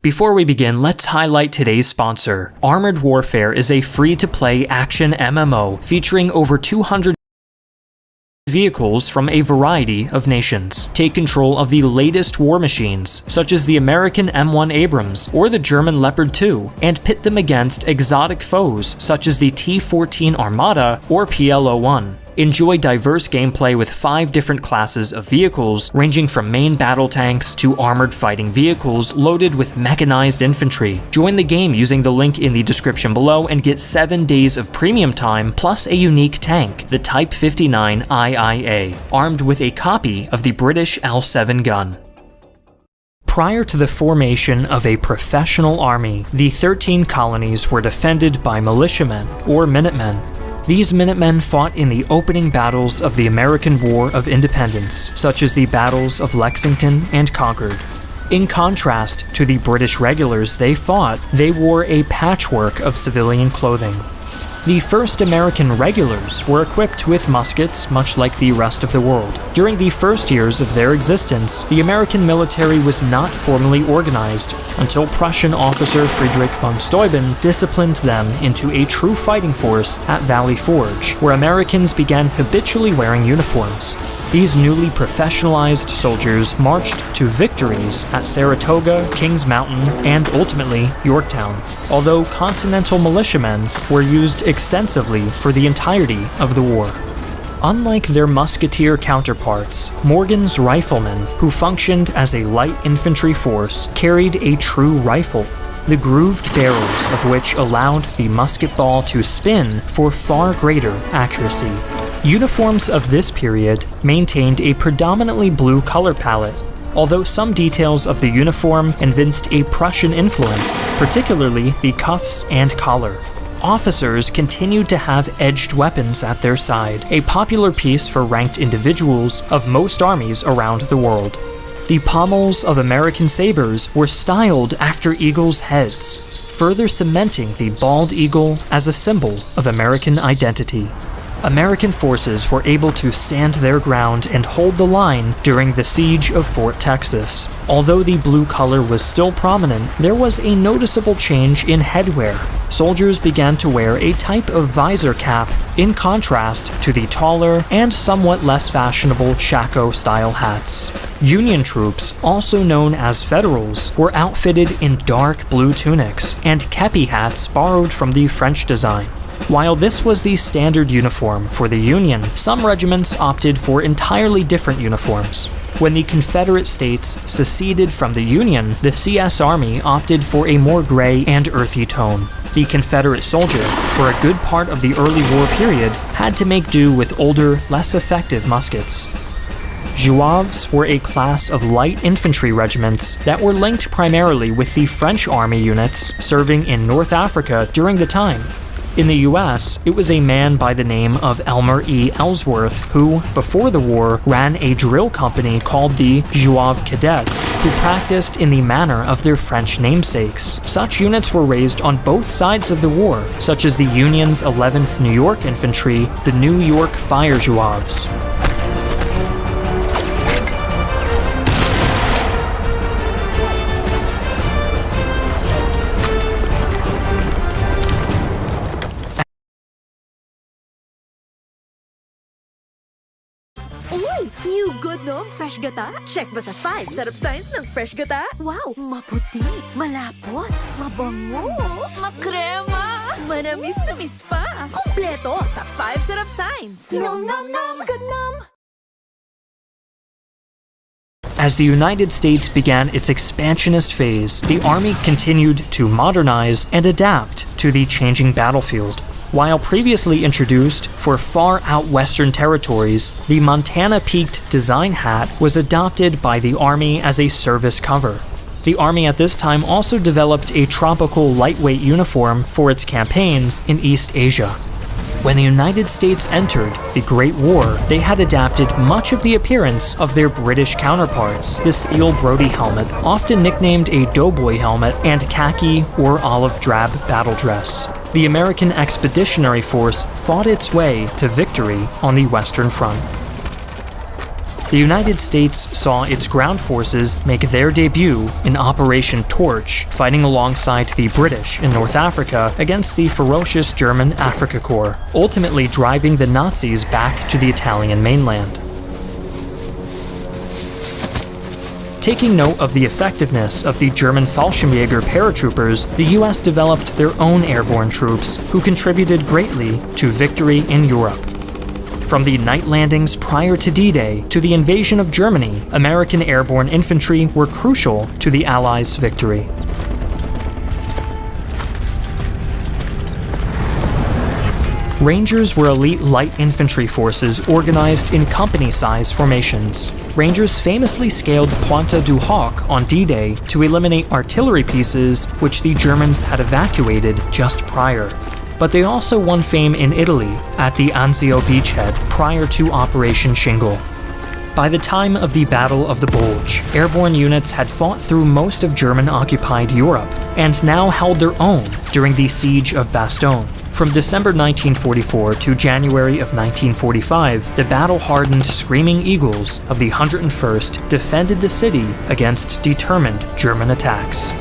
Before we begin, let's highlight today's sponsor. Armored Warfare is a free-to-play action MMO featuring over 200 vehicles from a variety of nations. Take control of the latest war machines, such as the American M1 Abrams or the German Leopard 2, and pit them against exotic foes such as the T-14 Armada or PL-01. Enjoy diverse gameplay with 5 different classes of vehicles, ranging from main battle tanks to armored fighting vehicles loaded with mechanized infantry. Join the game using the link in the description below and get 7 days of premium time plus a unique tank, the Type 59 IIA, armed with a copy of the British L7 gun. Prior to the formation of a professional army, the 13 colonies were defended by militiamen, or Minutemen. These Minutemen fought in the opening battles of the American War of Independence, such as the battles of Lexington and Concord. In contrast to the British regulars they fought, they wore a patchwork of civilian clothing. The first American regulars were equipped with muskets, much like the rest of the world. During the first years of their existence, the American military was not formally organized until Prussian officer Friedrich von Steuben disciplined them into a true fighting force at Valley Forge, where Americans began habitually wearing uniforms. These newly professionalized soldiers marched to victories at Saratoga, Kings Mountain, and ultimately Yorktown, although Continental militiamen were used extensively for the entirety of the war. Unlike their musketeer counterparts, Morgan's riflemen, who functioned as a light infantry force, carried a true rifle, the grooved barrels of which allowed the musket ball to spin for far greater accuracy. Uniforms of this period maintained a predominantly blue color palette, although some details of the uniform evinced a Prussian influence, particularly the cuffs and collar. Officers continued to have edged weapons at their side, a popular piece for ranked individuals of most armies around the world. The pommels of American sabers were styled after eagles' heads, further cementing the bald eagle as a symbol of American identity. American forces were able to stand their ground and hold the line during the siege of Fort Texas. Although the blue color was still prominent, there was a noticeable change in headwear. Soldiers began to wear a type of visor cap, in contrast to the taller and somewhat less fashionable shako-style hats. Union troops, also known as Federals, were outfitted in dark blue tunics and kepi hats borrowed from the French design. While this was the standard uniform for the Union, some regiments opted for entirely different uniforms. When the Confederate States seceded from the Union, the CS Army opted for a more gray and earthy tone. The Confederate soldier, for a good part of the early war period, had to make do with older, less effective muskets. Zouaves were a class of light infantry regiments that were linked primarily with the French army units serving in North Africa during the time. In the US, it was a man by the name of Elmer E. Ellsworth who, before the war, ran a drill company called the Zouave Cadets, who practiced in the manner of their French namesakes. Such units were raised on both sides of the war, such as the Union's 11th New York Infantry, the New York Fire Zouaves. Uy! You good, no? Fresh gata? Check ba sa 5 set of signs ng fresh gata? Wow! Maputi, malapot, mabango, makrema, manamis-namis pa. Kompleto sa 5 set of signs. Nom nom nom! Good nom! As the United States began its expansionist phase, the Army continued to modernize and adapt to the changing battlefield. While previously introduced for far out western territories, the Montana peaked design hat was adopted by the Army as a service cover. The Army at this time also developed a tropical lightweight uniform for its campaigns in East Asia. When the United States entered the Great War, they had adapted much of the appearance of their British counterparts, the steel Brodie helmet, often nicknamed a doughboy helmet, and khaki or olive drab battle dress. The American Expeditionary Force fought its way to victory on the Western Front. the United States saw its ground forces make their debut in Operation Torch, fighting alongside the British in North Africa against the ferocious German Afrika Korps, ultimately driving the Nazis back to the Italian mainland. Taking note of the effectiveness of the German Fallschirmjäger paratroopers, the US developed their own airborne troops, who contributed greatly to victory in Europe. From the night landings prior to D-Day to the invasion of Germany, American airborne infantry were crucial to the Allies' victory. Rangers were elite light infantry forces organized in company-size formations. Rangers famously scaled Pointe du Hoc on D-Day to eliminate artillery pieces which the Germans had evacuated just prior. But they also won fame in Italy at the Anzio beachhead prior to Operation Shingle. By the time of the Battle of the Bulge, airborne units had fought through most of German-occupied Europe and now held their own during the Siege of Bastogne. From December 1944 to January of 1945, the battle-hardened Screaming Eagles of the 101st defended the city against determined German attacks.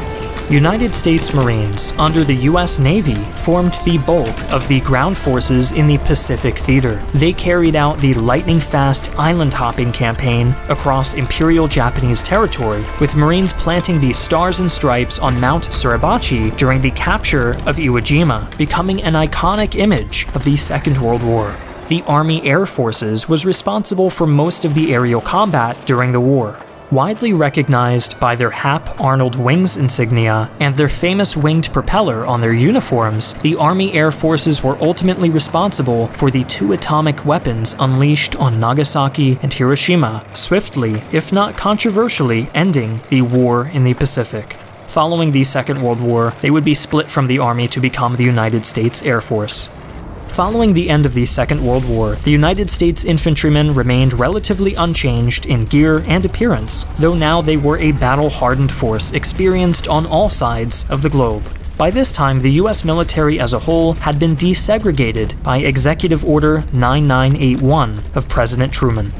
United States Marines under the US Navy formed the bulk of the ground forces in the Pacific Theater. They carried out the lightning-fast island-hopping campaign across Imperial Japanese territory, with Marines planting the Stars and Stripes on Mount Suribachi during the capture of Iwo Jima, becoming an iconic image of the Second World War. The Army Air Forces was responsible for most of the aerial combat during the war. Widely recognized by their Hap Arnold Wings insignia and their famous winged propeller on their uniforms, the Army Air Forces were ultimately responsible for the 2 atomic weapons unleashed on Nagasaki and Hiroshima, swiftly, if not controversially, ending the war in the Pacific. Following the Second World War, they would be split from the Army to become the United States Air Force. Following the end of the Second World War, the United States infantrymen remained relatively unchanged in gear and appearance, though now they were a battle-hardened force experienced on all sides of the globe. By this time, the US military as a whole had been desegregated by Executive Order 9981 of President Truman.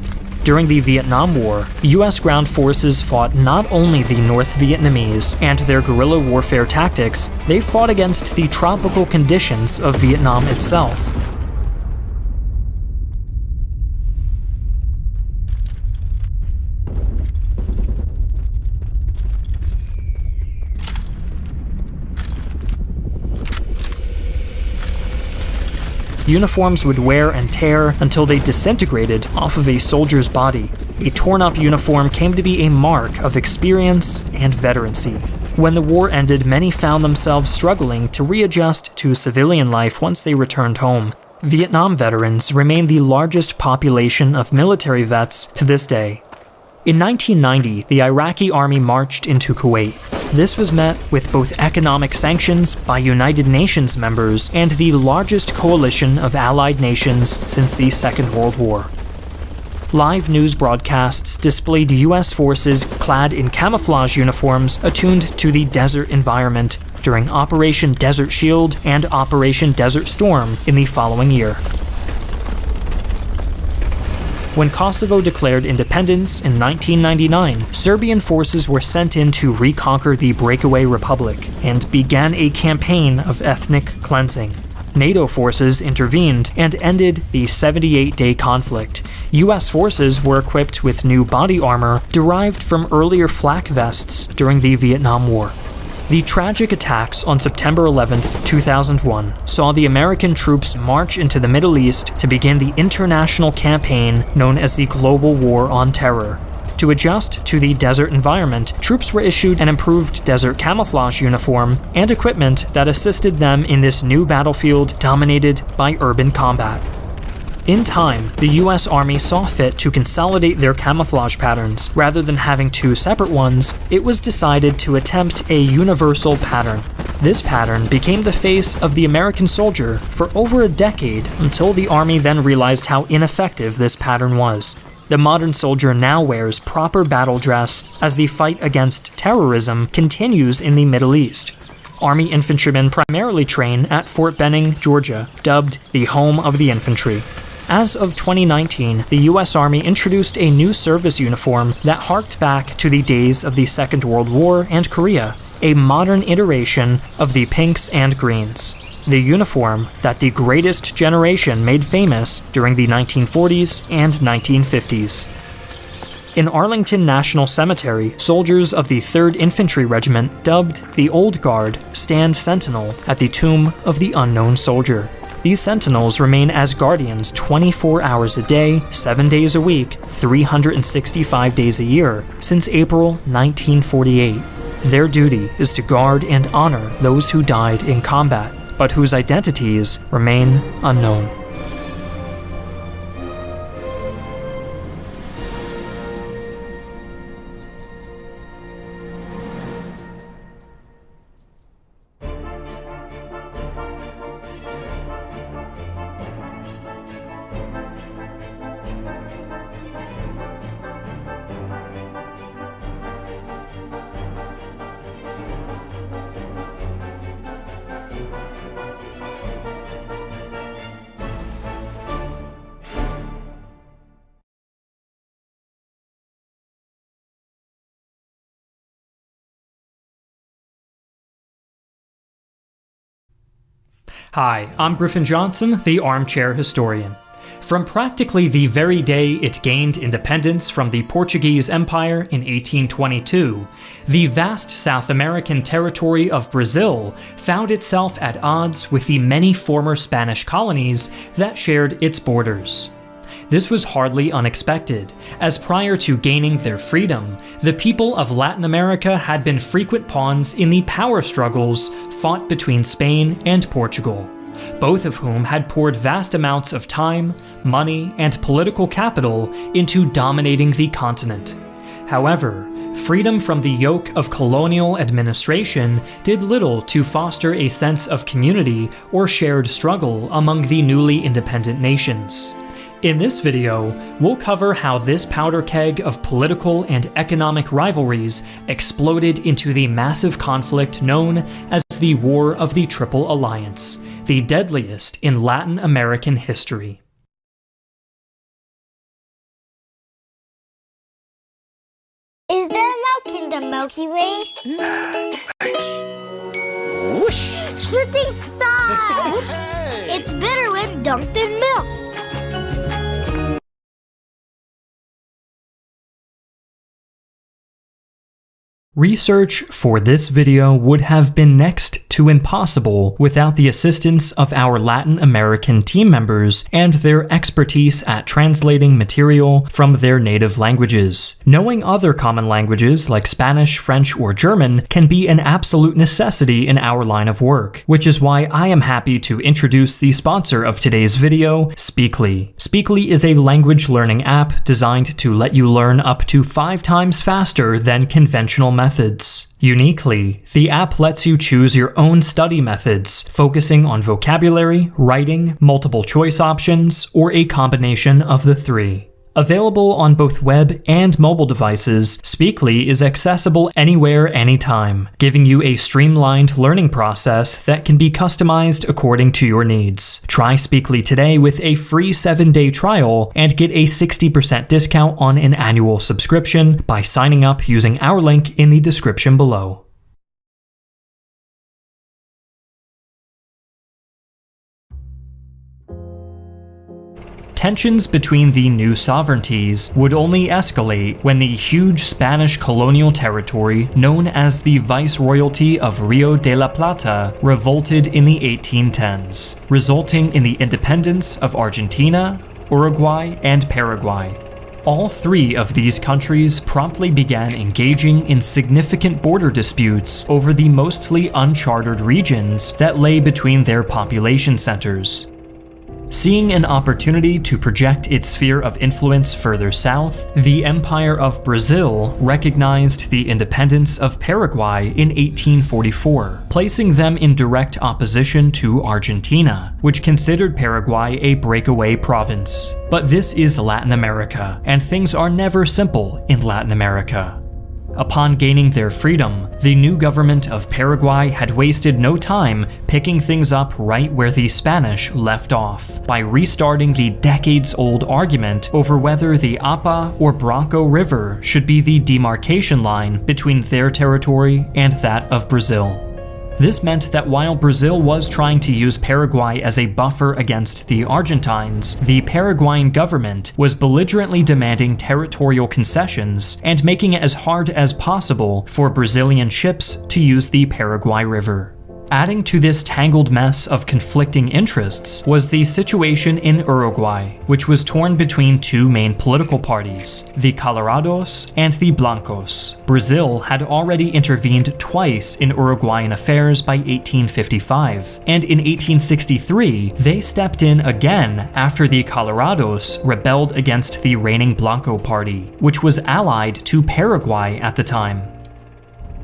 During the Vietnam War, US ground forces fought not only the North Vietnamese and their guerrilla warfare tactics, they fought against the tropical conditions of Vietnam itself. Uniforms would wear and tear until they disintegrated off of a soldier's body. A torn-up uniform came to be a mark of experience and veterancy. When the war ended, many found themselves struggling to readjust to civilian life once they returned home. Vietnam veterans remain the largest population of military vets to this day. In 1990, the Iraqi army marched into Kuwait. This was met with both economic sanctions by United Nations members and the largest coalition of allied nations since the Second World War. Live news broadcasts displayed US forces clad in camouflage uniforms attuned to the desert environment during Operation Desert Shield and Operation Desert Storm in the following year. When Kosovo declared independence in 1999, Serbian forces were sent in to reconquer the breakaway republic and began a campaign of ethnic cleansing. NATO forces intervened and ended the 78-day conflict. US forces were equipped with new body armor derived from earlier flak vests during the Vietnam War. The tragic attacks on September 11, 2001, saw the American troops march into the Middle East to begin the international campaign known as the Global War on Terror. To adjust to the desert environment, troops were issued an improved desert camouflage uniform and equipment that assisted them in this new battlefield dominated by urban combat. In time, the US Army saw fit to consolidate their camouflage patterns. Rather than having 2 separate ones, it was decided to attempt a universal pattern. This pattern became the face of the American soldier for over a decade until the Army then realized how ineffective this pattern was. The modern soldier now wears proper battle dress as the fight against terrorism continues in the Middle East. Army infantrymen primarily train at Fort Benning, Georgia, dubbed the Home of the Infantry. As of 2019, the US Army introduced a new service uniform that harked back to the days of the Second World War and Korea, a modern iteration of the pinks and greens. The uniform that the greatest generation made famous during the 1940s and 1950s. In Arlington National Cemetery, soldiers of the 3rd Infantry Regiment, dubbed the Old Guard, stand sentinel at the tomb of the unknown soldier. These sentinels remain as guardians 24 hours a day, 7 days a week, 365 days a year, since April 1948. Their duty is to guard and honor those who died in combat, but whose identities remain unknown. Hi, I'm Griffin Johnson, the Armchair Historian. From practically the very day it gained independence from the Portuguese Empire in 1822, the vast South American territory of Brazil found itself at odds with the many former Spanish colonies that shared its borders. This was hardly unexpected, as prior to gaining their freedom, the people of Latin America had been frequent pawns in the power struggles fought between Spain and Portugal, both of whom had poured vast amounts of time, money, and political capital into dominating the continent. However, freedom from the yoke of colonial administration did little to foster a sense of community or shared struggle among the newly independent nations. In this video, we'll cover how this powder keg of political and economic rivalries exploded into the massive conflict known as the War of the Triple Alliance, the deadliest in Latin American history. Is there milk in the Milky Way? Nice. Whoosh! Shooting star! It's better when dunked in milk. Research for this video would have been next to impossible without the assistance of our Latin American team members and their expertise at translating material from their native languages. Knowing other common languages like Spanish, French, or German can be an absolute necessity in our line of work, which is why I am happy to introduce the sponsor of today's video, Speakly. Speakly is a language learning app designed to let you learn up to 5 times faster than conventional methods. Uniquely, the app lets you choose your own study methods, focusing on vocabulary, writing, multiple choice options, or a combination of the 3. Available on both web and mobile devices, Speakly is accessible anywhere, anytime, giving you a streamlined learning process that can be customized according to your needs. Try Speakly today with a free 7-day trial and get a 60% discount on an annual subscription by signing up using our link in the description below. Tensions between the new sovereignties would only escalate when the huge Spanish colonial territory known as the Viceroyalty of Rio de la Plata revolted in the 1810s, resulting in the independence of Argentina, Uruguay, and Paraguay. All 3 of these countries promptly began engaging in significant border disputes over the mostly uncharted regions that lay between their population centers. Seeing an opportunity to project its sphere of influence further south, the Empire of Brazil recognized the independence of Paraguay in 1844, placing them in direct opposition to Argentina, which considered Paraguay a breakaway province. But this is Latin America, and things are never simple in Latin America. Upon gaining their freedom, the new government of Paraguay had wasted no time picking things up right where the Spanish left off, by restarting the decades-old argument over whether the Apa or Branco River should be the demarcation line between their territory and that of Brazil. This meant that while Brazil was trying to use Paraguay as a buffer against the Argentines, the Paraguayan government was belligerently demanding territorial concessions and making it as hard as possible for Brazilian ships to use the Paraguay River. Adding to this tangled mess of conflicting interests was the situation in Uruguay, which was torn between two main political parties, the Colorados and the Blancos. Brazil had already intervened twice in Uruguayan affairs by 1855, and in 1863 they stepped in again after the Colorados rebelled against the reigning Blanco party, which was allied to Paraguay at the time.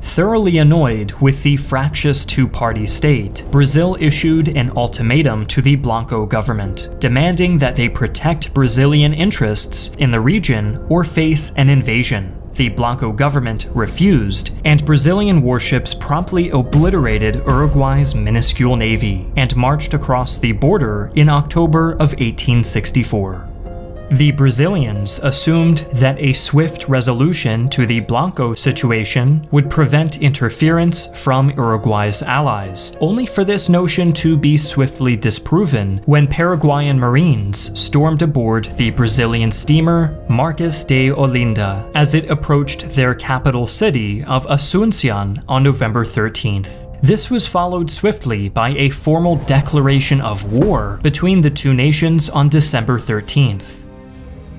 Thoroughly annoyed with the fractious two-party state, Brazil issued an ultimatum to the Blanco government, demanding that they protect Brazilian interests in the region or face an invasion. The Blanco government refused, and Brazilian warships promptly obliterated Uruguay's minuscule navy and marched across the border in October of 1864. The Brazilians assumed that a swift resolution to the Blanco situation would prevent interference from Uruguay's allies, only for this notion to be swiftly disproven when Paraguayan Marines stormed aboard the Brazilian steamer Marquês de Olinda as it approached their capital city of Asunción on November 13th. This was followed swiftly by a formal declaration of war between the two nations on December 13th.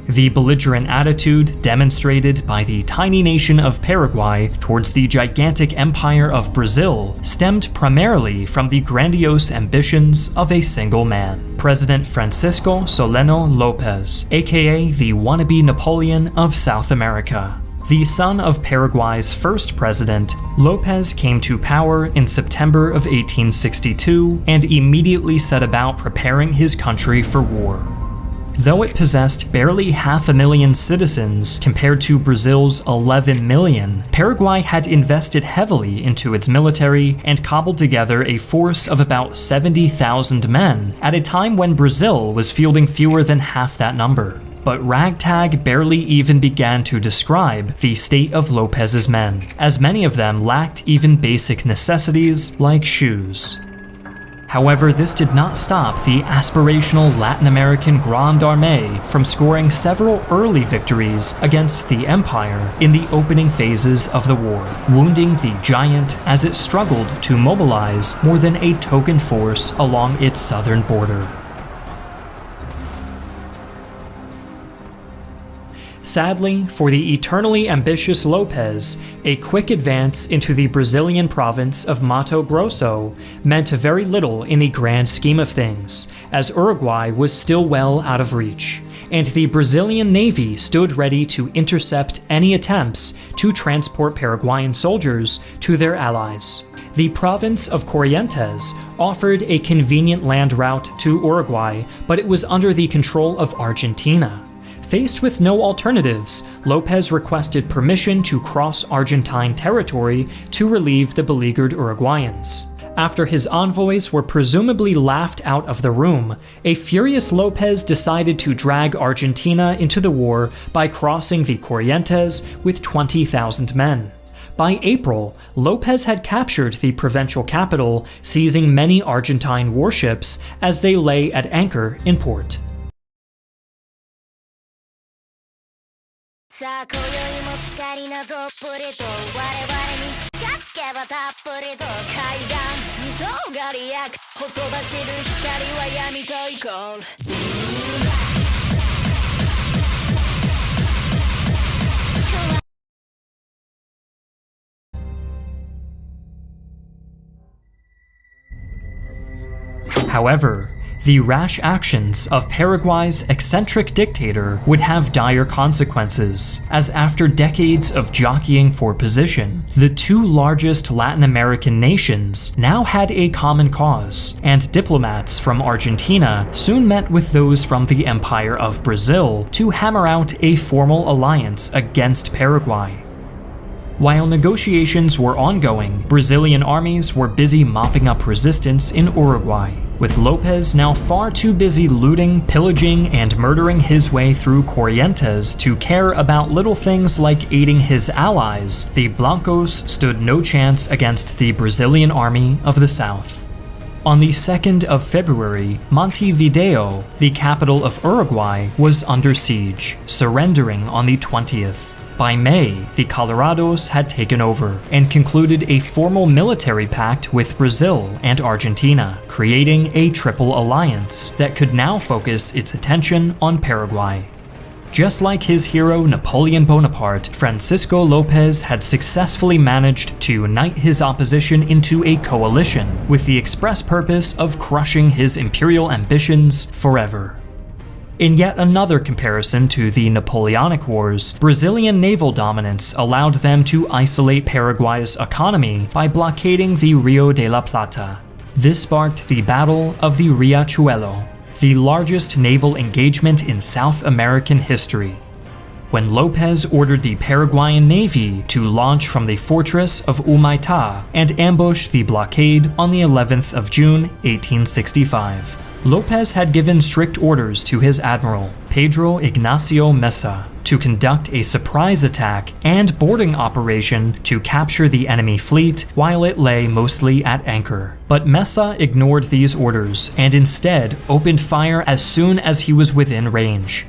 The belligerent attitude demonstrated by the tiny nation of Paraguay towards the gigantic empire of Brazil stemmed primarily from the grandiose ambitions of a single man, President Francisco Solano Lopez, aka the wannabe Napoleon of South America. The son of Paraguay's first president, Lopez came to power in September of 1862 and immediately set about preparing his country for war. Though it possessed barely 500,000 citizens compared to Brazil's 11 million, Paraguay had invested heavily into its military and cobbled together a force of about 70,000 men at a time when Brazil was fielding fewer than half that number. But ragtag barely even began to describe the state of Lopez's men, as many of them lacked even basic necessities like shoes. However, this did not stop the aspirational Latin American Grande Armée from scoring several early victories against the Empire in the opening phases of the war, wounding the giant as it struggled to mobilize more than a token force along its southern border. Sadly, for the eternally ambitious Lopez, a quick advance into the Brazilian province of Mato Grosso meant very little in the grand scheme of things, as Uruguay was still well out of reach, and the Brazilian Navy stood ready to intercept any attempts to transport Paraguayan soldiers to their allies. The province of Corrientes offered a convenient land route to Uruguay, but it was under the control of Argentina. Faced with no alternatives, Lopez requested permission to cross Argentine territory to relieve the beleaguered Uruguayans. After his envoys were presumably laughed out of the room, a furious Lopez decided to drag Argentina into the war by crossing the Corrientes with 20,000 men. By April, Lopez had captured the provincial capital, seizing many Argentine warships as they lay at anchor in port. さあ今宵も光のどっぷりと我々にかつけばたっぷりと階段二層がりやくほとばしる光は闇とイコール However, the rash actions of Paraguay's eccentric dictator would have dire consequences, as after decades of jockeying for position, the two largest Latin American nations now had a common cause, and diplomats from Argentina soon met with those from the Empire of Brazil to hammer out a formal alliance against Paraguay. While negotiations were ongoing, Brazilian armies were busy mopping up resistance in Uruguay, with Lopez now far too busy looting, pillaging, and murdering his way through Corrientes to care about little things like aiding his allies. The Blancos stood no chance against the Brazilian army of the south. On the 2nd of February, Montevideo, the capital of Uruguay, was under siege, surrendering on the 20th. By May, the Colorados had taken over and concluded a formal military pact with Brazil and Argentina, creating a triple alliance that could now focus its attention on Paraguay. Just like his hero Napoleon Bonaparte, Francisco Lopez had successfully managed to unite his opposition into a coalition with the express purpose of crushing his imperial ambitions forever. In yet another comparison to the Napoleonic Wars, Brazilian naval dominance allowed them to isolate Paraguay's economy by blockading the Rio de la Plata. This sparked the Battle of the Riachuelo, the largest naval engagement in South American history. When Lopez ordered the Paraguayan Navy to launch from the fortress of Humaitá and ambush the blockade on the 11th of June, 1865. Lopez had given strict orders to his admiral, Pedro Ignacio Mesa, to conduct a surprise attack and boarding operation to capture the enemy fleet while it lay mostly at anchor. But Mesa ignored these orders and instead opened fire as soon as he was within range.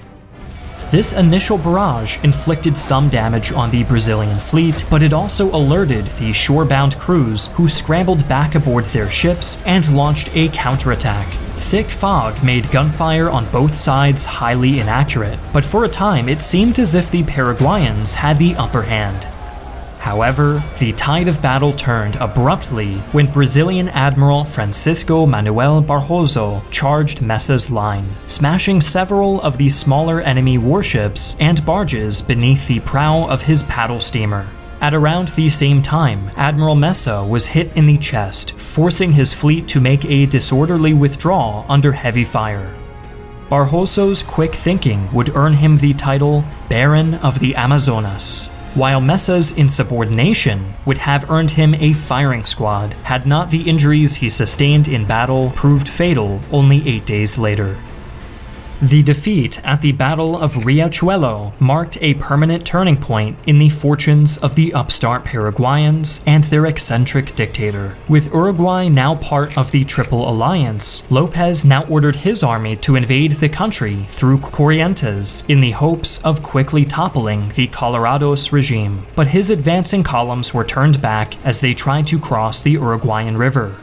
This initial barrage inflicted some damage on the Brazilian fleet, but it also alerted the shore-bound crews who scrambled back aboard their ships and launched a counterattack. Thick fog made gunfire on both sides highly inaccurate, but for a time it seemed as if the Paraguayans had the upper hand. However, the tide of battle turned abruptly when Brazilian Admiral Francisco Manuel Barroso charged Mesa's line, smashing several of the smaller enemy warships and barges beneath the prow of his paddle steamer. At around the same time, Admiral Mesa was hit in the chest, forcing his fleet to make a disorderly withdrawal under heavy fire. Barroso's quick thinking would earn him the title Baron of the Amazonas, while Mesa's insubordination would have earned him a firing squad had not the injuries he sustained in battle proved fatal only 8 days later. The defeat at the Battle of Riachuelo marked a permanent turning point in the fortunes of the upstart Paraguayans and their eccentric dictator. With Uruguay now part of the Triple Alliance, Lopez now ordered his army to invade the country through Corrientes in the hopes of quickly toppling the Colorados regime. But his advancing columns were turned back as they tried to cross the Uruguayan River.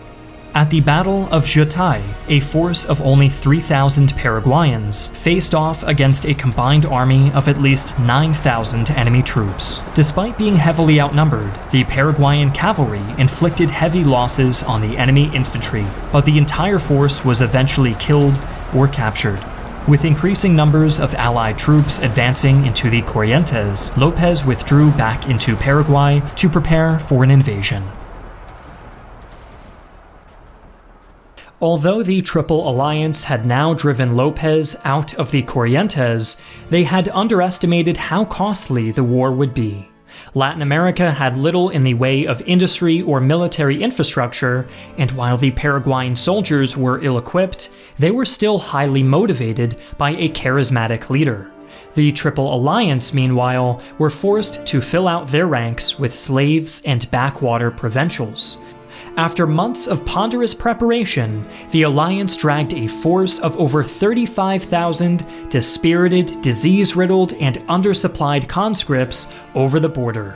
At the Battle of Jutai, a force of only 3,000 Paraguayans faced off against a combined army of at least 9,000 enemy troops. Despite being heavily outnumbered, the Paraguayan cavalry inflicted heavy losses on the enemy infantry, but the entire force was eventually killed or captured. With increasing numbers of Allied troops advancing into the Corrientes, Lopez withdrew back into Paraguay to prepare for an invasion. Although the Triple Alliance had now driven Lopez out of the Corrientes, they had underestimated how costly the war would be. Latin America had little in the way of industry or military infrastructure, and while the Paraguayan soldiers were ill-equipped, they were still highly motivated by a charismatic leader. The Triple Alliance, meanwhile, were forced to fill out their ranks with slaves and backwater provincials. After months of ponderous preparation, the Alliance dragged a force of over 35,000 dispirited, disease-riddled, and undersupplied conscripts over the border,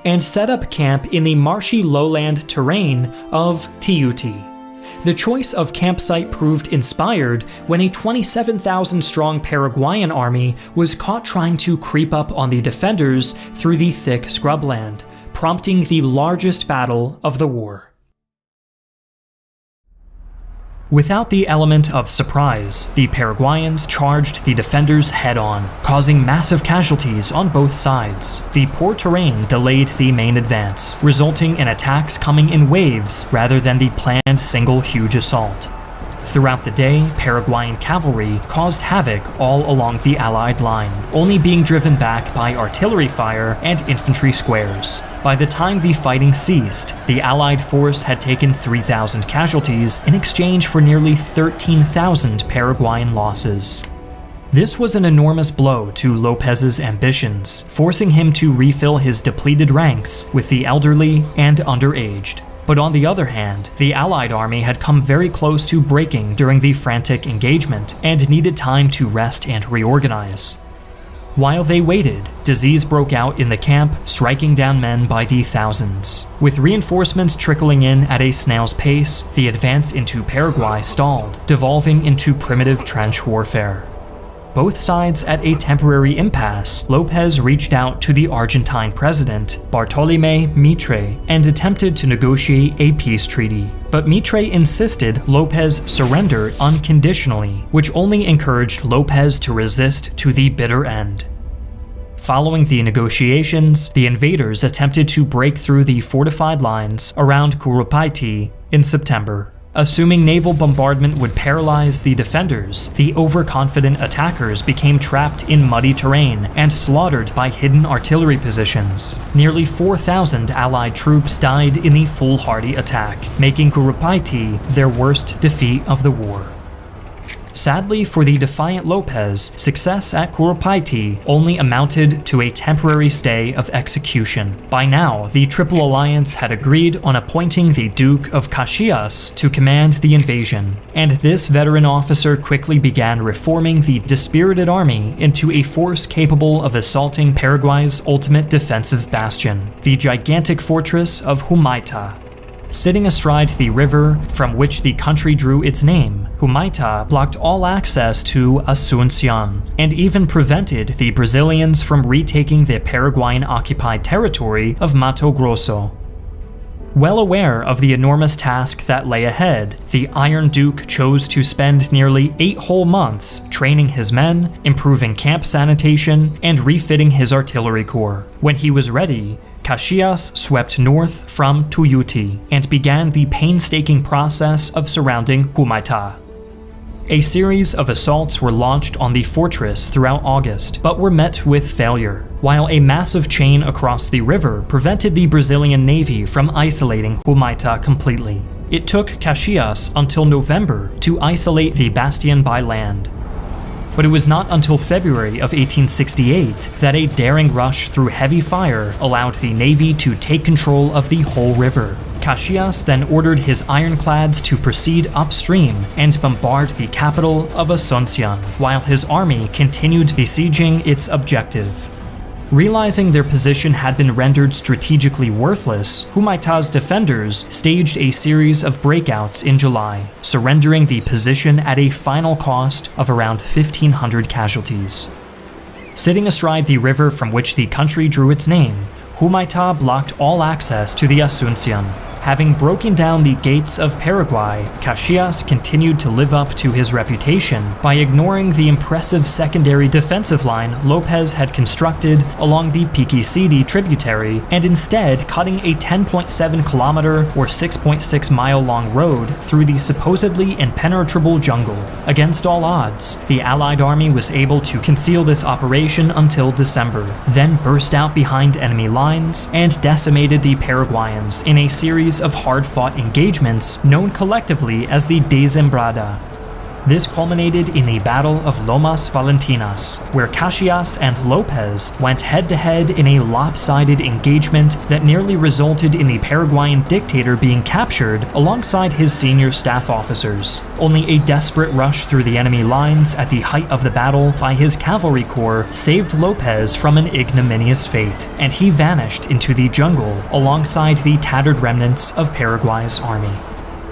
and set up camp in the marshy lowland terrain of Tiuti. The choice of campsite proved inspired when a 27,000-strong Paraguayan army was caught trying to creep up on the defenders through the thick scrubland, prompting the largest battle of the war. Without the element of surprise, the Paraguayans charged the defenders head-on, causing massive casualties on both sides. The poor terrain delayed the main advance, resulting in attacks coming in waves rather than the planned single huge assault. Throughout the day, Paraguayan cavalry caused havoc all along the Allied line, only being driven back by artillery fire and infantry squares. By the time the fighting ceased, the Allied force had taken 3,000 casualties in exchange for nearly 13,000 Paraguayan losses. This was an enormous blow to Lopez's ambitions, forcing him to refill his depleted ranks with the elderly and underaged. But on the other hand, the Allied army had come very close to breaking during the frantic engagement and needed time to rest and reorganize. While they waited, disease broke out in the camp, striking down men by the thousands. With reinforcements trickling in at a snail's pace, the advance into Paraguay stalled, devolving into primitive trench warfare. Both sides at a temporary impasse, Lopez reached out to the Argentine president, Bartolomé Mitre, and attempted to negotiate a peace treaty. But Mitre insisted Lopez surrender unconditionally, which only encouraged Lopez to resist to the bitter end. Following the negotiations, the invaders attempted to break through the fortified lines around Curupaiti in September. Assuming naval bombardment would paralyze the defenders, the overconfident attackers became trapped in muddy terrain and slaughtered by hidden artillery positions. Nearly 4,000 Allied troops died in the foolhardy attack, making Curupaiti their worst defeat of the war. Sadly for the defiant Lopez, success at Curupaiti only amounted to a temporary stay of execution. By now, the Triple Alliance had agreed on appointing the Duke of Caxias to command the invasion, and this veteran officer quickly began reforming the dispirited army into a force capable of assaulting Paraguay's ultimate defensive bastion, the gigantic fortress of Humaita. Sitting astride the river from which the country drew its name, Humaita blocked all access to Asuncion, and even prevented the Brazilians from retaking the Paraguayan-occupied territory of Mato Grosso. Well aware of the enormous task that lay ahead, the Iron Duke chose to spend nearly 8 whole months training his men, improving camp sanitation, and refitting his artillery corps. When he was ready, Caxias swept north from Tuyuti and began the painstaking process of surrounding Humaita. A series of assaults were launched on the fortress throughout August, but were met with failure, while a massive chain across the river prevented the Brazilian Navy from isolating Humaita completely. It took Caxias until November to isolate the bastion by land. But it was not until February of 1868 that a daring rush through heavy fire allowed the Navy to take control of the whole river. Caxias then ordered his ironclads to proceed upstream and bombard the capital of Asuncion, while his army continued besieging its objective. Realizing their position had been rendered strategically worthless, Humaita's defenders staged a series of breakouts in July, surrendering the position at a final cost of around 1,500 casualties. Sitting astride the river from which the country drew its name, Humaita blocked all access to the Asuncion. Having broken down the gates of Paraguay, Caxias continued to live up to his reputation by ignoring the impressive secondary defensive line Lopez had constructed along the Piquicidi tributary and instead cutting a 10.7-kilometer or 6.6-mile-long road through the supposedly impenetrable jungle. Against all odds, the Allied army was able to conceal this operation until December, then burst out behind enemy lines and decimated the Paraguayans in a series of hard-fought engagements known collectively as the Desembrada. This culminated in the Battle of Lomas Valentinas, where Caxias and Lopez went head-to-head in a lopsided engagement that nearly resulted in the Paraguayan dictator being captured alongside his senior staff officers. Only a desperate rush through the enemy lines at the height of the battle by his cavalry corps saved Lopez from an ignominious fate, and he vanished into the jungle alongside the tattered remnants of Paraguay's army.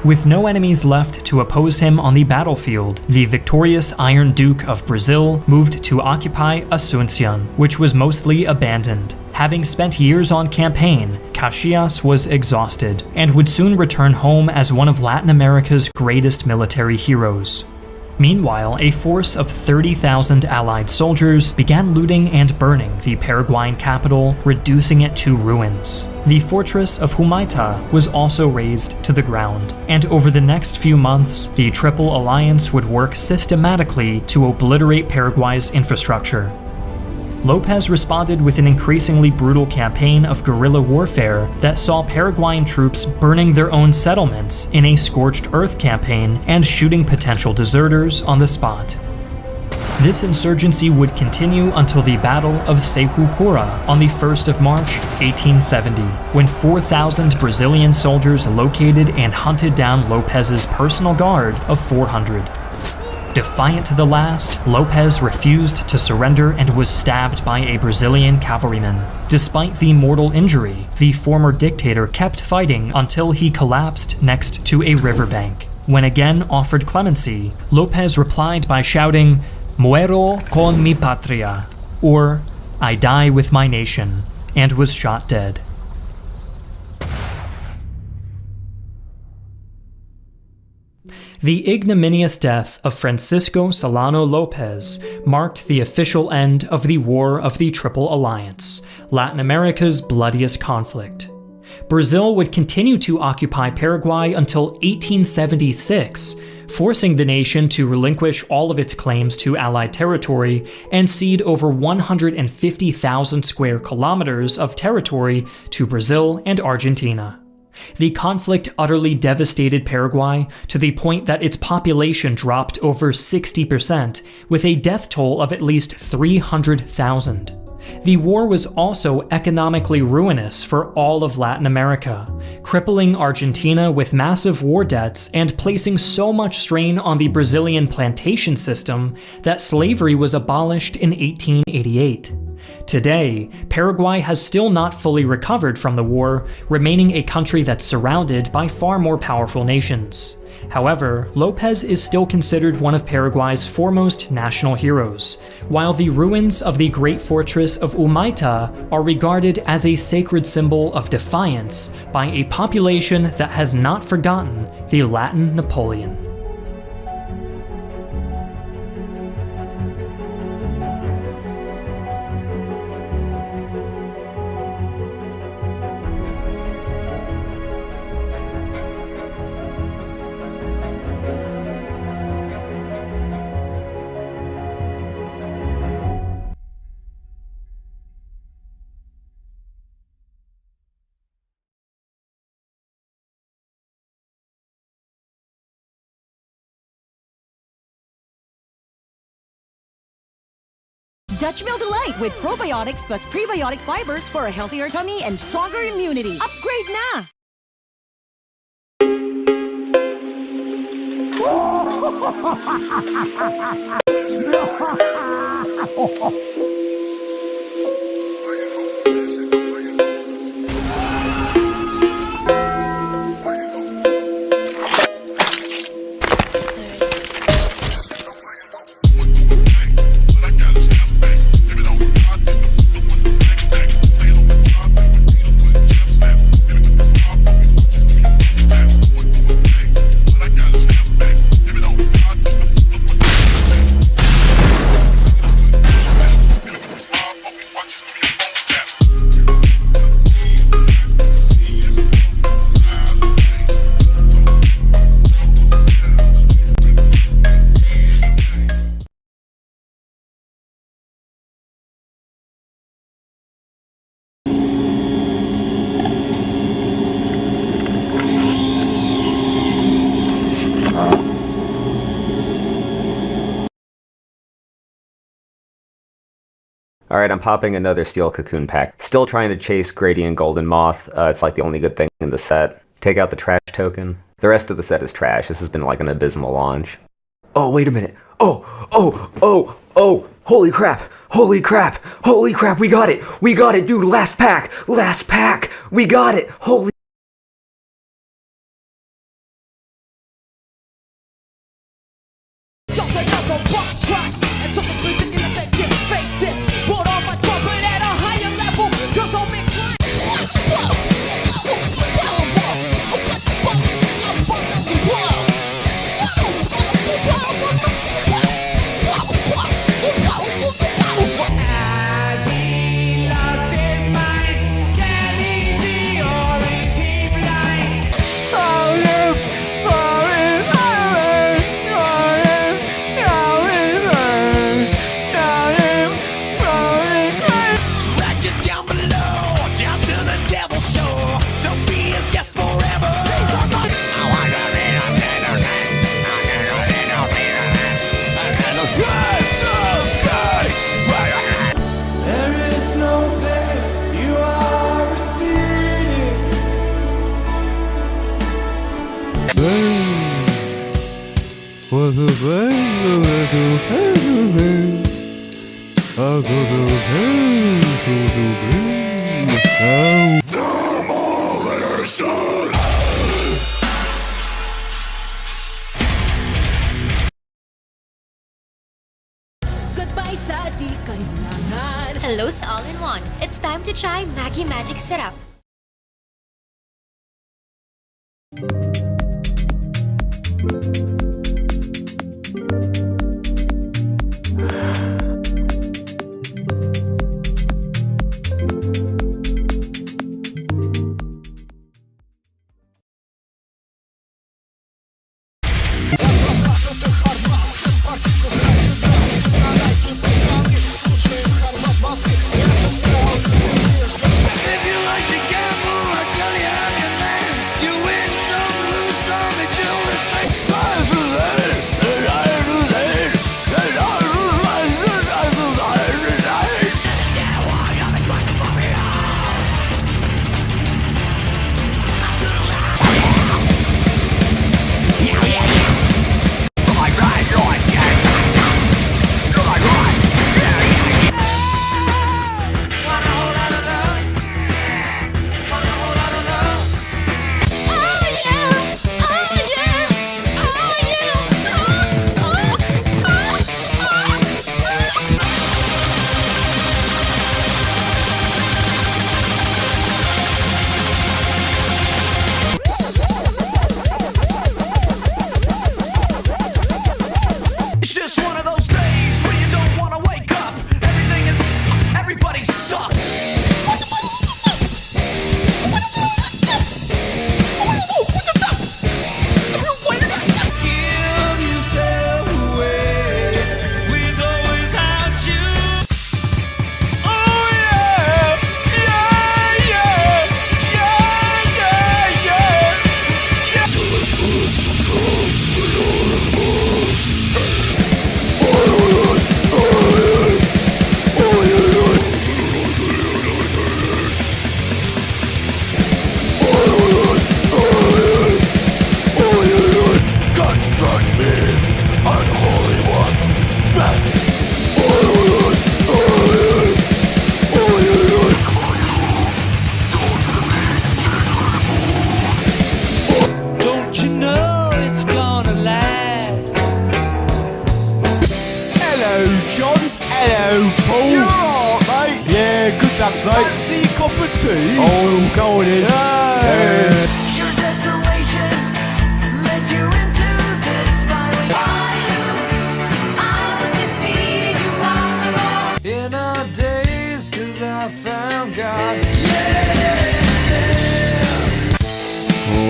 With no enemies left to oppose him on the battlefield, the victorious Iron Duke of Brazil moved to occupy Asuncion, which was mostly abandoned. Having spent years on campaign, Caxias was exhausted and would soon return home as one of Latin America's greatest military heroes. Meanwhile, a force of 30,000 Allied soldiers began looting and burning the Paraguayan capital, reducing it to ruins. The fortress of Humaita was also razed to the ground, and over the next few months, the Triple Alliance would work systematically to obliterate Paraguay's infrastructure. Lopez responded with an increasingly brutal campaign of guerrilla warfare that saw Paraguayan troops burning their own settlements in a scorched earth campaign and shooting potential deserters on the spot. This insurgency would continue until the Battle of Sehucura on the 1st of March, 1870, when 4,000 Brazilian soldiers located and hunted down Lopez's personal guard of 400. Defiant to the last, Lopez refused to surrender and was stabbed by a Brazilian cavalryman. Despite the mortal injury, the former dictator kept fighting until he collapsed next to a riverbank. When again offered clemency, Lopez replied by shouting, "Muero con mi patria," or "I die with my nation," and was shot dead. The ignominious death of Francisco Solano Lopez marked the official end of the War of the Triple Alliance, Latin America's bloodiest conflict. Brazil would continue to occupy Paraguay until 1876, forcing the nation to relinquish all of its claims to Allied territory and cede over 150,000 square kilometers of territory to Brazil and Argentina. The conflict utterly devastated Paraguay to the point that its population dropped over 60%, with a death toll of at least 300,000. The war was also economically ruinous for all of Latin America, crippling Argentina with massive war debts and placing so much strain on the Brazilian plantation system that slavery was abolished in 1888. Today, Paraguay has still not fully recovered from the war, remaining a country that's surrounded by far more powerful nations. However, Lopez is still considered one of Paraguay's foremost national heroes, while the ruins of the great fortress of Humaita are regarded as a sacred symbol of defiance by a population that has not forgotten the Latin Napoleon. Dutch Mill Delight with probiotics plus prebiotic fibers for a healthier tummy and stronger immunity. Upgrade na! Alright, I'm popping another Steel Cocoon pack. Still trying to chase Gradient Golden Moth. It's like the only good thing in the set. Take out the trash token. The rest of the set is trash. This has been like an abysmal launch. Oh, wait a minute. Oh! Holy crap! Holy crap! Holy crap! We got it! We got it, dude! Last pack! Last pack! We got it! Holy... Wow. you down below, down to the devil's shore. So be his guest forever. These are my there is no pain you are receding. Goodbye sa di kailangan. Hello sa all-in-one. It's time to try Maggie Magic Syrup. If you like to gamble, I tell you I'm your man. You win some, lose some, and do the same. It's just one of those days where you don't want to wake up. Everybody sucks. Give yourself away with or without you. Oh yeah, yeah, yeah, yeah, yeah, yeah. Confront me, unholy one. Don't you know it's gonna last? Hello, John. Hello, Paul. You alright, mate? Yeah, good thanks, mate. Fancy a cup of tea? Oh, go on in. Your desolation led you into this violent. In our days, 'cause I found God.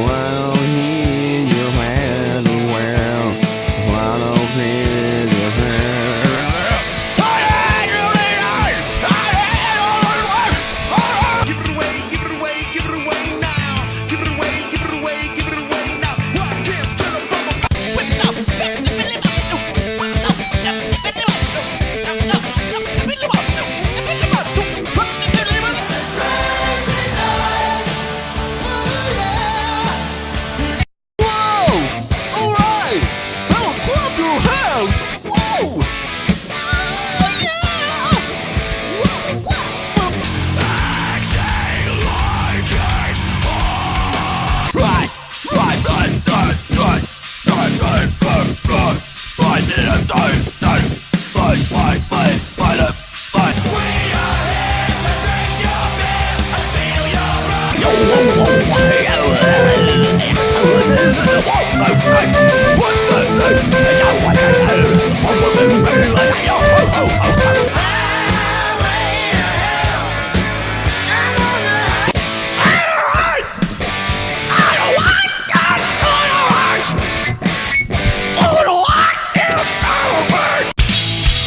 Well, in your hand, well, give it away, give it away, give it away now. Give it away, give it away, give it away now. What can't tell it from a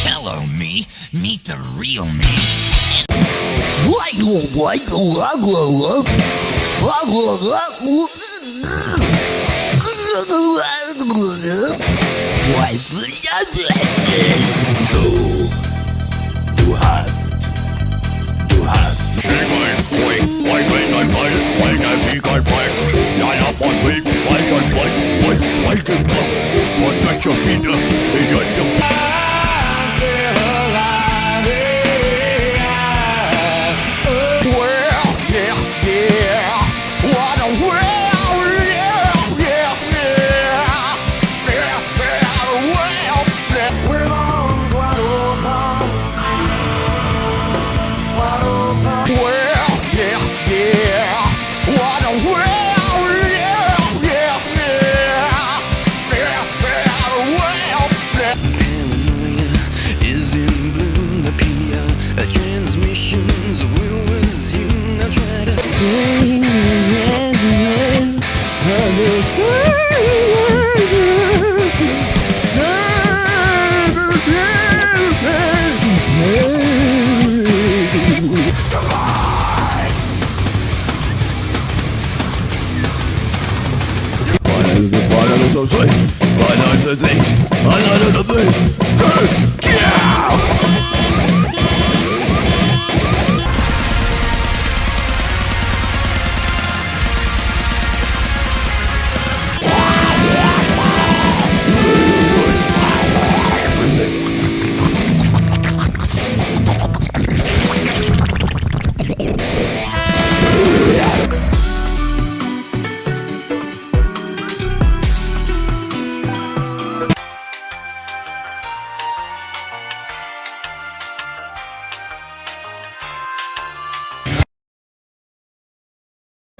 Hello, me. Meet the real me. Is in bloom, the Pia transmissions will resume. Now try to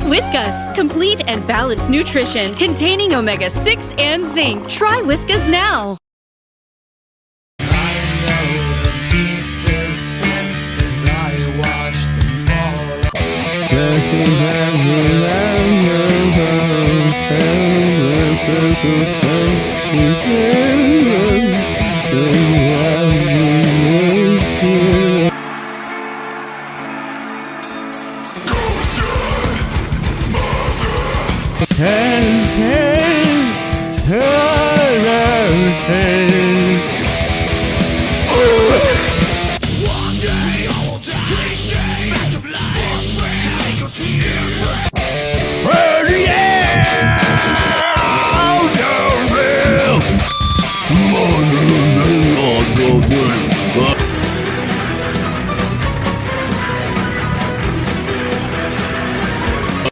Whiskas, complete and balanced nutrition containing omega-6 and zinc. Try Whiskas now.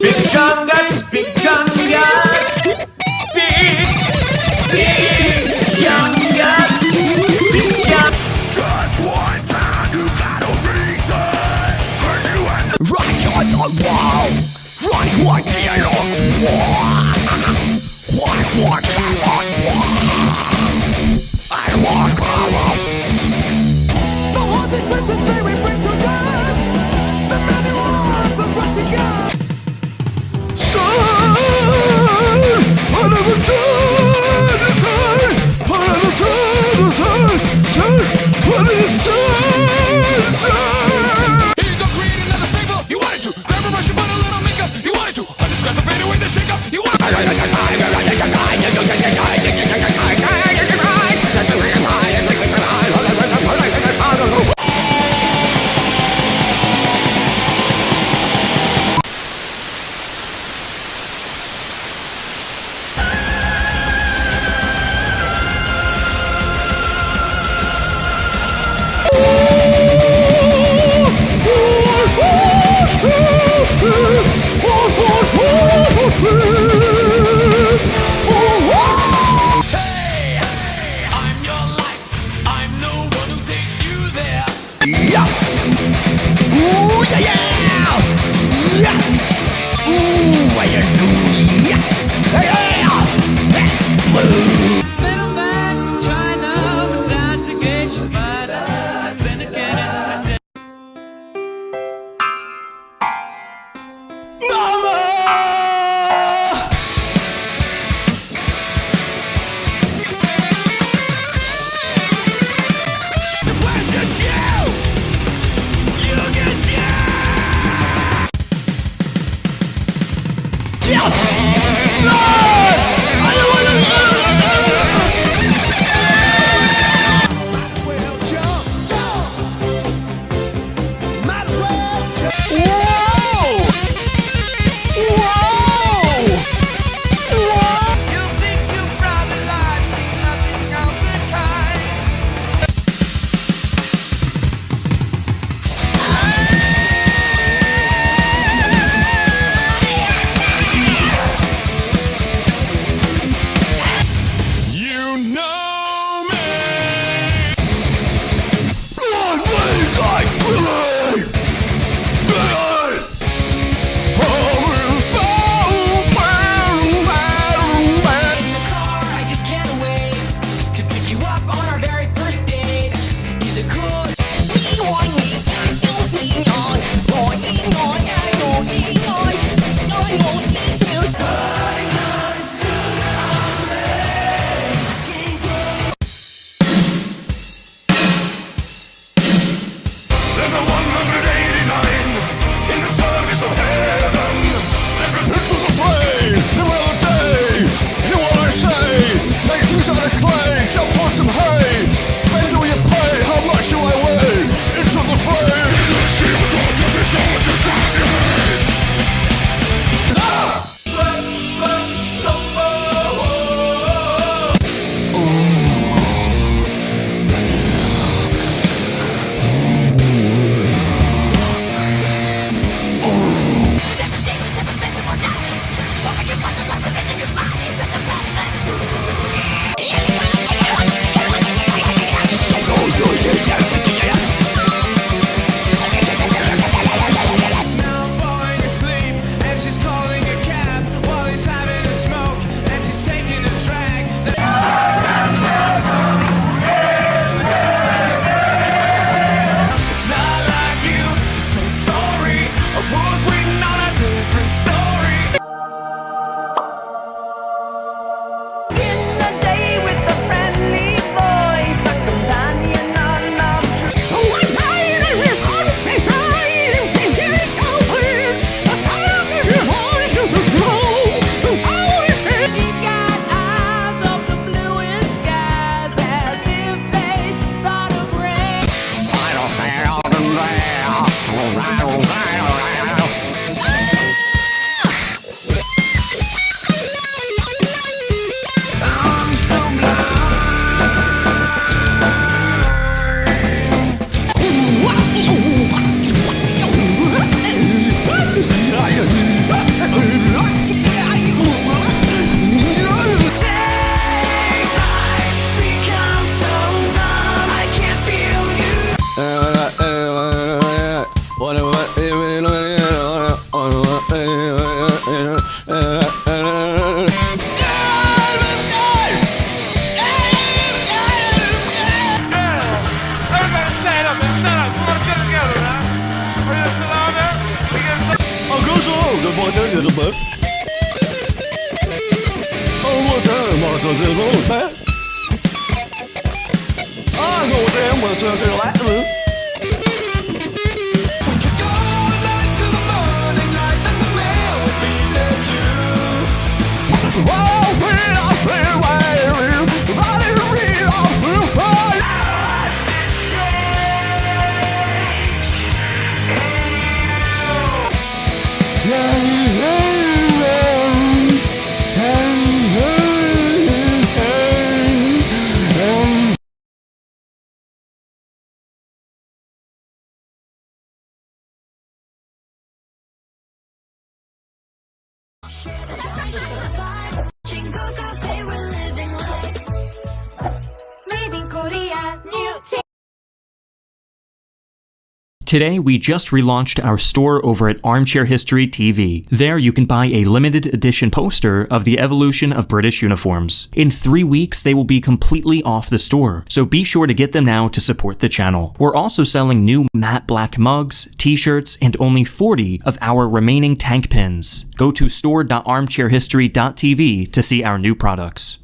Big Chungus, Big Chungus, Big Chungus, Big Chungus. Just one time you got a reason for you and right on the wall, right what the wall, what I want power. The horses with the theory bring to life the manual of the Russian gun. You get you! Made in Korea, new Today, we just relaunched our store over at Armchair History TV. There, you can buy a limited edition poster of the evolution of British uniforms. In 3 weeks, they will be completely off the store, so be sure to get them now to support the channel. We're also selling new matte black mugs, t-shirts, and only 40 of our remaining tank pins. Go to store.armchairhistory.tv to see our new products.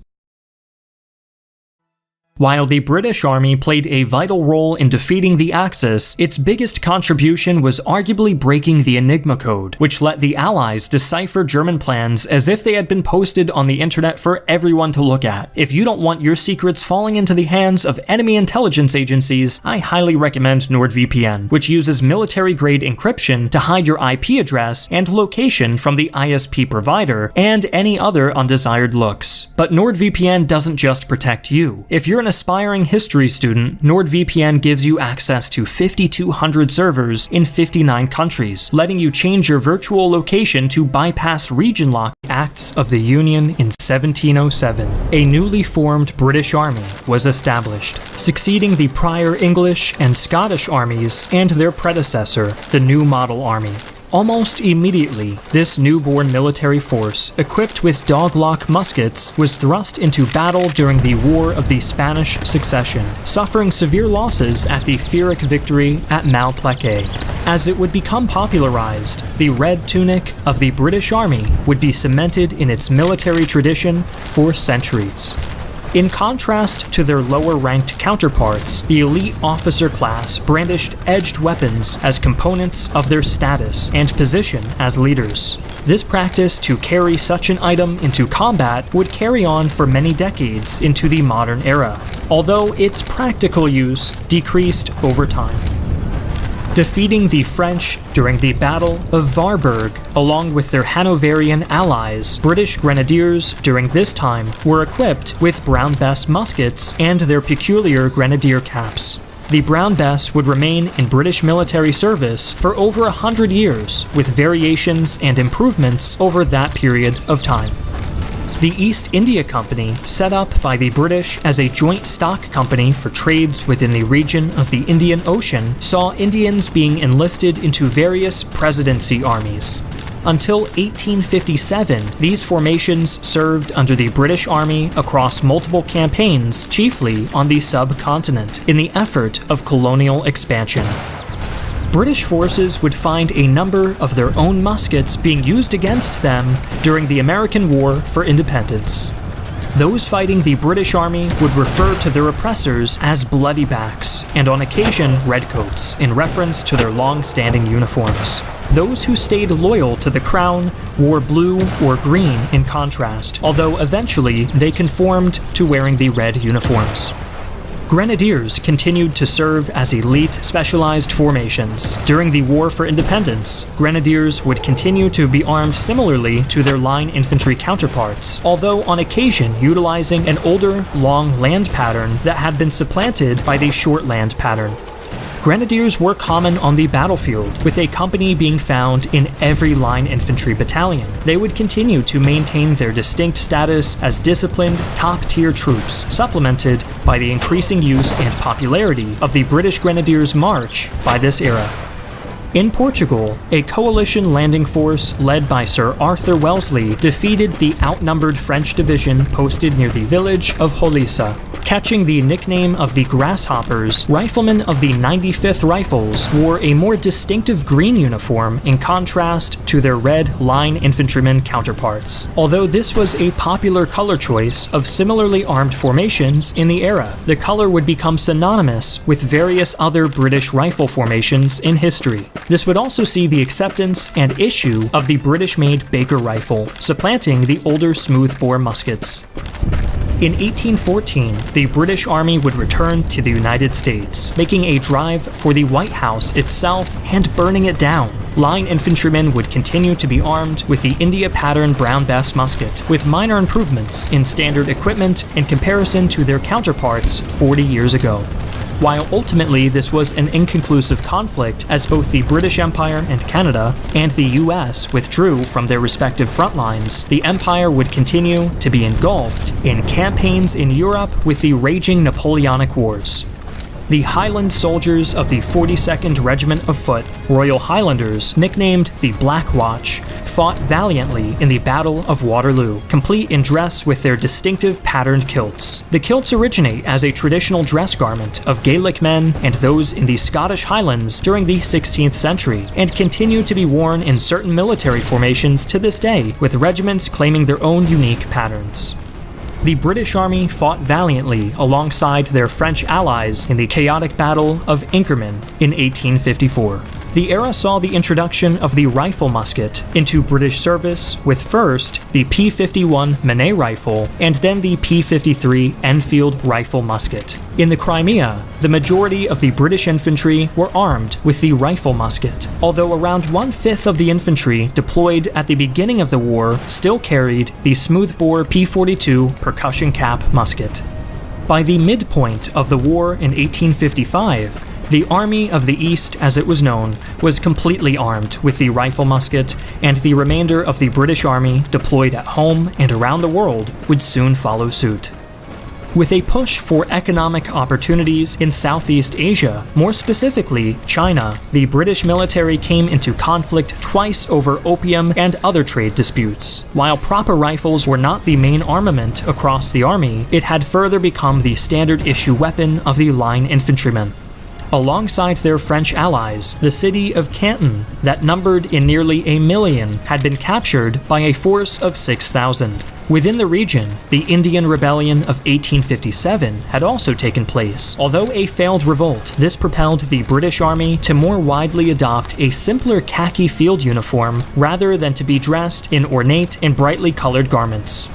While the British Army played a vital role in defeating the Axis, its biggest contribution was arguably breaking the Enigma code, which let the Allies decipher German plans as if they had been posted on the internet for everyone to look at. If you don't want your secrets falling into the hands of enemy intelligence agencies, I highly recommend NordVPN, which uses military-grade encryption to hide your IP address and location from the ISP provider and any other undesired looks. But NordVPN doesn't just protect you. If you're an aspiring history student, NordVPN gives you access to 5,200 servers in 59 countries, letting you change your virtual location to bypass region lock acts of the Union in 1707. A newly formed British Army was established, succeeding the prior English and Scottish armies and their predecessor, the New Model Army. Almost immediately, this newborn military force, equipped with dog-lock muskets, was thrust into battle during the War of the Spanish Succession, suffering severe losses at the Pyrrhic victory at Malplaquet. As it would become popularized, the red tunic of the British Army would be cemented in its military tradition for centuries. In contrast to their lower-ranked counterparts, the elite officer class brandished edged weapons as components of their status and position as leaders. This practice to carry such an item into combat would carry on for many decades into the modern era, although its practical use decreased over time. Defeating the French during the Battle of Warburg, along with their Hanoverian allies, British grenadiers during this time were equipped with Brown Bess muskets and their peculiar grenadier caps. The Brown Bess would remain in British military service for over 100 years, with variations and improvements over that period of time. The East India Company, set up by the British as a joint stock company for trades within the region of the Indian Ocean, saw Indians being enlisted into various presidency armies. Until 1857, these formations served under the British Army across multiple campaigns, chiefly on the subcontinent, in the effort of colonial expansion. British forces would find a number of their own muskets being used against them during the American War for Independence. Those fighting the British Army would refer to their oppressors as bloody backs, and on occasion redcoats, in reference to their long-standing uniforms. Those who stayed loyal to the crown wore blue or green in contrast, although eventually they conformed to wearing the red uniforms. Grenadiers continued to serve as elite, specialized formations. During the War for Independence, Grenadiers would continue to be armed similarly to their line infantry counterparts, although on occasion utilizing an older, long land pattern that had been supplanted by the short land pattern. Grenadiers were common on the battlefield, with a company being found in every line infantry battalion. They would continue to maintain their distinct status as disciplined, top-tier troops, supplemented by the increasing use and popularity of the British Grenadiers' March by this era. In Portugal, a coalition landing force led by Sir Arthur Wellesley defeated the outnumbered French division posted near the village of Roliça. Catching the nickname of the Grasshoppers, riflemen of the 95th Rifles wore a more distinctive green uniform in contrast to their red line infantrymen counterparts. Although this was a popular color choice of similarly armed formations in the era, the color would become synonymous with various other British rifle formations in history. This would also see the acceptance and issue of the British-made Baker rifle, supplanting the older smoothbore muskets. In 1814, the British Army would return to the United States, making a drive for the White House itself and burning it down. Line infantrymen would continue to be armed with the India pattern Brown Bess musket, with minor improvements in standard equipment in comparison to their counterparts 40 years ago. While ultimately this was an inconclusive conflict, as both the British Empire and Canada and the US withdrew from their respective front lines, the Empire would continue to be engulfed in campaigns in Europe with the raging Napoleonic Wars. The Highland soldiers of the 42nd Regiment of Foot, Royal Highlanders, nicknamed the Black Watch, fought valiantly in the Battle of Waterloo, complete in dress with their distinctive patterned kilts. The kilts originate as a traditional dress garment of Gaelic men and those in the Scottish Highlands during the 16th century, and continue to be worn in certain military formations to this day, with regiments claiming their own unique patterns. The British Army fought valiantly alongside their French allies in the chaotic Battle of Inkerman in 1854. The era saw the introduction of the rifle musket into British service, with first the P-51 Manet rifle and then the P-53 Enfield rifle musket. In the Crimea, the majority of the British infantry were armed with the rifle musket, although around 1/5 of the infantry deployed at the beginning of the war still carried the smoothbore P-42 percussion cap musket. By the midpoint of the war in 1855, the Army of the East, as it was known, was completely armed with the rifle musket, and the remainder of the British Army deployed at home and around the world would soon follow suit. With a push for economic opportunities in Southeast Asia, more specifically China, the British military came into conflict twice over opium and other trade disputes. While proper rifles were not the main armament across the army, it had further become the standard issue weapon of the line infantrymen. Alongside their French allies, the city of Canton, that numbered in nearly 1 million, had been captured by a force of 6,000. Within the region, the Indian Rebellion of 1857 had also taken place. Although a failed revolt, this propelled the British Army to more widely adopt a simpler khaki field uniform rather than to be dressed in ornate and brightly colored garments.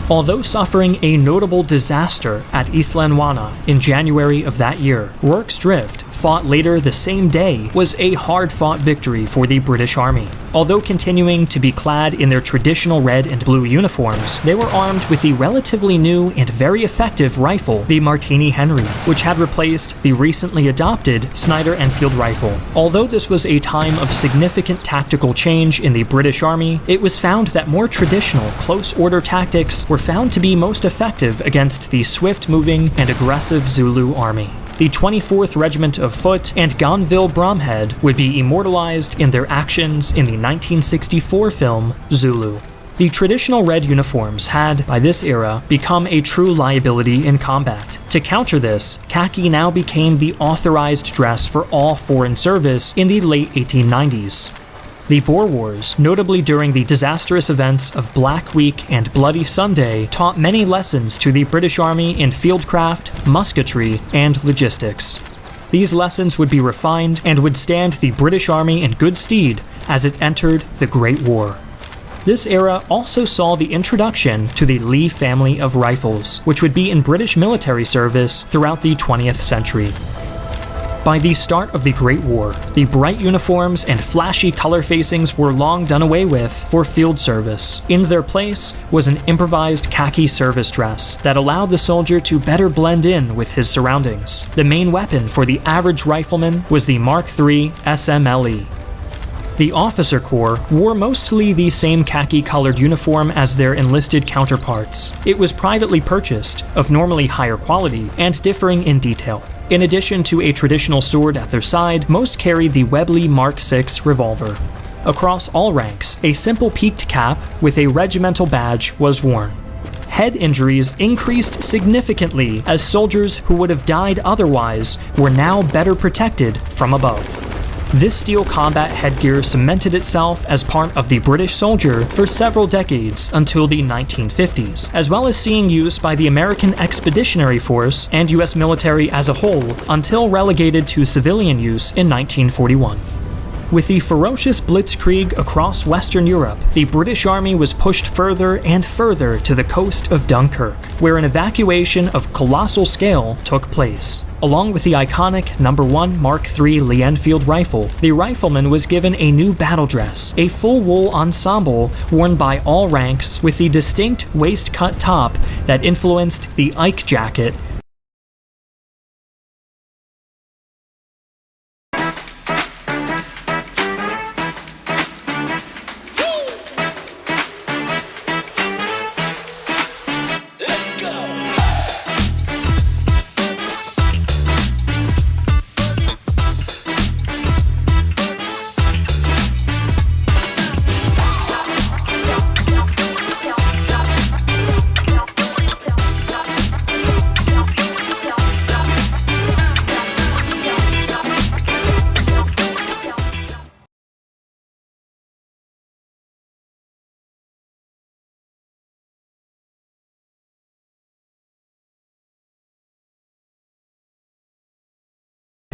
Although suffering a notable disaster at Islandwana in January of that year, Rorke's Drift, fought later the same day, was a hard-fought victory for the British Army. Although continuing to be clad in their traditional red and blue uniforms, they were armed with the relatively new and very effective rifle, the Martini Henry, which had replaced the recently adopted Snider Enfield rifle. Although this was a time of significant tactical change in the British Army, it was found that more traditional close-order tactics were found to be most effective against the swift-moving and aggressive Zulu army. The 24th Regiment of Foot and Gonville Bromhead would be immortalized in their actions in the 1964 film Zulu. The traditional red uniforms had, by this era, become a true liability in combat. To counter this, khaki now became the authorized dress for all foreign service in the late 1890s. The Boer Wars, notably during the disastrous events of Black Week and Bloody Sunday, taught many lessons to the British Army in fieldcraft, musketry, and logistics. These lessons would be refined and would stand the British Army in good stead as it entered the Great War. This era also saw the introduction to the Lee family of rifles, which would be in British military service throughout the 20th century. By the start of the Great War, the bright uniforms and flashy color facings were long done away with for field service. In their place was an improvised khaki service dress that allowed the soldier to better blend in with his surroundings. The main weapon for the average rifleman was the Mark III SMLE. The officer corps wore mostly the same khaki-colored uniform as their enlisted counterparts. It was privately purchased, of normally higher quality, and differing in detail. In addition to a traditional sword at their side, most carried the Webley Mark VI revolver. Across all ranks, a simple peaked cap with a regimental badge was worn. Head injuries increased significantly as soldiers who would have died otherwise were now better protected from above. This steel combat headgear cemented itself as part of the British soldier for several decades until the 1950s, as well as seeing use by the American Expeditionary Force and US military as a whole until relegated to civilian use in 1941. With the ferocious blitzkrieg across Western Europe, the British Army was pushed further and further to the coast of Dunkirk, where an evacuation of colossal scale took place. Along with the iconic No. 1 Mark III Lee Enfield rifle, the rifleman was given a new battle dress, a full-wool ensemble worn by all ranks with the distinct waist-cut top that influenced the Ike jacket.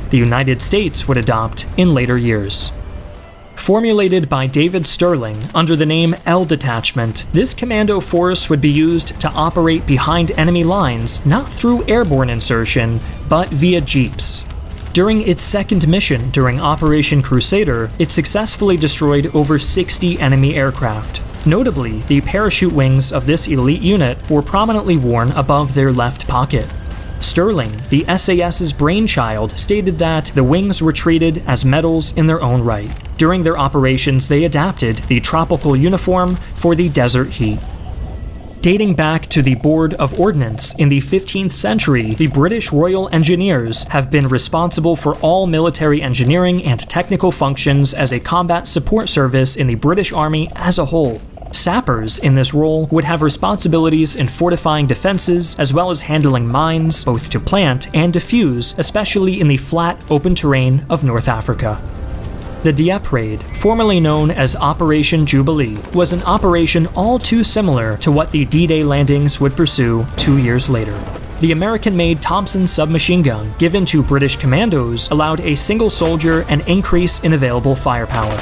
The United States would adopt in later years. Formulated by David Sterling under the name L Detachment, this commando force would be used to operate behind enemy lines not through airborne insertion, but via jeeps. During its second mission during Operation Crusader, it successfully destroyed over 60 enemy aircraft. Notably, the parachute wings of this elite unit were prominently worn above their left pocket. Sterling, the SAS's brainchild, stated that the wings were treated as medals in their own right. During their operations, they adapted the tropical uniform for the desert heat. Dating back to the Board of Ordnance in the 15th century, the British Royal Engineers have been responsible for all military engineering and technical functions as a combat support service in the British Army as a whole. Sappers in this role would have responsibilities in fortifying defenses as well as handling mines, both to plant and defuse, especially in the flat, open terrain of North Africa. The Dieppe Raid, formerly known as Operation Jubilee, was an operation all too similar to what the D-Day landings would pursue 2 years later. The American-made Thompson submachine gun given to British commandos allowed a single soldier an increase in available firepower.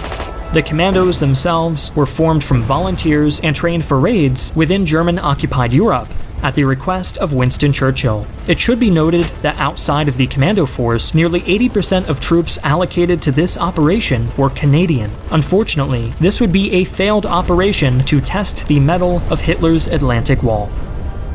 The commandos themselves were formed from volunteers and trained for raids within German-occupied Europe at the request of Winston Churchill. It should be noted that outside of the commando force, nearly 80% of troops allocated to this operation were Canadian. Unfortunately, this would be a failed operation to test the mettle of Hitler's Atlantic Wall.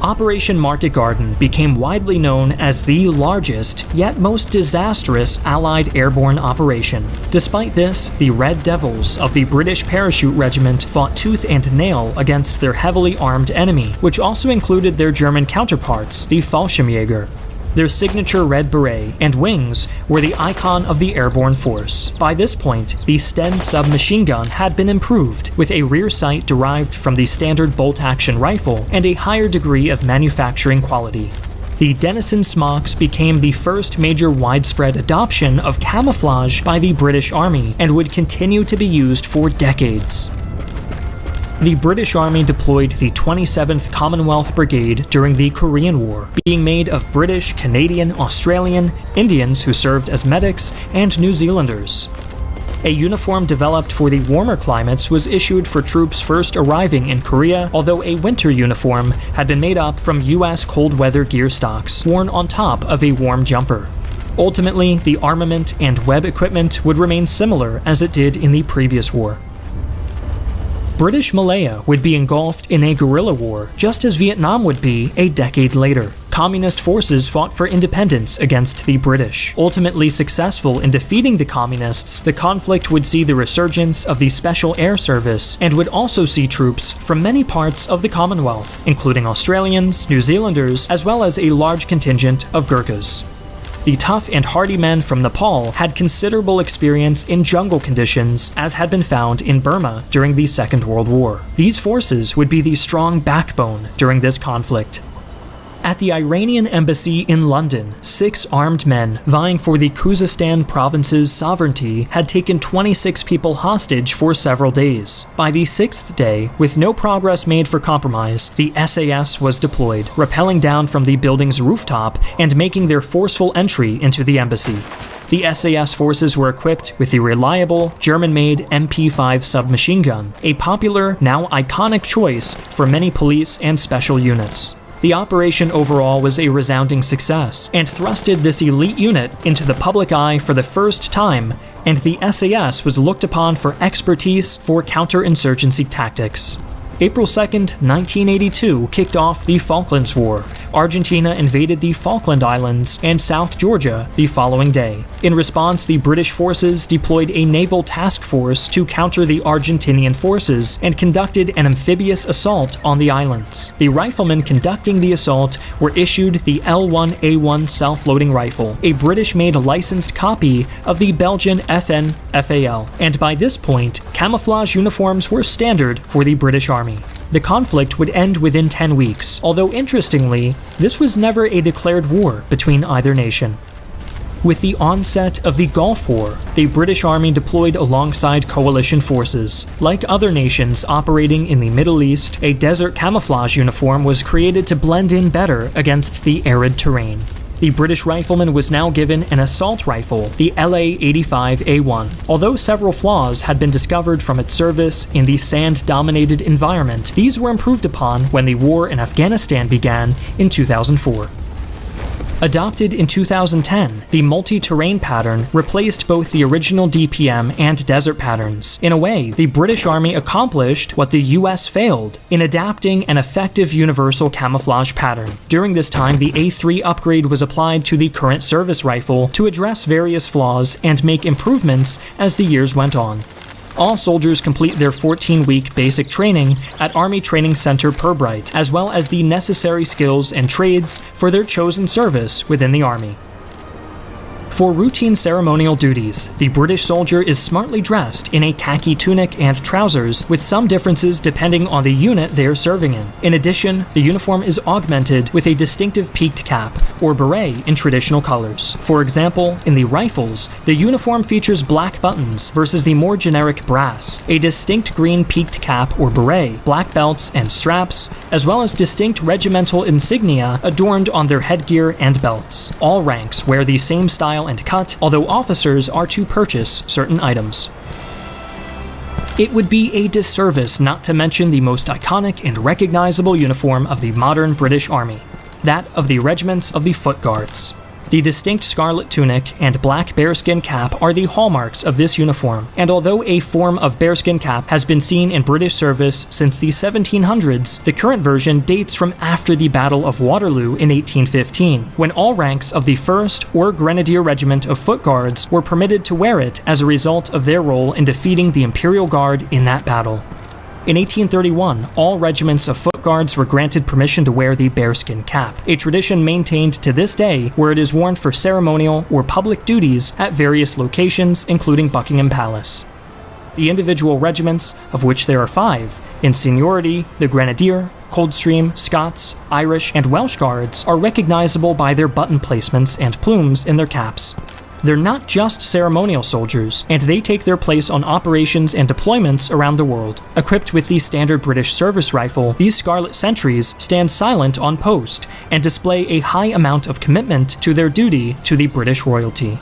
Operation Market Garden became widely known as the largest, yet most disastrous Allied airborne operation. Despite this, the Red Devils of the British Parachute Regiment fought tooth and nail against their heavily armed enemy, which also included their German counterparts, the Fallschirmjäger. Their signature red beret and wings were the icon of the airborne force. By this point, the Sten submachine gun had been improved, with a rear sight derived from the standard bolt-action rifle and a higher degree of manufacturing quality. The Denison smocks became the first major widespread adoption of camouflage by the British Army and would continue to be used for decades. The British Army deployed the 27th Commonwealth Brigade during the Korean War, being made of British, Canadian, Australian, Indians who served as medics, and New Zealanders. A uniform developed for the warmer climates was issued for troops first arriving in Korea, although a winter uniform had been made up from US cold weather gear stocks, worn on top of a warm jumper. Ultimately, the armament and web equipment would remain similar as it did in the previous war. British Malaya would be engulfed in a guerrilla war, just as Vietnam would be a decade later. Communist forces fought for independence against the British. Ultimately successful in defeating the Communists, the conflict would see the resurgence of the Special Air Service and would also see troops from many parts of the Commonwealth, including Australians, New Zealanders, as well as a large contingent of Gurkhas. The tough and hardy men from Nepal had considerable experience in jungle conditions, as had been found in Burma during the Second World War. These forces would be the strong backbone during this conflict. At the Iranian embassy in London, 6 armed men vying for the Khuzestan province's sovereignty had taken 26 people hostage for several days. By the 6th day, with no progress made for compromise, the SAS was deployed, rappelling down from the building's rooftop and making their forceful entry into the embassy. The SAS forces were equipped with the reliable, German-made MP5 submachine gun, a popular, now iconic choice for many police and special units. The operation overall was a resounding success, and thrusted this elite unit into the public eye for the first time, and the SAS was looked upon for expertise for counterinsurgency tactics. April 2nd, 1982 kicked off the Falklands War. Argentina invaded the Falkland Islands and South Georgia the following day. In response, the British forces deployed a naval task force to counter the Argentinian forces and conducted an amphibious assault on the islands. The riflemen conducting the assault were issued the L1A1 self-loading rifle, a British-made licensed copy of the Belgian FN FAL, and by this point, camouflage uniforms were standard for the British Army. The conflict would end within 10 weeks, although interestingly, this was never a declared war between either nation. With the onset of the Gulf War, the British Army deployed alongside coalition forces. Like other nations operating in the Middle East, a desert camouflage uniform was created to blend in better against the arid terrain. The British rifleman was now given an assault rifle, the LA-85A1. Although several flaws had been discovered from its service in the sand-dominated environment, these were improved upon when the war in Afghanistan began in 2004. Adopted in 2010, the multi-terrain pattern replaced both the original DPM and desert patterns. In a way, the British Army accomplished what the US failed in adapting an effective universal camouflage pattern. During this time, the A3 upgrade was applied to the current service rifle to address various flaws and make improvements as the years went on. All soldiers complete their 14-week basic training at Army Training Center Pirbright, as well as the necessary skills and trades for their chosen service within the Army. For routine ceremonial duties, the British soldier is smartly dressed in a khaki tunic and trousers, with some differences depending on the unit they are serving in. In addition, the uniform is augmented with a distinctive peaked cap, or beret in traditional colors. For example, in the Rifles, the uniform features black buttons versus the more generic brass, a distinct green peaked cap or beret, black belts and straps, as well as distinct regimental insignia adorned on their headgear and belts. All ranks wear the same style and cut, although officers are to purchase certain items. It would be a disservice not to mention the most iconic and recognizable uniform of the modern British Army, that of the regiments of the Foot Guards. The distinct scarlet tunic and black bearskin cap are the hallmarks of this uniform, and although a form of bearskin cap has been seen in British service since the 1700s, the current version dates from after the Battle of Waterloo in 1815, when all ranks of the 1st or Grenadier Regiment of Foot Guards were permitted to wear it as a result of their role in defeating the Imperial Guard in that battle. In 1831, all regiments of Foot Guards were granted permission to wear the bearskin cap, a tradition maintained to this day where it is worn for ceremonial or public duties at various locations, including Buckingham Palace. The individual regiments, of which there are 5, in seniority, the Grenadier, Coldstream, Scots, Irish, and Welsh Guards, are recognizable by their button placements and plumes in their caps. They're not just ceremonial soldiers, and they take their place on operations and deployments around the world. Equipped with the standard British service rifle, these Scarlet Sentries stand silent on post and display a high amount of commitment to their duty to the British royalty.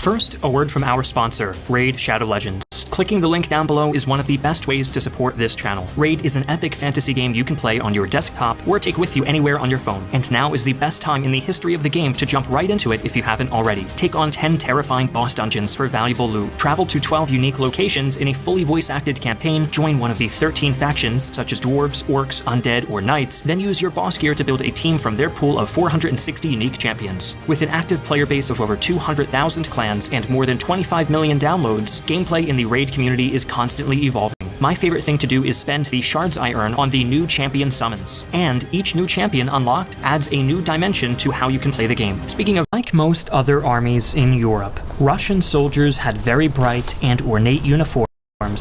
First, a word from our sponsor, Raid Shadow Legends. Clicking the link down below is one of the best ways to support this channel. Raid is an epic fantasy game you can play on your desktop or take with you anywhere on your phone, and now is the best time in the history of the game to jump right into it if you haven't already. Take on 10 terrifying boss dungeons for valuable loot, travel to 12 unique locations in a fully voice-acted campaign, join one of the 13 factions such as dwarves, orcs, undead, or knights, then use your boss gear to build a team from their pool of 460 unique champions. With an active player base of over 200,000 clans and more than 25 million downloads, gameplay in the Raid community is constantly evolving. My favorite thing to do is spend the shards I earn on the new champion summons, and each new champion unlocked adds a new dimension to how you can play the game. Speaking of, like most other armies in Europe, Russian soldiers had very bright and ornate uniforms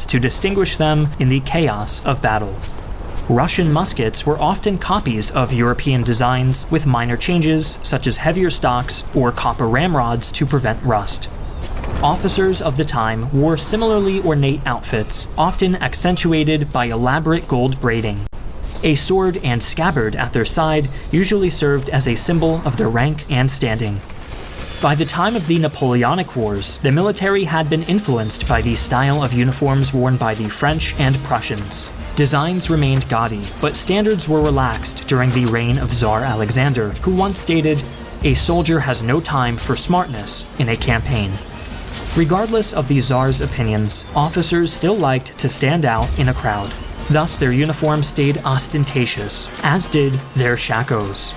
to distinguish them in the chaos of battle. Russian muskets were often copies of European designs, with minor changes such as heavier stocks or copper ramrods to prevent rust. Officers of the time wore similarly ornate outfits, often accentuated by elaborate gold braiding. A sword and scabbard at their side usually served as a symbol of their rank and standing. By the time of the Napoleonic Wars, the military had been influenced by the style of uniforms worn by the French and Prussians. Designs remained gaudy, but standards were relaxed during the reign of Tsar Alexander, who once stated, "A soldier has no time for smartness in a campaign." Regardless of the Tsar's opinions, officers still liked to stand out in a crowd. Thus, their uniforms stayed ostentatious, as did their shakos.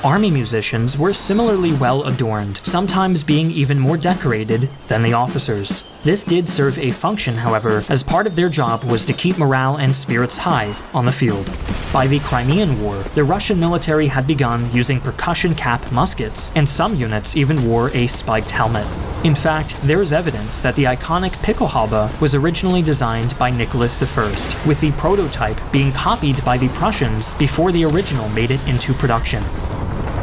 Army musicians were similarly well adorned, sometimes being even more decorated than the officers. This did serve a function, however, as part of their job was to keep morale and spirits high on the field. By the Crimean War, the Russian military had begun using percussion cap muskets, and some units even wore a spiked helmet. In fact, there is evidence that the iconic Pickelhaube was originally designed by Nicholas I, with the prototype being copied by the Prussians before the original made it into production.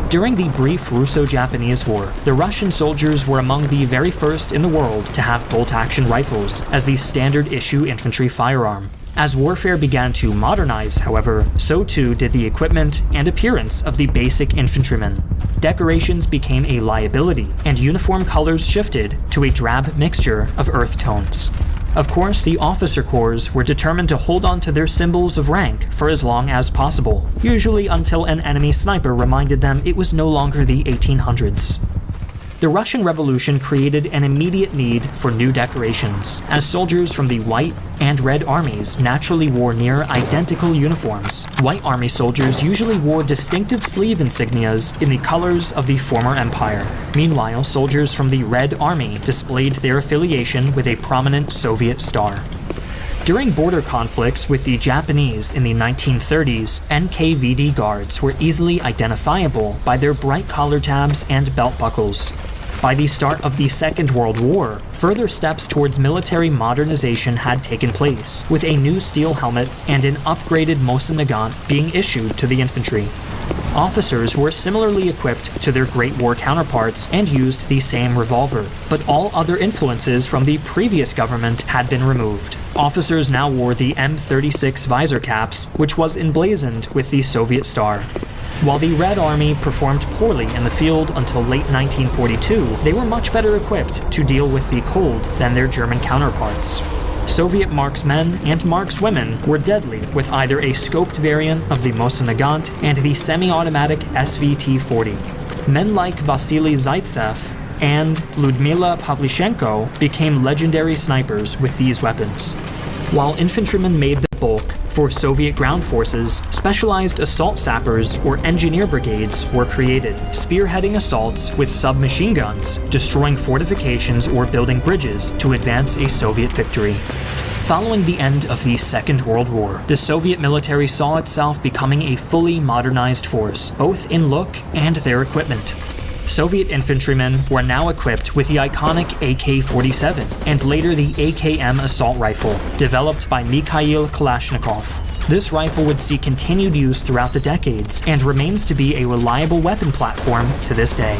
During the brief Russo-Japanese War, the Russian soldiers were among the very first in the world to have bolt-action rifles as the standard-issue infantry firearm. As warfare began to modernize, however, so too did the equipment and appearance of the basic infantryman. Decorations became a liability, and uniform colors shifted to a drab mixture of earth tones. Of course, the officer corps were determined to hold on to their symbols of rank for as long as possible, usually until an enemy sniper reminded them it was no longer the 1800s. The Russian Revolution created an immediate need for new decorations, as soldiers from the White and Red armies naturally wore near identical uniforms. White army soldiers usually wore distinctive sleeve insignias in the colors of the former empire. Meanwhile, soldiers from the Red Army displayed their affiliation with a prominent Soviet star. During border conflicts with the Japanese in the 1930s, NKVD guards were easily identifiable by their bright collar tabs and belt buckles. By the start of the Second World War, further steps towards military modernization had taken place, with a new steel helmet and an upgraded Mosin-Nagant being issued to the infantry. Officers were similarly equipped to their Great War counterparts and used the same revolver, but all other influences from the previous government had been removed. Officers now wore the M36 visor caps, which was emblazoned with the Soviet star. While the Red Army performed poorly in the field until late 1942, they were much better equipped to deal with the cold than their German counterparts. Soviet marksmen and markswomen were deadly with either a scoped variant of the Mosin-Nagant and the semi-automatic SVT-40. Men like Vasily Zaitsev and Ludmila Pavlichenko became legendary snipers with these weapons. While infantrymen made the bulk, for Soviet ground forces, specialized assault sappers or engineer brigades were created, spearheading assaults with submachine guns, destroying fortifications or building bridges to advance a Soviet victory. Following the end of the Second World War, the Soviet military saw itself becoming a fully modernized force, both in look and their equipment. Soviet infantrymen were now equipped with the iconic AK-47 and later the AKM assault rifle, developed by Mikhail Kalashnikov. This rifle would see continued use throughout the decades and remains to be a reliable weapon platform to this day.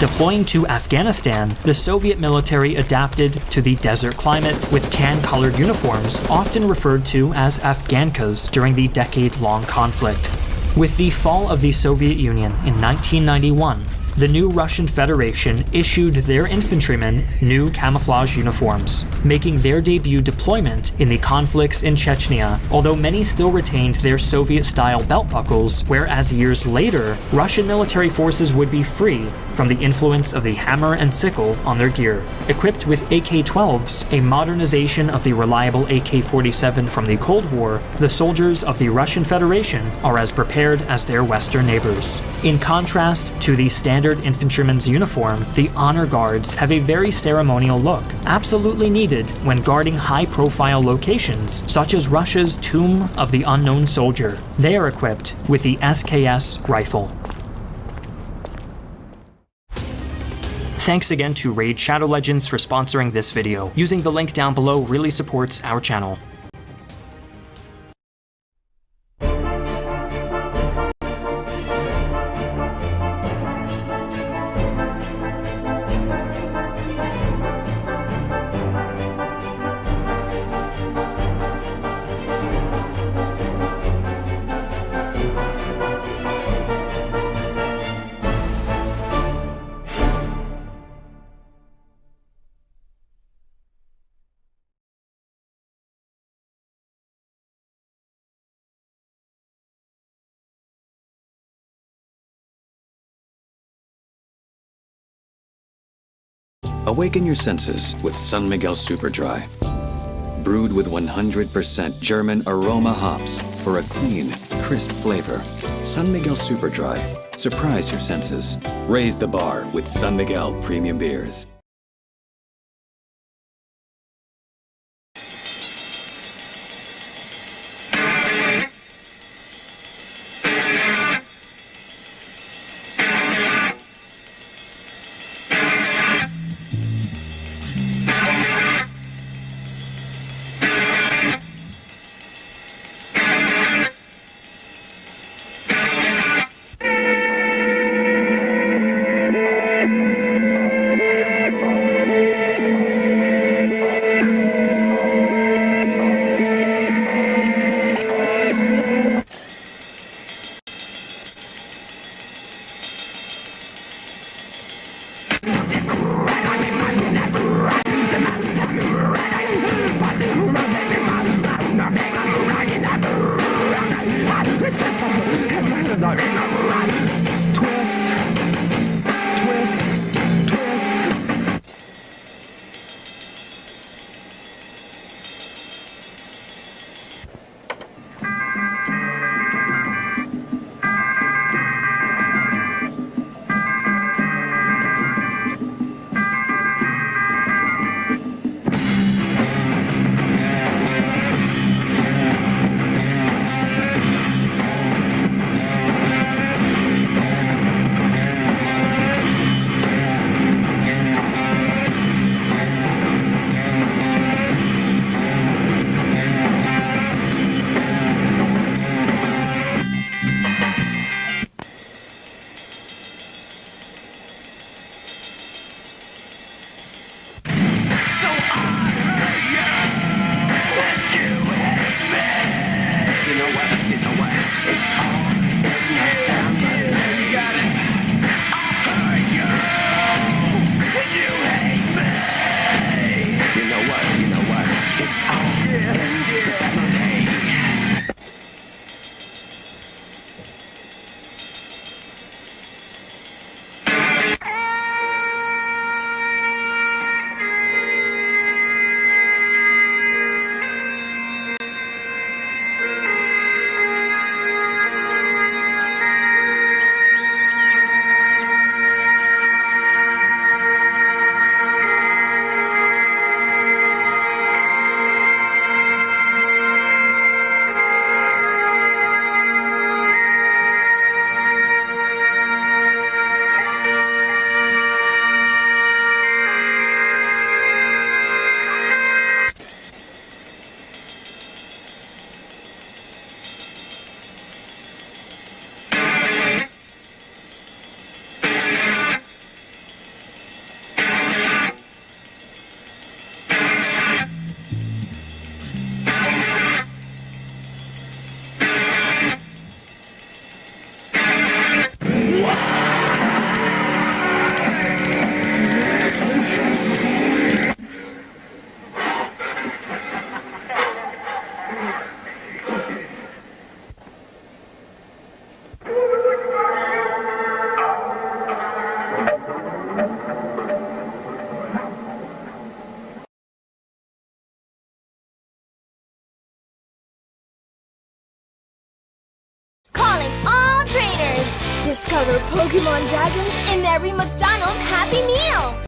Deploying to Afghanistan, the Soviet military adapted to the desert climate with tan-colored uniforms, often referred to as Afghankas, during the decade-long conflict. With the fall of the Soviet Union in 1991, the new Russian Federation issued their infantrymen new camouflage uniforms, making their debut deployment in the conflicts in Chechnya, although many still retained their Soviet-style belt buckles, whereas years later, Russian military forces would be free from the influence of the hammer and sickle on their gear. Equipped with AK-12s, a modernization of the reliable AK-47 from the Cold War, the soldiers of the Russian Federation are as prepared as their Western neighbors. In contrast to the standard infantryman's uniform, the honor guards have a very ceremonial look, absolutely needed when guarding high-profile locations such as Russia's Tomb of the Unknown Soldier. They are equipped with the SKS rifle. Thanks again to Raid Shadow Legends for sponsoring this video. Using the link down below really supports our channel. Awaken your senses with San Miguel Super Dry. Brewed with 100% German aroma hops for a clean, crisp flavor. San Miguel Super Dry. Surprise your senses. Raise the bar with San Miguel Premium Beers. Pokemon dragons in every McDonald's Happy Meal!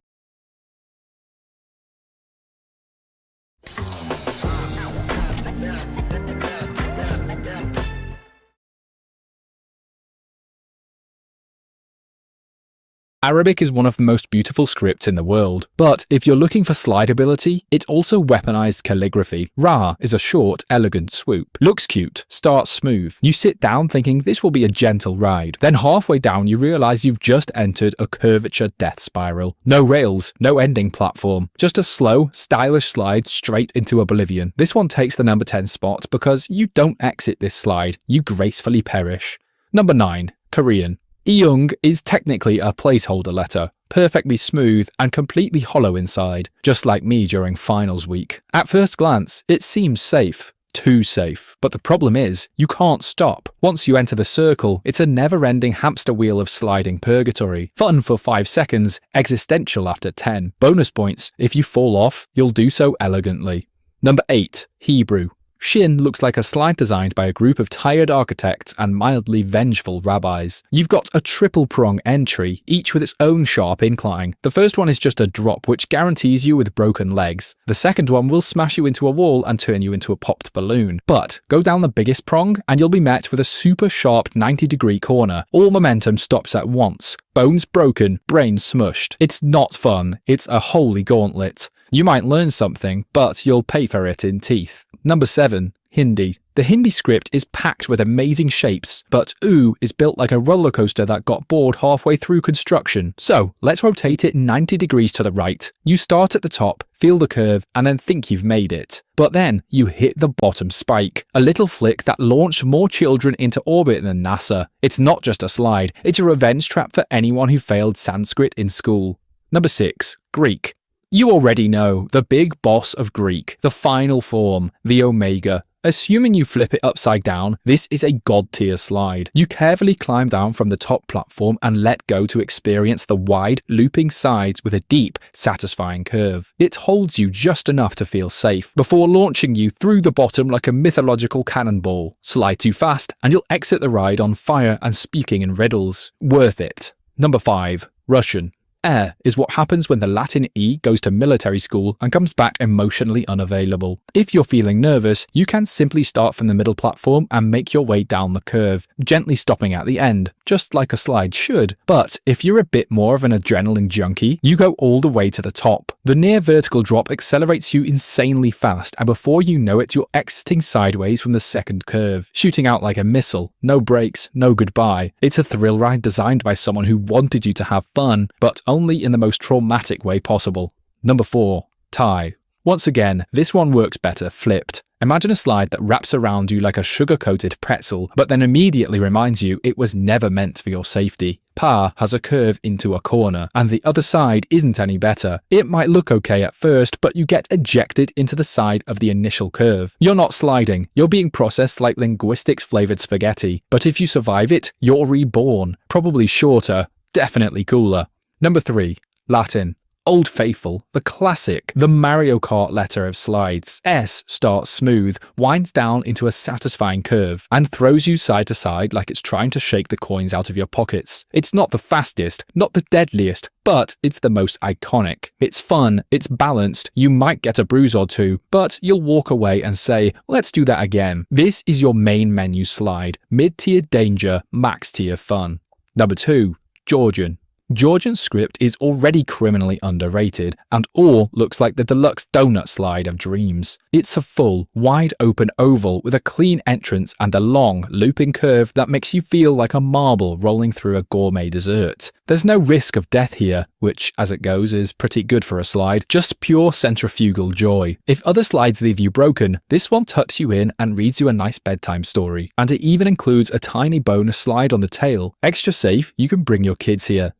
Arabic is one of the most beautiful scripts in the world, but if you're looking for slide ability, it's also weaponized calligraphy. Ra is a short, elegant swoop. Looks cute, starts smooth. You sit down thinking this will be a gentle ride. Then halfway down you realize you've just entered a curvature death spiral. No rails, no ending platform. Just a slow, stylish slide straight into oblivion. This one takes the number 10 spot because you don't exit this slide, you gracefully perish. Number 9. Korean. Eung is technically a placeholder letter, perfectly smooth and completely hollow inside, just like me during finals week. At first glance, it seems safe. Too safe. But the problem is, you can't stop. Once you enter the circle, it's a never-ending hamster wheel of sliding purgatory. Fun for 5 seconds, existential after 10. Bonus points. If you fall off, you'll do so elegantly. Number 8. Hebrew. Shin looks like a slide designed by a group of tired architects and mildly vengeful rabbis. You've got a triple prong entry, each with its own sharp incline. The first one is just a drop which guarantees you with broken legs. The second one will smash you into a wall and turn you into a popped balloon. But go down the biggest prong and you'll be met with a super sharp 90-degree corner. All momentum stops at once. Bones broken, brain smushed. It's not fun. It's a holy gauntlet. You might learn something, but you'll pay for it in teeth. Number 7. Hindi. The Hindi script is packed with amazing shapes, but OO is built like a roller coaster that got bored halfway through construction. So, let's rotate it 90 degrees to the right. You start at the top, feel the curve, and then think you've made it. But then, you hit the bottom spike. A little flick that launched more children into orbit than NASA. It's not just a slide, it's a revenge trap for anyone who failed Sanskrit in school. Number 6. Greek. You already know, the big boss of Greek, the final form, the Omega. Assuming you flip it upside down, this is a god-tier slide. You carefully climb down from the top platform and let go to experience the wide, looping sides with a deep, satisfying curve. It holds you just enough to feel safe, before launching you through the bottom like a mythological cannonball. Slide too fast, and you'll exit the ride on fire and speaking in riddles. Worth it. Number 5. Russian. Air is what happens when the Latin E goes to military school and comes back emotionally unavailable. If you're feeling nervous, you can simply start from the middle platform and make your way down the curve, gently stopping at the end, just like a slide should. But if you're a bit more of an adrenaline junkie, you go all the way to the top. The near vertical drop accelerates you insanely fast, and before you know it, you're exiting sideways from the second curve, shooting out like a missile. No brakes, no goodbye. It's a thrill ride designed by someone who wanted you to have fun, but only in the most traumatic way possible. Number 4. Thai. Once again, this one works better flipped. Imagine a slide that wraps around you like a sugar-coated pretzel, but then immediately reminds you it was never meant for your safety. Pa has a curve into a corner, and the other side isn't any better. It might look okay at first, but you get ejected into the side of the initial curve. You're not sliding, you're being processed like linguistics-flavoured spaghetti, but if you survive it, you're reborn. Probably shorter, definitely cooler. Number 3. Latin. Old Faithful, the classic, the Mario Kart letter of slides. S starts smooth, winds down into a satisfying curve, and throws you side to side like it's trying to shake the coins out of your pockets. It's not the fastest, not the deadliest, but it's the most iconic. It's fun, it's balanced, you might get a bruise or two, but you'll walk away and say, let's do that again. This is your main menu slide. Mid-tier danger, max-tier fun. Number 2. Georgian. Georgian script is already criminally underrated, and all looks like the deluxe donut slide of dreams. It's a full, wide-open oval with a clean entrance and a long, looping curve that makes you feel like a marble rolling through a gourmet dessert. There's no risk of death here, which, as it goes, is pretty good for a slide, just pure centrifugal joy. If other slides leave you broken, this one tucks you in and reads you a nice bedtime story, and it even includes a tiny bonus slide on the tail. Extra safe, you can bring your kids here.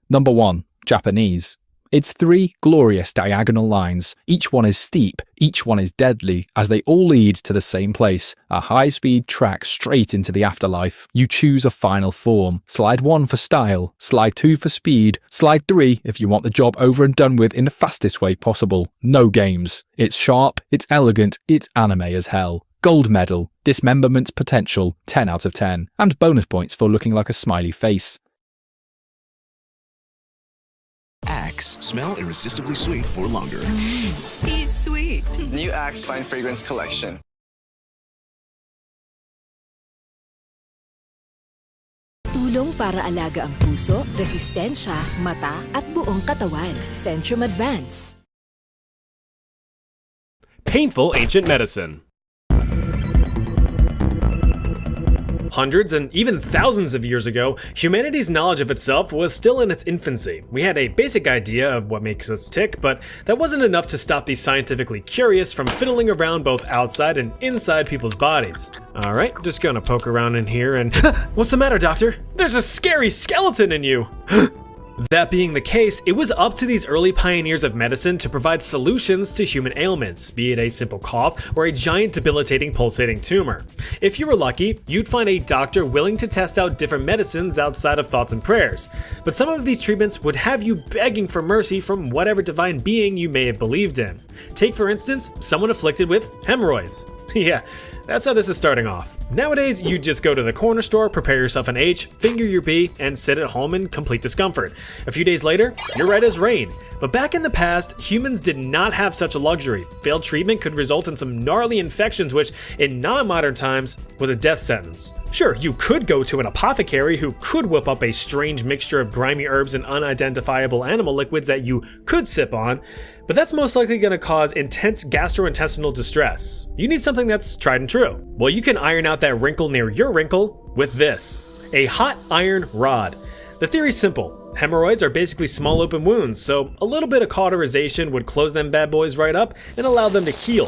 Number 1. Japanese. It's 3 glorious diagonal lines. Each one is steep, each one is deadly, as they all lead to the same place, a high-speed track straight into the afterlife. You choose a final form. Slide 1 for style, slide 2 for speed, slide 3 if you want the job over and done with in the fastest way possible. No games. It's sharp, it's elegant, it's anime as hell. Gold medal, dismemberment potential, 10 out of 10, and bonus points for looking like a smiley face. Axe. Smell irresistibly sweet for longer. He's sweet. New Axe Fine Fragrance Collection. Tulong para alaga ang puso, resistensya, mata, at buong katawan. Centrum Advance. Painful ancient medicine. Hundreds and even thousands of years ago, humanity's knowledge of itself was still in its infancy. We had a basic idea of what makes us tick, but that wasn't enough to stop the scientifically curious from fiddling around both outside and inside people's bodies. Alright, just gonna poke around in here and what's the matter, doctor? There's a scary skeleton in you! That being the case, it was up to these early pioneers of medicine to provide solutions to human ailments, be it a simple cough or a giant debilitating pulsating tumor. If you were lucky, you'd find a doctor willing to test out different medicines outside of thoughts and prayers. But some of these treatments would have you begging for mercy from whatever divine being you may have believed in. Take for instance, someone afflicted with hemorrhoids. Yeah, that's how this is starting off. Nowadays, you just go to the corner store, prepare yourself an H, finger your B, and sit at home in complete discomfort. A few days later, you're red as rain. But back in the past, humans did not have such a luxury. Failed treatment could result in some gnarly infections, which, in non-modern times, was a death sentence. Sure, you could go to an apothecary who could whip up a strange mixture of grimy herbs and unidentifiable animal liquids that you could sip on, but that's most likely going to cause intense gastrointestinal distress. You need something that's tried and true. Well, you can iron out that wrinkle near your wrinkle with this: a hot iron rod. The theory's simple. Hemorrhoids are basically small open wounds, so a little bit of cauterization would close them bad boys right up and allow them to heal.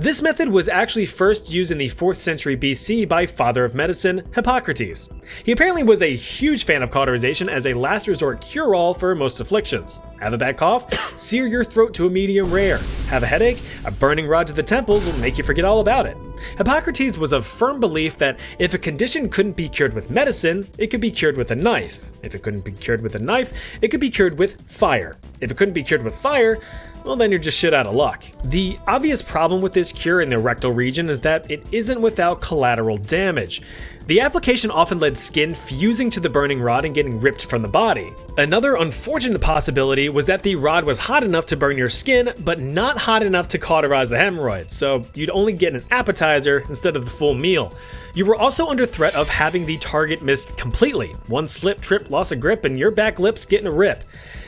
This method was actually first used in the 4th century BC by father of medicine, Hippocrates. He apparently was a huge fan of cauterization as a last resort cure-all for most afflictions. Have a bad cough? Sear your throat to a medium rare. Have a headache? A burning rod to the temples will make you forget all about it. Hippocrates was of firm belief that if a condition couldn't be cured with medicine, it could be cured with a knife. If it couldn't be cured with a knife, it could be cured with fire. If it couldn't be cured with fire, well, then you're just shit out of luck. The obvious problem with this cure in the rectal region is that it isn't without collateral damage. The application often led skin fusing to the burning rod and getting ripped from the body. Another unfortunate possibility was that the rod was hot enough to burn your skin, but not hot enough to cauterize the hemorrhoids, so you'd only get an appetizer instead of the full meal. You were also under threat of having the target missed completely. One slip, trip, loss of grip, and your back lip's getting a rip.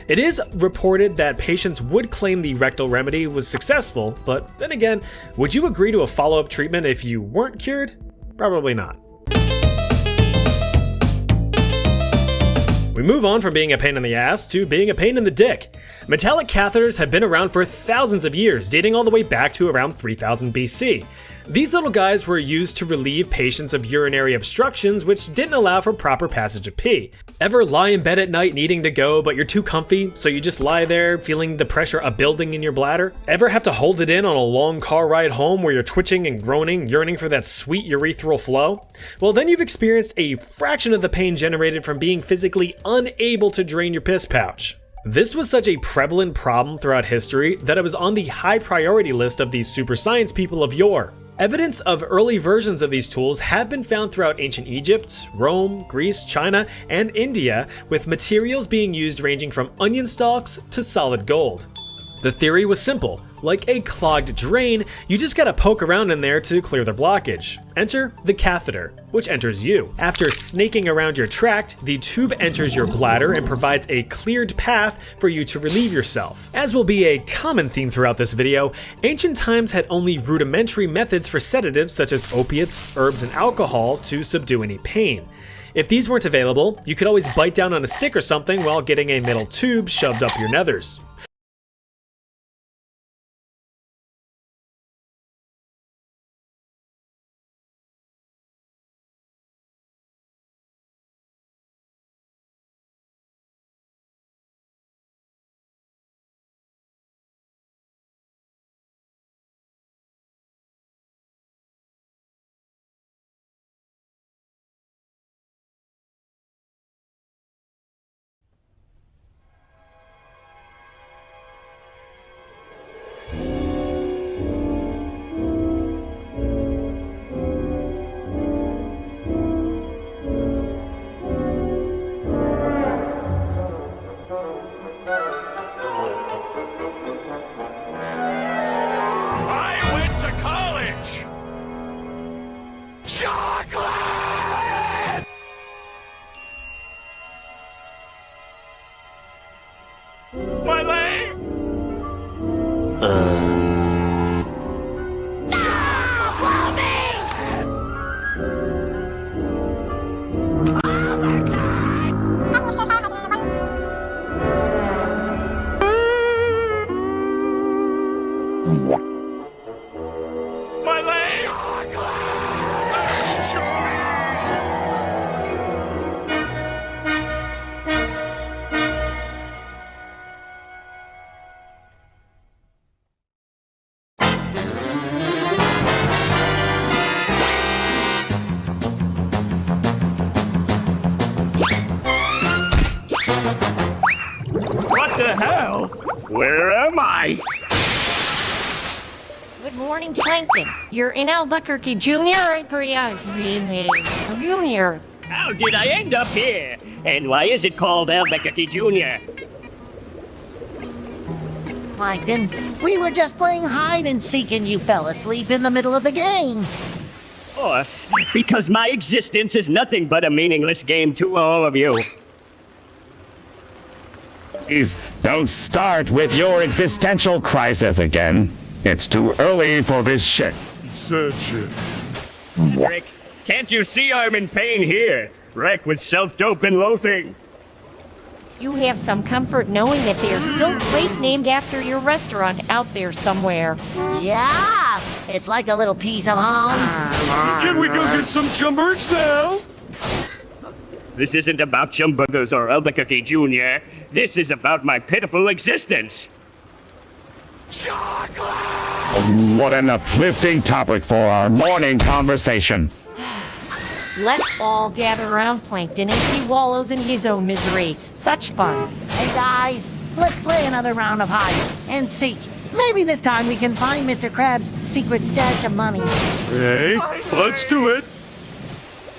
It is reported that patients would claim the rectal remedy was successful, but then again, would you agree to a follow-up treatment if you weren't cured? Probably not. We move on from being a pain in the ass to being a pain in the dick. Metallic catheters have been around for thousands of years, dating all the way back to around 3000 BC. These little guys were used to relieve patients of urinary obstructions which didn't allow for proper passage of pee. Ever lie in bed at night needing to go, but you're too comfy, so you just lie there feeling the pressure of building in your bladder? Ever have to hold it in on a long car ride home where you're twitching and groaning, yearning for that sweet urethral flow? Well, then you've experienced a fraction of the pain generated from being physically unable to drain your piss pouch. This was such a prevalent problem throughout history that it was on the high priority list of these super science people of yore. Evidence of early versions of these tools have been found throughout ancient Egypt, Rome, Greece, China, and India, with materials being used ranging from onion stalks to solid gold. The theory was simple. Like a clogged drain, you just gotta poke around in there to clear the blockage. Enter the catheter, which enters you. After snaking around your tract, the tube enters your bladder and provides a cleared path for you to relieve yourself. As will be a common theme throughout this video, ancient times had only rudimentary methods for sedatives such as opiates, herbs, and alcohol to subdue any pain. If these weren't available, you could always bite down on a stick or something while getting a metal tube shoved up your nethers. My leg! What the hell? Where am I? Good morning, Plankton. You're in Albuquerque, Junior. Junior. How did I end up here? And why is it called Albuquerque Jr.? Plankton, we were just playing hide and seek and you fell asleep in the middle of the game. Of course, because my existence is nothing but a meaningless game to all of you. Please don't start with your existential crisis again. It's too early for this shit. Sad shit. Rick, can't you see I'm in pain here? Wrecked with self-dope and loathing. You have some comfort knowing that there's still a place named after your restaurant out there somewhere. Yeah, it's like a little piece of home. Can we go get some chumburgers now? This isn't about chumburgers or Albuquerque Jr. This is about my pitiful existence. What an uplifting topic for our morning conversation. Let's all gather around Plankton as he wallows in his own misery. Such fun. Hey guys, let's play another round of hide and seek. Maybe this time we can find Mr. Krabs' secret stash of money. Hey, let's do it.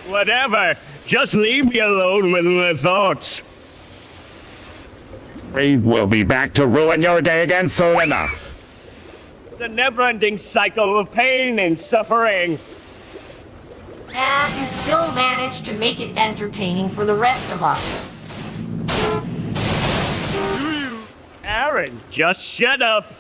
Whatever. Just leave me alone with my thoughts. We will be back to ruin your day again soon enough. It's a never-ending cycle of pain and suffering. And you still managed to make it entertaining for the rest of us. Aaron, just shut up.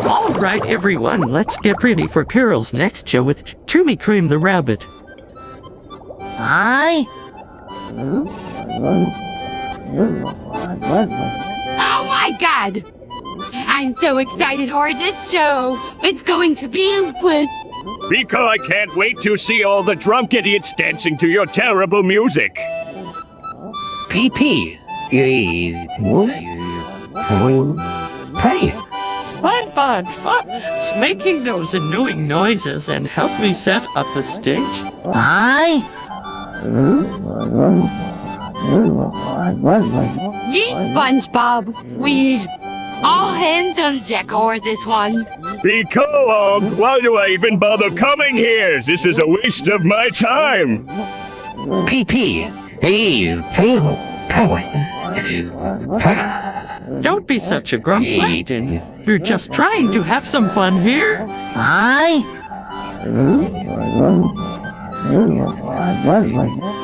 All right, everyone, let's get ready for Carol's next show with Toomey Cream the Rabbit. Hi? Oh my god! I'm so excited for this show! It's going to be with... Rico, I can't wait to see all the drunk idiots dancing to your terrible music. PP. Hey, SpongeBob, it's making those annoying noises and help me set up the stage. Hi? Yes, SpongeBob! We... all hands on deck for this one. Rico, why do I even bother coming here? This is a waste of my time. PP. Don't be such a grumpy Eden. We're just trying to have some fun here. Hi?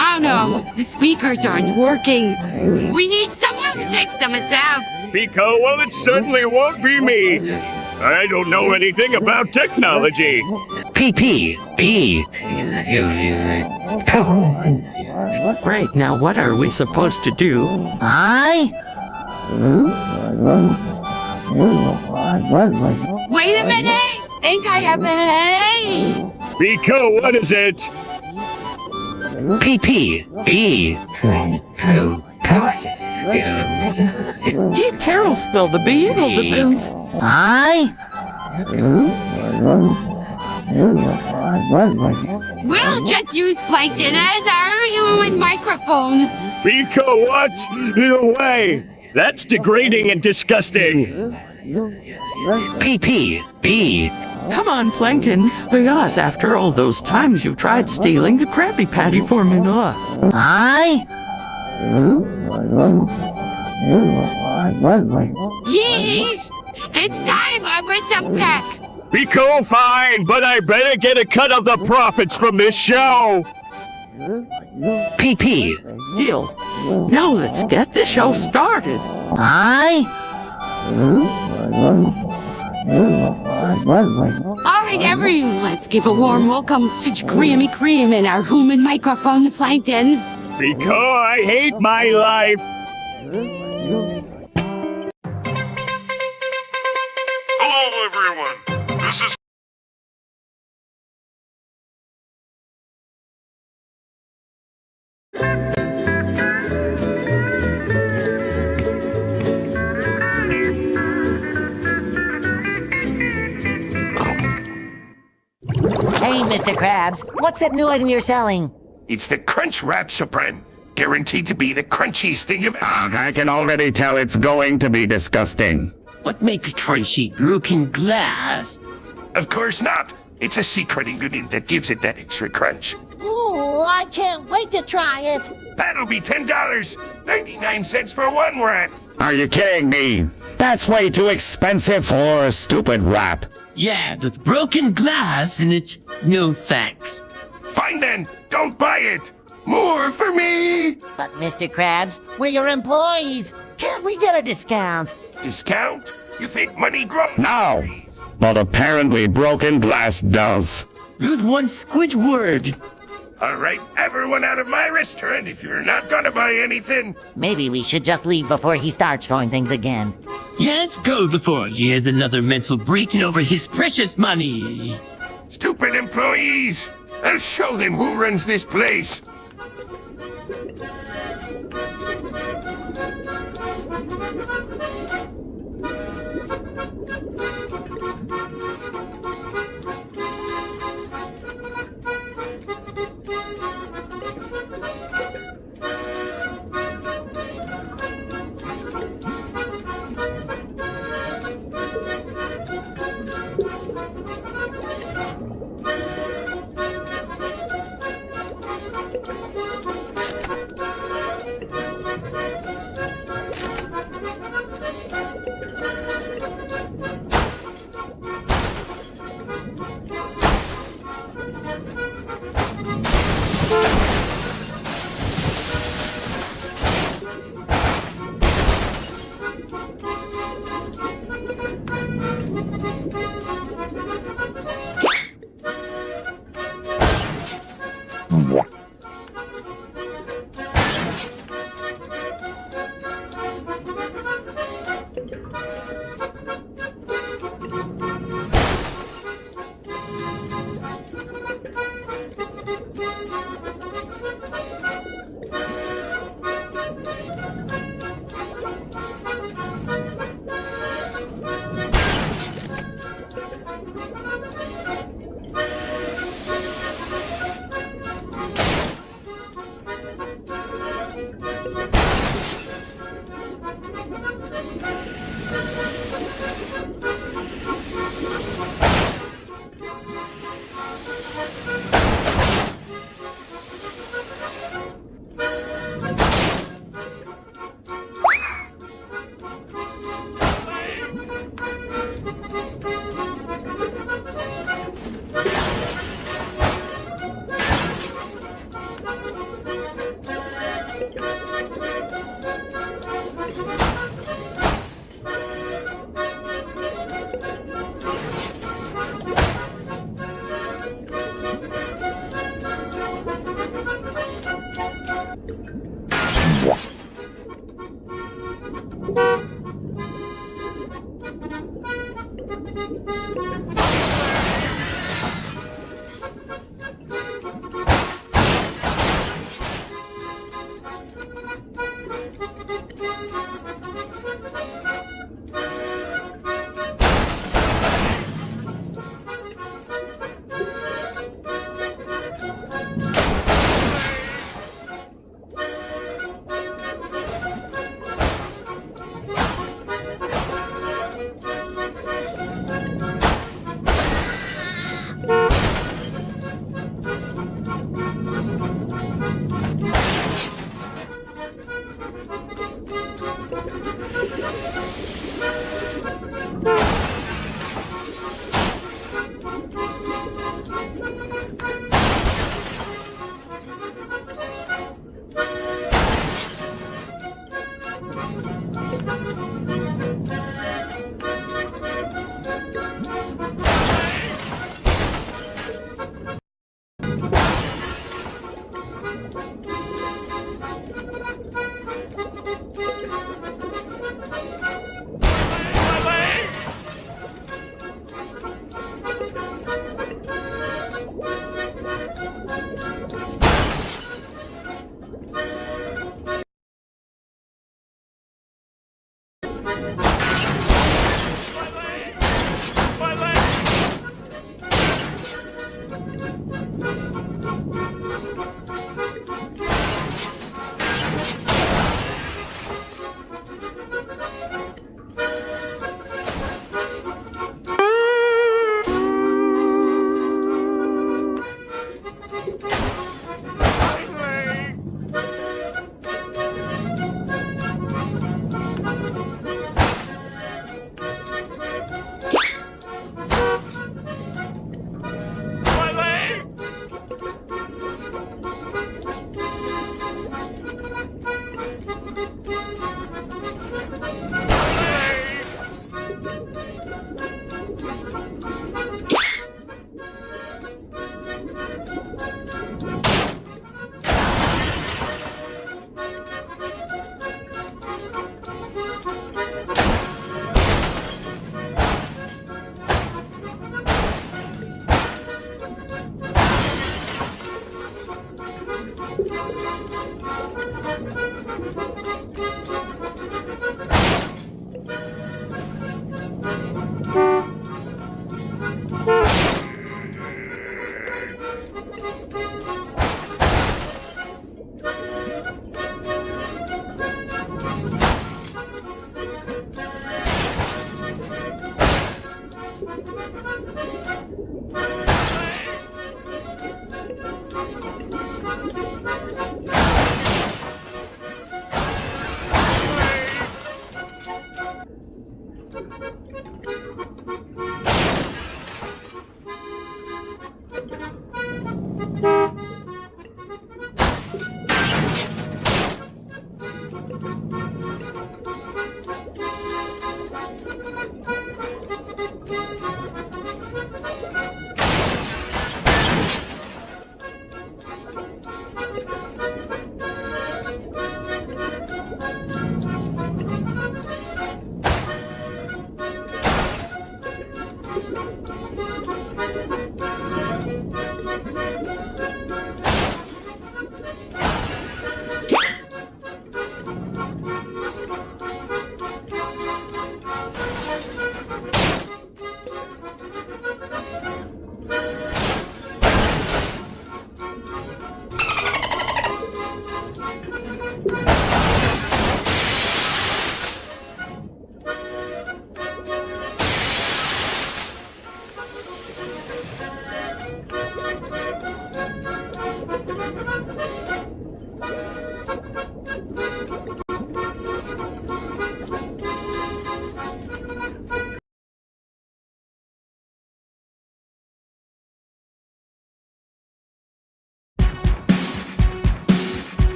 Oh no, the speakers aren't working. We need someone to take them out. Rico, well, it certainly won't be me. I don't know anything about technology. Great, now what are we supposed to do? Hi? Wait a minute! Think I have a... Rico, what is it? Carol spilled the beetle the beans. Hi? We'll just use Plankton as our human microphone. Rico, what? No way! That's degrading and disgusting. Come on, Plankton. Because after all those times you tried stealing the Krabby Patty formula. Hi? Yee! It's time I bring some back! Be cool, fine, but I better get a cut of the profits from this show. PP. Deal. Now let's get the show started. Alright, everyone, let's give a warm welcome to Creamy Cream and our human microphone plankton. Because I hate my life. Hello, everyone. This is Hey, Mr. Krabs, what's that new item you're selling? It's the Crunch Wrap Supreme. Guaranteed to be the crunchiest thing you've I can already tell it's going to be disgusting. What makes crunchy broken glass? Of course not. It's a secret ingredient that gives it that extra crunch. Ooh, I can't wait to try it. That'll be $10. 99 cents for one wrap. Are you kidding me? That's way too expensive for a stupid wrap. Yeah, with broken glass and it's no thanks. Fine then. Don't buy it. More for me. But, Mr. Krabs, we're your employees. Can't we get a discount? Discount? You think money grows? No. But apparently broken glass does. Good one, Squidward. All right, everyone out of my restaurant if you're not gonna buy anything. Maybe we should just leave before he starts throwing things again. Yeah, let's go before he has another mental breakdown over his precious money. Stupid employees. I'll show them who runs this place.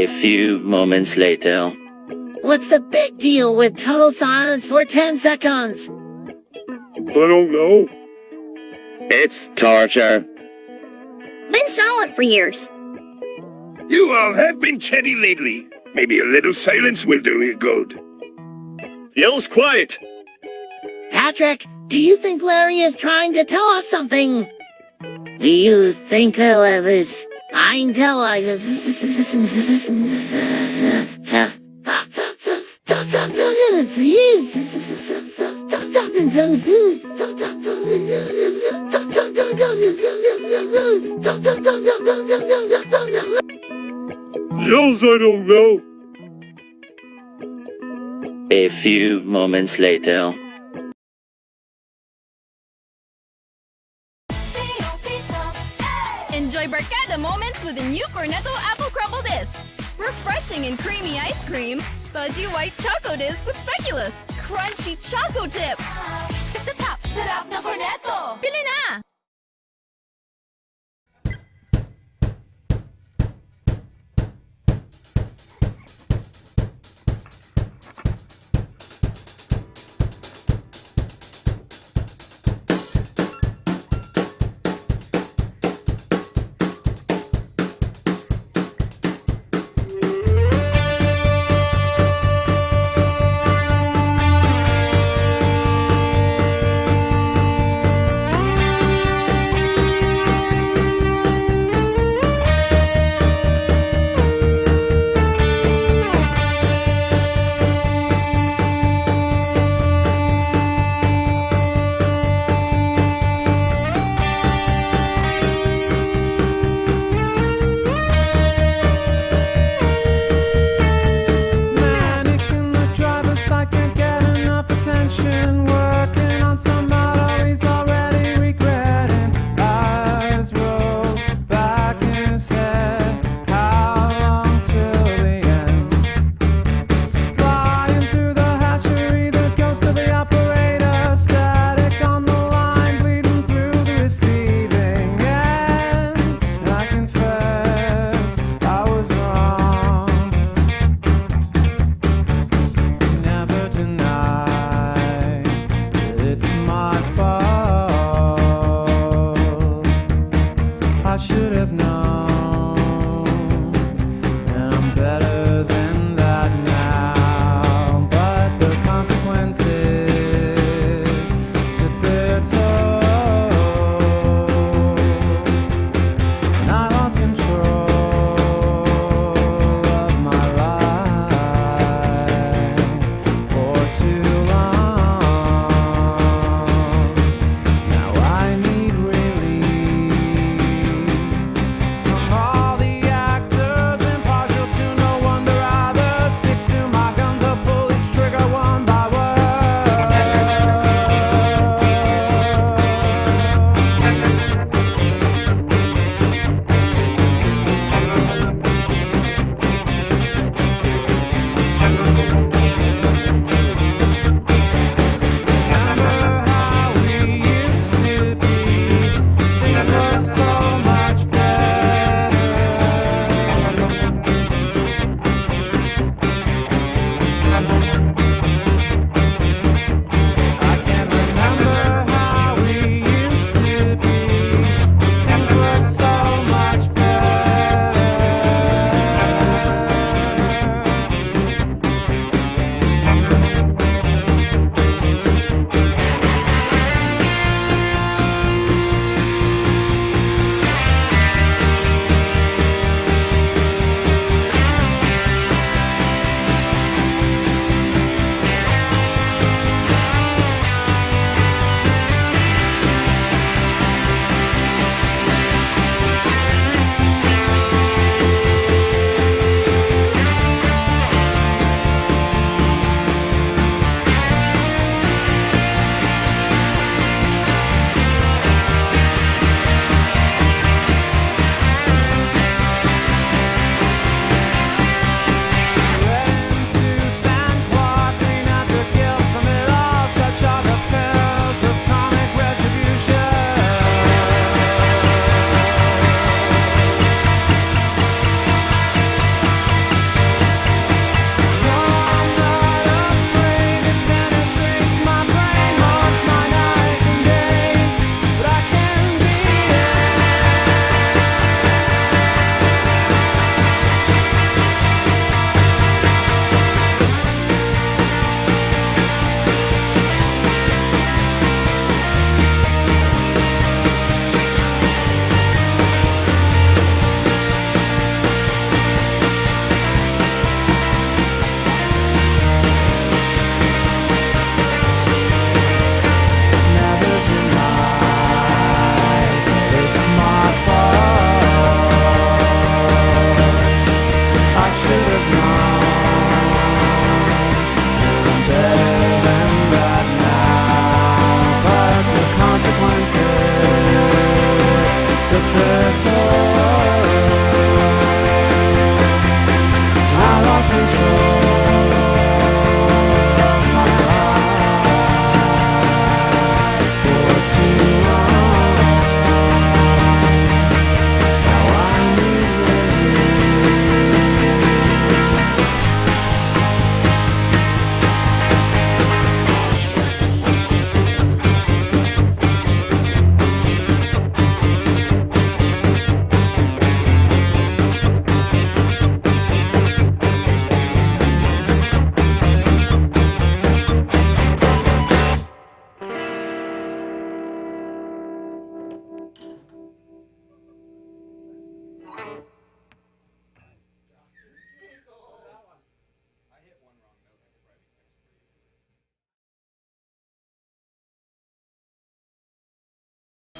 A few moments later. What's the big deal with total silence for 10 seconds? I don't know. It's torture. Been silent for years. You all have been chatty lately. Maybe a little silence will do you good. Yell's quiet. Patrick, do you think Larry is trying to tell us something? Do you think he'll have his fine tell us? Yells, I don't know. A few moments later. Enjoy barkada moments with the new Cornetto Apple Crumble Disc. Refreshing and creamy ice cream. Fudgy white choco disc with speculoos. Crunchy choco tip. Tip to top. Sarap na Cornetto. Pili na!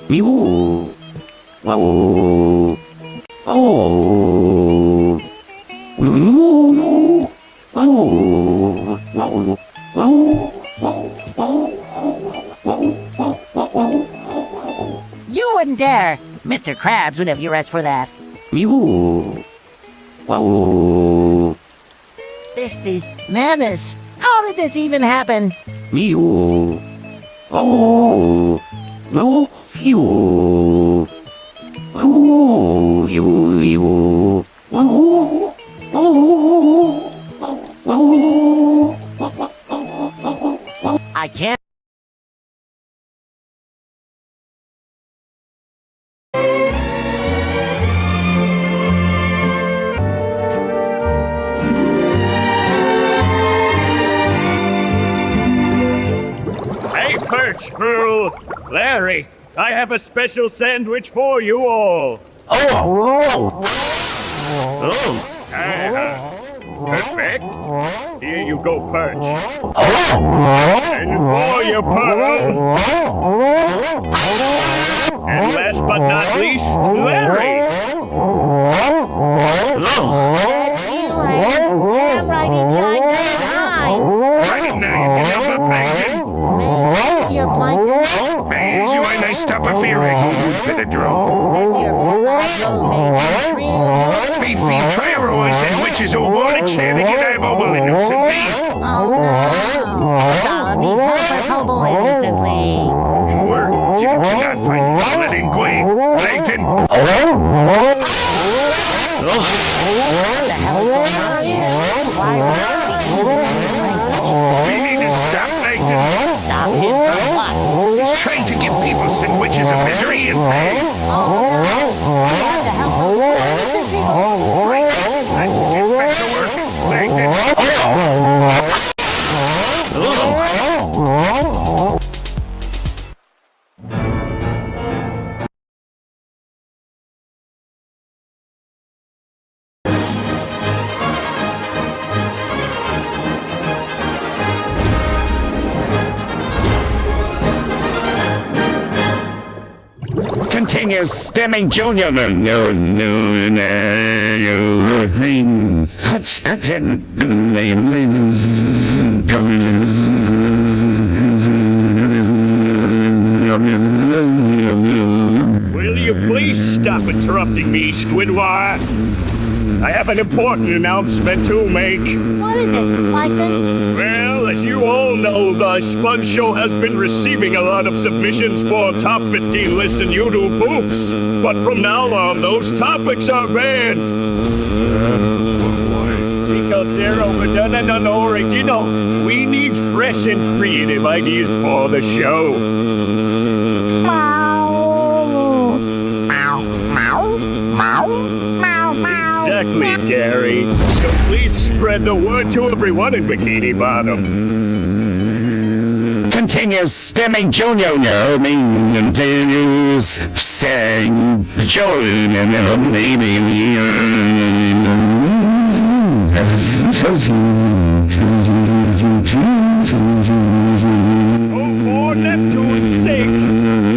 Mew. Wow. Oh. Mew. Wow. Wow. Wow. You wouldn't dare! Mr. Krabs would have your arrest for that. Mew. Wow. This is madness. How did this even happen? Mew. Oh. No. You. Oh. You. Oh. Oh. I can't. Hey, Perch Crew! Larry, I have a special sandwich for you all. Oh! Perfect. Here you go, Perch. And for you, Pearl. And last but not least, Larry. I'm writing China nine. Right now you can help a plankton. Is you plankton? As you ain't I stop a fear egg moving for the drone. Beefy Trailroy sandwiches all wanted share to get eyeball and no some beef. Oh no. Tommy, help us hobo instantly. Work. You cannot find Wallet and Gwen. Plankton. What the hell is going on here? Why We need to stop Plankton. Stop him from what? He's trying to give people sandwiches of misery and pain. Oh no. We have to help those innocent people. Let's get back to work, Plankton. Continuous stemming junior. No. Will you please stop interrupting me, Squidward? I have an important announcement to make. What is it, Plankton? Well, as you all know, the Sponge Show has been receiving a lot of submissions for top 15 lists in YouTube poops. But from now on, those topics are banned. Because they're overdone and unoriginal. We need fresh and creative ideas for the show. Exactly, Gary. So please spread the word to everyone in Bikini Bottom. Continuous stemming junior. Continuous saying For Neptune's sake,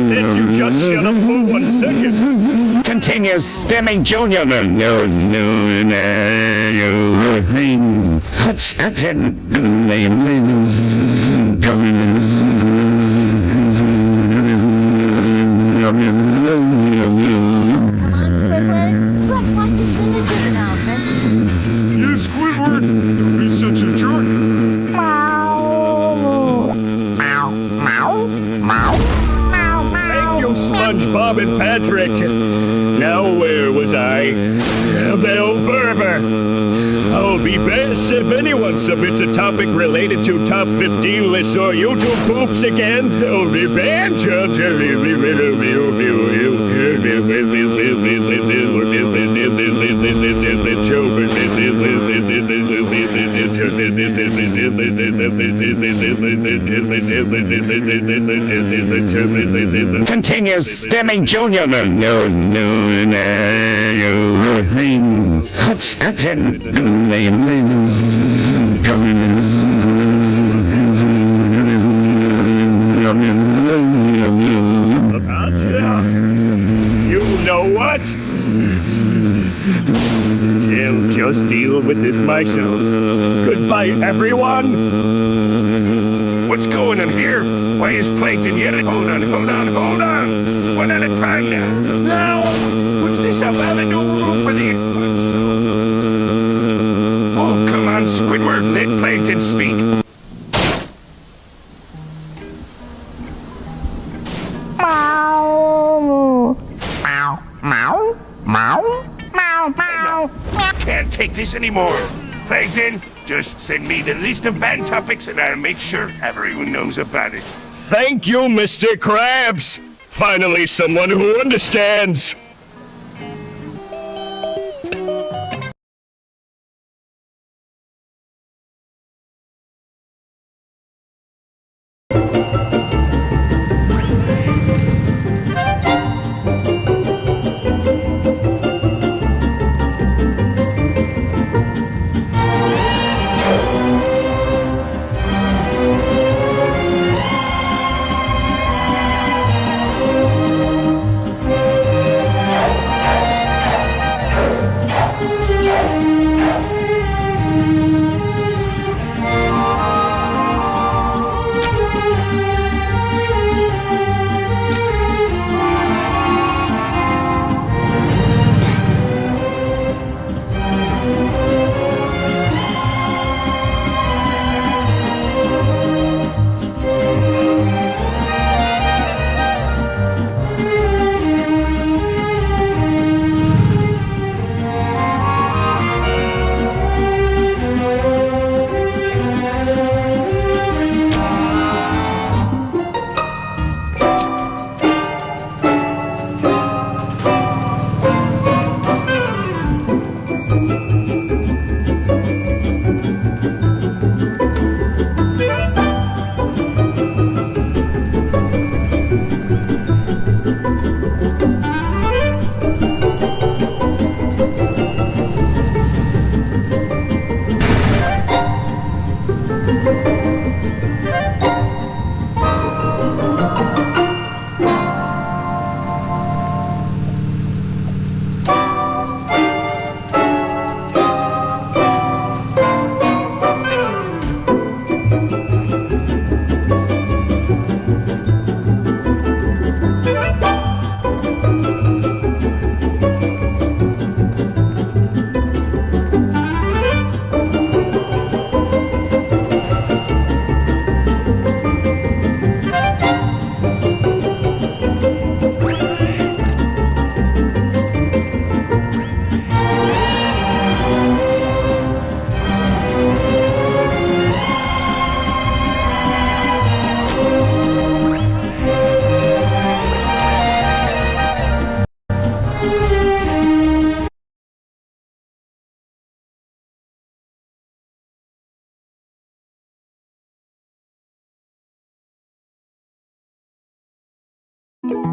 did you just shut up for 1 second? Continuous stemming junior. Come on, Squidward. Let Plankton finish his announcement. You, Squidward, don't be such a jerk. Thank you, SpongeBob and Patrick. Now where was I? Bell Fervor. I'll be best if anyone submits a topic related to top 15 lists or YouTube poops again. I'll be banned. Continuous stemming junior. deal with this myself. Goodbye, everyone! What's going on here? Why is Plankton yelling? Hold on. One at a time now. Now! What's this about a new rule for the Xbox? Oh, come on, Squidward, let Plankton speak. Can't take this anymore. Plankton, just send me the list of banned topics and I'll make sure everyone knows about it. Thank you, Mr. Krabs! Finally, someone who understands!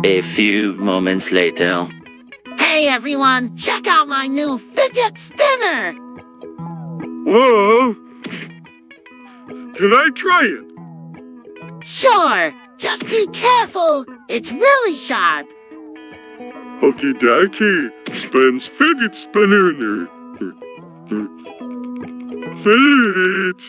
A few moments later. Hey everyone, check out my new fidget spinner! Whoa! Can I try it? Sure, just be careful, it's really sharp. Okie dokie, spins fidget spinner. Fidget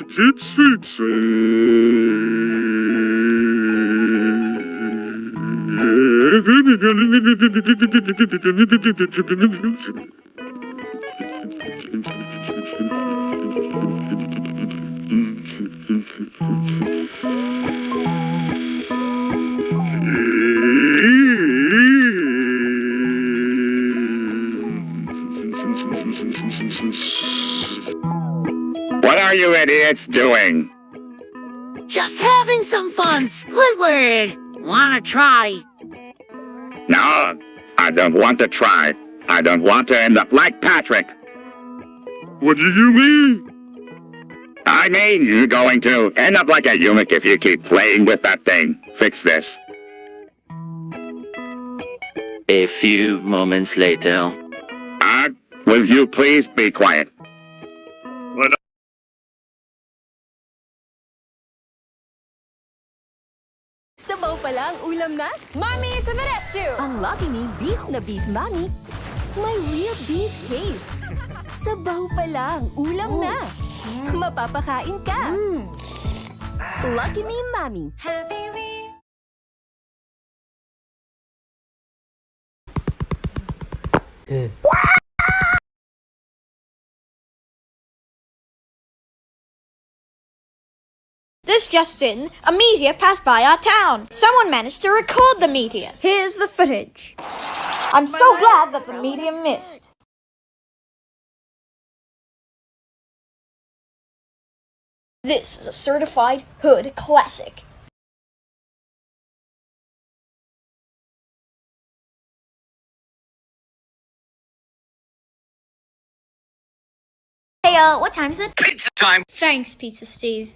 What are you idiots doing? Just having some fun, Squidward! Wanna try? No, I don't want to try. I don't want to end up like Patrick. What do you mean? I mean, you're going to end up like a eunuch if you keep playing with that thing. Fix this. A few moments later. Will you please be quiet? Sabaw pala ang ulam na? Mommy to the rescue! Ang Lucky Me Beef na Beef Mommy, may real beef taste. Sabaw pa lang, ulam na. Mapapakain ka. Lucky Me, Mommy. Happy Meal. This just in, a meteor passed by our town. Someone managed to record the meteor. Here's the footage. I'm so glad that the meteor missed. This is a certified hood classic. Hey, what time is it? Pizza time! Thanks, Pizza Steve.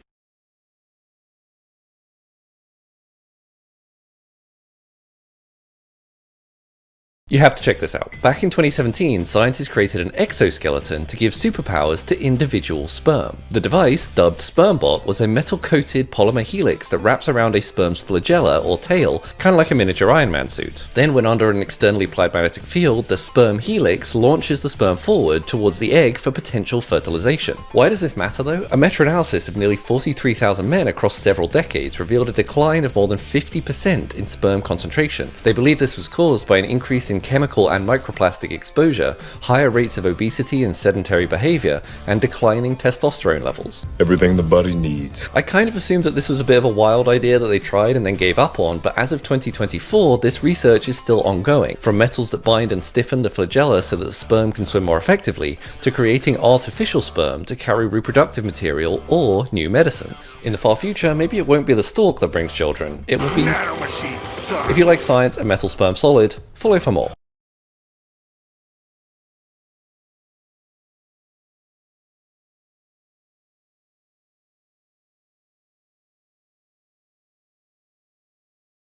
You have to check this out. Back in 2017, scientists created an exoskeleton to give superpowers to individual sperm. The device, dubbed SpermBot, was a metal-coated polymer helix that wraps around a sperm's flagella or tail, kind of like a miniature Iron Man suit. Then, when under an externally applied magnetic field, the sperm helix launches the sperm forward towards the egg for potential fertilization. Why does this matter though? A meta-analysis of nearly 43,000 men across several decades revealed a decline of more than 50% in sperm concentration. They believe this was caused by an increase in chemical and microplastic exposure, higher rates of obesity and sedentary behavior, and declining testosterone levels. Everything the body needs. I kind of assumed that this was a bit of a wild idea that they tried and then gave up on, but as of 2024, this research is still ongoing. From metals that bind and stiffen the flagella so that the sperm can swim more effectively, to creating artificial sperm to carry reproductive material or new medicines. In the far future, maybe it won't be the stork that brings children, it will be... If you like science and metal sperm solid, follow for more.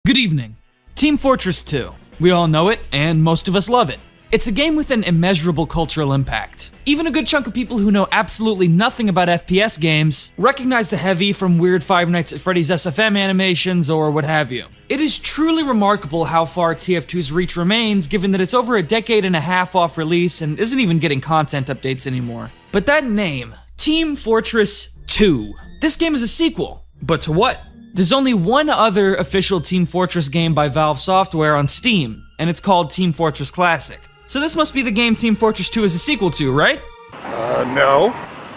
Good evening. Team Fortress 2. We all know it, and most of us love it. It's a game with an immeasurable cultural impact. Even a good chunk of people who know absolutely nothing about FPS games recognize the heavy from weird Five Nights at Freddy's SFM animations or what have you. It is truly remarkable how far TF2's reach remains, given that it's over a decade and a half off release and isn't even getting content updates anymore. But that name, Team Fortress 2. This game is a sequel. But to what? There's only one other official Team Fortress game by Valve Software on Steam, and it's called Team Fortress Classic. So this must be the game Team Fortress 2 is a sequel to, right? No.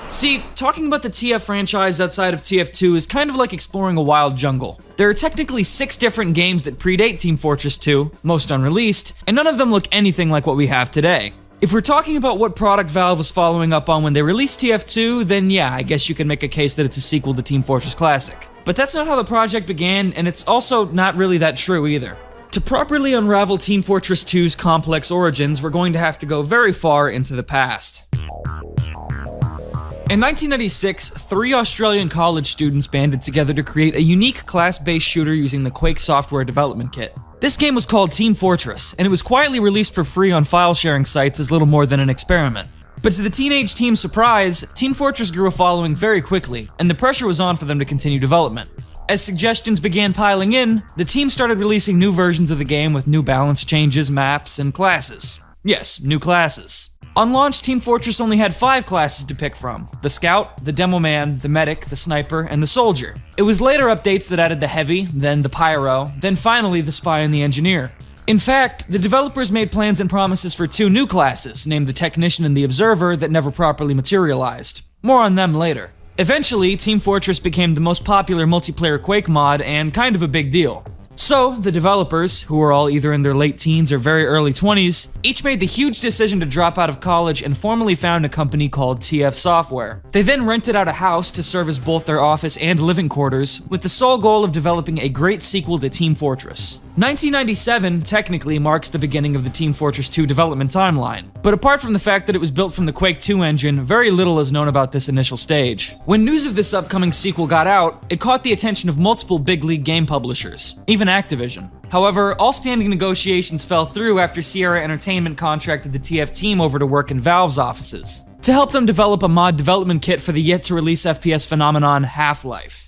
See, talking about the TF franchise outside of TF2 is kind of like exploring a wild jungle. There are technically 6 different games that predate Team Fortress 2, most unreleased, and none of them look anything like what we have today. If we're talking about what product Valve was following up on when they released TF2, then yeah, I guess you can make a case that it's a sequel to Team Fortress Classic. But that's not how the project began, and it's also not really that true either. To properly unravel Team Fortress 2's complex origins, we're going to have to go very far into the past. In 1996, 3 Australian college students banded together to create a unique class-based shooter using the Quake software development kit. This game was called Team Fortress, and it was quietly released for free on file-sharing sites as little more than an experiment. But to the teenage team's surprise, Team Fortress grew a following very quickly, and the pressure was on for them to continue development. As suggestions began piling in, the team started releasing new versions of the game with new balance changes, maps, and classes. Yes, new classes. On launch, Team Fortress only had 5 classes to pick from: the Scout, the Demo Man, the Medic, the Sniper, and the Soldier. It was later updates that added the Heavy, then the Pyro, then finally the Spy and the Engineer. In fact, the developers made plans and promises for 2 new classes, named the Technician and the Observer, that never properly materialized. More on them later. Eventually, Team Fortress became the most popular multiplayer Quake mod and kind of a big deal. So, the developers, who were all either in their late teens or very early 20s, each made the huge decision to drop out of college and formally found a company called TF Software. They then rented out a house to serve as both their office and living quarters, with the sole goal of developing a great sequel to Team Fortress. 1997 technically marks the beginning of the Team Fortress 2 development timeline, but apart from the fact that it was built from the Quake 2 engine, very little is known about this initial stage. When news of this upcoming sequel got out, it caught the attention of multiple big league game publishers, even Activision. However, all standing negotiations fell through after Sierra Entertainment contracted the TF team over to work in Valve's offices, to help them develop a mod development kit for the yet-to-release FPS phenomenon Half-Life.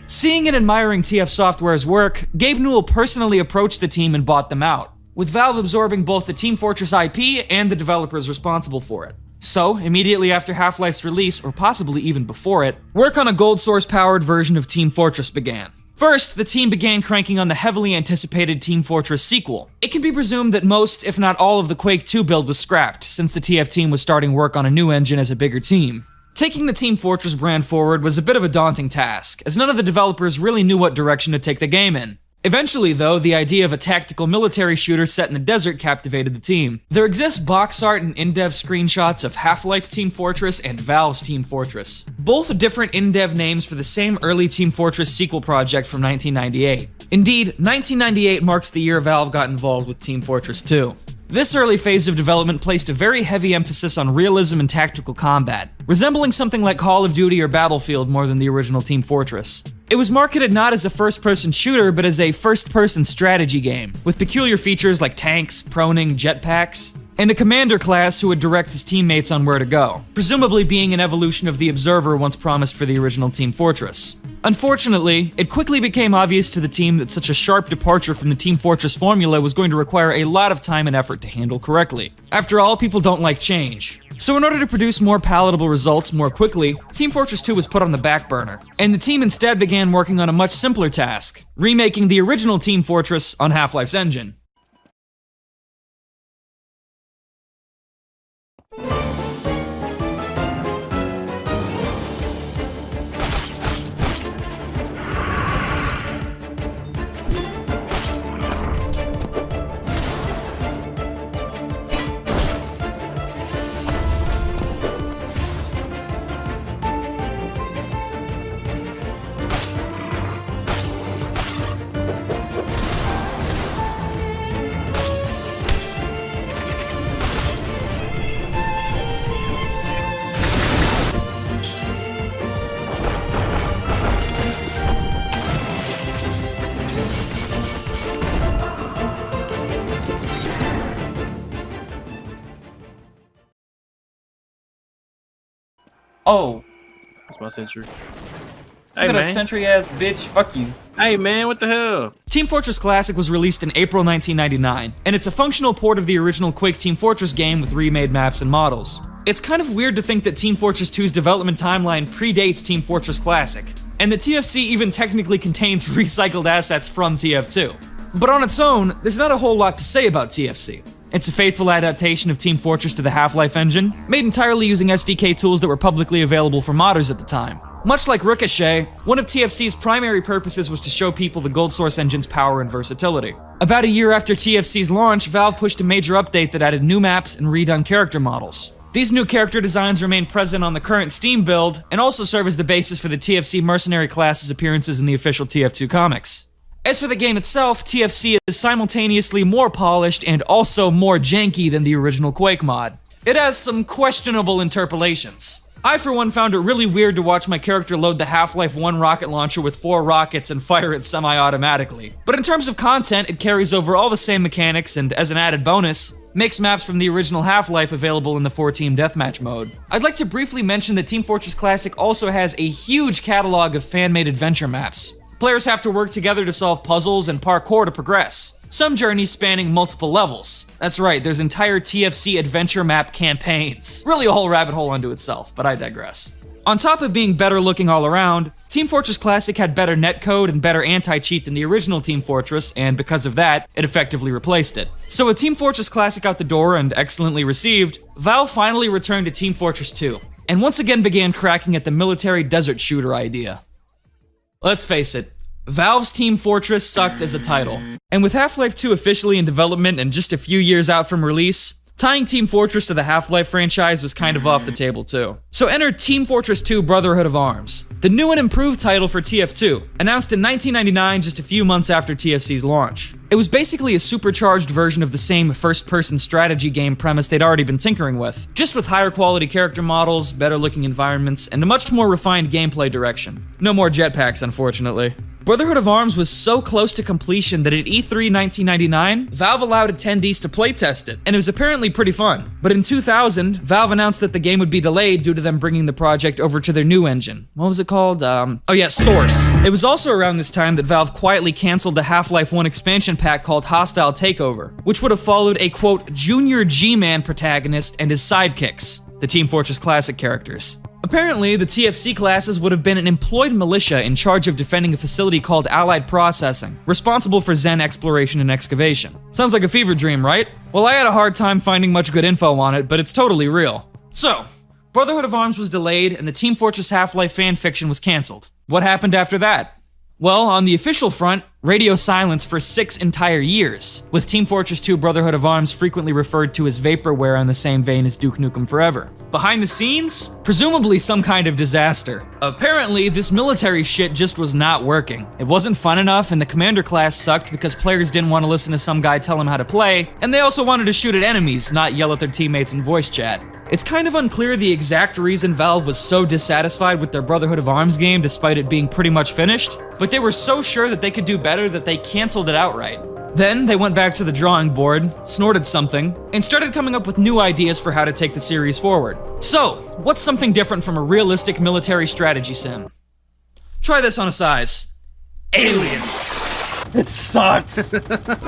Seeing and admiring TF Software's work, Gabe Newell personally approached the team and bought them out, with Valve absorbing both the Team Fortress IP and the developers responsible for it. So, immediately after Half-Life's release, or possibly even before it, work on a Gold Source-powered version of Team Fortress began. First, the team began cranking on the heavily anticipated Team Fortress sequel. It can be presumed that most, if not all, of the Quake 2 build was scrapped, since the TF team was starting work on a new engine as a bigger team. Taking the Team Fortress brand forward was a bit of a daunting task, as none of the developers really knew what direction to take the game in. Eventually, though, the idea of a tactical military shooter set in the desert captivated the team. There exists box art and in-dev screenshots of Half-Life Team Fortress and Valve's Team Fortress, both different in-dev names for the same early Team Fortress sequel project from 1998. Indeed, 1998 marks the year Valve got involved with Team Fortress 2. This early phase of development placed a very heavy emphasis on realism and tactical combat, resembling something like Call of Duty or Battlefield more than the original Team Fortress. It was marketed not as a first-person shooter, but as a first-person strategy game, with peculiar features like tanks, proning, jetpacks, and a commander class who would direct his teammates on where to go, presumably being an evolution of the Observer once promised for the original Team Fortress. Unfortunately, it quickly became obvious to the team that such a sharp departure from the Team Fortress formula was going to require a lot of time and effort to handle correctly. After all, people don't like change. So in order to produce more palatable results more quickly, Team Fortress 2 was put on the back burner, and the team instead began working on a much simpler task, remaking the original Team Fortress on Half-Life's engine. Oh. That's my century. Hey, man. A century-ass bitch. Fuck you. Hey, man, what the hell? Team Fortress Classic was released in April 1999, and it's a functional port of the original Quake Team Fortress game with remade maps and models. It's kind of weird to think that Team Fortress 2's development timeline predates Team Fortress Classic, and the TFC even technically contains recycled assets from TF2. But on its own, there's not a whole lot to say about TFC. It's a faithful adaptation of Team Fortress to the Half-Life engine, made entirely using SDK tools that were publicly available for modders at the time. Much like Ricochet, one of TFC's primary purposes was to show people the Gold Source engine's power and versatility. About a year after TFC's launch, Valve pushed a major update that added new maps and redone character models. These new character designs remain present on the current Steam build, and also serve as the basis for the TFC Mercenary class's appearances in the official TF2 comics. As for the game itself, TFC is simultaneously more polished and also more janky than the original Quake mod. It has some questionable interpolations. I, for one, found it really weird to watch my character load the Half-Life 1 rocket launcher with 4 rockets and fire it semi-automatically. But in terms of content, it carries over all the same mechanics and, as an added bonus, makes maps from the original Half-Life available in the 4-team deathmatch mode. I'd like to briefly mention that Team Fortress Classic also has a huge catalog of fan-made adventure maps. Players have to work together to solve puzzles and parkour to progress, some journeys spanning multiple levels. That's right, there's entire TFC adventure map campaigns. Really a whole rabbit hole unto itself, but I digress. On top of being better looking all around, Team Fortress Classic had better netcode and better anti-cheat than the original Team Fortress, and because of that, it effectively replaced it. So with Team Fortress Classic out the door and excellently received, Valve finally returned to Team Fortress 2, and once again began cracking at the military desert shooter idea. Let's face it, Valve's Team Fortress sucked as a title. And with Half-Life 2 officially in development and just a few years out from release, tying Team Fortress to the Half-Life franchise was kind of off the table too. So enter Team Fortress 2 Brotherhood of Arms, the new and improved title for TF2, announced in 1999 just a few months after TFC's launch. It was basically a supercharged version of the same first-person strategy game premise they'd already been tinkering with, just with higher quality character models, better looking environments, and a much more refined gameplay direction. No more jetpacks, unfortunately. Brotherhood of Arms was so close to completion that at E3 1999, Valve allowed attendees to playtest it, and it was apparently pretty fun. But in 2000, Valve announced that the game would be delayed due to them bringing the project over to their new engine. What was it called? Source. It was also around this time that Valve quietly canceled the Half-Life 1 expansion pack called Hostile Takeover, which would have followed a, quote, Junior G-Man protagonist and his sidekicks. the Team Fortress Classic characters. Apparently, the TFC classes would have been an employed militia in charge of defending a facility called Allied Processing, responsible for Zen exploration and excavation. Sounds like a fever dream, right? Well, I had a hard time finding much good info on it, but it's totally real. So, Brotherhood of Arms was delayed and the Team Fortress Half-Life fanfiction was cancelled. What happened after that? Well, on the official front, radio silence for 6 entire years, with Team Fortress 2 Brotherhood of Arms frequently referred to as vaporware in the same vein as Duke Nukem Forever. Behind the scenes, presumably some kind of disaster. Apparently, this military shit just was not working. It wasn't fun enough, and the commander class sucked because players didn't want to listen to some guy tell them how to play, and they also wanted to shoot at enemies, not yell at their teammates in voice chat. It's kind of unclear the exact reason Valve was so dissatisfied with their Brotherhood of Arms game despite it being pretty much finished, but they were so sure that they could do better that they canceled it outright. Then they went back to the drawing board, snorted something, and started coming up with new ideas for how to take the series forward. So, what's something different from a realistic military strategy sim? Try this on a size. Aliens. It sucks.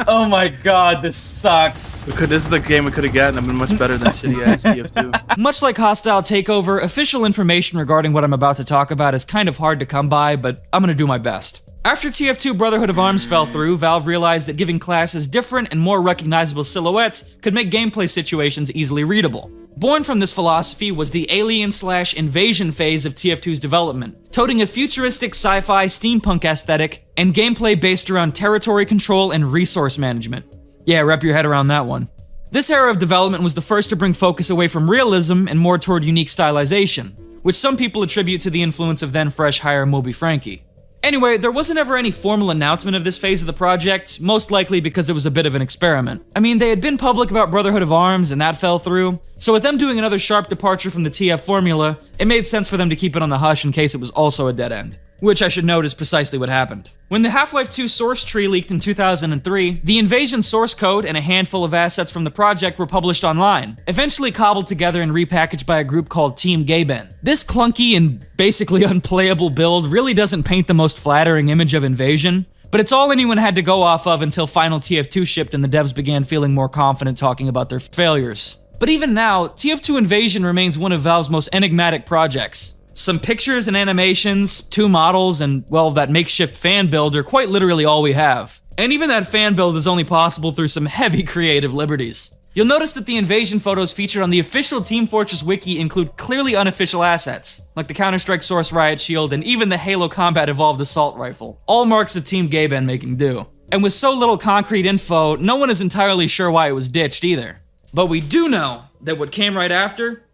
Oh my god, this sucks. This is the game we could have gotten. I've been much better than shitty ass TF2. Much like Hostile Takeover, official information regarding what I'm about to talk about is kind of hard to come by, but I'm gonna do my best. After TF2 Brotherhood of Arms fell through, Valve realized that giving classes different and more recognizable silhouettes could make gameplay situations easily readable. Born from this philosophy was the alien/invasion phase of TF2's development, toting a futuristic sci-fi steampunk aesthetic and gameplay based around territory control and resource management. Yeah, wrap your head around that one. This era of development was the first to bring focus away from realism and more toward unique stylization, which some people attribute to the influence of then fresh hire Moby Frankie. Anyway, there wasn't ever any formal announcement of this phase of the project, most likely because it was a bit of an experiment. I mean, they had been public about Brotherhood of Arms and that fell through, so with them doing another sharp departure from the TF formula, it made sense for them to keep it on the hush in case it was also a dead end. Which I should note is precisely what happened. When the Half-Life 2 source tree leaked in 2003, the Invasion source code and a handful of assets from the project were published online, eventually cobbled together and repackaged by a group called Team Gaben. This clunky and basically unplayable build really doesn't paint the most flattering image of Invasion, but it's all anyone had to go off of until final TF2 shipped and the devs began feeling more confident talking about their failures. But even now, TF2 Invasion remains one of Valve's most enigmatic projects. Some pictures and animations, 2 models, and, well, that makeshift fan build are quite literally all we have. And even that fan build is only possible through some heavy creative liberties. You'll notice that the Invasion photos featured on the official Team Fortress wiki include clearly unofficial assets, like the Counter-Strike Source Riot Shield and even the Halo Combat Evolved Assault Rifle, all marks of Team Gaben making do. And with so little concrete info, no one is entirely sure why it was ditched either. But we do know that what came right after.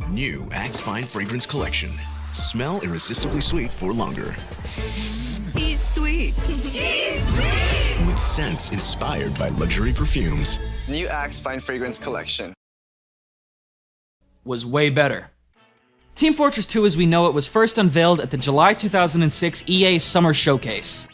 New Axe Fine Fragrance Collection. Smell irresistibly sweet for longer. He's sweet. He's sweet. With scents inspired by luxury perfumes. New Axe Fine Fragrance Collection was way better. Team Fortress 2 as we know it was first unveiled at the July 2006 EA Summer Showcase.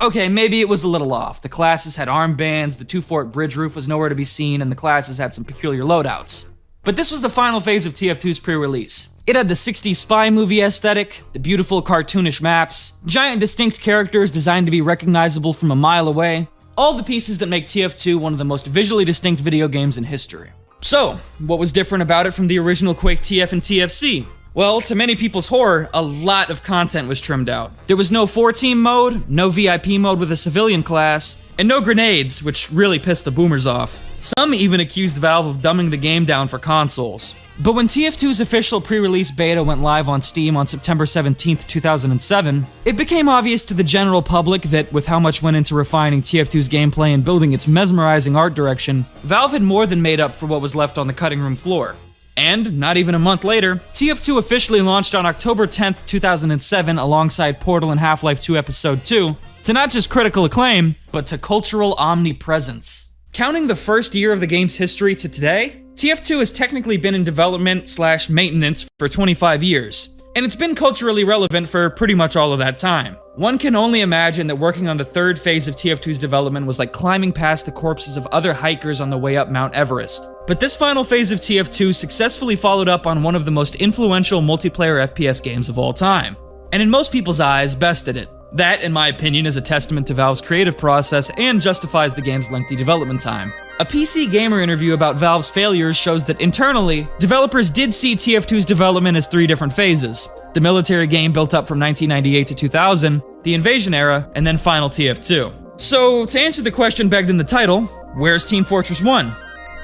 Okay, maybe it was a little off. The classes had armbands, the 2-fort bridge roof was nowhere to be seen, and the classes had some peculiar loadouts. But this was the final phase of TF2's pre-release. It had the 60s spy movie aesthetic, the beautiful cartoonish maps, giant distinct characters designed to be recognizable from a mile away, all the pieces that make TF2 one of the most visually distinct video games in history. So, what was different about it from the original Quake TF and TFC? Well, to many people's horror, a lot of content was trimmed out. There was no 4-team mode, no VIP mode with a civilian class, and no grenades, which really pissed the boomers off. Some even accused Valve of dumbing the game down for consoles. But when TF2's official pre-release beta went live on Steam on September 17th, 2007, it became obvious to the general public that with how much went into refining TF2's gameplay and building its mesmerizing art direction, Valve had more than made up for what was left on the cutting room floor. And, not even a month later, TF2 officially launched on October 10th, 2007 alongside Portal and Half-Life 2 Episode 2, to not just critical acclaim, but to cultural omnipresence. Counting the first year of the game's history to today, TF2 has technically been in development/maintenance for 25 years, and it's been culturally relevant for pretty much all of that time. One can only imagine that working on the third phase of TF2's development was like climbing past the corpses of other hikers on the way up Mount Everest. But this final phase of TF2 successfully followed up on one of the most influential multiplayer FPS games of all time, and in most people's eyes, bested it. That, in my opinion, is a testament to Valve's creative process and justifies the game's lengthy development time. A PC Gamer interview about Valve's failures shows that internally, developers did see TF2's development as 3 different phases. The military game built up from 1998 to 2000, the Invasion era, and then final TF2. So, to answer the question begged in the title, where's Team Fortress 1?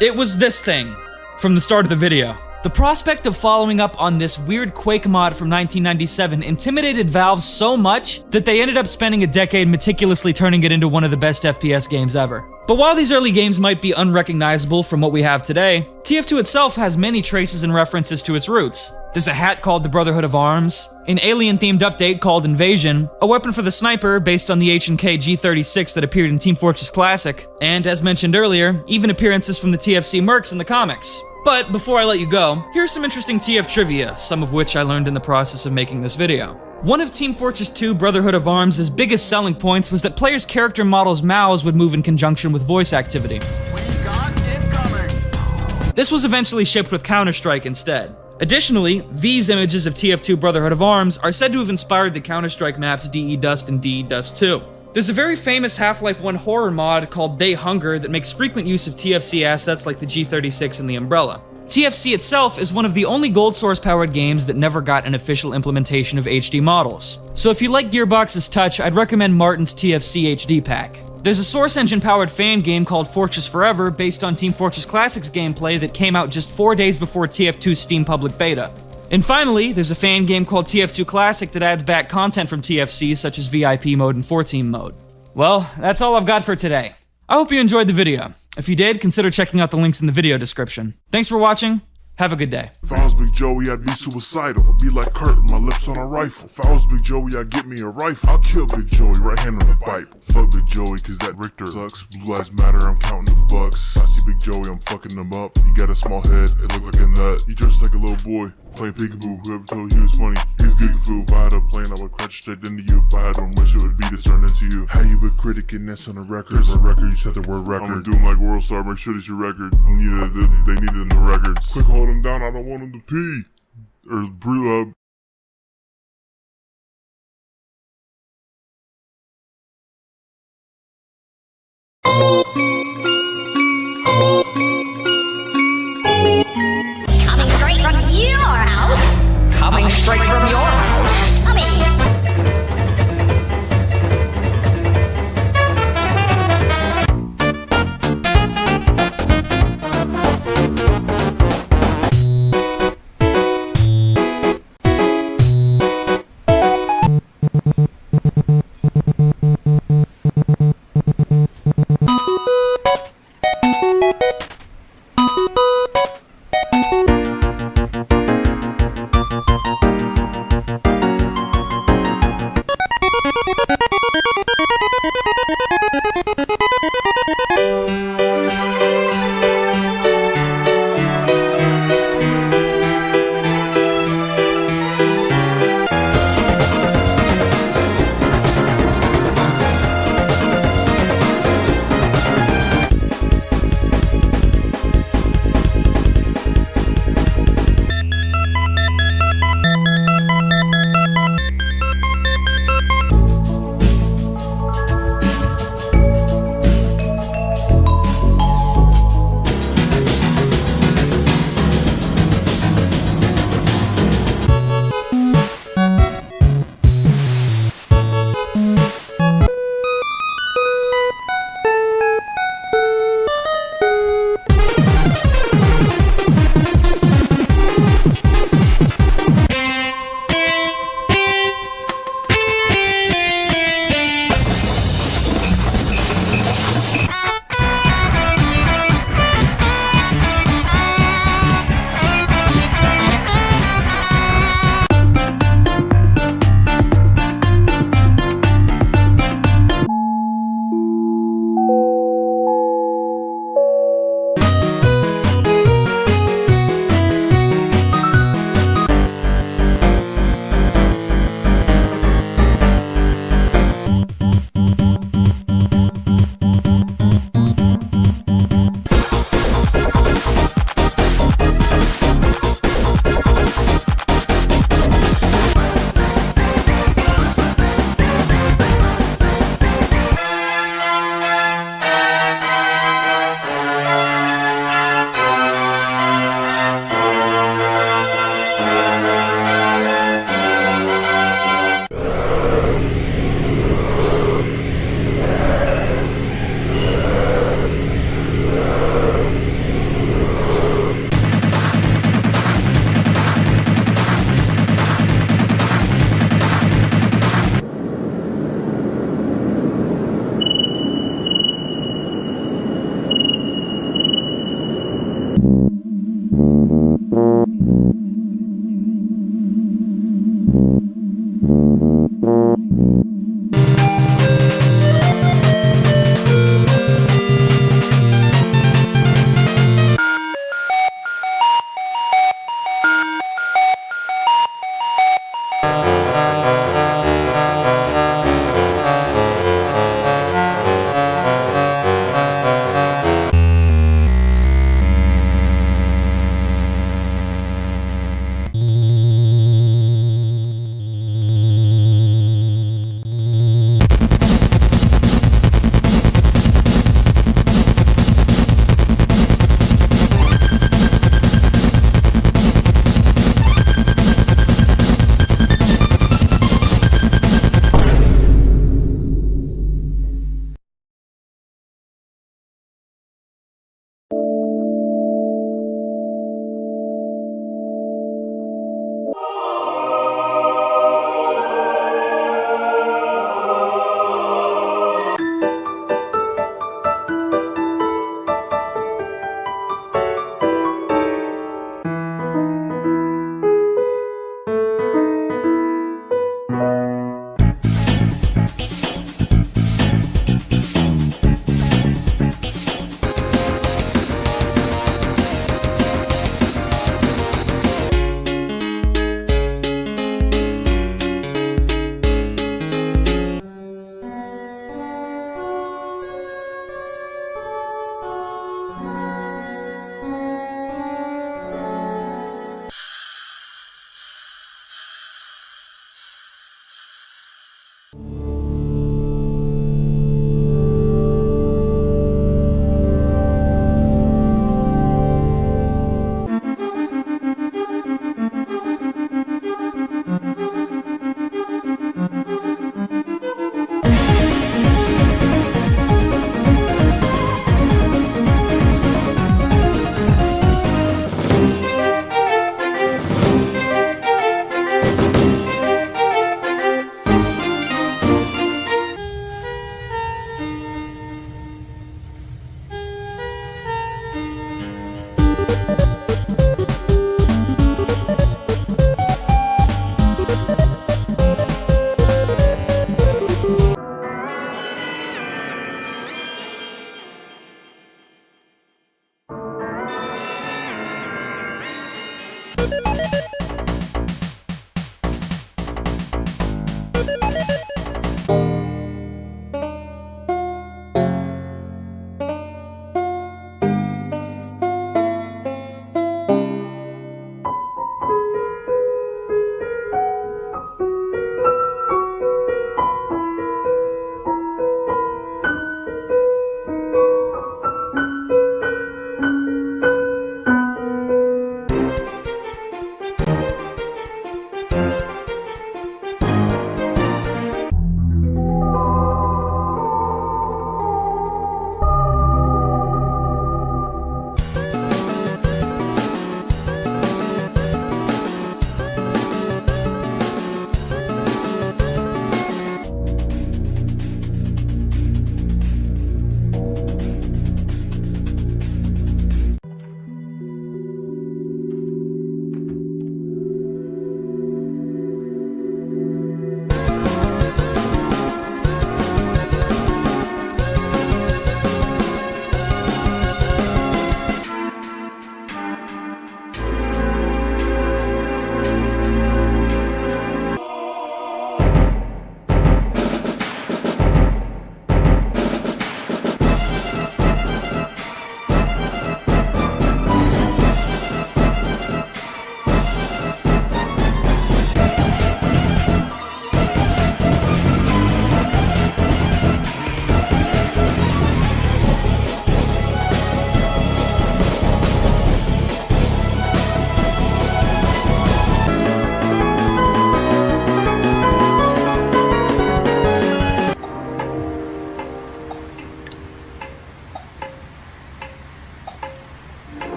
It was this thing, from the start of the video. The prospect of following up on this weird Quake mod from 1997 intimidated Valve so much that they ended up spending a decade meticulously turning it into one of the best FPS games ever. But while these early games might be unrecognizable from what we have today, TF2 itself has many traces and references to its roots. There's a hat called the Brotherhood of Arms, an alien-themed update called Invasion, a weapon for the sniper based on the H&K G36 that appeared in Team Fortress Classic, and as mentioned earlier, even appearances from the TFC mercs in the comics. But before I let you go, here's some interesting TF trivia, some of which I learned in the process of making this video. One of Team Fortress 2 Brotherhood of Arms' biggest selling points was that players' character models' mouths would move in conjunction with voice activity. This was eventually shipped with Counter-Strike instead. Additionally, these images of TF2 Brotherhood of Arms are said to have inspired the Counter-Strike maps DE Dust and DE Dust 2. There's a very famous Half-Life 1 horror mod called They Hunger that makes frequent use of TFC assets like the G36 and the Umbrella. TFC itself is one of the only gold source powered games that never got an official implementation of HD models. So if you like Gearbox's touch, I'd recommend Martin's TFC HD pack. There's a Source Engine powered fan game called Fortress Forever based on Team Fortress Classic's gameplay that came out just 4 days before TF2's Steam public beta. And finally, there's a fan game called TF2 Classic that adds back content from TFC such as VIP mode and 14 mode. Well, that's all I've got for today. I hope you enjoyed the video. If you did, consider checking out the links in the video description. Thanks for watching. Have a good day. If I was Big Joey, I'd be suicidal. I'd be like Kurt, my lips on a rifle. If I was Big Joey, I'd get me a rifle. I'll kill Big Joey, right hand on the Bible. Fuck Big Joey, cause that Richter sucks. Blue lives matter, I'm counting the bucks. I see Big Joey, I'm fucking him up. He got a small head, it look like a nut. He dressed like a little boy, playing peekaboo. Whoever told you he was funny, he was giggafoo. If I had a plane, I would crash straight into you. If I had one wish, it would be to turn into you. How you a critic and that's on a record? There's a record, you said the word record. I'm gonna do him like World Star, make sure that's your record. They need it in the records. Quick, hold him down, I don't want him to pee. Or brew up. Coming straight from your house. Coming straight from your house.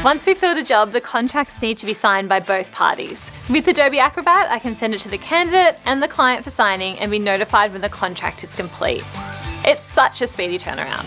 Once we filled a job, the contracts need to be signed by both parties. With Adobe Acrobat, I can send it to the candidate and the client for signing and be notified when the contract is complete. It's such a speedy turnaround.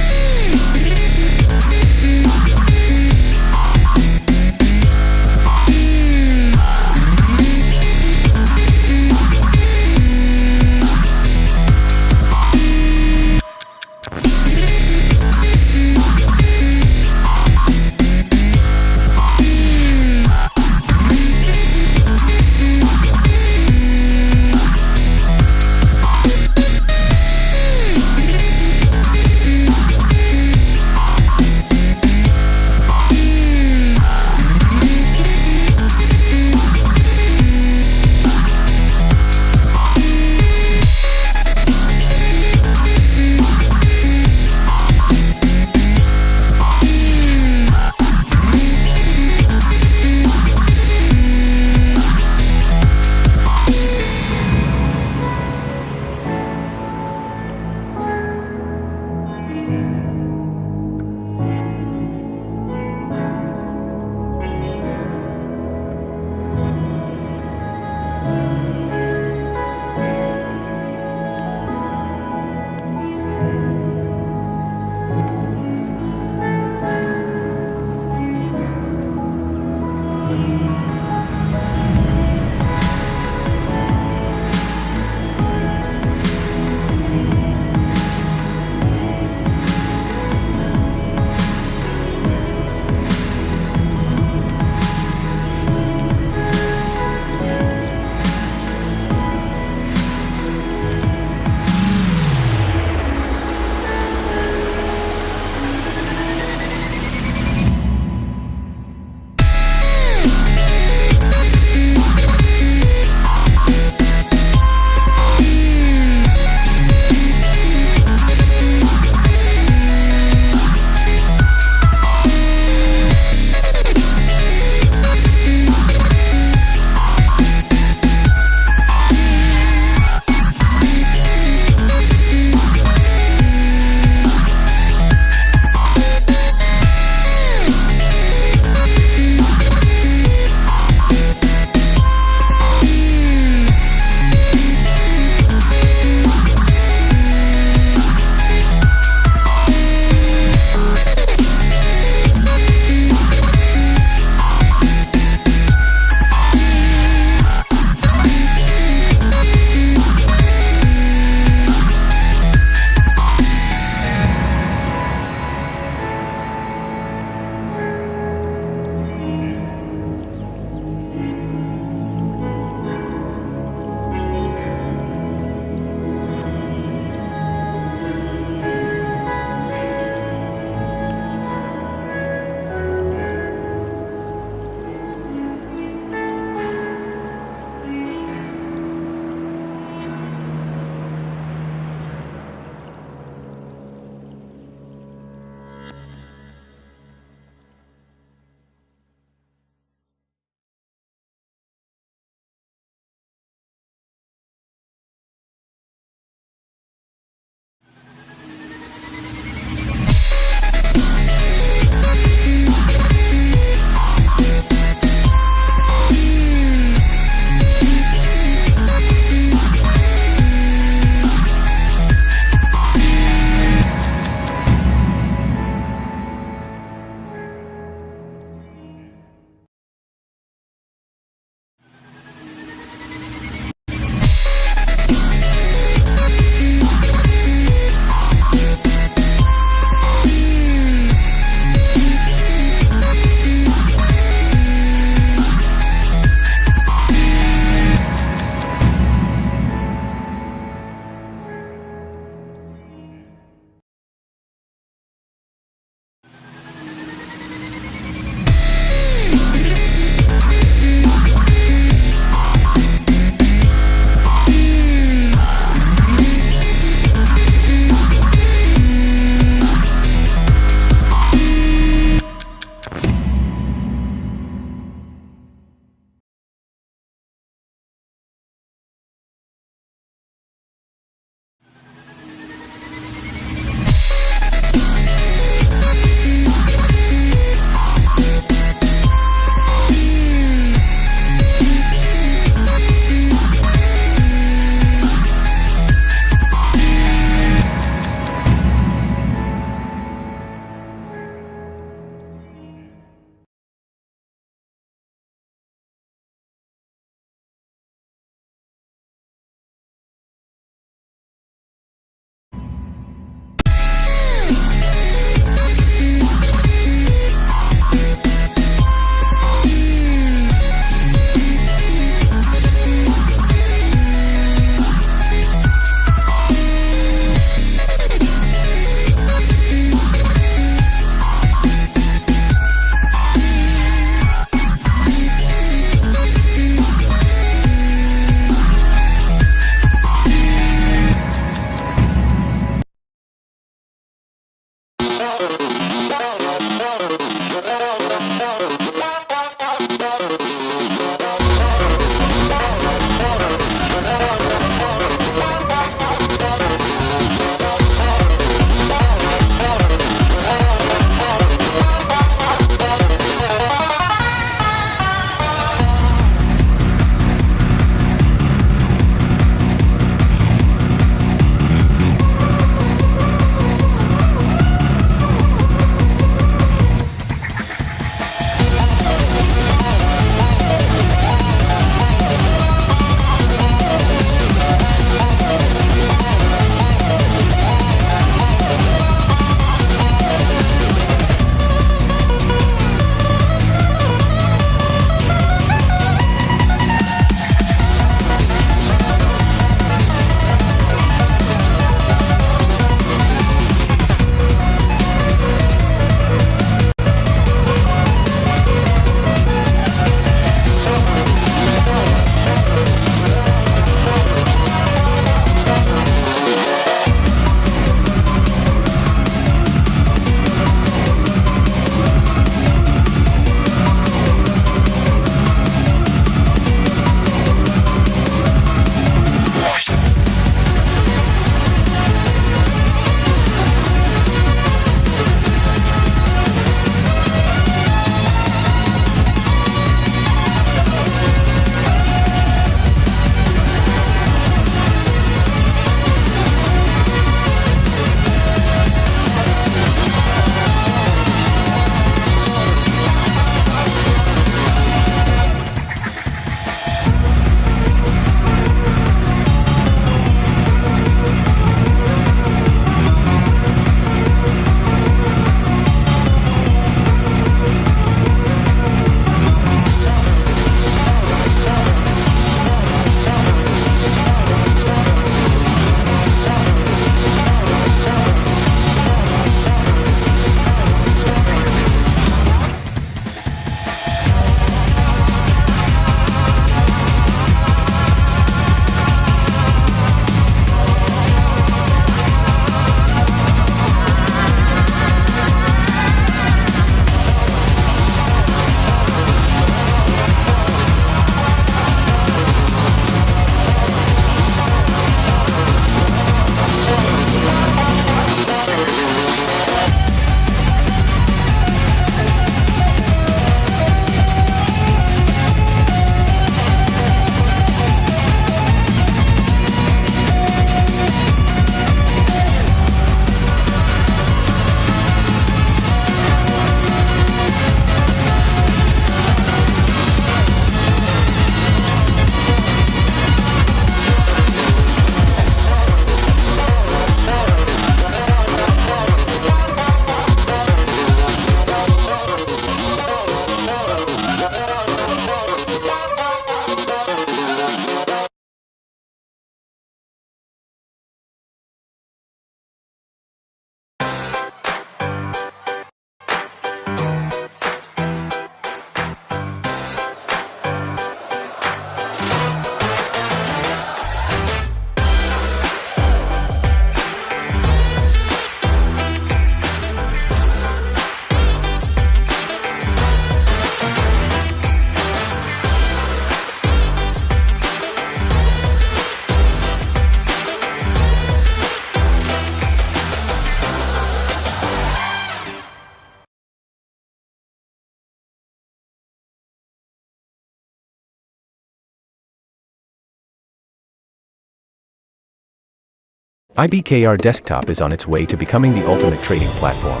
IBKR Desktop is on its way to becoming the ultimate trading platform.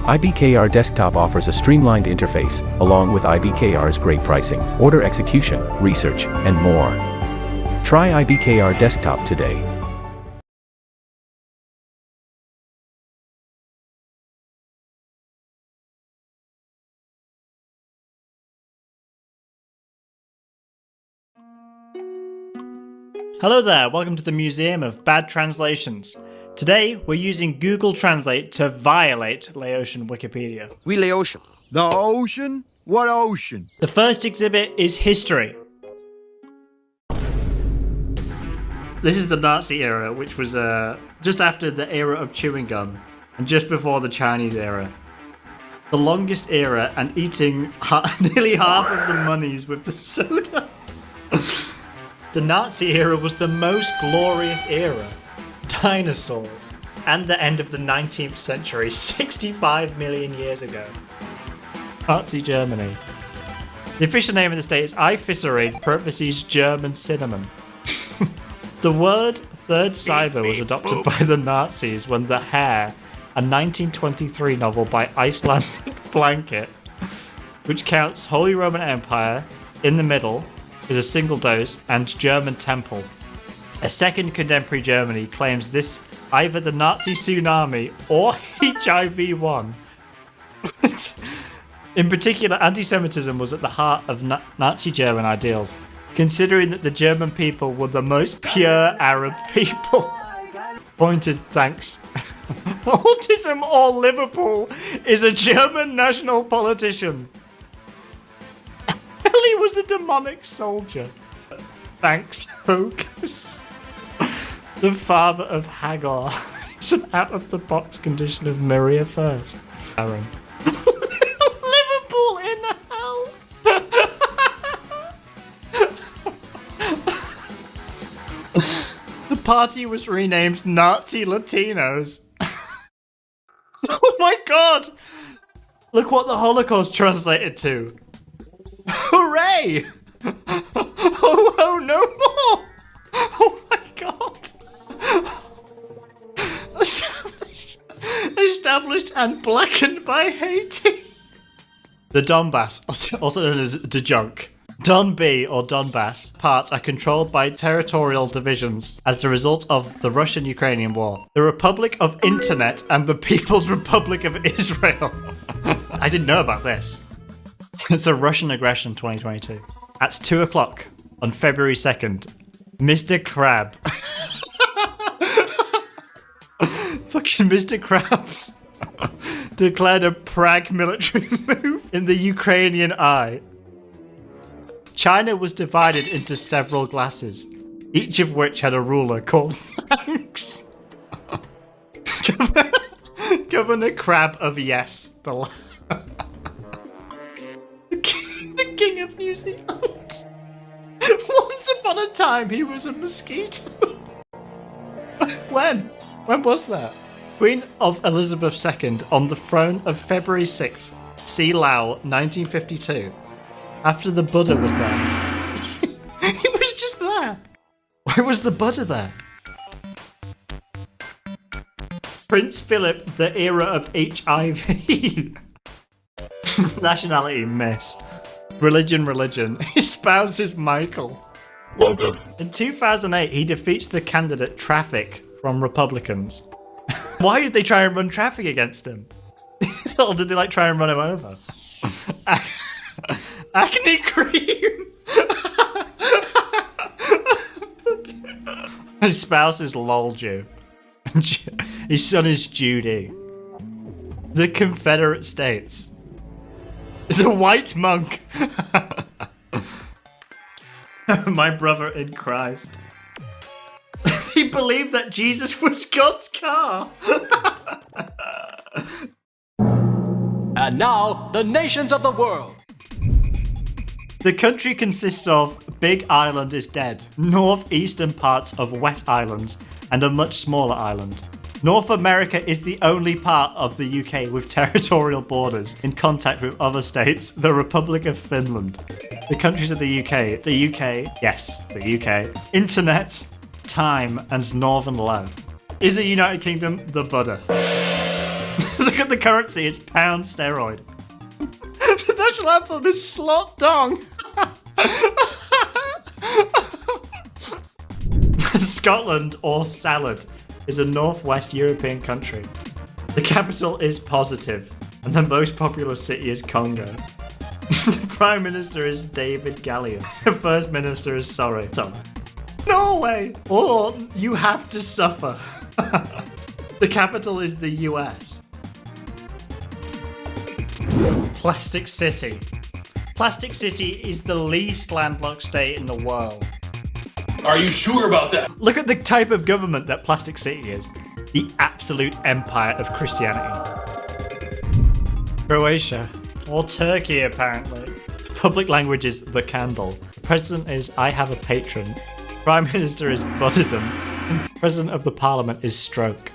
IBKR Desktop offers a streamlined interface, along with IBKR's great pricing, order execution, research, and more. Try IBKR Desktop today. Hello there, welcome to the Museum of Bad Translations. Today, we're using Google Translate to violate Laotian Wikipedia. We Laotian. The ocean? What ocean? The first exhibit is history. This is the Nazi era, which was just after the era of chewing gum, and just before the Chinese era. The longest era, and eating nearly half of the monies with the soda. The Nazi era was the most glorious era. Dinosaurs. And the end of the 19th century, 65 million years ago. Nazi Germany. The official name of the state is Eifisserig, parentheses German cinnamon. The word third cyber was adopted by the Nazis when The Hare, a 1923 novel by Icelandic Blanket, which counts Holy Roman Empire in the middle, is a single dose, and German Temple. A second contemporary Germany claims this either the Nazi tsunami or HIV won. In particular, anti-Semitism was at the heart of Nazi German ideals, considering that the German people were the most pure Arab people. Pointed thanks. Autism or Liverpool is a German national politician. He was a demonic soldier. Thanks, Hocus. The father of Hagar. It's an out-of-the-box condition of Maria First. Aaron. Liverpool in hell. The party was renamed Nazi Latinos. Oh my god! Look what the Holocaust translated to. Hooray! Oh, no more! Oh my god! Established and blackened by Haiti. The Donbass, also known as Dejunk. Donby or Donbass parts are controlled by territorial divisions as the result of the Russian-Ukrainian war. The Republic of Internet and the People's Republic of Israel. I didn't know about this. It's a Russian aggression 2022. At 2 o'clock on February 2nd, Mr. Crab. Fucking Mr. Krabs declared a Prague military move in the Ukrainian eye. China was divided into several glasses, each of which had a ruler called Thanks. Governor Crab of Yes. The King of New Zealand. Once upon a time, he was a mosquito. When? When was that? Queen of Elizabeth II on the throne of February 6th, See Lao, 1952. After the Buddha was there. He was just there. Why was the Buddha there? Prince Philip, the era of HIV. Nationality, Miss. Religion. His spouse is Michael. Welcome. In 2008, he defeats the candidate Traffic from Republicans. Why did they try and run Traffic against him? Or did they try and run him over? Acne cream. His spouse is Lolju. His son is Judy. The Confederate States. Is a white monk. My brother in Christ. He believed that Jesus was God's car. And now, the nations of the world. The country consists of Big Island is dead, northeastern parts of Wet Islands, and a much smaller island. North America is the only part of the UK with territorial borders in contact with other states, the Republic of Finland. The countries of the UK, yes, the UK, Internet, Time, and Northern Low. Is the United Kingdom the Buddha? Look at the currency, it's pound steroid. The national anthem is slot dong. Scotland, or salad, is a northwest European country. The capital is Positive, and the most populous city is Congo. The Prime Minister is David Gallion. The First Minister is Sorry. Norway! Or You Have to Suffer. The capital is the US. Plastic City. Plastic City is the least landlocked state in the world. Are you sure about that? Look at the type of government that Plastic City is. The absolute empire of Christianity. Croatia. Or Turkey, apparently. Public language is the candle. The president is I have a patron. Prime Minister is Buddhism. And the president of the parliament is stroke.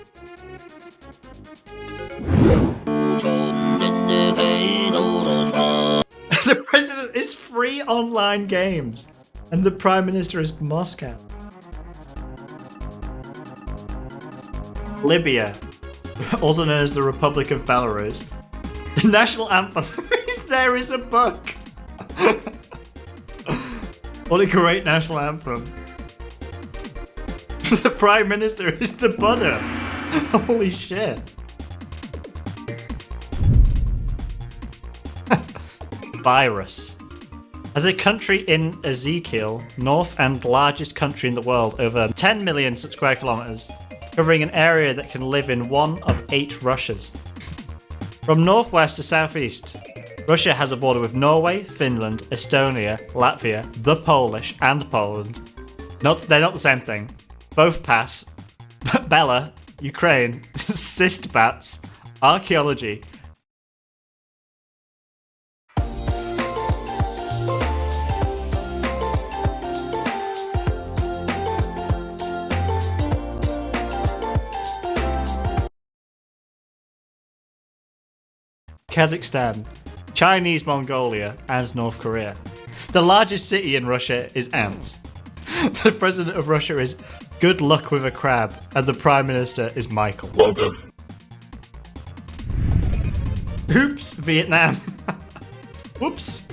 The president is free online games. And the Prime Minister is Moscow. Libya, also known as the Republic of Belarus. The national anthem is There Is a Book. What a great national anthem. The Prime Minister is the Buddha. Holy shit. Virus. As a country in Ezekiel, north and largest country in the world, over 10 million square kilometers, covering an area that can live in one of 8 Russias. From northwest to southeast, Russia has a border with Norway, Finland, Estonia, Latvia, the Polish, and Poland. They're not the same thing. Both pass. Bella, Ukraine, cyst bats, archaeology. Kazakhstan, Chinese Mongolia, and North Korea. The largest city in Russia is Ants. The president of Russia is Good Luck with a Crab, and the prime minister is Michael. Welcome. Oops, Vietnam. Whoops.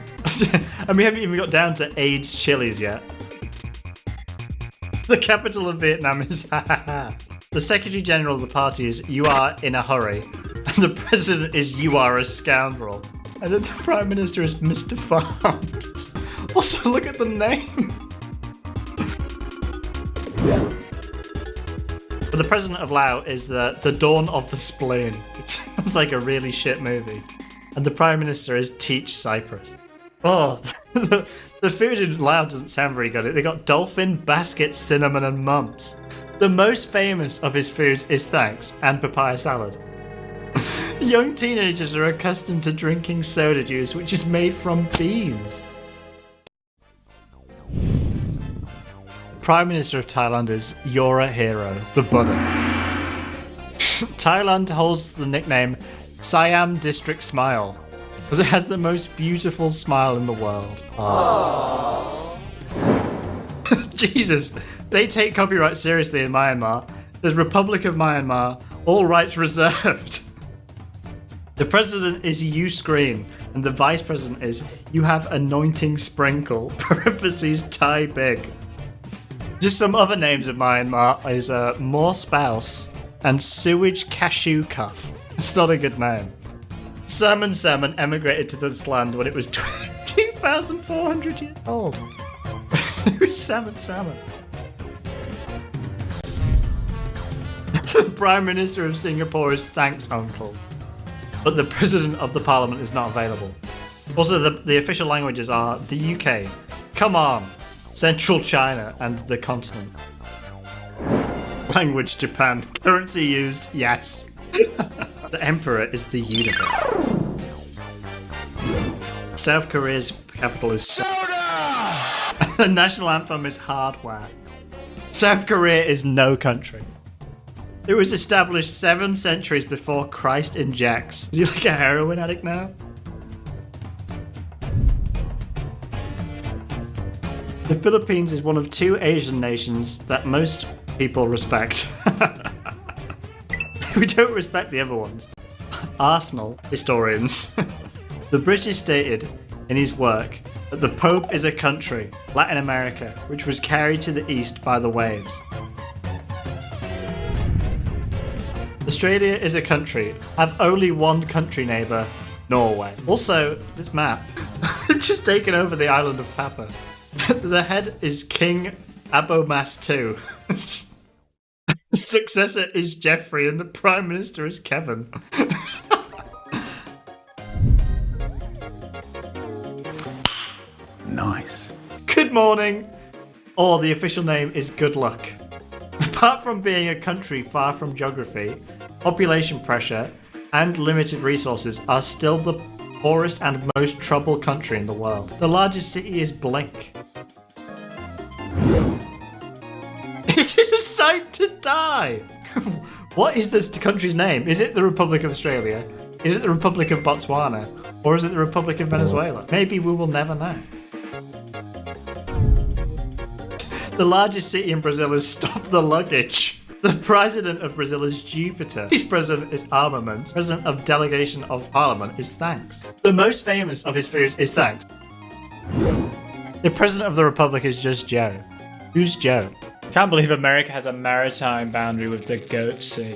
And we haven't even got down to AIDS chilies yet. The capital of Vietnam is The Secretary General of the party is You Are in a Hurry. And the president is You Are a Scoundrel. And then the prime minister is Mr. Farms. Also, look at the name. But the president of Laos is the Dawn of the Spleen. It sounds like a really shit movie. And the prime minister is Teach Cyprus. Oh, the food in Laos doesn't sound very good. They got dolphin, basket, cinnamon, and mumps. The most famous of his foods is thanks and papaya salad. Young teenagers are accustomed to drinking soda juice, which is made from beans. Prime Minister of Thailand is You're a Hero, the Buddha. Thailand holds the nickname Siam District Smile, because it has the most beautiful smile in the world. Jesus, they take copyright seriously in Myanmar. The Republic of Myanmar, all rights reserved. The president is You Screen, and the vice president is You Have Anointing Sprinkle, parentheses Thai Big. Just some other names of Myanmar is More Spouse and Sewage Cashew Cuff. It's not a good name. Salmon emigrated to this land when it was 2,400 years old. Who's Salmon? The Prime Minister of Singapore is Thanks Uncle. But the President of the Parliament is not available. Also, the official languages are the UK, Come On, Central China, and the continent. Language Japan. Currency used, yes. The Emperor is the universe. South Korea's capital is Soda! The national anthem is Hardware. South Korea is no country. It was established 7 centuries before Christ injects. Is he like a heroin addict now? The Philippines is one of 2 Asian nations that most people respect. We don't respect the other ones. Arsenal historians. The British stated in his work that the Pope is a country, Latin America, which was carried to the east by the waves. Australia is a country. Have only one country neighbour, Norway. Also, this map, I've just taken over the island of Papa. The head is King Abomas II. The successor is Geoffrey and the Prime Minister is Kevin. Nice. Good morning! Or the official name is Good Luck. Apart from being a country far from geography, population pressure and limited resources are still the poorest and most troubled country in the world. The largest city is Blink. It is a sight to die! What is this country's name? Is it the Republic of Australia? Is it the Republic of Botswana? Or is it the Republic of Venezuela? Maybe we will never know. The largest city in Brazil is Stop the Luggage. The president of Brazil is Jupiter. His president is Armaments. President of Delegation of Parliament is Thanks. The most famous of his foods is Thanks. The president of the Republic is just Joe. Who's Joe? Can't believe America has a maritime boundary with the Goat Sea.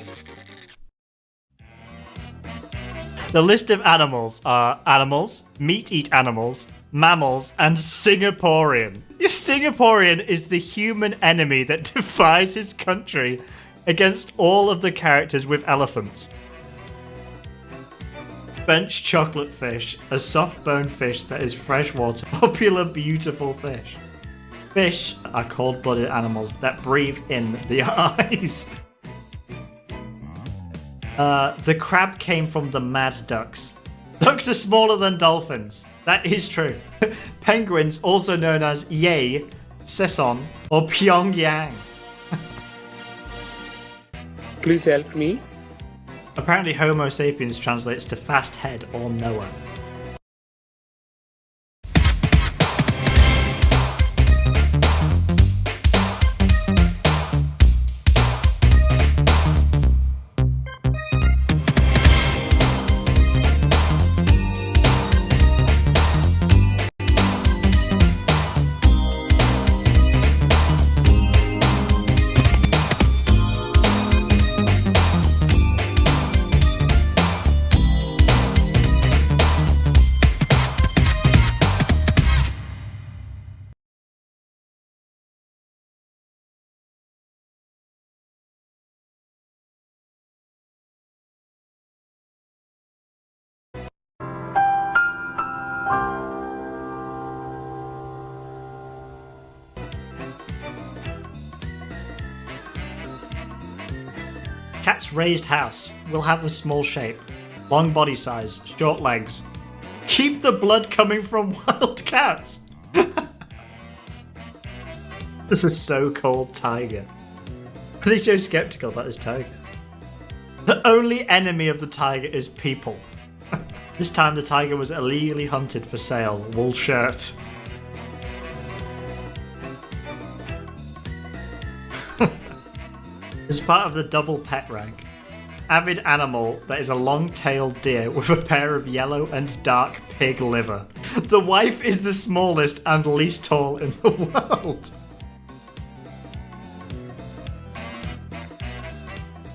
The list of animals are animals, meat-eat animals, mammals, and Singaporean. Singaporean is the human enemy that defies his country against all of the characters with elephants. Bench chocolate fish, a soft-boned fish that is freshwater, popular beautiful fish. Fish are cold-blooded animals that breathe in the eyes. The crab came from the mad ducks. Ducks are smaller than dolphins. That is true. Penguins, also known as Yei, Sesson, or Pyongyang. Please help me. Apparently Homo sapiens translates to fast head or Noah. Cat's raised house will have a small shape, long body size, short legs. Keep the blood coming from wild cats! This is so called tiger. Are they so skeptical about this tiger? The only enemy of the tiger is people. This time the tiger was illegally hunted for sale. Wool shirt. As part of the double pet rank, avid animal that is a long-tailed deer with a pair of yellow and dark pig liver. The wife is the smallest and least tall in the world.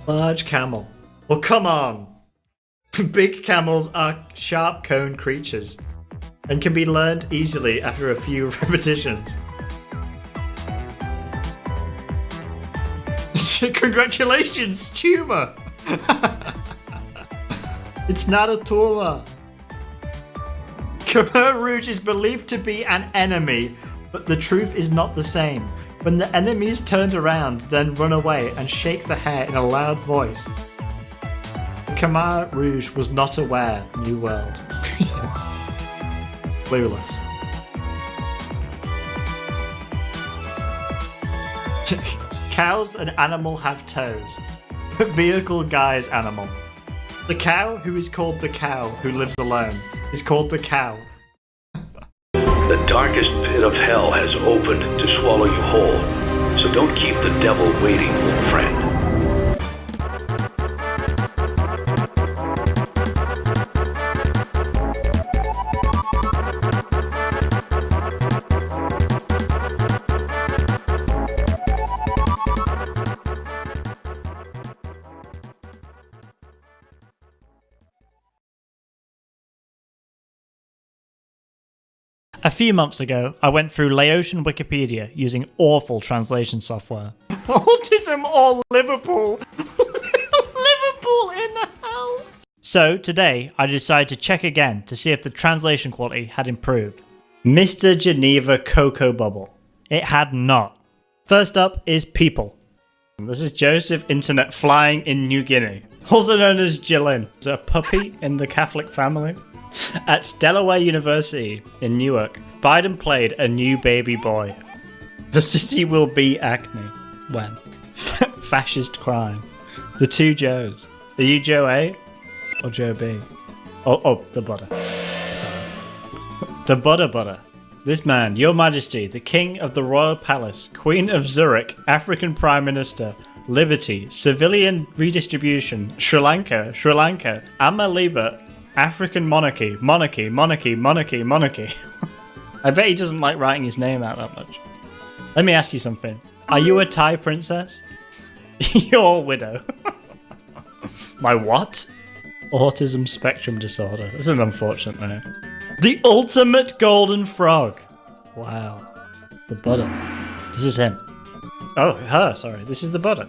Large camel. Well, come on. Big camels are sharp-coned creatures and can be learned easily after a few repetitions. Congratulations, tumor! It's not a tumor. Khmer Rouge is believed to be an enemy, but the truth is not the same. When the enemy is turned around, then run away and shake the hair in a loud voice. Khmer Rouge was not aware. New World. Clueless. Cows and animal have toes. Vehicle guy's animal. The cow, who is called the cow, who lives alone, is called the cow. The darkest pit of hell has opened to swallow you whole. So don't keep the devil waiting, friend. A few months ago, I went through Laotian Wikipedia using awful translation software. Autism or Liverpool? Liverpool in hell! So today, I decided to check again to see if the translation quality had improved. Mr. Geneva Cocoa Bubble. It had not. First up is people. This is Joseph Internet flying in New Guinea, also known as Jillin, a puppy in the Catholic family. At Delaware University in Newark, Biden played a new baby boy. The city will be acne. When? Fascist crime. The two Joes. Are you Joe A or Joe B? Oh, the butter. Sorry. The butter. This man, Your Majesty, the King of the Royal Palace, Queen of Zurich, African Prime Minister, Liberty, Civilian Redistribution, Sri Lanka, Amaliba, African Monarchy. I bet he doesn't like writing his name out that much. Let me ask you something. Are you a Thai princess? You're a widow. My what? Autism spectrum disorder. That's an unfortunate name. The ultimate golden frog. Wow. The butter. This is him. Oh, her, sorry. This is the butter.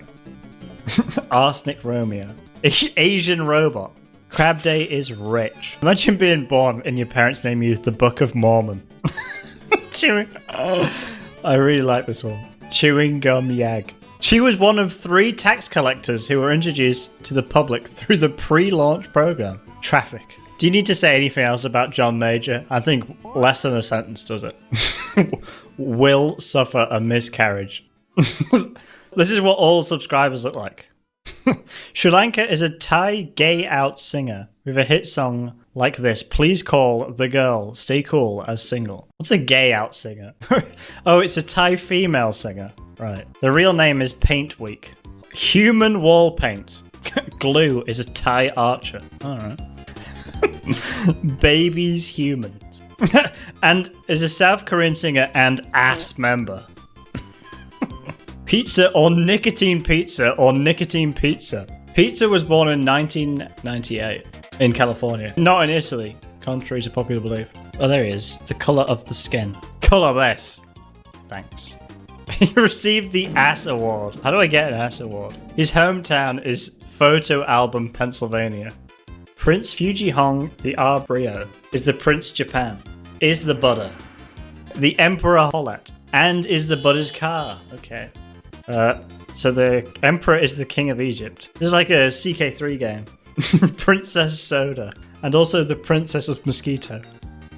Arsenic Romeo. Asian robot. Crab Day is rich. Imagine being born and your parents name you the Book of Mormon. I really like this one. Chewing Gum Yag. She was one of 3 tax collectors who were introduced to the public through the pre-launch program. Traffic. Do you need to say anything else about John Major? I think less than a sentence does it. Will suffer a miscarriage. This is what all subscribers look like. Sri Lanka is a Thai gay out singer with a hit song like this. Please call the girl, stay cool as single. What's a gay out singer? Oh, it's a Thai female singer. Right. The real name is Paint Week. Human wall paint. Glue is a Thai archer. Alright. Babies Humans. And is a South Korean singer and ass member. Pizza or nicotine pizza or nicotine pizza. Pizza was born in 1998 in California, not in Italy, contrary to popular belief. Oh, there he is. The colour of the skin. Colour this. Thanks. He received the Ass Award. How do I get an Ass Award? His hometown is Photo Album, Pennsylvania. Prince Fujihong the Arbrio is the Prince Japan. Is the butter. The Emperor Hollet. And is the butter's car. Okay. So the Emperor is the King of Egypt. This is like a CK3 game. Princess Soda. And also the Princess of Mosquito.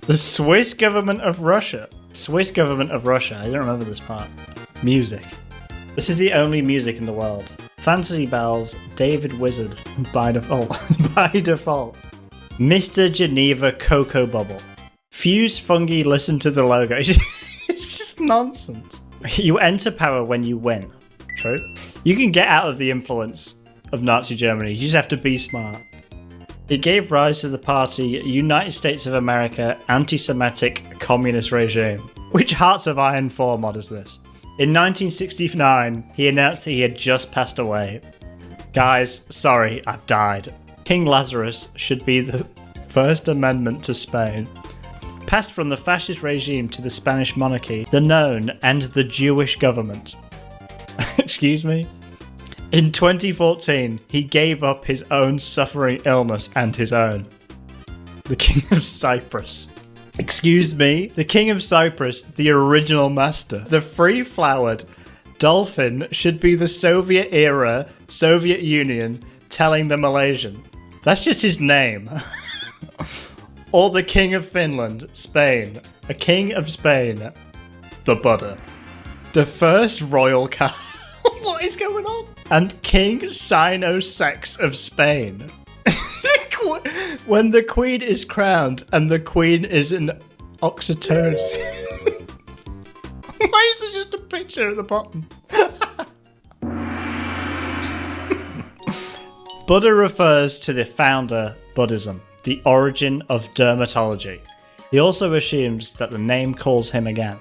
The Swiss Government of Russia. Swiss Government of Russia. I don't remember this part. Music. This is the only music in the world. Fantasy Bells, David Wizard. By default. By default. Mr. Geneva Cocoa Bubble. Fuse Fungi, listen to the logo. It's just nonsense. You enter power when you win. True. You can get out of the influence of Nazi Germany. You just have to be smart. It gave rise to the party United States of America Anti-Semitic Communist Regime. Which Hearts of Iron 4 mod is this? In 1969, he announced that he had just passed away. Guys, sorry, I've died. King Lazarus should be the First Amendment to Spain. Passed from the fascist regime to the Spanish monarchy, the known and the Jewish government. Excuse me? In 2014, he gave up his own suffering illness and his own. The King of Cyprus. Excuse me? The King of Cyprus, the original master. The free-flowered dolphin should be the Soviet-era Soviet Union telling the Malaysian. That's just his name. Or the King of Finland, Spain. A King of Spain. The butter. The first royal car. What is going on? And King Sino-Sex of Spain. When the Queen is crowned and the Queen is an Occitan. Why is there just a picture at the bottom? Buddha refers to the founder Buddhism, the origin of dermatology. He also assumes that the name calls him again,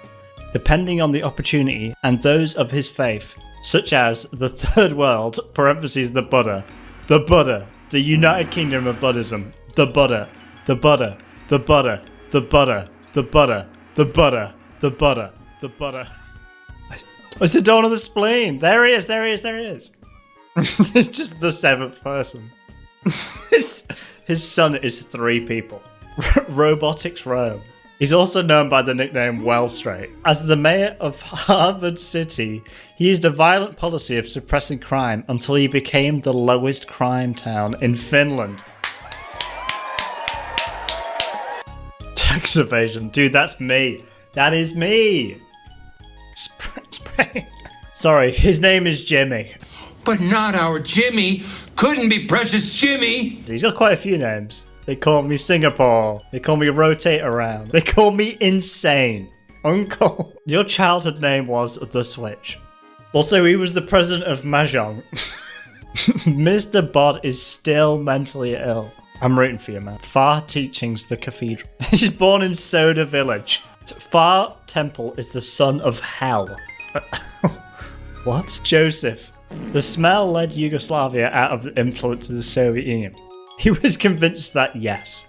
depending on the opportunity and those of his faith, such as the Third World, parentheses the Buddha, the United Kingdom of Buddhism, the Buddha, the Buddha, the Buddha, the Buddha, the Buddha, The butter. The butter. The butter. It's the dawn of the spleen. There he is. There he is. There he is. It's just the seventh person. His son is 3 people. Robotics Rome. He's also known by the nickname Wellstraight. As the mayor of Harvard City, he used a violent policy of suppressing crime until he became the lowest crime town in Finland. Tax evasion. Dude, that's me. That is me. Spray. Sorry, his name is Jimmy. But not our Jimmy. Couldn't be precious Jimmy. He's got quite a few names. They call me Singapore. They call me Rotate Around. They call me Insane. Uncle. Your childhood name was The Switch. Also, he was the president of Mahjong. Mr. Bod is still mentally ill. I'm rooting for you, man. Far Teachings, the cathedral. He's born in Soda Village. Far Temple is the son of hell. What? Joseph. The smell led Yugoslavia out of the influence of the Soviet Union. He was convinced that yes.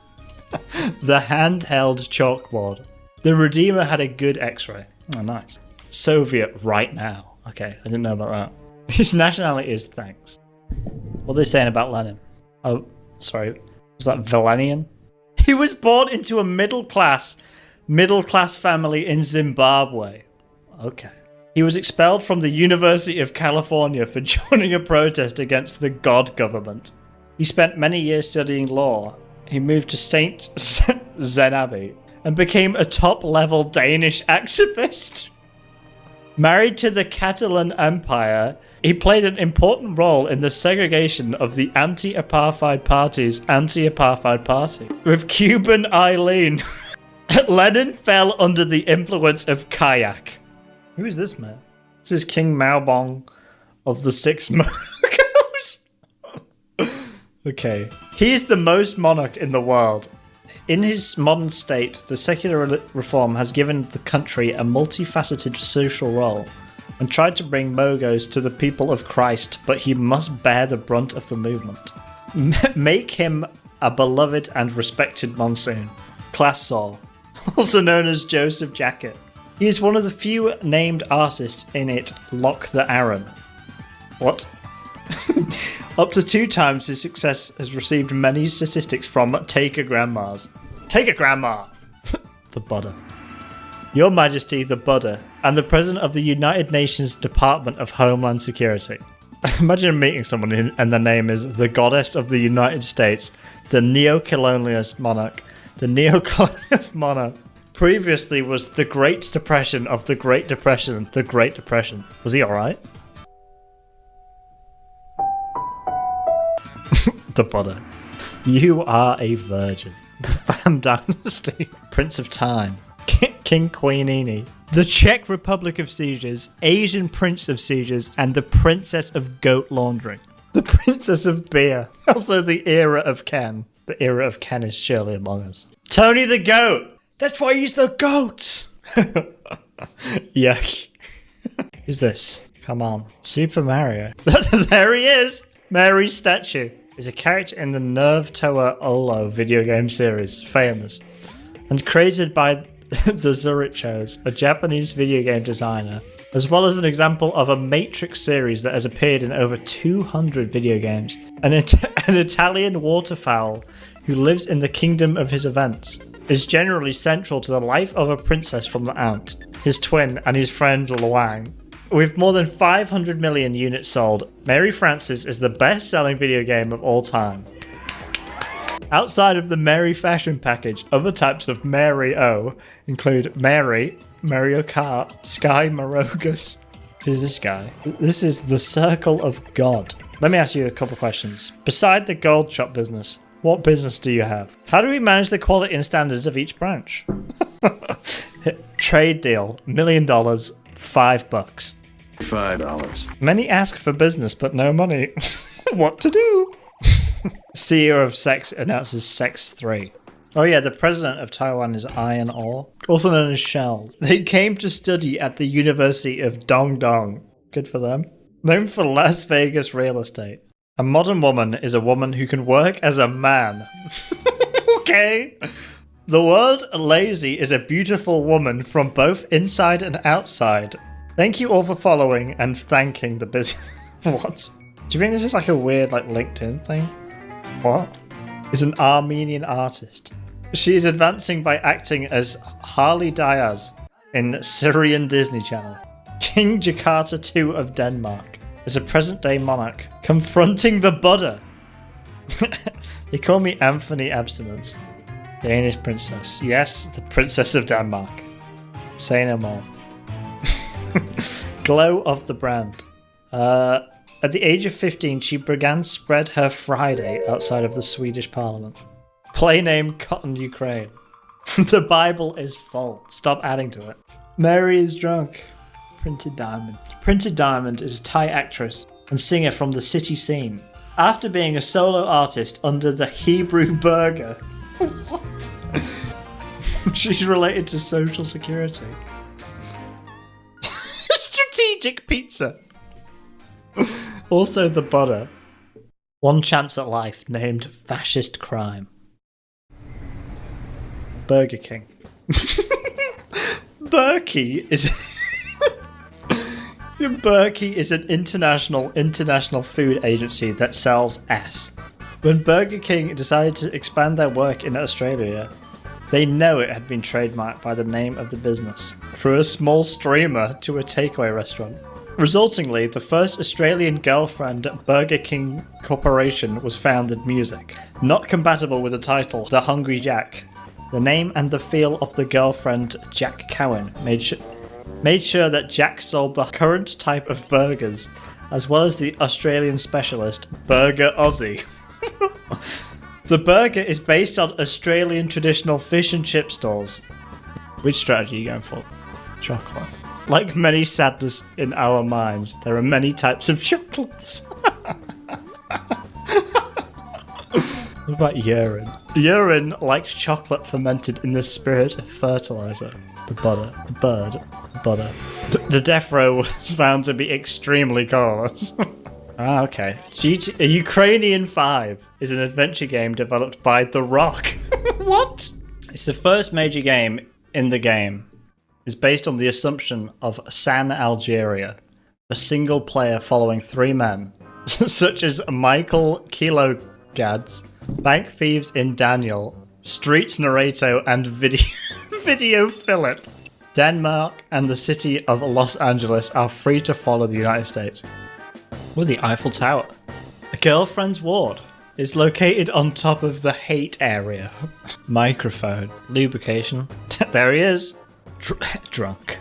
The handheld chalkboard. The Redeemer had a good x-ray. Oh, nice. Soviet right now. Okay, I didn't know about that. His nationality is thanks. What are they saying about Lenin? Oh, sorry. Was that Valenian? He was born into a middle class family in Zimbabwe. Okay. He was expelled from the University of California for joining a protest against the God government. He spent many years studying law. He moved to St. Zenabi and became a top-level Danish activist. Married to the Catalan Empire, he played an important role in the segregation of the anti-apartheid party's anti-apartheid party. With Cuban Eileen, Lenin fell under the influence of kayak. Who is this man? This is King Maobong of the Six Monarchs. Okay. He is the most monarch in the world. In his modern state, the secular reform has given the country a multifaceted social role and tried to bring Mogos to the people of Christ, but he must bear the brunt of the movement. Make him a beloved and respected monsoon. Class Saul, also known as Joseph Jacket. He is one of the few named artists in it, Lock the Aaron. What? Up to 2 times his success has received many statistics from Taker Grandmas. Taker Grandma! The Buddha. Your Majesty, the Buddha, and the President of the United Nations Department of Homeland Security. Imagine meeting someone and their name is the Goddess of the United States, the Neo-Colonialist Monarch. The Neo-Colonialist Monarch previously was the Great Depression of the Great Depression, the Great Depression. Was he alright? The Buddha. You are a virgin. The Fan Dynasty. Prince of Time. King Queenini. The Czech Republic of Seizures. Asian Prince of Seizures. And the Princess of Goat Laundering. The Princess of Beer. Also the Era of Ken. The Era of Ken is surely among us. Tony the Goat. That's why he's the goat. Yes. Who's this? Come on. Super Mario. There he is. Mary's statue. Is a character in the Nerve Tower Olo video game series, famous, and created by the Zurichos, a Japanese video game designer, as well as an example of a Matrix series that has appeared in over 200 video games. An Italian waterfowl who lives in the kingdom of his events, is generally central to the life of a princess from the Aunt, his twin, and his friend Luang. With more than 500 million units sold, Mary Frances is the best-selling video game of all time. Outside of the Mary Fashion package, other types of Mary-O include Mary, Mario Kart, Sky Marogus. Who's this guy? This is the Circle of God. Let me ask you a couple questions. Beside the gold shop business, what business do you have? How do we manage the quality and standards of each branch? Trade deal, $1 million, $5. $5. Many ask for business, but no money. What to do? CEO of Sex announces Sex 3. Oh yeah, the president of Taiwan is Iron Ore, also known as Shell. They came to study at the University of Dong Dong. Good for them. Known for Las Vegas real estate. A modern woman is a woman who can work as a man. Okay. The word lazy is a beautiful woman from both inside and outside. Thank you all for following and thanking the busy. What? Do you think this is like a weird like LinkedIn thing? What? Is an Armenian artist. She is advancing by acting as Harley Diaz in Syrian Disney Channel. King Jakarta II of Denmark is a present-day monarch confronting the Buddha. They call me Anthony Abstinence. Danish princess. Yes, the princess of Denmark. Say no more. Glow of the brand. At the age of 15, she began Spread Her Friday outside of the Swedish parliament. Play name Cotton Ukraine. The Bible is full. Stop adding to it. Mary is drunk. Printed Diamond. Printed Diamond is a Thai actress and singer from the city scene. After being a solo artist under the Hebrew Burger. What? She's related to Social Security. Strategic Pizza. Also the Buddha. One chance at life named Fascist Crime. Burger King. Berkey is... Berkey is an international food agency that sells ass. When Burger King decided to expand their work in Australia, they know it had been trademarked by the name of the business, through a small streamer to a takeaway restaurant. Resultingly, the first Australian girlfriend Burger King Corporation was founded music. Not compatible with the title The Hungry Jack, the name and the feel of the girlfriend Jack Cowan made sure that Jack sold the current type of burgers, as well as the Australian specialist Burger Aussie. The burger is based on Australian traditional fish and chip stalls. Which strategy are you going for? Chocolate. Like many sadness in our minds, there are many types of chocolates. What about urine? Urine, like chocolate fermented in the spirit of fertilizer. The butter. The death row was found to be extremely coarse. Okay. A Ukrainian 5 is an adventure game developed by The Rock. What? It's the first major game in the game. It's based on the assumption of San Algeria, a single player following 3 men, such as Michael Kilogads, Bank Thieves in Daniel, Streets Narrato, and Video Philip. Denmark and the city of Los Angeles are free to follow the United States. With the Eiffel Tower. A girlfriend's ward is located on top of the hate area. Microphone. Lubrication. There he is. Drunk.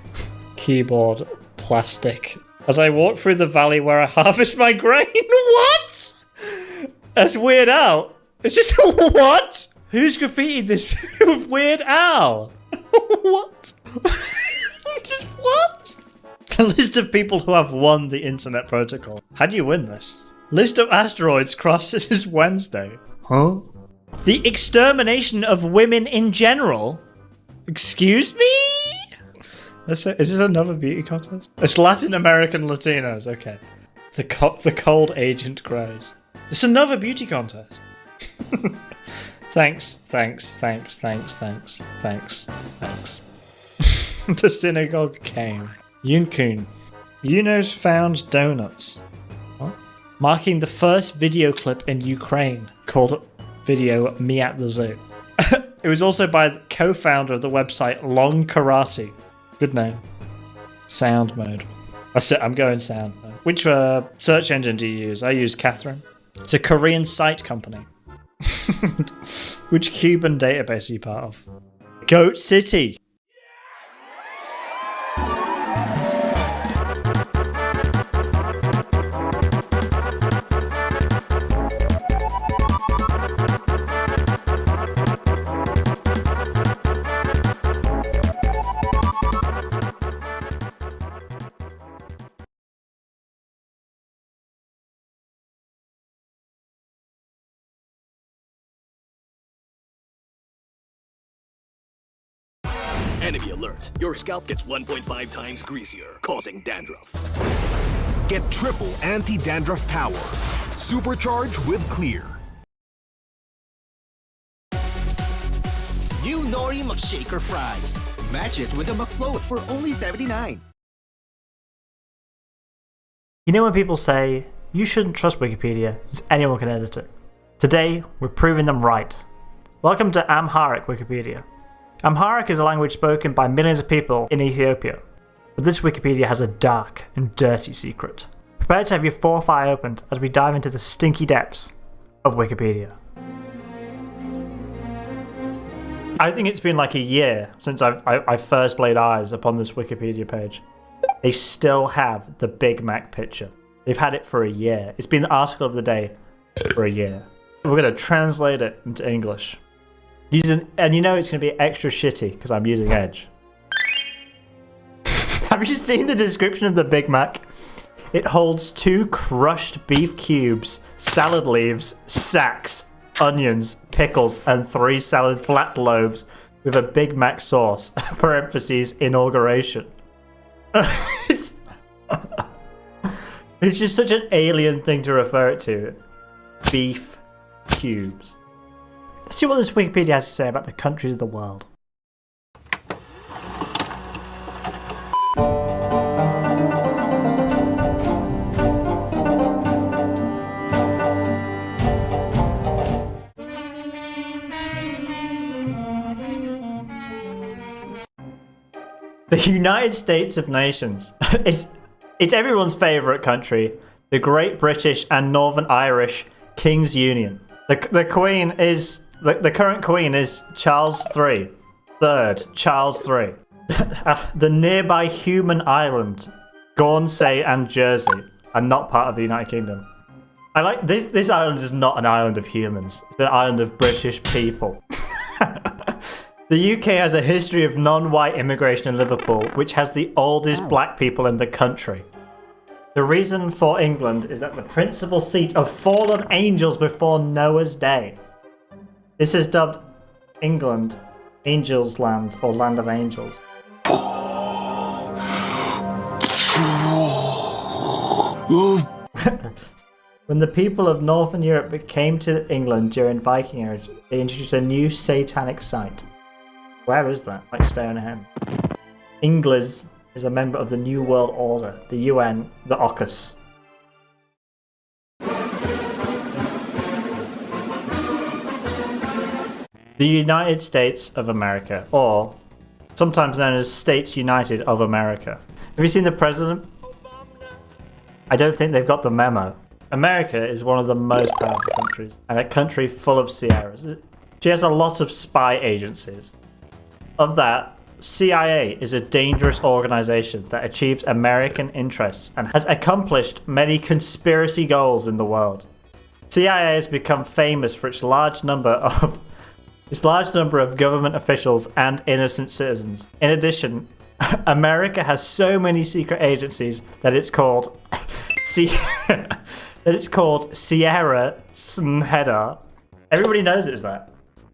Keyboard. Plastic. As I walk through the valley where I harvest my grain. What? That's Weird Al. It's just what? Who's graffitied this with Weird Al? What? Just what? A list of people who have won the internet protocol. How do you win this? List of asteroids crosses Wednesday. Huh? The extermination of women in general? Excuse me? Is this another beauty contest? It's Latin American Latinos, okay. The cold agent grows. It's another beauty contest. Thanks. The synagogue came. Yunkun. Yunos found donuts. What? Marking the first video clip in Ukraine called video Me at the Zoo. It was also by the co-founder of the website Long Karate. Good name. Sound mode. That's it, I'm going sound mode. Which search engine do you use? I use Catherine. It's a Korean site company. Which Cuban database are you part of? Goat City. Enemy alert. Your scalp gets 1.5 times greasier, causing dandruff. Get triple anti-dandruff power. Supercharged with Clear. new Nori McShaker fries. Match it with a McFloat for only $79. You know when people say, you shouldn't trust Wikipedia, as anyone can edit it? Today, we're proving them right. Welcome to Amharic Wikipedia. Amharic is a language spoken by millions of people in Ethiopia, but this Wikipedia has a dark and dirty secret. Prepare to have your fourth eye opened as we dive into the stinky depths of Wikipedia. I think it's been like a year since I first laid eyes upon this Wikipedia page. They still have the Big Mac picture. They've had it for a year. It's been the article of the day for a year. We're going to translate it into English. And you know it's going to be extra shitty because I'm using Edge. Have you seen the description of the Big Mac? It holds 2 crushed beef cubes, salad leaves, sacks, onions, pickles, and 3 salad flat loaves with a Big Mac sauce. Parentheses, inauguration. It's just such an alien thing to refer it to. Beef cubes. Let's see what this Wikipedia has to say about the countries of the world. The United States of Nations. It's everyone's favourite country. The Great British and Northern Irish King's Union. The Queen is... The current Queen is Charles III. Third, Charles III. The nearby human island, Guernsey and Jersey, are not part of the United Kingdom. I like this island is not an island of humans. It's an island of British people. The UK has a history of non-white immigration in Liverpool, which has the oldest black people in the country. The reason for England is that the principal seat of fallen angels before Noah's day. This is dubbed England, Angels Land, or Land of Angels. When the people of Northern Europe came to England during Viking Age, they introduced a new satanic site. Where is that? Like Stonehenge. Inglis is a member of the New World Order, the UN, the AUKUS. The United States of America, or sometimes known as States United of America. Have you seen the president? I don't think they've got the memo. America is one of the most powerful countries, and a country full of Sierras. She has a lot of spy agencies. Of that, CIA is a dangerous organization that achieves American interests and has accomplished many conspiracy goals in the world. CIA has become famous for its large number of government officials and innocent citizens. In addition, America has so many secret agencies that it's called Sierra Snhedar. Everybody knows it as that.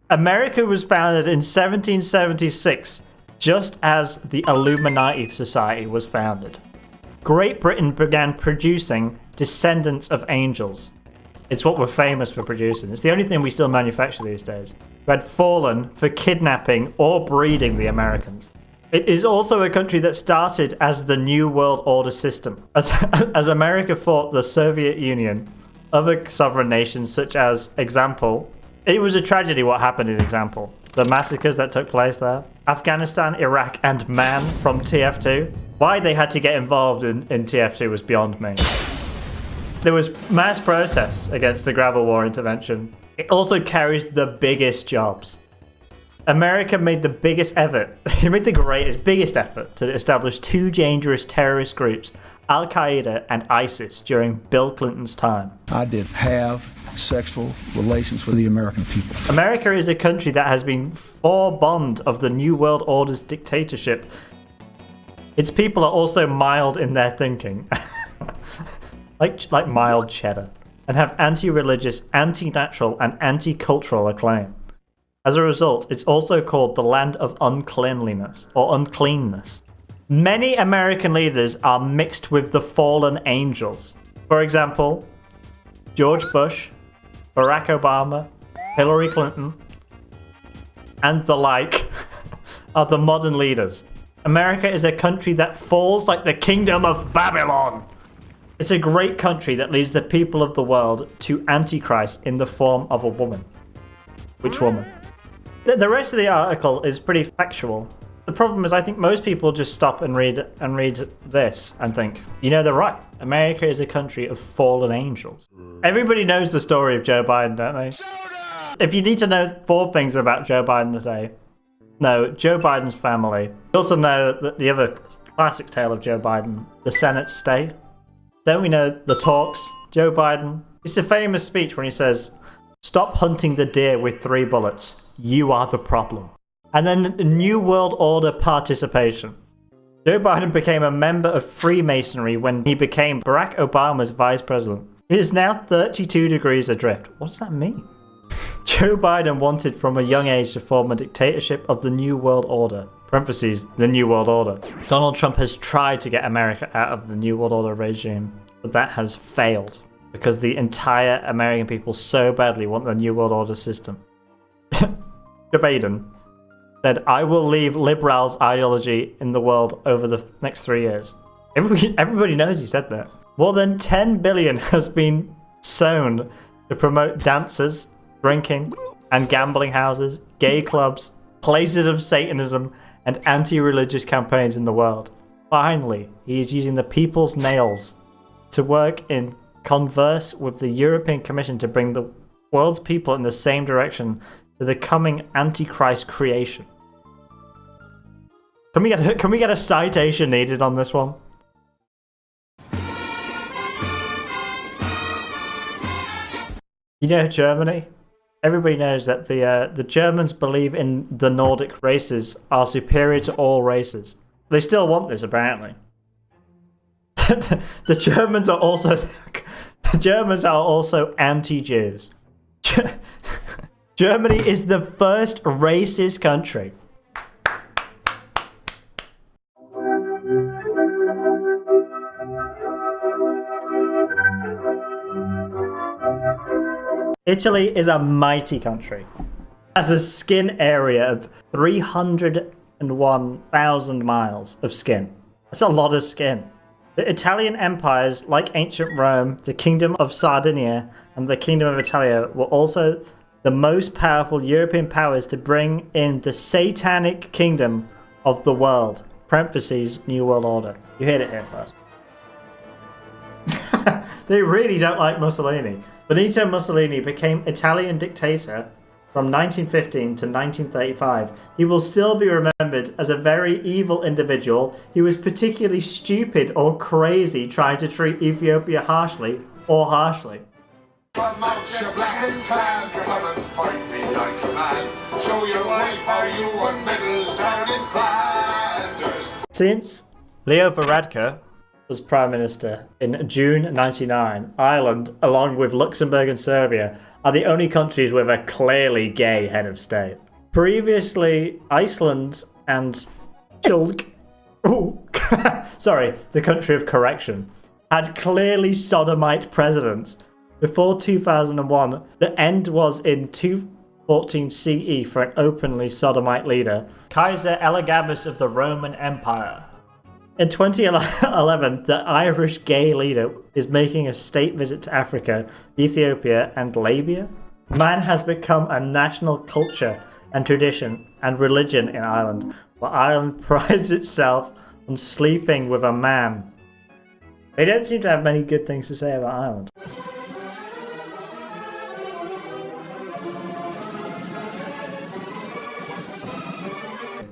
America was founded in 1776, just as the Illuminati Society was founded. Great Britain began producing descendants of angels. It's what we're famous for producing. It's the only thing we still manufacture these days. Who had fallen for kidnapping or breeding the Americans. It is also a country that started as the New World Order system. As America fought the Soviet Union, other sovereign nations such as, example, it was a tragedy what happened in example. The massacres that took place there. Afghanistan, Iraq, and Man from TF2. Why they had to get involved in TF2 was beyond me. There was mass protests against the gravel war intervention. It also carries the biggest jobs. America made the biggest effort, biggest effort to establish 2 dangerous terrorist groups, Al-Qaeda and ISIS, during Bill Clinton's time. I did have sexual relations with the American people. America is a country that has been forebombed of the New World Order's dictatorship. Its people are also mild in their thinking, like mild cheddar, and have anti-religious, anti-natural, and anti-cultural acclaim. As a result, it's also called the land of uncleanliness, or uncleanness. Many American leaders are mixed with the fallen angels. For example, George Bush, Barack Obama, Hillary Clinton. and the like are the modern leaders. America is a country that falls like the kingdom of Babylon. It's a great country that leads the people of the world to Antichrist in the form of a woman. Which woman? The rest of the article is pretty factual. The problem is I think most people just stop and read this and think, you know, they're right. America is a country of fallen angels. Everybody knows the story of Joe Biden, don't they? If you need to know 4 things about Joe Biden today, no, Joe Biden's family. You also know that the other classic tale of Joe Biden, the Senate stay. Don't we know the talks? Joe Biden, it's a famous speech when he says, "Stop hunting the deer with 3 bullets. You are the problem." And then New World Order participation. Joe Biden became a member of Freemasonry when he became Barack Obama's vice president. He is now 32 degrees adrift. What does that mean? Joe Biden wanted from a young age to form a dictatorship of the New World Order. Parentheses, the New World Order. Donald Trump has tried to get America out of the New World Order regime, but that has failed because the entire American people so badly want the New World Order system. Joe Biden said, "I will leave liberals' ideology in the world over the next 3 years." Everybody knows he said that. More than $10 billion has been sown to promote dancers, drinking, and gambling houses, gay clubs, places of Satanism, and anti-religious campaigns in the world. Finally, he is using the people's nails to work in converse with the European Commission to bring the world's people in the same direction to the coming Antichrist creation. Can we get a citation needed on this one? You know Germany? Everybody knows that the Germans believe in the Nordic races are superior to all races. They still want this, apparently. The Germans are also anti-Jews. Germany is the first racist country. Italy is a mighty country. It has a skin area of 301,000 miles of skin. That's a lot of skin. The Italian empires, like ancient Rome, the Kingdom of Sardinia, and the Kingdom of Italia, were also the most powerful European powers to bring in the satanic kingdom of the world. Parentheses, New World Order. You heard it here first. They really don't like Mussolini. Benito Mussolini became Italian dictator from 1915 to 1935. He will still be remembered as a very evil individual. He was particularly stupid or crazy trying to treat Ethiopia harshly or harshly. Come out, you black and tan, come and fight me like a man. Show your wife how you won medals down in Flanders. Since Leo Varadkar was Prime Minister in June 1999, Ireland, along with Luxembourg and Serbia, are the only countries with a clearly gay head of state. Previously, Iceland and the country of correction, had clearly sodomite presidents. Before 2001, the end was in 214 CE for an openly sodomite leader, Kaiser Elagabalus of the Roman Empire. In 2011, the Irish gay leader is making a state visit to Africa, Ethiopia, and Libya. Man has become a national culture and tradition and religion in Ireland, where Ireland prides itself on sleeping with a man. They don't seem to have many good things to say about Ireland.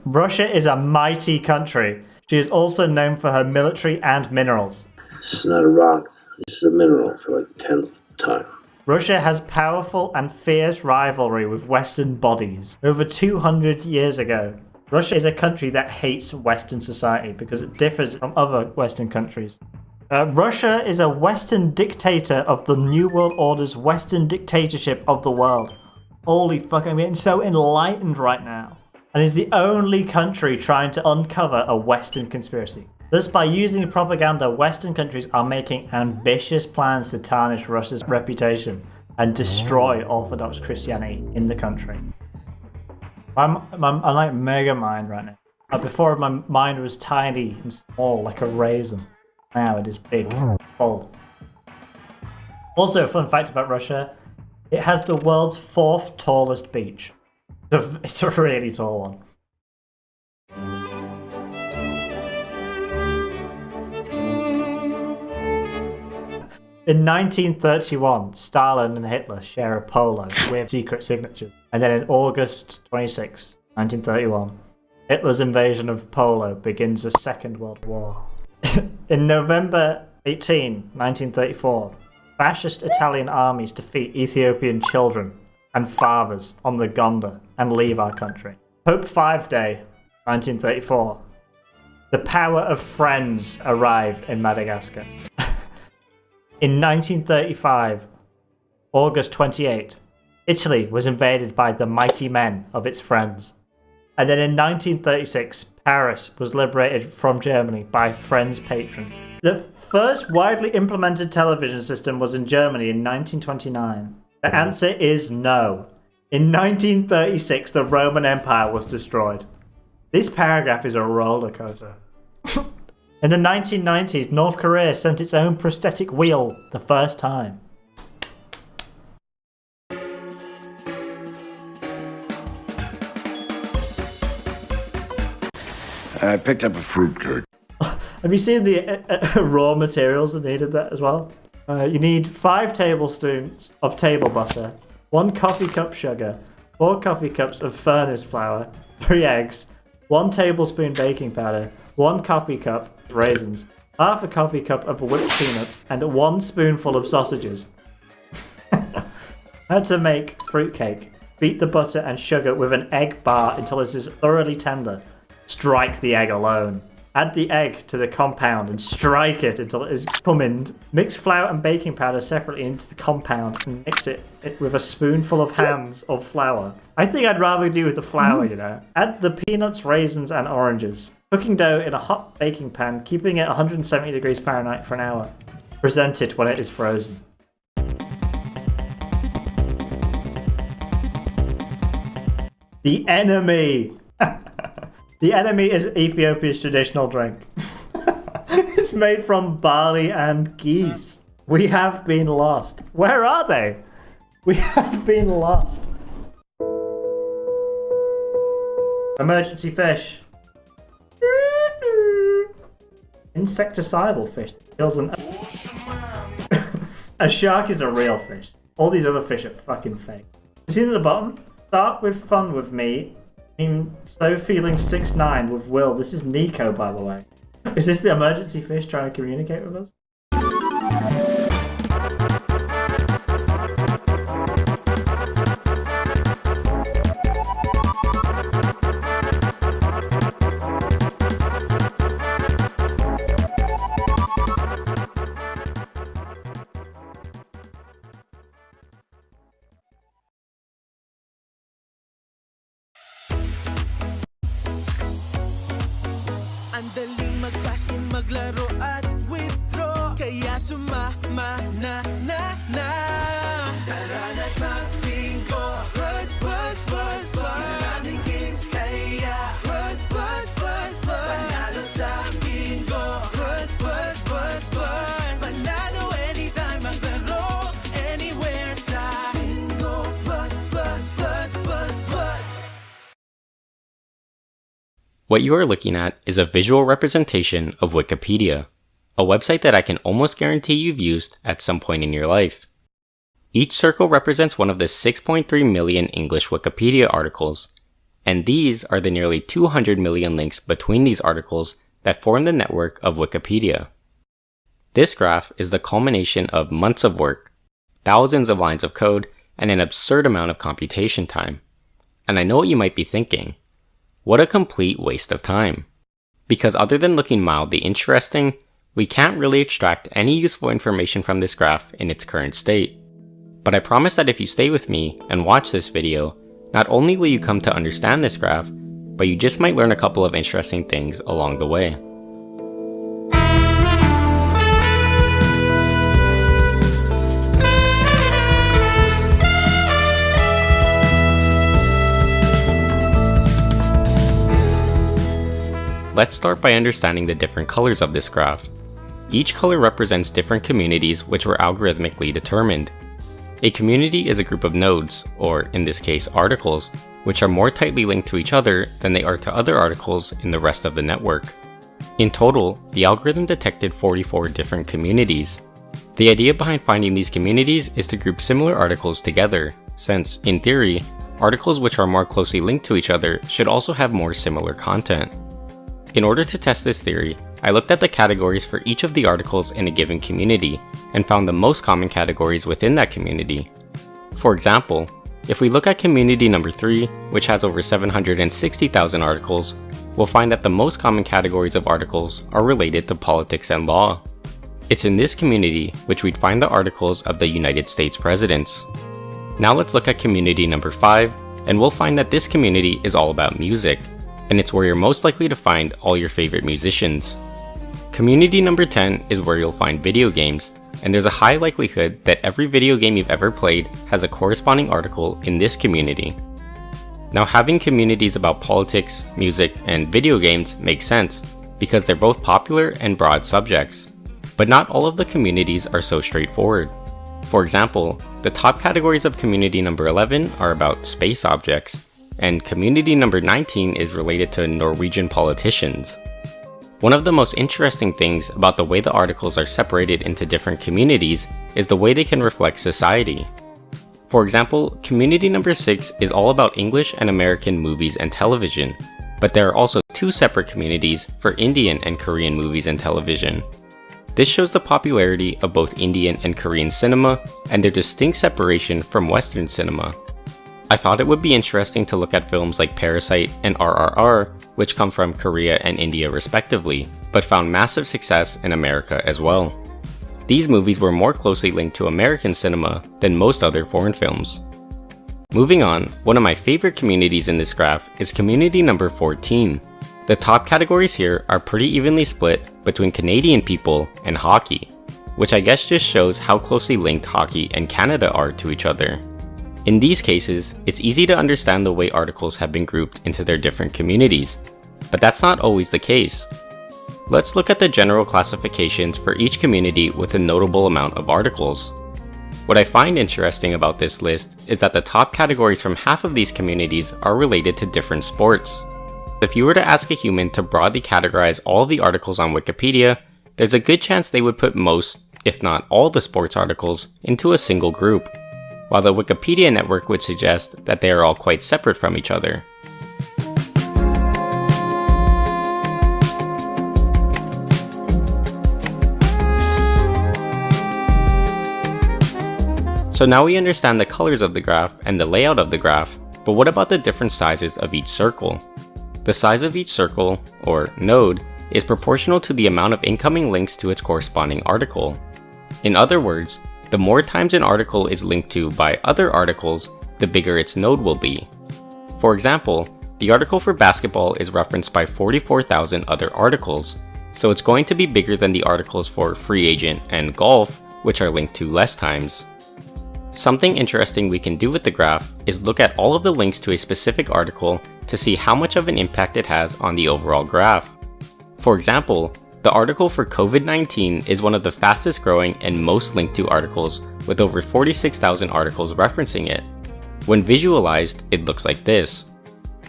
Russia is a mighty country. She is also known for her military and minerals. It's not a rock, it's a mineral for like the 10th time. Russia has powerful and fierce rivalry with Western bodies. Over 200 years ago, Russia is a country that hates Western society because it differs from other Western countries. Russia is a Western dictator of the New World Order's Western dictatorship of the world. Holy fuck, I'm getting so enlightened right now. And is the only country trying to uncover a Western conspiracy. Thus, by using propaganda, Western countries are making ambitious plans to tarnish Russia's reputation and destroy Orthodox Christianity in the country. I'm like mega mind right now. Before my mind was tiny and small like a raisin. Now it is big, full. Also, a fun fact about Russia, it has the world's 4th tallest beach. It's a really tall one. In 1931, Stalin and Hitler share a polo with secret signatures. And then in August 26, 1931, Hitler's invasion of Poland begins the Second World War. In November 18, 1934, fascist Italian armies defeat Ethiopian children and fathers on the Gonda and leave our country. Pope 5 Day, 1934. The power of friends arrive in Madagascar. In 1935, August 28, Italy was invaded by the mighty men of its friends. And then in 1936, Paris was liberated from Germany by Friends patrons. The first widely implemented television system was in Germany in 1929. The answer is no. In 1936, the Roman Empire was destroyed. This paragraph is a roller coaster. In the 1990s, North Korea sent its own prosthetic wheel the first time. I picked up a fruitcake. Have you seen the raw materials that needed that as well? You need 5 tablespoons of table butter, 1 coffee cup sugar, 4 coffee cups of furnace flour, 3 eggs, 1 tablespoon baking powder, 1 coffee cup raisins, half a coffee cup of whipped peanuts, and 1 spoonful of sausages. How to make fruitcake. Beat the butter and sugar with an egg bar until it is thoroughly tender. Strike the egg alone. Add the egg to the compound and strike it until it is cummined. Mix flour and baking powder separately into the compound and mix it with a spoonful of hands of flour. I think I'd rather do with the flour, you know. Add the peanuts, raisins, and oranges. Cooking dough in a hot baking pan, keeping it 170 degrees Fahrenheit for an hour. Present it when it is frozen. The enemy! The enemy is Ethiopia's traditional drink. It's made from barley and geese. We have been lost. Where are they? We have been lost. Emergency fish. Insecticidal fish that kills an... A shark is a real fish. All these other fish are fucking fake. You see at the bottom? Start with fun with me. I'm so feeling 6'9" with Will. This is Nico, by the way. Is this the emergency fish trying to communicate with us? Ang daling mag-cash in, maglaro at withdraw. Kaya sumama na. Tara na't mag-bingo. Buzz. Maraming games kaya buzz. Panalo sa bingo. Buzz. Panalo anytime, maglaro anywhere sa bingo. Buzz. What you are looking at is a visual representation of Wikipedia, a website that I can almost guarantee you've used at some point in your life. Each circle represents one of the 6.3 million English Wikipedia articles, and these are the nearly 200 million links between these articles that form the network of Wikipedia. This graph is the culmination of months of work, thousands of lines of code, and an absurd amount of computation time. And I know what you might be thinking. What a complete waste of time. Because other than looking mildly interesting, we can't really extract any useful information from this graph in its current state. But I promise that if you stay with me and watch this video, not only will you come to understand this graph, but you just might learn a couple of interesting things along the way. let's start by understanding the different colors of this graph. Each color represents different communities which were algorithmically determined. A community is a group of nodes, or in this case articles, which are more tightly linked to each other than they are to other articles in the rest of the network. In total, the algorithm detected 44 different communities. The idea behind finding these communities is to group similar articles together, since, in theory, articles which are more closely linked to each other should also have more similar content. In order to test this theory, I looked at the categories for each of the articles in a given community and found the most common categories within that community. For example, if we look at community number 3, which has over 760,000 articles, we'll find that the most common categories of articles are related to politics and law. It's in this community which we'd find the articles of the United States presidents. Now let's look at community number 5, and we'll find that this community is all about music, and it's where you're most likely to find all your favorite musicians. Community number 10 is where you'll find video games, and there's a high likelihood that every video game you've ever played has a corresponding article in this community. Now, having communities about politics, music, and video games makes sense, because they're both popular and broad subjects. But not all of the communities are so straightforward. For example, the top categories of community number 11 are about space objects, and community number 19 is related to Norwegian politicians. One of the most interesting things about the way the articles are separated into different communities is the way they can reflect society. For example, community number 6 is all about English and American movies and television, but there are also 2 separate communities for Indian and Korean movies and television. This shows the popularity of both Indian and Korean cinema and their distinct separation from Western cinema. I thought it would be interesting to look at films like Parasite and RRR, which come from Korea and India respectively, but found massive success in America as well. These movies were more closely linked to American cinema than most other foreign films. Moving on, one of my favorite communities in this graph is community number 14. The top categories here are pretty evenly split between Canadian people and hockey, which I guess just shows how closely linked hockey and Canada are to each other. In these cases, it's easy to understand the way articles have been grouped into their different communities, but that's not always the case. Let's look at the general classifications for each community with a notable amount of articles. What I find interesting about this list is that the top categories from half of these communities are related to different sports. If you were to ask a human to broadly categorize all of the articles on Wikipedia, there's a good chance they would put most, if not all, the sports articles into a single group, while the Wikipedia network would suggest that they are all quite separate from each other. So now we understand the colors of the graph and the layout of the graph, but what about the different sizes of each circle? The size of each circle, or node, is proportional to the amount of incoming links to its corresponding article. In other words, the more times an article is linked to by other articles, the bigger its node will be. For example, the article for basketball is referenced by 44,000 other articles, so it's going to be bigger than the articles for free agent and golf, which are linked to less times. Something interesting we can do with the graph is look at all of the links to a specific article to see how much of an impact it has on the overall graph. For example, the article for COVID-19 is one of the fastest growing and most linked to articles, with over 46,000 articles referencing it. When visualized, it looks like this.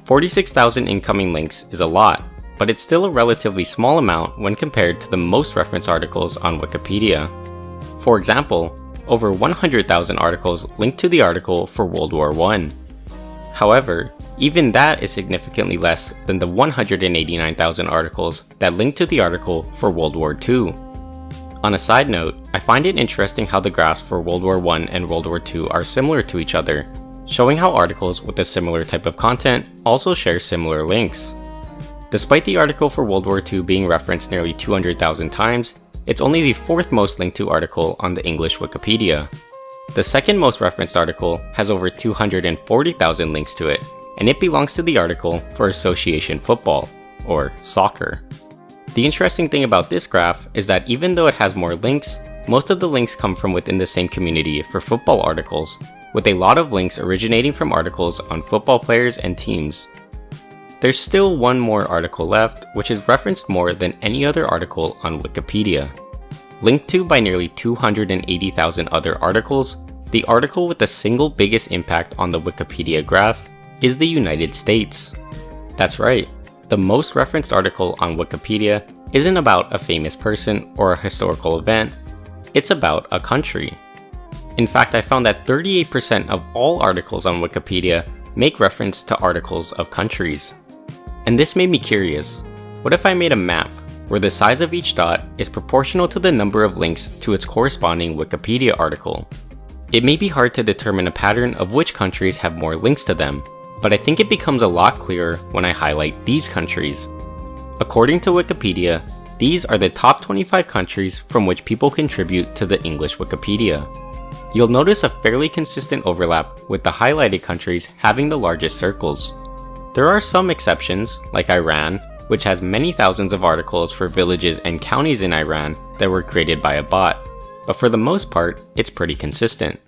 46,000 incoming links is a lot, but it's still a relatively small amount when compared to the most referenced articles on Wikipedia. For example, over 100,000 articles linked to the article for World War I. However, even that is significantly less than the 189,000 articles that link to the article for World War II. On a side note, I find it interesting how the graphs for World War I and World War II are similar to each other, showing how articles with a similar type of content also share similar links. Despite the article for World War II being referenced nearly 200,000 times, it's only the 4th most linked to article on the English Wikipedia. The 2nd most referenced article has over 240,000 links to it, and it belongs to the article for association football, or soccer. The interesting thing about this graph is that even though it has more links, most of the links come from within the same community for football articles, with a lot of links originating from articles on football players and teams. There's still one more article left, which is referenced more than any other article on Wikipedia. Linked to by nearly 280,000 other articles, the article with the single biggest impact on the Wikipedia graph is the United States. That's right, the most referenced article on Wikipedia isn't about a famous person or a historical event, it's about a country. In fact, I found that 38% of all articles on Wikipedia make reference to articles of countries. And this made me curious, what if I made a map where the size of each dot is proportional to the number of links to its corresponding Wikipedia article? It may be hard to determine a pattern of which countries have more links to them, but I think it becomes a lot clearer when I highlight these countries. According to Wikipedia, these are the top 25 countries from which people contribute to the English Wikipedia. You'll notice a fairly consistent overlap with the highlighted countries having the largest circles. There are some exceptions, like Iran, which has many thousands of articles for villages and counties in Iran that were created by a bot, but for the most part, it's pretty consistent.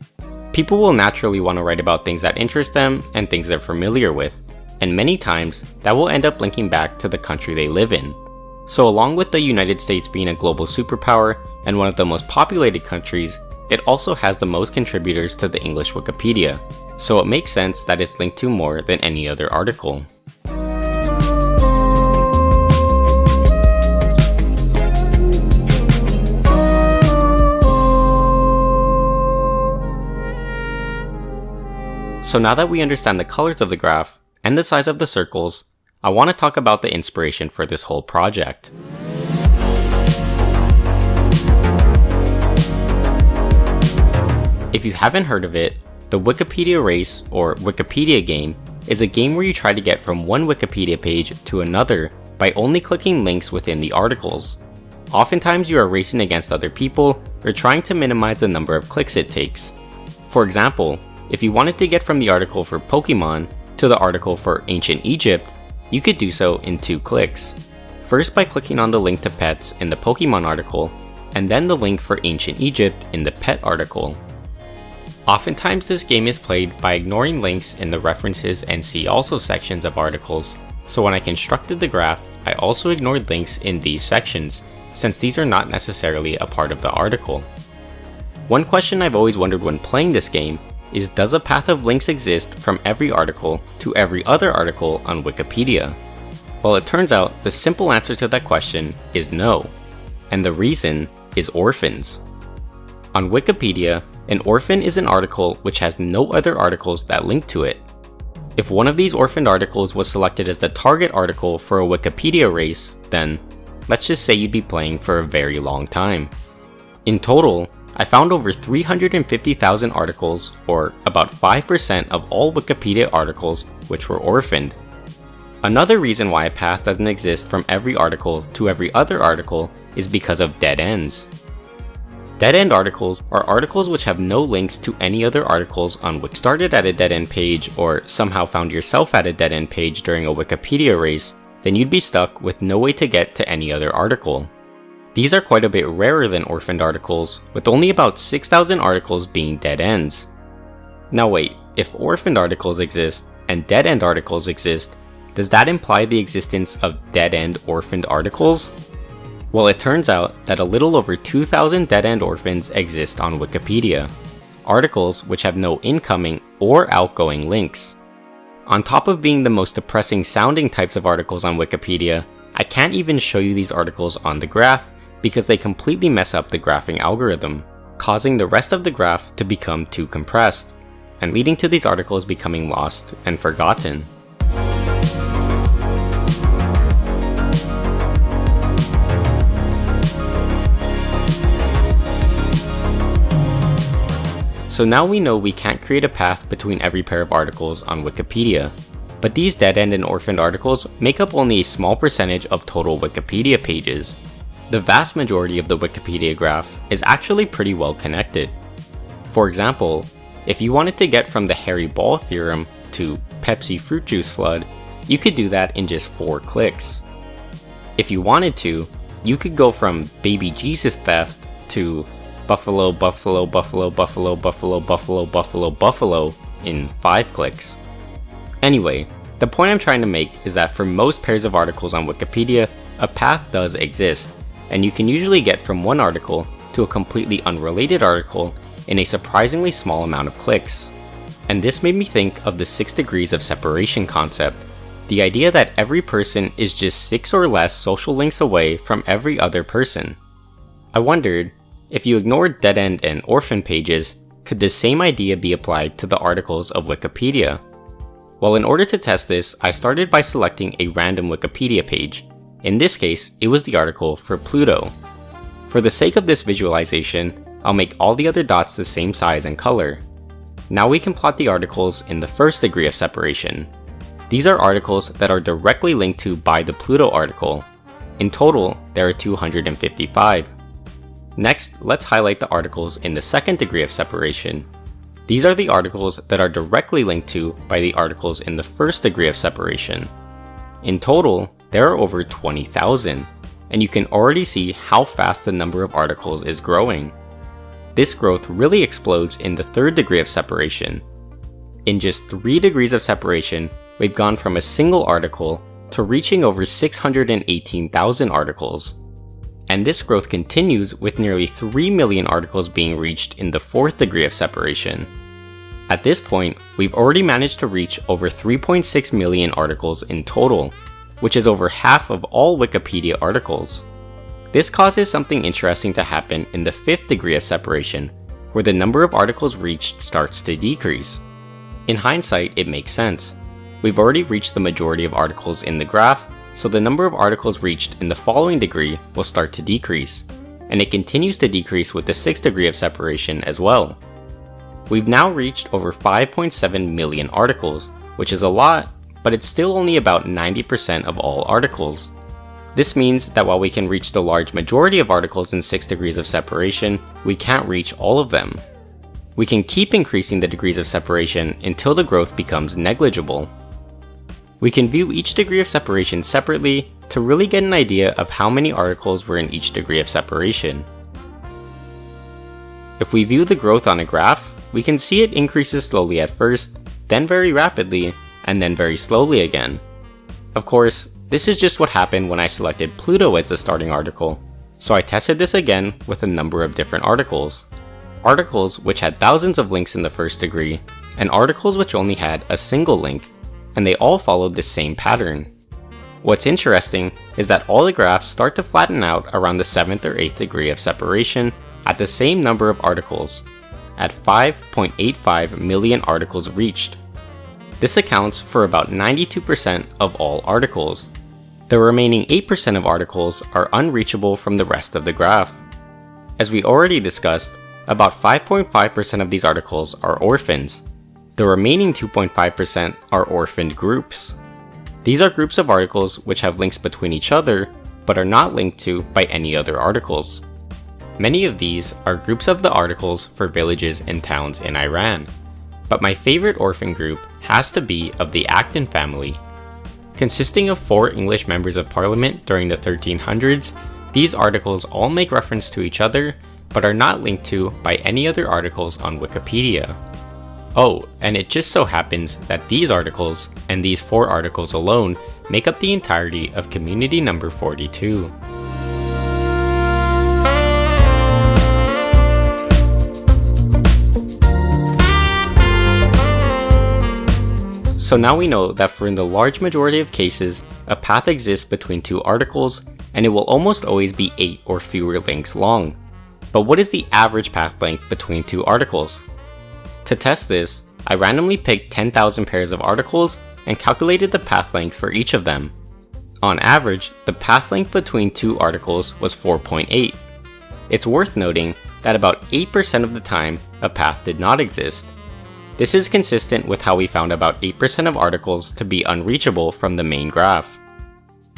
People will naturally want to write about things that interest them and things they're familiar with, and many times that will end up linking back to the country they live in. So along with the United States being a global superpower and one of the most populated countries, it also has the most contributors to the English Wikipedia, so it makes sense that it's linked to more than any other article. So now that we understand the colors of the graph and the size of the circles, I want to talk about the inspiration for this whole project. If you haven't heard of it, the Wikipedia Race, or Wikipedia game, is a game where you try to get from one Wikipedia page to another by only clicking links within the articles. Oftentimes you are racing against other people or trying to minimize the number of clicks it takes. For example, if you wanted to get from the article for Pokemon to the article for Ancient Egypt, you could do so in 2 clicks. First by clicking on the link to pets in the Pokemon article, and then the link for Ancient Egypt in the pet article. Oftentimes this game is played by ignoring links in the references and see also sections of articles, so when I constructed the graph, I also ignored links in these sections, since these are not necessarily a part of the article. One question I've always wondered when playing this game is, does a path of links exist from every article to every other article on Wikipedia? Well, it turns out the simple answer to that question is no, and the reason is orphans. On Wikipedia, an orphan is an article which has no other articles that link to it. If one of these orphaned articles was selected as the target article for a Wikipedia race, then let's just say you'd be playing for a very long time. In total, I found over 350,000 articles, or about 5% of all Wikipedia articles, which were orphaned. Another reason why a path doesn't exist from every article to every other article is because of dead ends. Dead-end articles are articles which have no links to any other articles on Wiki. Started at a dead-end page or somehow found yourself at a dead-end page during a Wikipedia race, then you'd be stuck with no way to get to any other article. These are quite a bit rarer than orphaned articles, with only about 6,000 articles being dead ends. Now wait, if orphaned articles exist and dead-end articles exist, does that imply the existence of dead-end orphaned articles? Well, it turns out that a little over 2,000 dead-end orphans exist on Wikipedia, articles which have no incoming or outgoing links. On top of being the most depressing sounding types of articles on Wikipedia, I can't even show you these articles on the graph because they completely mess up the graphing algorithm, causing the rest of the graph to become too compressed, and leading to these articles becoming lost and forgotten. So now we know we can't create a path between every pair of articles on Wikipedia, but these dead-end and orphaned articles make up only a small percentage of total Wikipedia pages. The vast majority of the Wikipedia graph is actually pretty well connected. For example, if you wanted to get from the Harry Ball theorem to Pepsi fruit juice flood, you could do that in just 4 clicks. If you wanted to, you could go from baby Jesus theft to buffalo, buffalo, buffalo, buffalo, buffalo, buffalo, buffalo, buffalo in 5 clicks. Anyway, The point I'm trying to make is that for most pairs of articles on Wikipedia, a path does exist, and you can usually get from one article to a completely unrelated article in a surprisingly small amount of clicks. And this made me think of the 6 degrees of separation concept, the idea that every person is just 6 or less social links away from every other person. I wondered, if you ignored dead-end and orphan pages, could this same idea be applied to the articles of Wikipedia? Well, in order to test this, I started by selecting a random Wikipedia page. In this case, it was the article for Pluto. For the sake of this visualization, I'll make all the other dots the same size and color. Now we can plot the articles in the 1st degree of separation. These are articles that are directly linked to by the Pluto article. In total, there are 255. Next, let's highlight the articles in the 2nd degree of separation. These are the articles that are directly linked to by the articles in the 1st degree of separation. In total, there are over 20,000, and you can already see how fast the number of articles is growing. This growth really explodes in the 3rd degree of separation. In just 3 degrees of separation, we've gone from a single article to reaching over 618,000 articles. And this growth continues with nearly 3 million articles being reached in the 4th degree of separation. At this point, we've already managed to reach over 3.6 million articles in total, which is over half of all Wikipedia articles. This causes something interesting to happen in the 5th degree of separation, where the number of articles reached starts to decrease. In hindsight, it makes sense. We've already reached the majority of articles in the graph, so the number of articles reached in the following degree will start to decrease, and it continues to decrease with the 6th degree of separation as well. We've now reached over 5.7 million articles, which is a lot, but it's still only about 90% of all articles. This means that while we can reach the large majority of articles in 6 degrees of separation, we can't reach all of them. We can keep increasing the degrees of separation until the growth becomes negligible. We can view each degree of separation separately to really get an idea of how many articles were in each degree of separation. If we view the growth on a graph, we can see it increases slowly at first, then very rapidly, and then very slowly again. Of course, this is just what happened when I selected Pluto as the starting article, so I tested this again with a number of different articles. Articles which had thousands of links in the 1st degree, and articles which only had a single link, and they all followed the same pattern. What's interesting is that all the graphs start to flatten out around the 7th or 8th degree of separation at the same number of articles, at 5.85 million articles reached. This accounts for about 92% of all articles. The remaining 8% of articles are unreachable from the rest of the graph. As we already discussed, about 5.5% of these articles are orphans. The remaining 2.5% are orphaned groups. These are groups of articles which have links between each other, but are not linked to by any other articles. Many of these are groups of the articles for villages and towns in Iran, but my favorite orphan group has to be of the Acton family. Consisting of 4 English members of parliament during the 1300s, these articles all make reference to each other, but are not linked to by any other articles on Wikipedia. Oh, and it just so happens that these articles, and these 4 articles alone, make up the entirety of community number 42. So now we know that for in the large majority of cases, a path exists between 2 articles, and it will almost always be 8 or fewer links long. But what is the average path length between 2 articles? To test this, I randomly picked 10,000 pairs of articles and calculated the path length for each of them. On average, the path length between 2 articles was 4.8. It's worth noting that about 8% of the time, a path did not exist. This is consistent with how we found about 8% of articles to be unreachable from the main graph.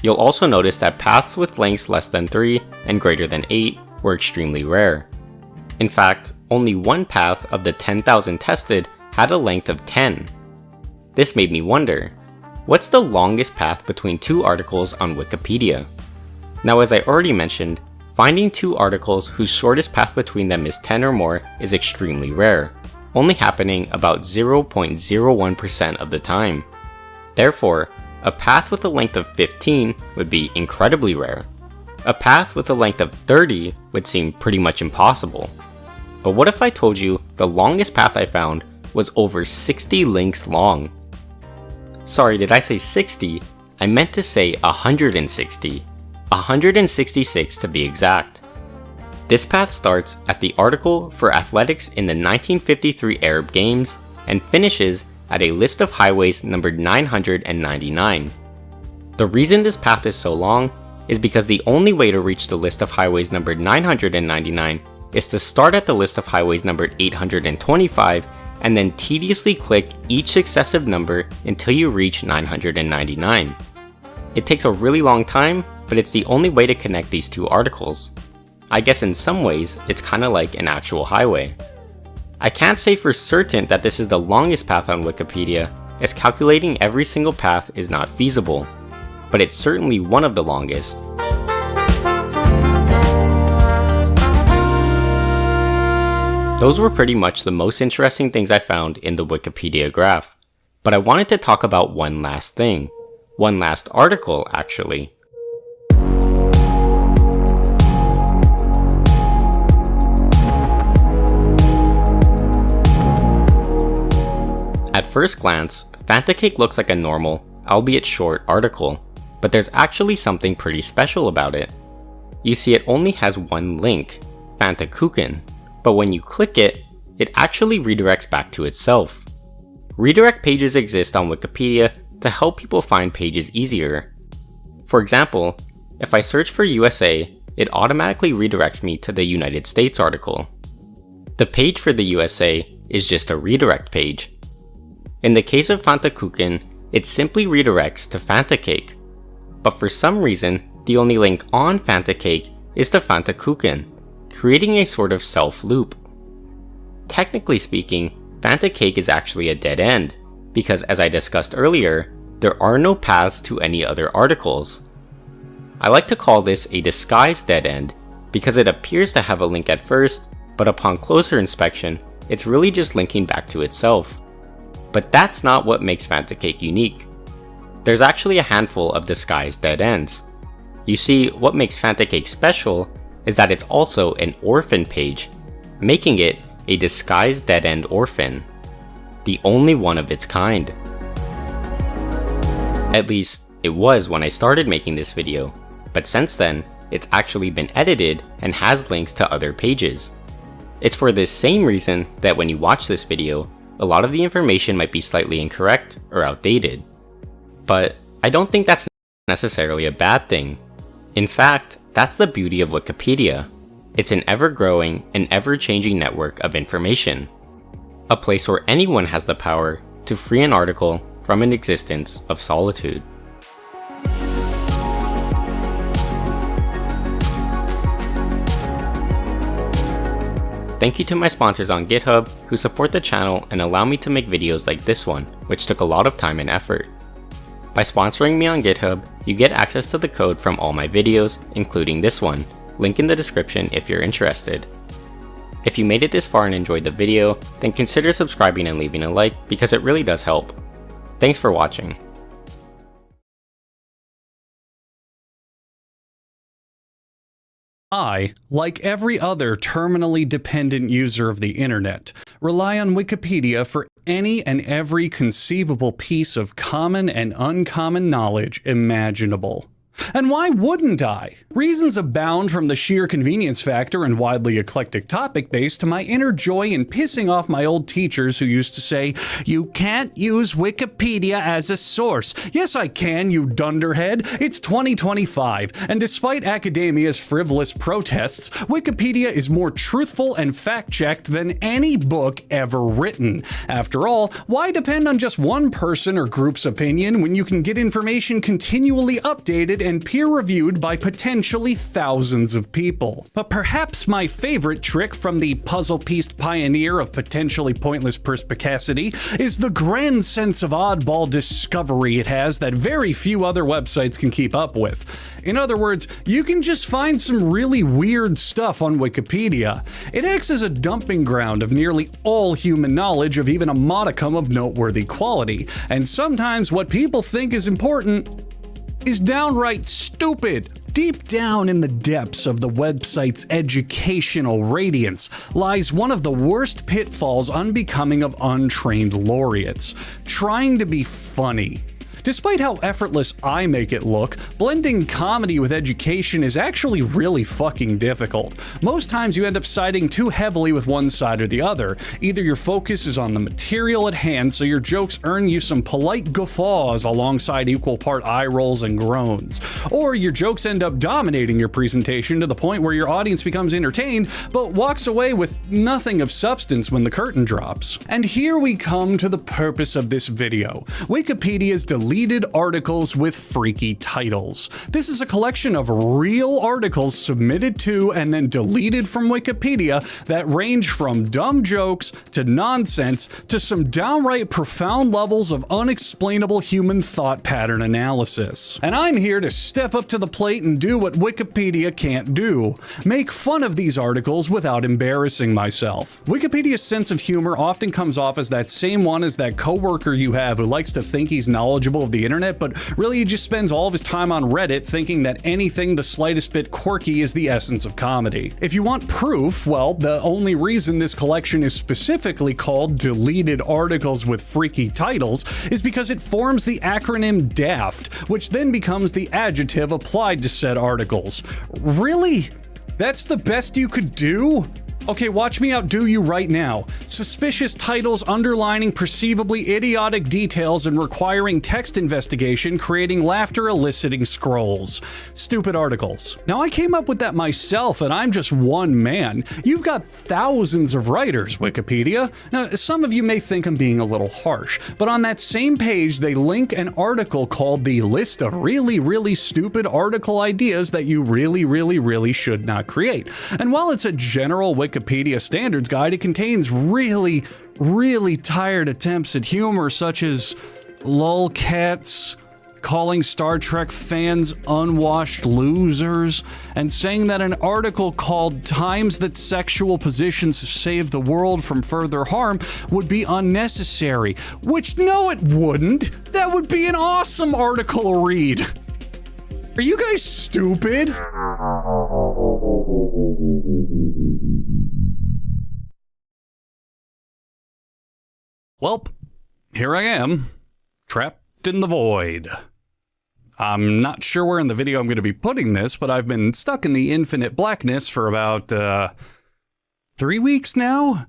You'll also notice that paths with lengths less than 3 and greater than 8 were extremely rare. In fact, only one path of the 10,000 tested had a length of 10. This made me wonder, what's the longest path between 2 articles on Wikipedia? Now, as I already mentioned, finding 2 articles whose shortest path between them is 10 or more is extremely rare, only happening about 0.01% of the time. Therefore, a path with a length of 15 would be incredibly rare. A path with a length of 30 would seem pretty much impossible. But what if I told you the longest path I found was over 60 links long? Sorry, did I say 60? I meant to say 160. 166 to be exact. This path starts at the article for athletics in the 1953 Arab Games and finishes at a list of highways numbered 999. The reason this path is so long is because the only way to reach the list of highways numbered 999 is to start at the list of highways numbered 825 and then tediously click each successive number until you reach 999. It takes a really long time, but it's the only way to connect these two articles. I guess in some ways, it's kinda like an actual highway. I can't say for certain that this is the longest path on Wikipedia, as calculating every single path is not feasible, but it's certainly one of the longest. Those were pretty much the most interesting things I found in the Wikipedia graph, but I wanted to talk about one last thing. One last article, actually. At first glance, Fanta Cake looks like a normal, albeit short, article, but there's actually something pretty special about it. You see, it only has one link, Fanta Kuchen, but when you click it, it actually redirects back to itself. Redirect pages exist on Wikipedia to help people find pages easier. For example, if I search for USA, it automatically redirects me to the United States article. The page for the USA is just a redirect page. In the case of Fanta Kuchen, it simply redirects to Fanta Cake. But for some reason, the only link on Fanta Cake is to Fanta Kuchen, creating a sort of self-loop. Technically speaking, Fanta Cake is actually a dead end, because as I discussed earlier, there are no paths to any other articles. I like to call this a disguised dead end, because it appears to have a link at first, but upon closer inspection, it's really just linking back to itself. But that's not what makes Fanta Cake unique. There's actually a handful of disguised dead ends. You see, what makes Fanta Cake special is that it's also an orphan page, making it a disguised dead end orphan. The only one of its kind. At least, it was when I started making this video, but since then, it's actually been edited and has links to other pages. It's for this same reason that when you watch this video, a lot of the information might be slightly incorrect or outdated. But I don't think that's necessarily a bad thing. In fact, that's the beauty of Wikipedia. It's an ever-growing and ever-changing network of information. A place where anyone has the power to free an article from an existence of solitude. Thank you to my sponsors on GitHub who support the channel and allow me to make videos like this one, which took a lot of time and effort. By sponsoring me on GitHub, you get access to the code from all my videos, including this one, link in the description if you're interested. If you made it this far and enjoyed the video, then consider subscribing and leaving a like because it really does help. Thanks for watching. I, like every other terminally dependent user of the internet, rely on Wikipedia for any and every conceivable piece of common and uncommon knowledge imaginable. And why wouldn't I? Reasons abound, from the sheer convenience factor and widely eclectic topic base to my inner joy in pissing off my old teachers who used to say, "You can't use Wikipedia as a source." Yes, I can, you dunderhead. It's 2025, and despite academia's frivolous protests, Wikipedia is more truthful and fact-checked than any book ever written. After all, why depend on just one person or group's opinion when you can get information continually updated and peer-reviewed by potentially thousands of people. But perhaps my favorite trick from the puzzle-pieced pioneer of potentially pointless perspicacity is the grand sense of oddball discovery it has that very few other websites can keep up with. In other words, you can just find some really weird stuff on Wikipedia. It acts as a dumping ground of nearly all human knowledge of even a modicum of noteworthy quality, and sometimes what people think is important is downright stupid. Deep down in the depths of the website's educational radiance lies one of the worst pitfalls unbecoming of untrained laureates: trying to be funny. Despite how effortless I make it look, blending comedy with education is actually really fucking difficult. Most times you end up siding too heavily with one side or the other. Either your focus is on the material at hand, so your jokes earn you some polite guffaws alongside equal part eye rolls and groans, or your jokes end up dominating your presentation to the point where your audience becomes entertained but walks away with nothing of substance when the curtain drops. And here we come to the purpose of this video: Wikipedia's deleted articles with freaky titles. This is a collection of real articles submitted to and then deleted from Wikipedia that range from dumb jokes to nonsense to some downright profound levels of unexplainable human thought pattern analysis. And I'm here to step up to the plate and do what Wikipedia can't do: make fun of these articles without embarrassing myself. Wikipedia's sense of humor often comes off as that same one as that coworker you have who likes to think he's knowledgeable of the internet, but really he just spends all of his time on Reddit thinking that anything the slightest bit quirky is the essence of comedy. If you want proof, well, the only reason this collection is specifically called Deleted Articles with Freaky Titles is because it forms the acronym DAFT, which then becomes the adjective applied to said articles. Really? That's the best you could do? Okay, watch me outdo you right now. Suspicious titles underlining perceivably idiotic details and requiring text investigation, creating laughter-eliciting scrolls. Stupid articles. Now, I came up with that myself, and I'm just one man. You've got thousands of writers, Wikipedia. Now, some of you may think I'm being a little harsh, but on that same page, they link an article called the List of Really Stupid Article Ideas That You Really Should Not Create. And while it's a general Wikipedia standards guide, it contains really tired attempts at humor, such as lolcats, calling Star Trek fans unwashed losers, and saying that an article called "Times That Sexual Positions Have Saved the World from Further Harm" would be unnecessary. Which, no, it wouldn't. That would be an awesome article to read. Are you guys stupid? Welp, here I am, trapped in the void. I'm not sure where in the video I'm going to be putting this, but I've been stuck in the infinite blackness for about 3 weeks now.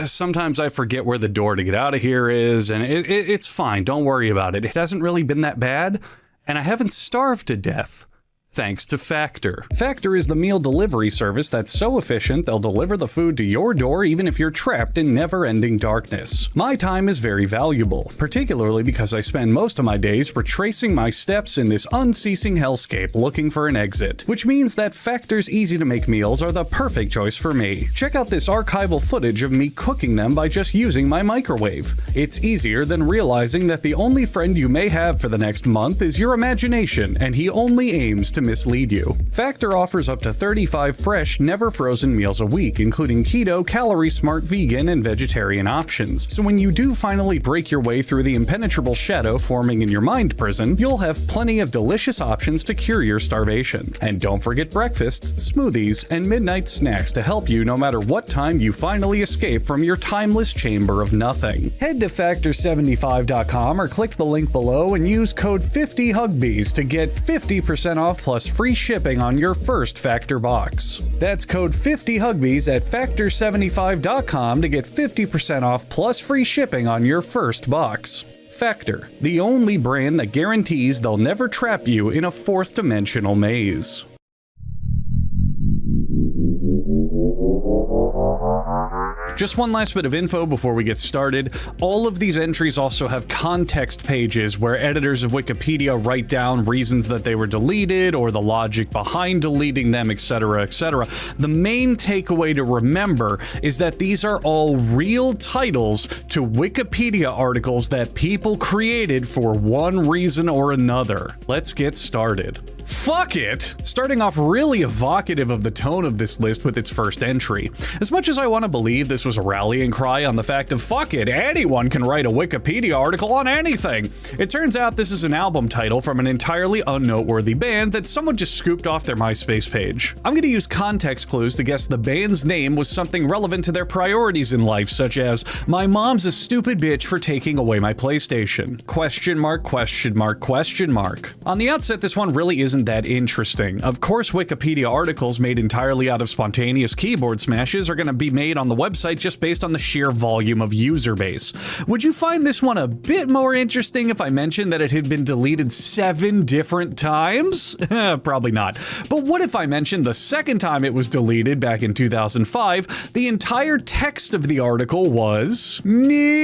Sometimes I forget where the door to get out of here is, and it's fine, don't worry about it. It hasn't really been that bad, and I haven't starved to death. Thanks to Factor. Factor is the meal delivery service that's so efficient they'll deliver the food to your door even if you're trapped in never-ending darkness. My time is very valuable, particularly because I spend most of my days retracing my steps in this unceasing hellscape looking for an exit, which means that Factor's easy-to-make meals are the perfect choice for me. Check out this archival footage of me cooking them by just using my microwave. It's easier than realizing that the only friend you may have for the next month is your imagination, and he only aims to mislead you. Factor offers up to 35 fresh, never frozen meals a week, including keto, calorie smart, vegan, and vegetarian options. So when you do finally break your way through the impenetrable shadow forming in your mind prison, you'll have plenty of delicious options to cure your starvation. And don't forget breakfasts, smoothies, and midnight snacks to help you no matter what time you finally escape from your timeless chamber of nothing. Head to factor75.com or click the link below and use code 50HUGBEES to get 50% off plus free shipping on your first Factor box. That's code 50HUGBEES at factor75.com to get 50% off plus free shipping on your first box. Factor, the only brand that guarantees they'll never trap you in a fourth dimensional maze. Just one last bit of info before we get started. All of these entries also have context pages where editors of Wikipedia write down reasons that they were deleted or the logic behind deleting them, etc., etc. The main takeaway to remember is that these are all real titles to Wikipedia articles that people created for one reason or another. Let's get started. Fuck it! Starting off really evocative of the tone of this list with its first entry. As much as I want to believe this was a rallying cry on the fact of fuck it, anyone can write a Wikipedia article on anything, it turns out this is an album title from an entirely unnoteworthy band that someone just scooped off their MySpace page. I'm going to use context clues to guess the band's name was something relevant to their priorities in life, such as, my mom's a stupid bitch for taking away my PlayStation. Question mark, question mark, question mark. On the outset, this one really isn't that interesting. Of course, Wikipedia articles made entirely out of spontaneous keyboard smashes are going to be made on the website just based on the sheer volume of user base. Would you find this one a bit more interesting if I mentioned that it had been deleted 7 different times? Probably not. But what if I mentioned the second time it was deleted back in 2005, the entire text of the article was ninjas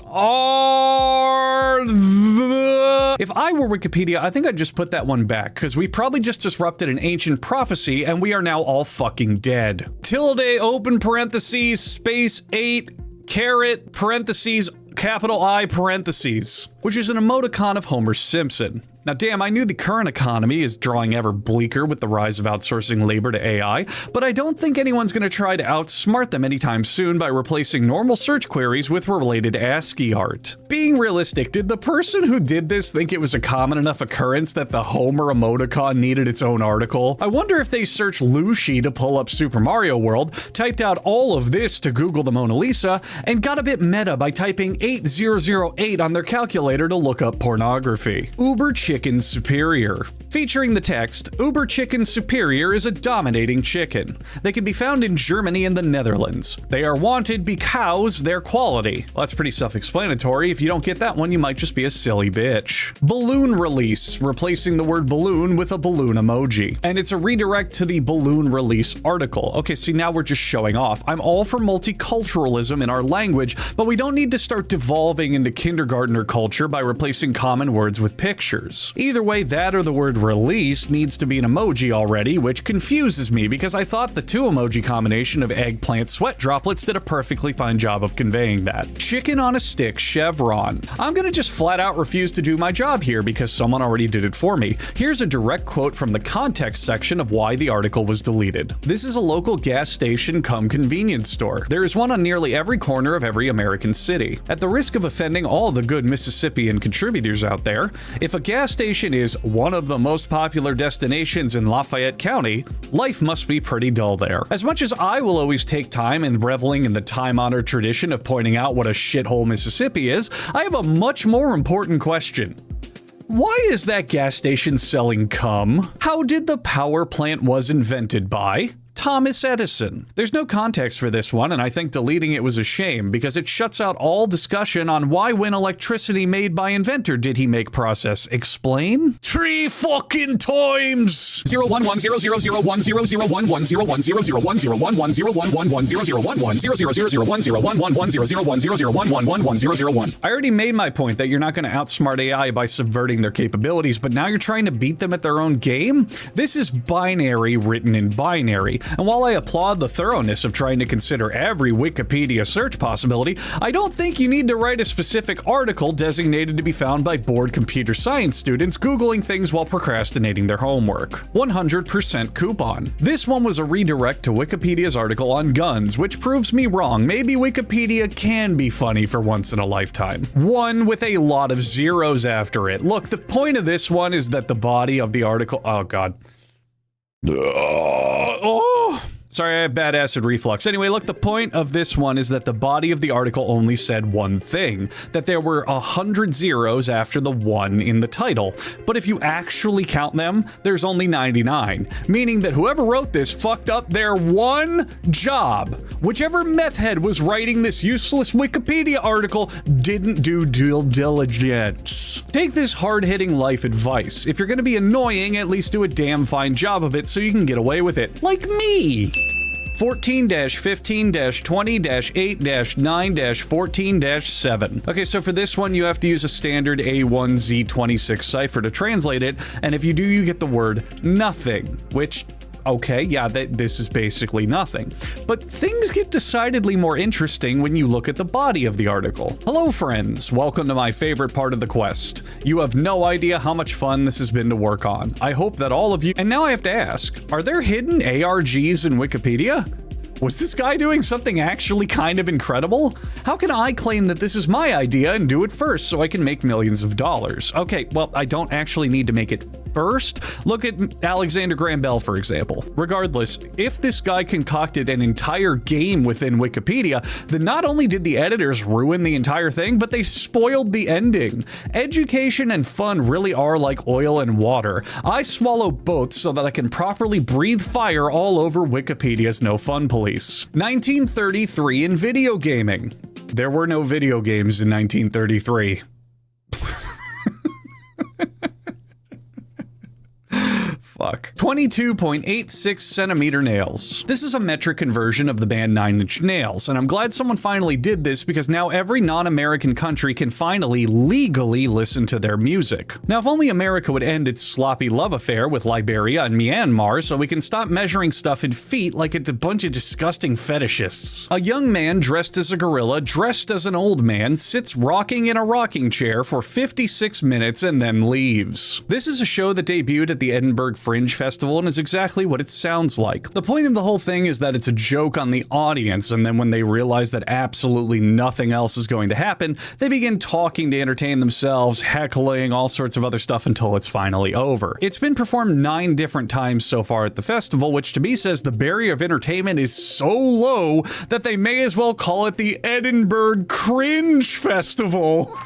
are the... If I were Wikipedia, I think I'd just put that one back, because we probably just disrupted an ancient prophecy and we are now all fucking dead. Tilde, open parentheses, space 8, caret, parentheses, capital I, parentheses, which is an emoticon of Homer Simpson. Now damn, I knew the current economy is drawing ever bleaker with the rise of outsourcing labor to AI, but I don't think anyone's going to try to outsmart them anytime soon by replacing normal search queries with related ASCII art. Being realistic, did the person who did this think it was a common enough occurrence that the Homer emoticon needed its own article? I wonder if they searched Lushi to pull up Super Mario World, typed out all of this to Google the Mona Lisa, and got a bit meta by typing 8008 on their calculator to look up pornography. Uber Chicken Superior. Featuring the text, Uber Chicken Superior is a dominating chicken. They can be found in Germany and the Netherlands. They are wanted because their quality. Well, that's pretty self-explanatory. If you don't get that one, you might just be a silly bitch. Balloon release, replacing the word balloon with a balloon emoji. And it's a redirect to the balloon release article. Okay, see, now we're just showing off. I'm all for multiculturalism in our language, but we don't need to start devolving into kindergartner culture by replacing common words with pictures. Either way, that or the word release needs to be an emoji already, which confuses me because I thought the 2 emoji combination of eggplant sweat droplets did a perfectly fine job of conveying that. Chicken on a stick chevron. I'm gonna just flat out refuse to do my job here because someone already did it for me. Here's a direct quote from the context section of why the article was deleted. This is a local gas station cum convenience store. There is one on nearly every corner of every American city. At the risk of offending all the good Mississippian contributors out there, if a gas station is one of the most popular destinations in Lafayette County, life must be pretty dull there. As much as I will always take time in reveling in the time-honored tradition of pointing out what a shithole Mississippi is, I have a much more important question. Why is that gas station selling cum? How did the power plant was invented by? Thomas Edison. There's no context for this one, and I think deleting it was a shame because it shuts out all discussion on why when electricity made by inventor did he make process. Explain? 3 fucking times! 01100010010010100111001100110011001100110011001. I already made my point that you're not going to outsmart AI by subverting their capabilities, but now you're trying to beat them at their own game? This is binary written in binary. And while I applaud the thoroughness of trying to consider every Wikipedia search possibility, I don't think you need to write a specific article designated to be found by bored computer science students Googling things while procrastinating their homework. 100% coupon. This one was a redirect to Wikipedia's article on guns, which proves me wrong. Maybe Wikipedia can be funny for once in a lifetime. One with a lot of zeros after it. Look, the point of this one is that the body of the article... Oh, God. Sorry, I have bad acid reflux. Anyway, look, the point of this one is that the body of the article only said one thing, that there were 100 zeros after the 1 in the title. But if you actually count them, there's only 99, meaning that whoever wrote this fucked up their one job. Whichever meth head was writing this useless Wikipedia article didn't do due diligence. Take this hard-hitting life advice. If you're gonna be annoying, at least do a damn fine job of it so you can get away with it. Like me! 14-15-20-8-9-14-7. Okay, so for this one, you have to use a standard A1Z26 cipher to translate it, and if you do, you get the word nothing, which, okay, yeah, this is basically nothing. But things get decidedly more interesting when you look at the body of the article. Hello, friends. Welcome to my favorite part of the quest. You have no idea how much fun this has been to work on. I hope that all of you... And now I have to ask, are there hidden ARGs in Wikipedia? Was this guy doing something actually kind of incredible? How can I claim that this is my idea and do it first so I can make millions of dollars? Okay, well, I don't actually need to make it first. Look at Alexander Graham Bell, for example. Regardless, if this guy concocted an entire game within Wikipedia, then not only did the editors ruin the entire thing, but they spoiled the ending. Education and fun really are like oil and water. I swallow both so that I can properly breathe fire all over Wikipedia's no fun police. 1933 in video gaming. There were no video games in 1933. Fuck. 22.86 centimeter nails. This is a metric conversion of the band 9 Inch Nails, and I'm glad someone finally did this because now every non-American country can finally legally listen to their music. Now, if only America would end its sloppy love affair with Liberia and Myanmar so we can stop measuring stuff in feet like it's a bunch of disgusting fetishists. A young man dressed as a gorilla, dressed as an old man, sits rocking in a rocking chair for 56 minutes and then leaves. This is a show that debuted at the Edinburgh Fringe Festival and is exactly what it sounds like. The point of the whole thing is that it's a joke on the audience, and then when they realize that absolutely nothing else is going to happen, they begin talking to entertain themselves, heckling, all sorts of other stuff until it's finally over. It's been performed 9 different times so far at the festival, which to me says the barrier of entertainment is so low that they may as well call it the Edinburgh Cringe Festival.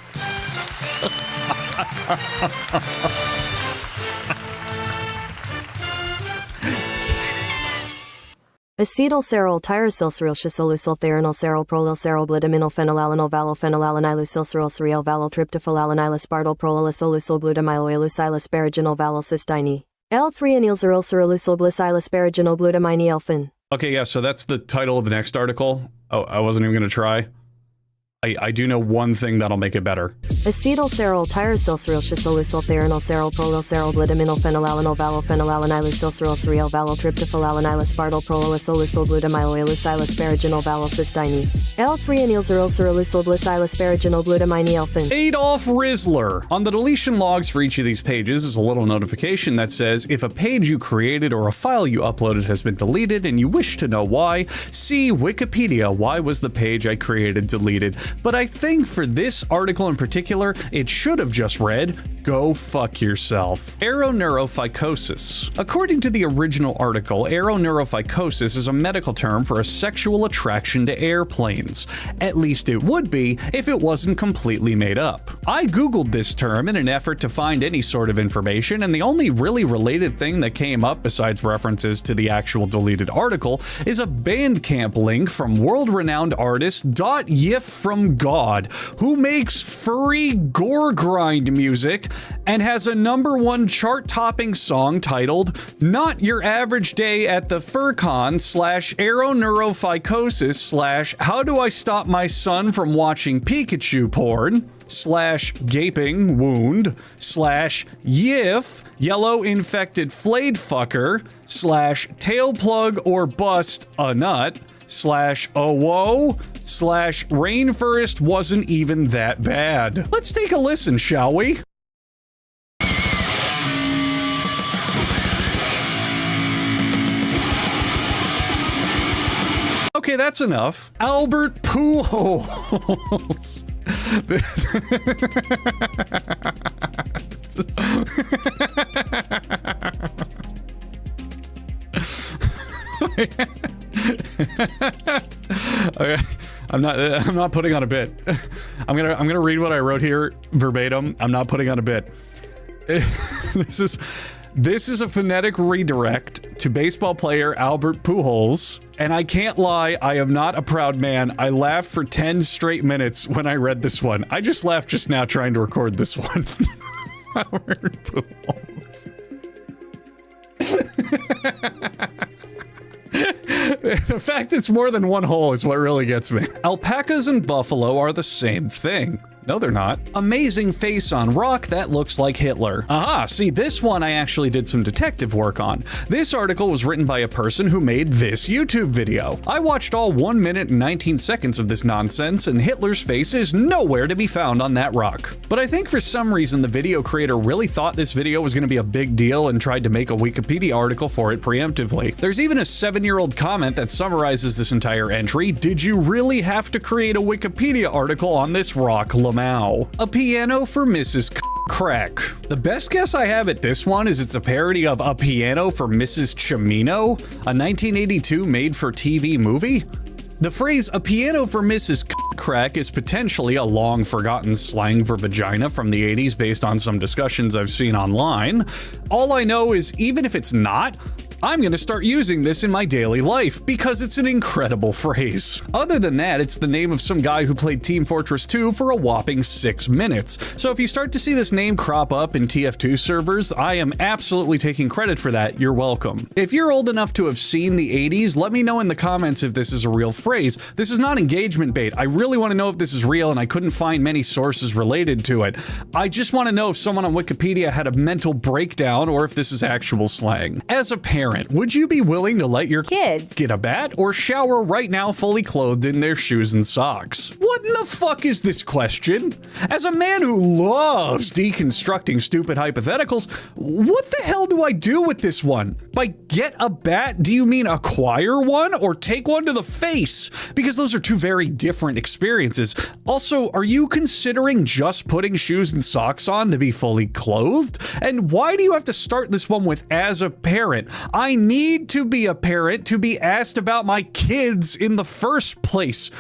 Acetylcerol tyrosylcerylchisoleucyltheranolcerol prolylcerol phenylalanol valylphenylalanilus valyltryptophylalanilus butylpropylisolucylglutamiloylusilasparaginol valylcysteine. L3-anylcerylceroleucylglycylsparaginolglutamine. Okay, yeah, so that's the title of the next article. Oh, I wasn't even going to try. I do know one thing that'll make it better. Acetylcerol tyrosylcerylchisoleucyltheranolcerol prolylcerolglutaminylphenylalanol valylphenylalanilus valyltryptophylalanilus butylpropylisolucylglutamiloylusilasparaginol valylcysteine. L3-anylcerylceroleucylglycylsparaginolglutamine. Adolf Rizzler. On the deletion logs for each of these pages is a little notification that says if a page you created or a file you uploaded has been deleted and you wish to know why, see Wikipedia. Why was the page I created deleted? But I think for this article in particular, it should have just read, go fuck yourself. Aeroneurophycosis. According to the original article, aeroneurophycosis is a medical term for a sexual attraction to airplanes. At least it would be if it wasn't completely made up. I googled this term in an effort to find any sort of information, and the only really related thing that came up besides references to the actual deleted article is a Bandcamp link from world-renowned artist .yif from God, who makes furry gore grind music and has a #1 chart-topping song titled Not Your Average Day at the FurCon / aeroneurophycosis / How Do I Stop My Son from Watching Pikachu Porn / gaping wound / yif yellow infected flayed fucker / tail plug or bust a nut / oh whoa / rainforest wasn't even that bad. Let's take a listen, shall we? Okay, that's enough. Albert Pujols. Okay, I'm not putting on a bit. I'm gonna read what I wrote here verbatim. I'm not putting on a bit. This is a phonetic redirect to baseball player Albert Pujols, and I can't lie, I am not a proud man. I laughed for 10 straight minutes when I read this one. I just laughed just now trying to record this one. Albert Pujols. The fact it's more than one hole is what really gets me. Alpacas and buffalo are the same thing. No, they're not. Amazing face on rock that looks like Hitler. Aha, see, this one I actually did some detective work on. This article was written by a person who made this YouTube video. I watched all 1 minute and 19 seconds of this nonsense, and Hitler's face is nowhere to be found on that rock. But I think for some reason the video creator really thought this video was going to be a big deal and tried to make a Wikipedia article for it preemptively. There's even a 7-year-old comment that summarizes this entire entry. Did you really have to create a Wikipedia article on this rock, Lamau? A piano for Mrs. Crack. The best guess I have at this one is it's a parody of A Piano for Mrs. Chimino, a 1982 made-for-TV movie. The phrase "a piano for Mrs. Crack" is potentially a long-forgotten slang for vagina from the 80s based on some discussions I've seen online. All I know is even if it's not, I'm gonna start using this in my daily life because it's an incredible phrase. Other than that, it's the name of some guy who played Team Fortress 2 for a whopping 6 minutes. So if you start to see this name crop up in TF2 servers, I am absolutely taking credit for that. You're welcome. If you're old enough to have seen the 80s, let me know in the comments if this is a real phrase. This is not engagement bait. I really want to know if this is real, and I couldn't find many sources related to it. I just want to know if someone on Wikipedia had a mental breakdown or if this is actual slang. As a parent, would you be willing to let your kids get a bath or shower right now fully clothed in their shoes and socks? What in the fuck is this question? As a man who loves deconstructing stupid hypotheticals, what the hell do I do with this one? By get a bat, do you mean acquire one or take one to the face? Because those are two very different experiences. Also, are you considering just putting shoes and socks on to be fully clothed? And why do you have to start this one with as a parent? I need to be a parent to be asked about my kids in the first place.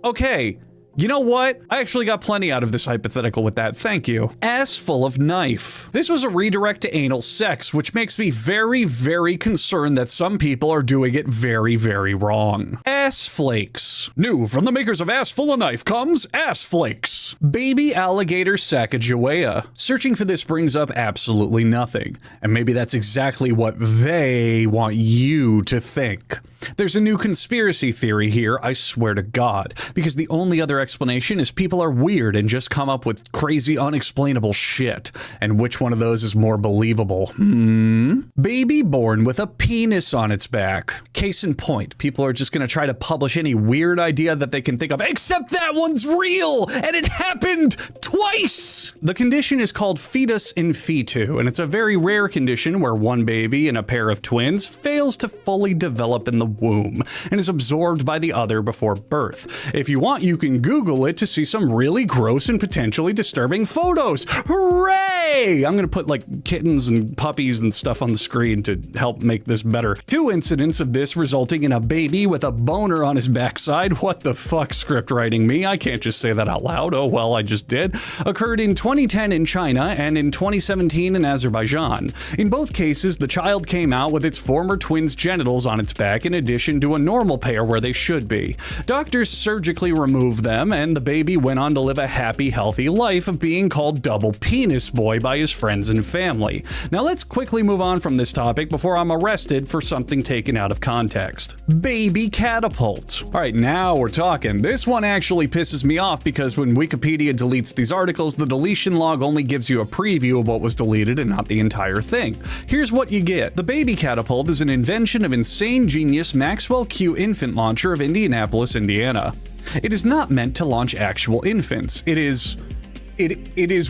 Okay. You know what? I actually got plenty out of this hypothetical with that, thank you. Ass full of knife. This was a redirect to anal sex, which makes me very, very concerned that some people are doing it very, very wrong. Ass flakes. New from the makers of Ass Full of Knife comes Ass Flakes. Baby alligator Sacagawea. Searching for this brings up absolutely nothing, and maybe that's exactly what they want you to think. There's a new conspiracy theory here, I swear to God, because the only other explanation is people are weird and just come up with crazy unexplainable shit. And which one of those is more believable? Baby born with a penis on its back. Case in point, people are just gonna try to publish any weird idea that they can think of, except that one's real, and it happened twice! The condition is called fetus in fetu, and it's a very rare condition where one baby and a pair of twins fails to fully develop in the womb and is absorbed by the other before birth. If you want, you can Google it to see some really gross and potentially disturbing photos. Hooray! I'm gonna put like kittens and puppies and stuff on the screen to help make this better. 2 incidents of this resulting in a baby with a boner on his backside. What the fuck, script writing me? I can't just say that out loud. Oh well, I just did. Occurred in 2010 in China and in 2017 in Azerbaijan. In both cases, the child came out with its former twin's genitals on its back in addition to a normal pair where they should be. Doctors surgically removed them, and the baby went on to live a happy, healthy life of being called Double Penis Boy by his friends and family. Now let's quickly move on from this topic before I'm arrested for something taken out of context. Baby catapult. Alright, now we're talking. This one actually pisses me off because when Wikipedia deletes these articles, the deletion log only gives you a preview of what was deleted and not the entire thing. Here's what you get. The baby catapult is an invention of insane genius Maxwell Q infant launcher of Indianapolis, Indiana. It is not meant to launch actual infants. It is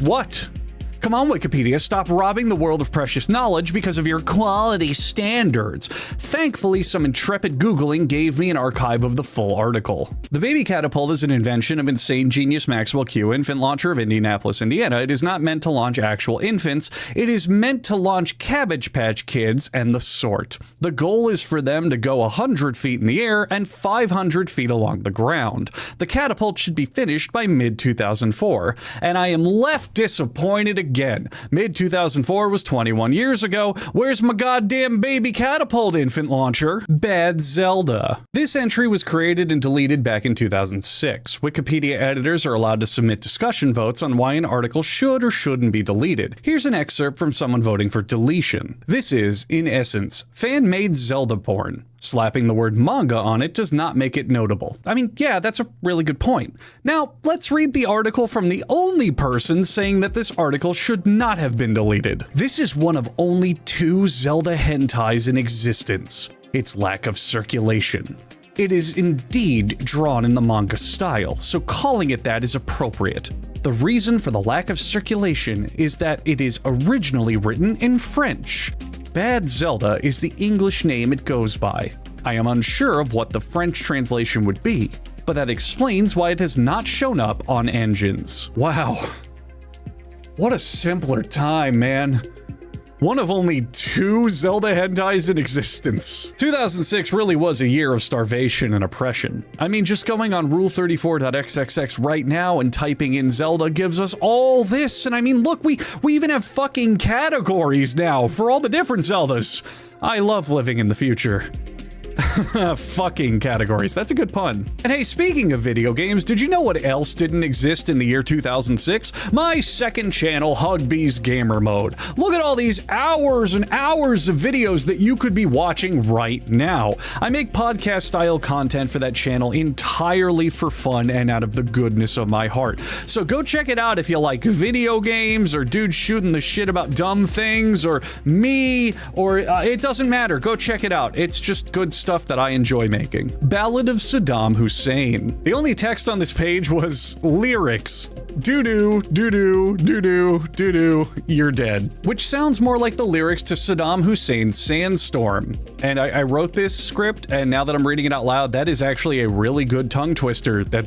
what? Come on, Wikipedia, stop robbing the world of precious knowledge because of your quality standards. Thankfully, some intrepid Googling gave me an archive of the full article. The baby catapult is an invention of insane genius Maxwell Q infant launcher of Indianapolis, Indiana. It is not meant to launch actual infants. It is meant to launch Cabbage Patch Kids and the sort. The goal is for them to go 100 feet in the air and 500 feet along the ground. The catapult should be finished by mid-2004, and I am left disappointed again. Mid-2004 was 21 years ago. Where's my goddamn baby catapult infant launcher? Bad Zelda. This entry was created and deleted back in 2006. Wikipedia editors are allowed to submit discussion votes on why an article should or shouldn't be deleted. Here's an excerpt from someone voting for deletion. This is, in essence, fan-made Zelda porn. Slapping the word manga on it does not make it notable. I mean, yeah, that's a really good point. Now, let's read the article from the only person saying that this article should not have been deleted. This is one of only 2 Zelda hentais in existence. Its lack of circulation. It is indeed drawn in the manga style, so calling it that is appropriate. The reason for the lack of circulation is that it is originally written in French. Bad Zelda is the English name it goes by. I am unsure of what the French translation would be, but that explains why it has not shown up on engines. Wow. What a simpler time, man. One of only 2 Zelda hentais in existence. 2006 really was a year of starvation and oppression. I mean, just going on rule34.xxx right now and typing in Zelda gives us all this, and I mean, look, we even have fucking categories now for all the different Zeldas. I love living in the future. Fucking categories. That's a good pun. And hey, speaking of video games, did you know what else didn't exist in the year 2006? My second channel, Hugbee's Gamer Mode. Look at all these hours and hours of videos that you could be watching right now. I make podcast-style content for that channel entirely for fun and out of the goodness of my heart. So go check it out if you like video games, or dudes shooting the shit about dumb things, or me, or it doesn't matter. Go check it out. It's just good stuff that I enjoy making. Ballad of Saddam Hussein. The only text on this page was lyrics. Doo-doo, doo-doo, doo-doo, doo-doo, you're dead. Which sounds more like the lyrics to Saddam Hussein's Sandstorm. And I wrote this script, and now that I'm reading it out loud, that is actually a really good tongue twister that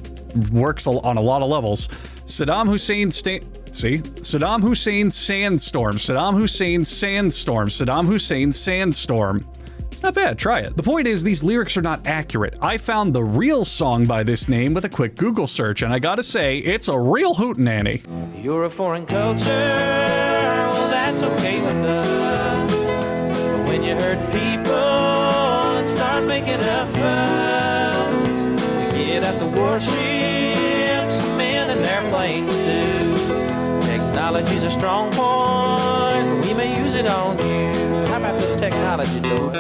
works on a lot of levels. Saddam Hussein Saddam Hussein's Sandstorm. Saddam Hussein's Sandstorm. Saddam Hussein's Sandstorm. It's not bad, try it. The point is, these lyrics are not accurate. I found the real song by this name with a quick Google search, and I gotta say, it's a real hootenanny. You're a foreign culture, well that's okay with us. But when you hurt people and start making a fuss, we get at the warships, men and their planes too. Technology's a strong point, we may use it on you. How about this technology door?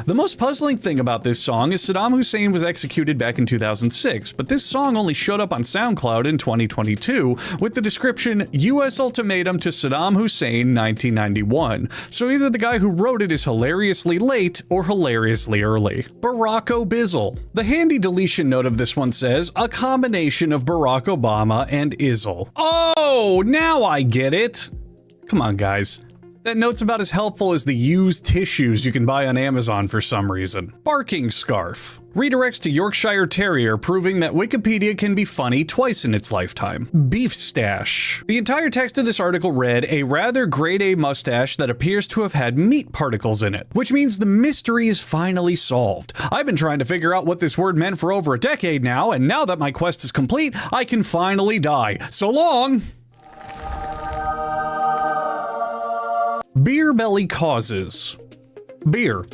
The most puzzling thing about this song is Saddam Hussein was executed back in 2006, but this song only showed up on SoundCloud in 2022 with the description, U.S. Ultimatum to Saddam Hussein 1991. So either the guy who wrote it is hilariously late or hilariously early. Barack Obizzle. The handy deletion note of this one says, a combination of Barack Obama and Izzle. Oh, now I get it. Come on, guys. That note's about as helpful as the used tissues you can buy on Amazon for some reason. Barking Scarf. Redirects to Yorkshire Terrier, proving that Wikipedia can be funny twice in its lifetime. Beef Stash. The entire text of this article read, a rather grade A mustache that appears to have had meat particles in it, which means the mystery is finally solved. I've been trying to figure out what this word meant for over a decade now, and now that my quest is complete, I can finally die. So long! Beer belly causes. Beer.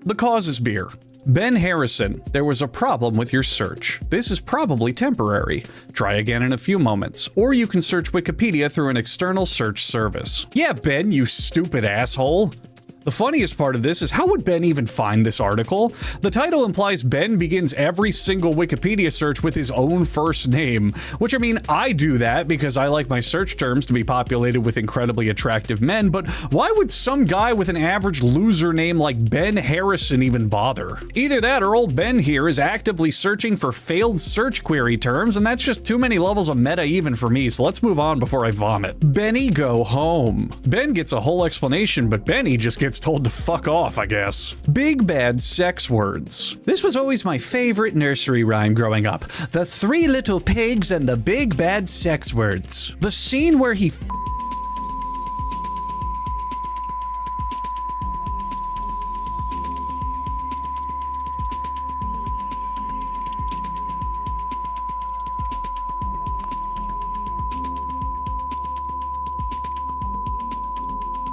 The cause is beer. Ben Harrison, there was a problem with your search. This is probably temporary. Try again in a few moments. Or you can search Wikipedia through an external search service. Yeah, Ben, you stupid asshole. The funniest part of this is, how would Ben even find this article? The title implies Ben begins every single Wikipedia search with his own first name, which, I mean, I do that because I like my search terms to be populated with incredibly attractive men, but why would some guy with an average loser name like Ben Harrison even bother? Either that or old Ben here is actively searching for failed search query terms, and that's just too many levels of meta even for me, so let's move on before I vomit. Benny go home. Ben gets a whole explanation, but Benny just gets told to fuck off, I guess. Big bad sex words. This was always my favorite nursery rhyme growing up. The three little pigs and the big bad sex words. The scene where he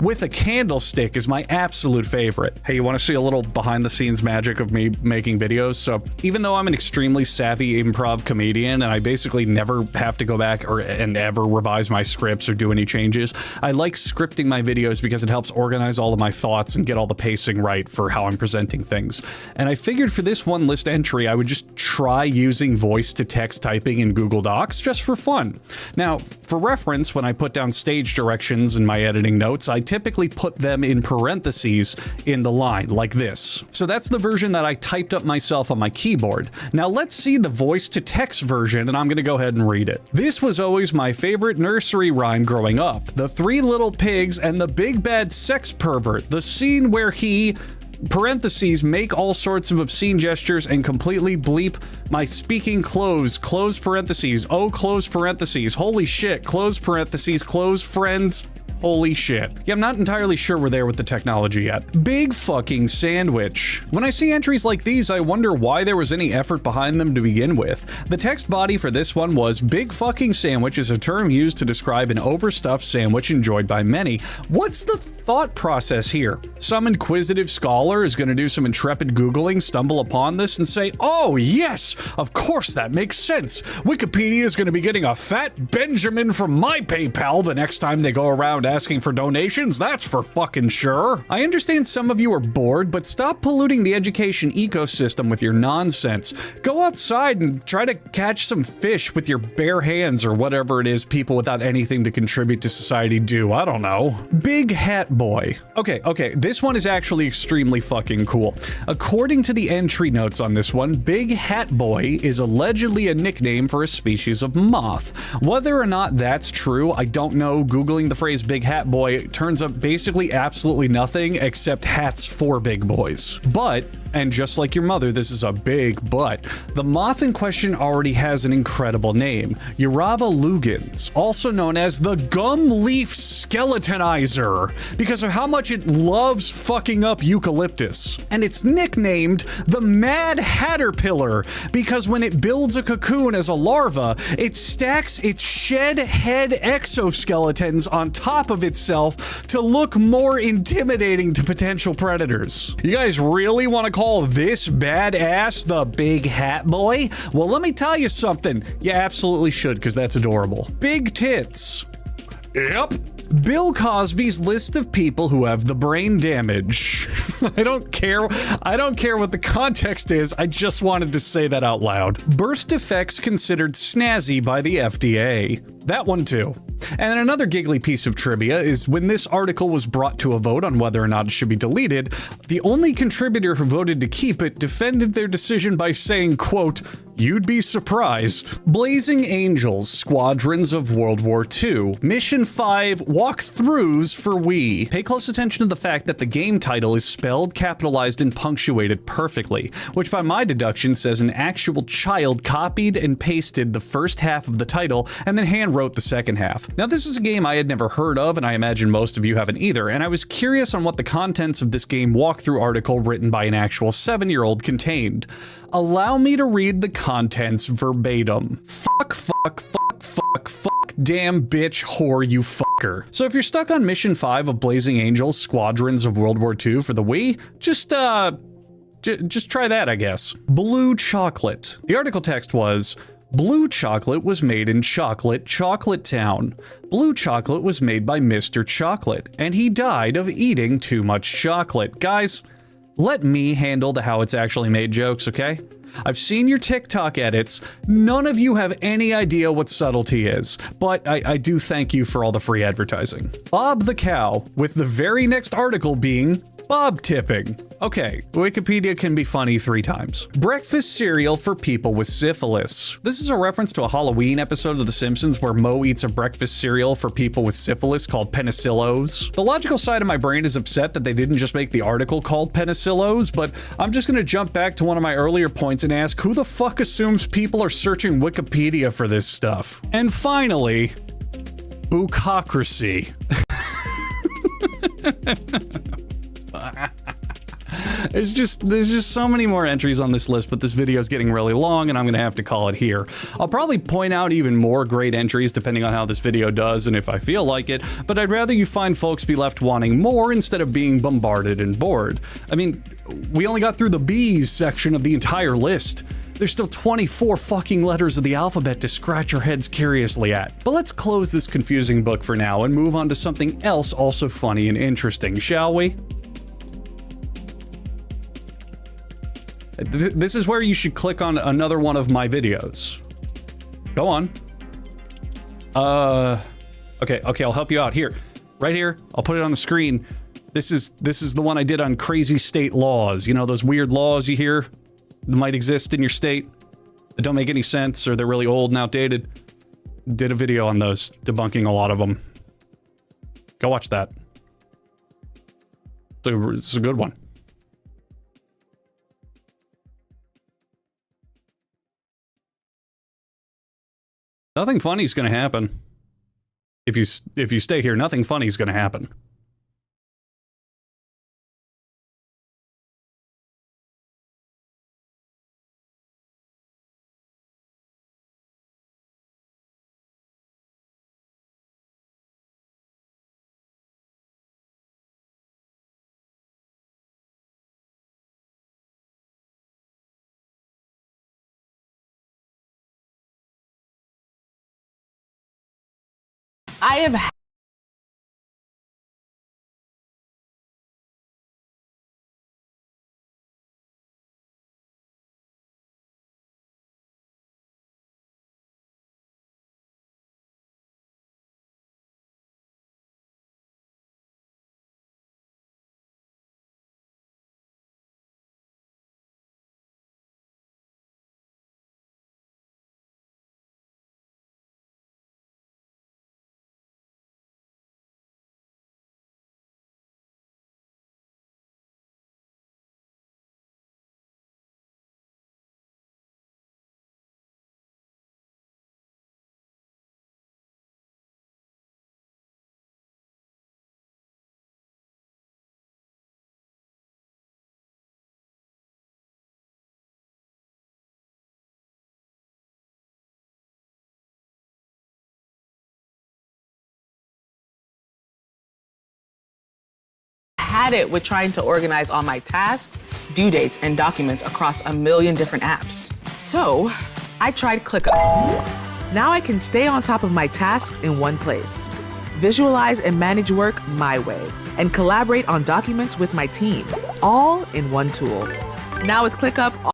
with a candlestick is my absolute favorite. Hey, you want to see a little behind the scenes magic of me making videos? So even though I'm an extremely savvy improv comedian and I basically never have to go back and ever revise my scripts or do any changes, I like scripting my videos because it helps organize all of my thoughts and get all the pacing right for how I'm presenting things. And I figured for this one list entry, I would just try using voice-to-text typing in Google Docs just for fun. Now, for reference, when I put down stage directions in my editing notes, I typically put them in parentheses in the line, like this. So that's the version that I typed up myself on my keyboard. Now let's see the voice-to-text version, and I'm gonna go ahead and read it. This was always my favorite nursery rhyme growing up. The three little pigs and the big bad sex pervert. The scene where he... parentheses, make all sorts of obscene gestures and completely bleep my speaking close parentheses, oh, close parentheses, holy shit, close parentheses, close friends, holy shit. Yeah, I'm not entirely sure we're there with the technology yet. Big fucking sandwich. When I see entries like these, I wonder why there was any effort behind them to begin with. The text body for this one was, big fucking sandwich is a term used to describe an overstuffed sandwich enjoyed by many. What's the thought process here? Some inquisitive scholar is going to do some intrepid Googling, stumble upon this and say, oh yes, of course that makes sense. Wikipedia is going to be getting a fat Benjamin from my PayPal the next time they go around asking for donations, that's for fucking sure. I understand some of you are bored, but stop polluting the education ecosystem with your nonsense. Go outside and try to catch some fish with your bare hands or whatever it is people without anything to contribute to society do. I don't know. Big Hat Boy. Okay, this one is actually extremely fucking cool. According to the entry notes on this one, Big Hat Boy is allegedly a nickname for a species of moth. Whether or not that's true, I don't know. Googling the phrase Big Hat Boy turns up basically absolutely nothing except hats for big boys. But, and just like your mother, this is a big but, the moth in question already has an incredible name, Uraba lugans, also known as the gum leaf skeletonizer, because of how much it loves fucking up eucalyptus. And it's nicknamed the Mad Hatterpillar because when it builds a cocoon as a larva, it stacks its shed head exoskeletons on top of itself to look more intimidating to potential predators. You guys really want to call this badass the Big Hat Boy? Well, let me tell you something. You absolutely should, because that's adorable. Big tits. Yep. Bill Cosby's list of people who have the brain damage. I don't care what the context is, I just wanted to say that out loud. Birth defects considered snazzy by the FDA. That one too. And then another giggly piece of trivia is when this article was brought to a vote on whether or not it should be deleted, the only contributor who voted to keep it defended their decision by saying, quote, "You'd be surprised." Blazing Angels, Squadrons of World War II. Mission 5, Walkthroughs for Wii. Pay close attention to the fact that the game title is spelled, capitalized, and punctuated perfectly, which by my deduction says an actual child copied and pasted the first half of the title and then hand wrote the second half. Now, this is a game I had never heard of, and I imagine most of you haven't either, and I was curious on what the contents of this game walkthrough article written by an actual 7-year-old contained. Allow me to read the contents verbatim. Fuck, damn bitch, whore, you fucker. So if you're stuck on Mission 5 of Blazing Angels, Squadrons of World War II for the Wii, just try that, I guess. Blue chocolate. The article text was, Blue chocolate was made in Chocolate Town. Blue chocolate was made by Mr. Chocolate, and he died of eating too much chocolate. Guys, let me handle the how it's actually made jokes, okay? I've seen your TikTok edits. None of you have any idea what subtlety is, but I do thank you for all the free advertising. Bob the Cow, with the very next article being Bob tipping. Okay, Wikipedia can be funny 3 times. Breakfast cereal for people with syphilis. This is a reference to a Halloween episode of The Simpsons where Moe eats a breakfast cereal for people with syphilis called Penicillos. The logical side of my brain is upset that they didn't just make the article called Penicillos, but I'm just gonna jump back to one of my earlier points and ask, who the fuck assumes people are searching Wikipedia for this stuff? And finally, Bucocracy. There's just so many more entries on this list, but this video is getting really long and I'm gonna have to call it here. I'll probably point out even more great entries depending on how this video does and if I feel like it, but I'd rather you find folks be left wanting more instead of being bombarded and bored. I mean, we only got through the B's section of the entire list. There's still 24 fucking letters of the alphabet to scratch your heads curiously at. But let's close this confusing book for now and move on to something else also funny and interesting, shall we? This is where you should click on another one of my videos. Go on. Okay, I'll help you out. Here, right here, I'll put it on the screen. This is the one I did on crazy state laws. You know, those weird laws you hear that might exist in your state that don't make any sense or they're really old and outdated. Did a video on those, debunking a lot of them. Go watch that. It's a good one. Nothing funny is going to happen. If you stay here, nothing funny is going to happen. I have had it with trying to organize all my tasks, due dates, and documents across a million different apps. So I tried ClickUp. Now I can stay on top of my tasks in one place, visualize and manage work my way, and collaborate on documents with my team, all in one tool. Now with ClickUp,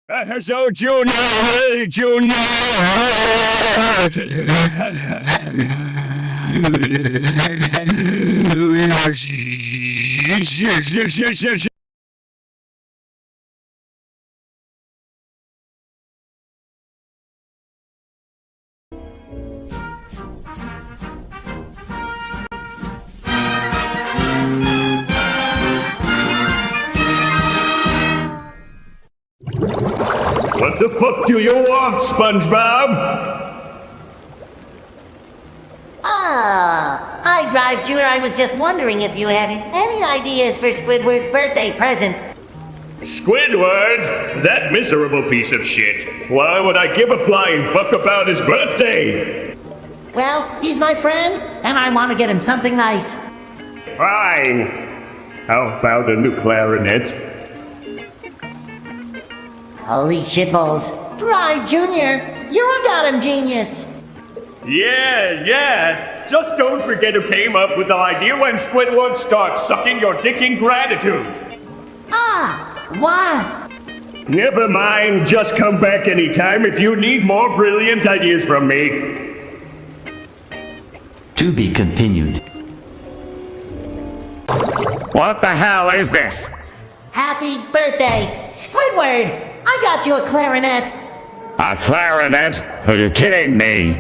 So, Junior. What the fuck do you want, SpongeBob? Hi, Drive Junior. I was just wondering if you had any ideas for Squidward's birthday present. Squidward? That miserable piece of shit. Why would I give a flying fuck about his birthday? Well, he's my friend, and I want to get him something nice. Fine. How about a new clarinet? Holy shitballs. Drive Junior, you're a goddamn genius. Yeah. Just don't forget who came up with the idea when Squidward starts sucking your dick in gratitude. What? Never mind, just come back anytime if you need more brilliant ideas from me. To be continued. What the hell is this? Happy birthday, Squidward! I got you a clarinet. A clarinet? Are you kidding me?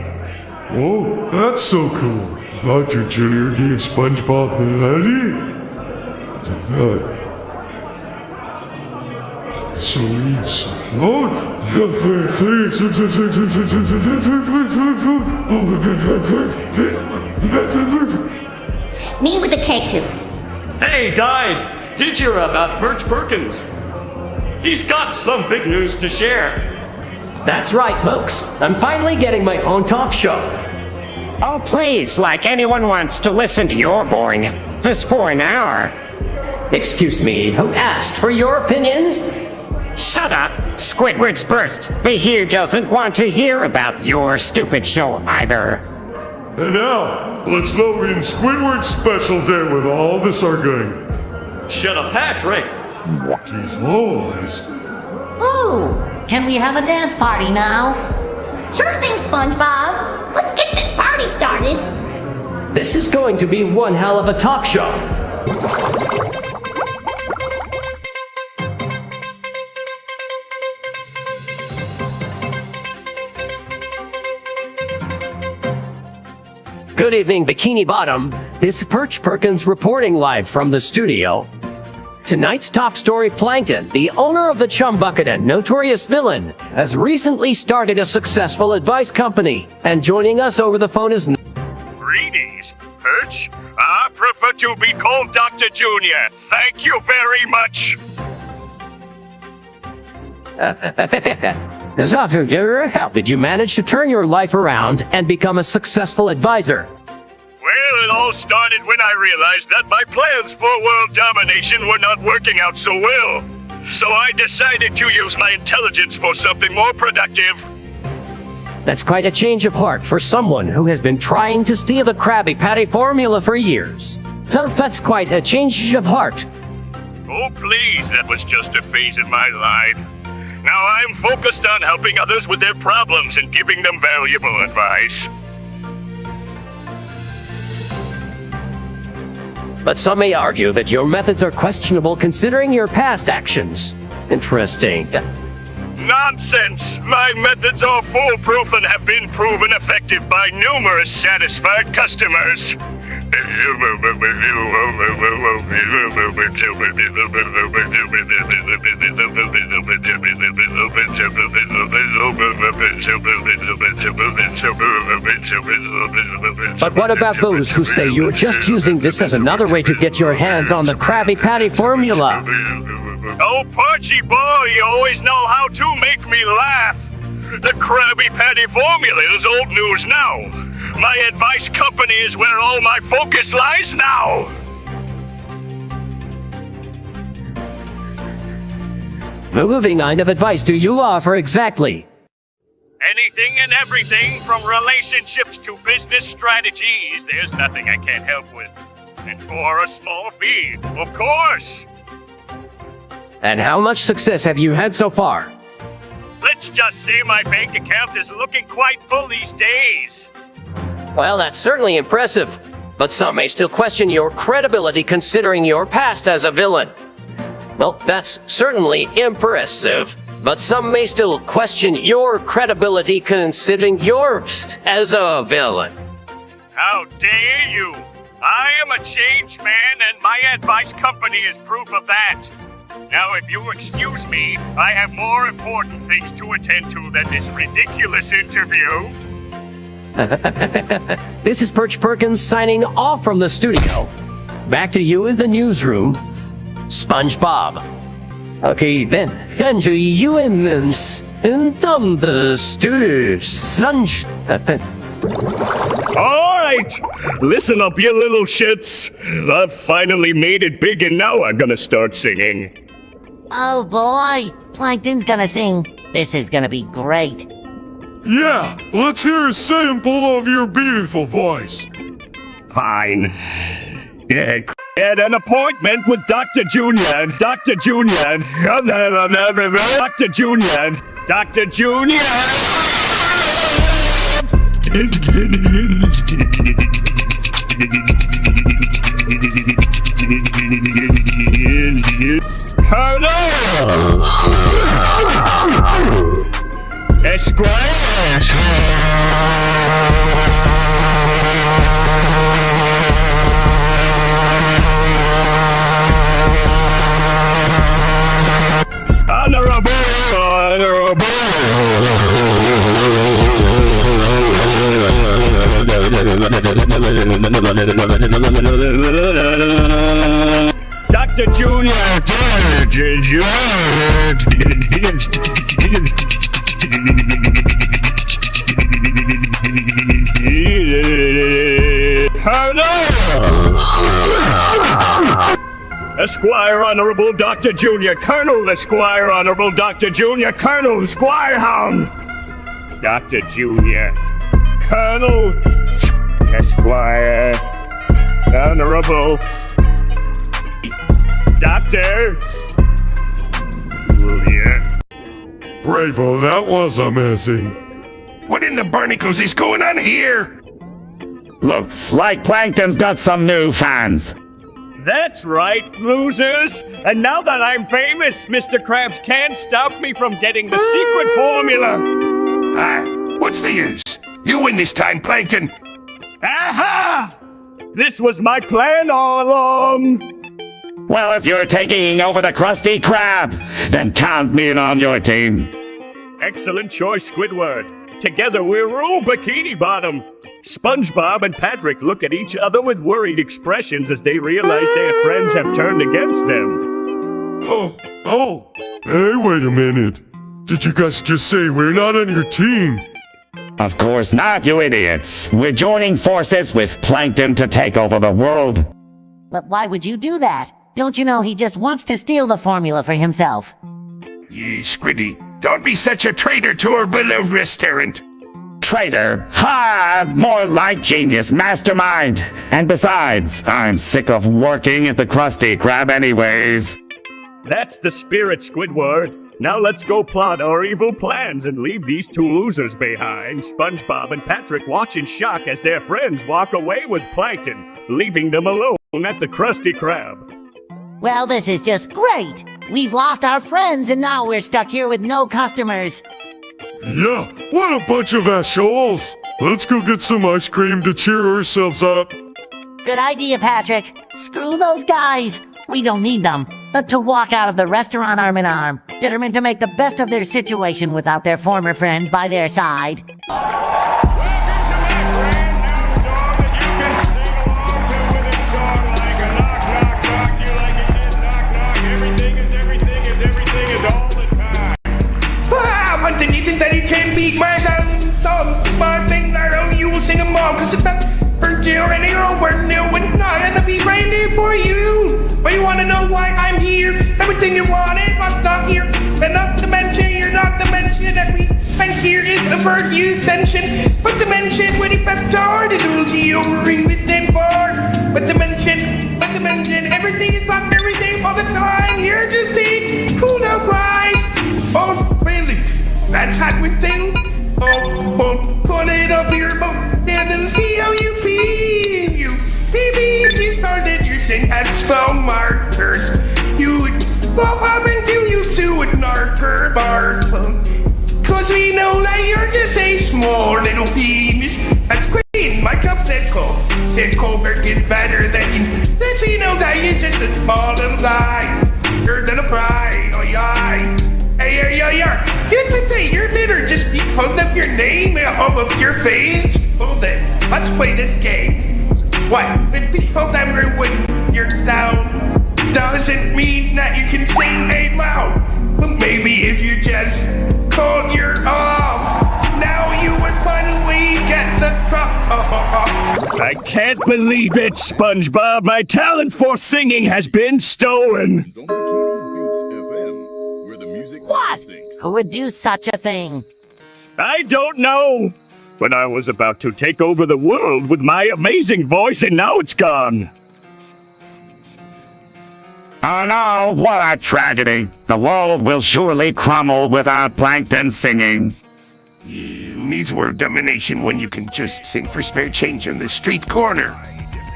Oh, that's so cool. Dr. Junior gave SpongeBob the idea. So easy. Me with the cake too. Hey guys, did you hear about Perch Perkins? He's got some big news to share. That's right, folks. I'm finally getting my own talk show. Oh, please, like anyone wants to listen to your boring just for an hour. Excuse me, who asked for your opinions? Shut up. Squidward's birthday here doesn't want to hear about your stupid show either. And now, let's load in Squidward's special day with all the sargon. Shut up, Patrick. Jeez Louise. Ooh, can we have a dance party now? Sure thing, SpongeBob. Let's get this party started. This is going to be one hell of a talk show. Good evening, Bikini Bottom. This is Perch Perkins reporting live from the studio. Tonight's top story, Plankton, the owner of the Chum Bucket and notorious villain, has recently started a successful advice company. And joining us over the phone is... Greetings, Perch. I prefer to be called Dr. Junior. Thank you very much. How did you manage to turn your life around and become a successful advisor? Well, it all started when I realized that my plans for world domination were not working out so well. So I decided to use my intelligence for something more productive. That's quite a change of heart for someone who has been trying to steal the Krabby Patty formula for years. That's quite a change of heart. Oh, please, that was just a phase in my life. Now I'm focused on helping others with their problems and giving them valuable advice. But some may argue that your methods are questionable considering your past actions. Interesting. Nonsense! My methods are foolproof and have been proven effective by numerous satisfied customers. But what about those who say you're just using this as another way to get your hands on the Krabby Patty formula? Oh, Parchy boy, you always know how to make me laugh. The Krabby Patty formula is old news now. My advice company is where all my focus lies now. What kind of advice do you offer exactly? Anything and everything from relationships to business strategies. There's nothing I can't help with. And for a small fee, of course. And how much success have you had so far? Let's just say my bank account is looking quite full these days. Well, that's certainly impressive, but some may still question your credibility considering your past as a villain. Well, that's certainly impressive, but some may still question your credibility considering yours as a villain. How dare you! I am a changed man, and my advice company is proof of that. Now, if you'll excuse me, I have more important things to attend to than this ridiculous interview. This is Perch Perkins signing off from the studio. Back to you in the newsroom, SpongeBob. Okay, then, and to you in the studio, All right, listen up, you little shits. I've finally made it big, and now I'm gonna start singing. Oh boy, Plankton's gonna sing. This is gonna be great. Yeah, let's hear a sample of your beautiful voice. Fine. Get an appointment with Dr. Junior. Dr. Junior. Dr. Junior. Dr. Junior. Dr. Junior. Esquire Honorable Dr. Junior, Colonel Esquire Honorable Dr. Junior, Colonel Esquire Hound. Dr. Junior, Colonel Esquire Honorable Dr. Junior. Bravo, that was amazing. What in the barnacles is going on here? Looks like Plankton's got some new fans. That's right, losers! And now that I'm famous, Mr. Krabs can't stop me from getting the secret formula! What's the use? You win this time, Plankton! Aha! This was my plan all along! Well, if you're taking over the Krusty Krab, then count me in on your team. Excellent choice, Squidward. Together we'll rule Bikini Bottom. SpongeBob and Patrick look at each other with worried expressions as they realize their friends have turned against them. Hey, wait a minute. Did you guys just say we're not on your team? Of course not, you idiots. We're joining forces with Plankton to take over the world. But why would you do that? Don't you know he just wants to steal the formula for himself? Ye, Squiddy, don't be such a traitor to our beloved restaurant. Traitor? Ha! More like genius mastermind. And besides, I'm sick of working at the Krusty Krab anyways. That's the spirit, Squidward. Now let's go plot our evil plans and leave these two losers behind. SpongeBob and Patrick watch in shock as their friends walk away with Plankton, leaving them alone at the Krusty Krab. Well, this is just great! We've lost our friends and now we're stuck here with no customers. Yeah, what a bunch of assholes! Let's go get some ice cream to cheer ourselves up. Good idea, Patrick. Screw those guys. We don't need them, but to walk out of the restaurant arm in arm, determined to make the best of their situation without their former friends by their side. But the reason that he can't beat my some smart things that only you will sing them all, cause it's about for dear and hero where no one's not gonna be right there for you. But you wanna know why I'm here? Everything you wanted was not here. And not to mention, you're not to mention that we and here is a word you mention. But to mention when he first started, it was the over-ring we stand for. But to mention, everything is not everything all the time. Here to stay, cool down, rise. Oh, really? That's how up your boat, and then see how you feel. You, maybe if you started using spell markers, you would go up until you sue with narker bartle. Cause we know that you're just a small little penis. That's queen, my cup that Colbert is better than you. Let's we know that you're just a small little guy. You're gonna fry, oh yeah. Hey, you're bitter just because of your name and of your face. Hold it, let's play this game. What? Because I'm ruining your sound doesn't mean that you can sing it loud. But maybe if you just called your off, now you would finally get the drop. I can't believe it, SpongeBob. My talent for singing has been stolen. What? Who would do such a thing? I don't know. But I was about to take over the world with my amazing voice, and now it's gone. Oh no, what a tragedy. The world will surely crumble without Plankton singing. You needs world domination when you can just sing for spare change on the street corner.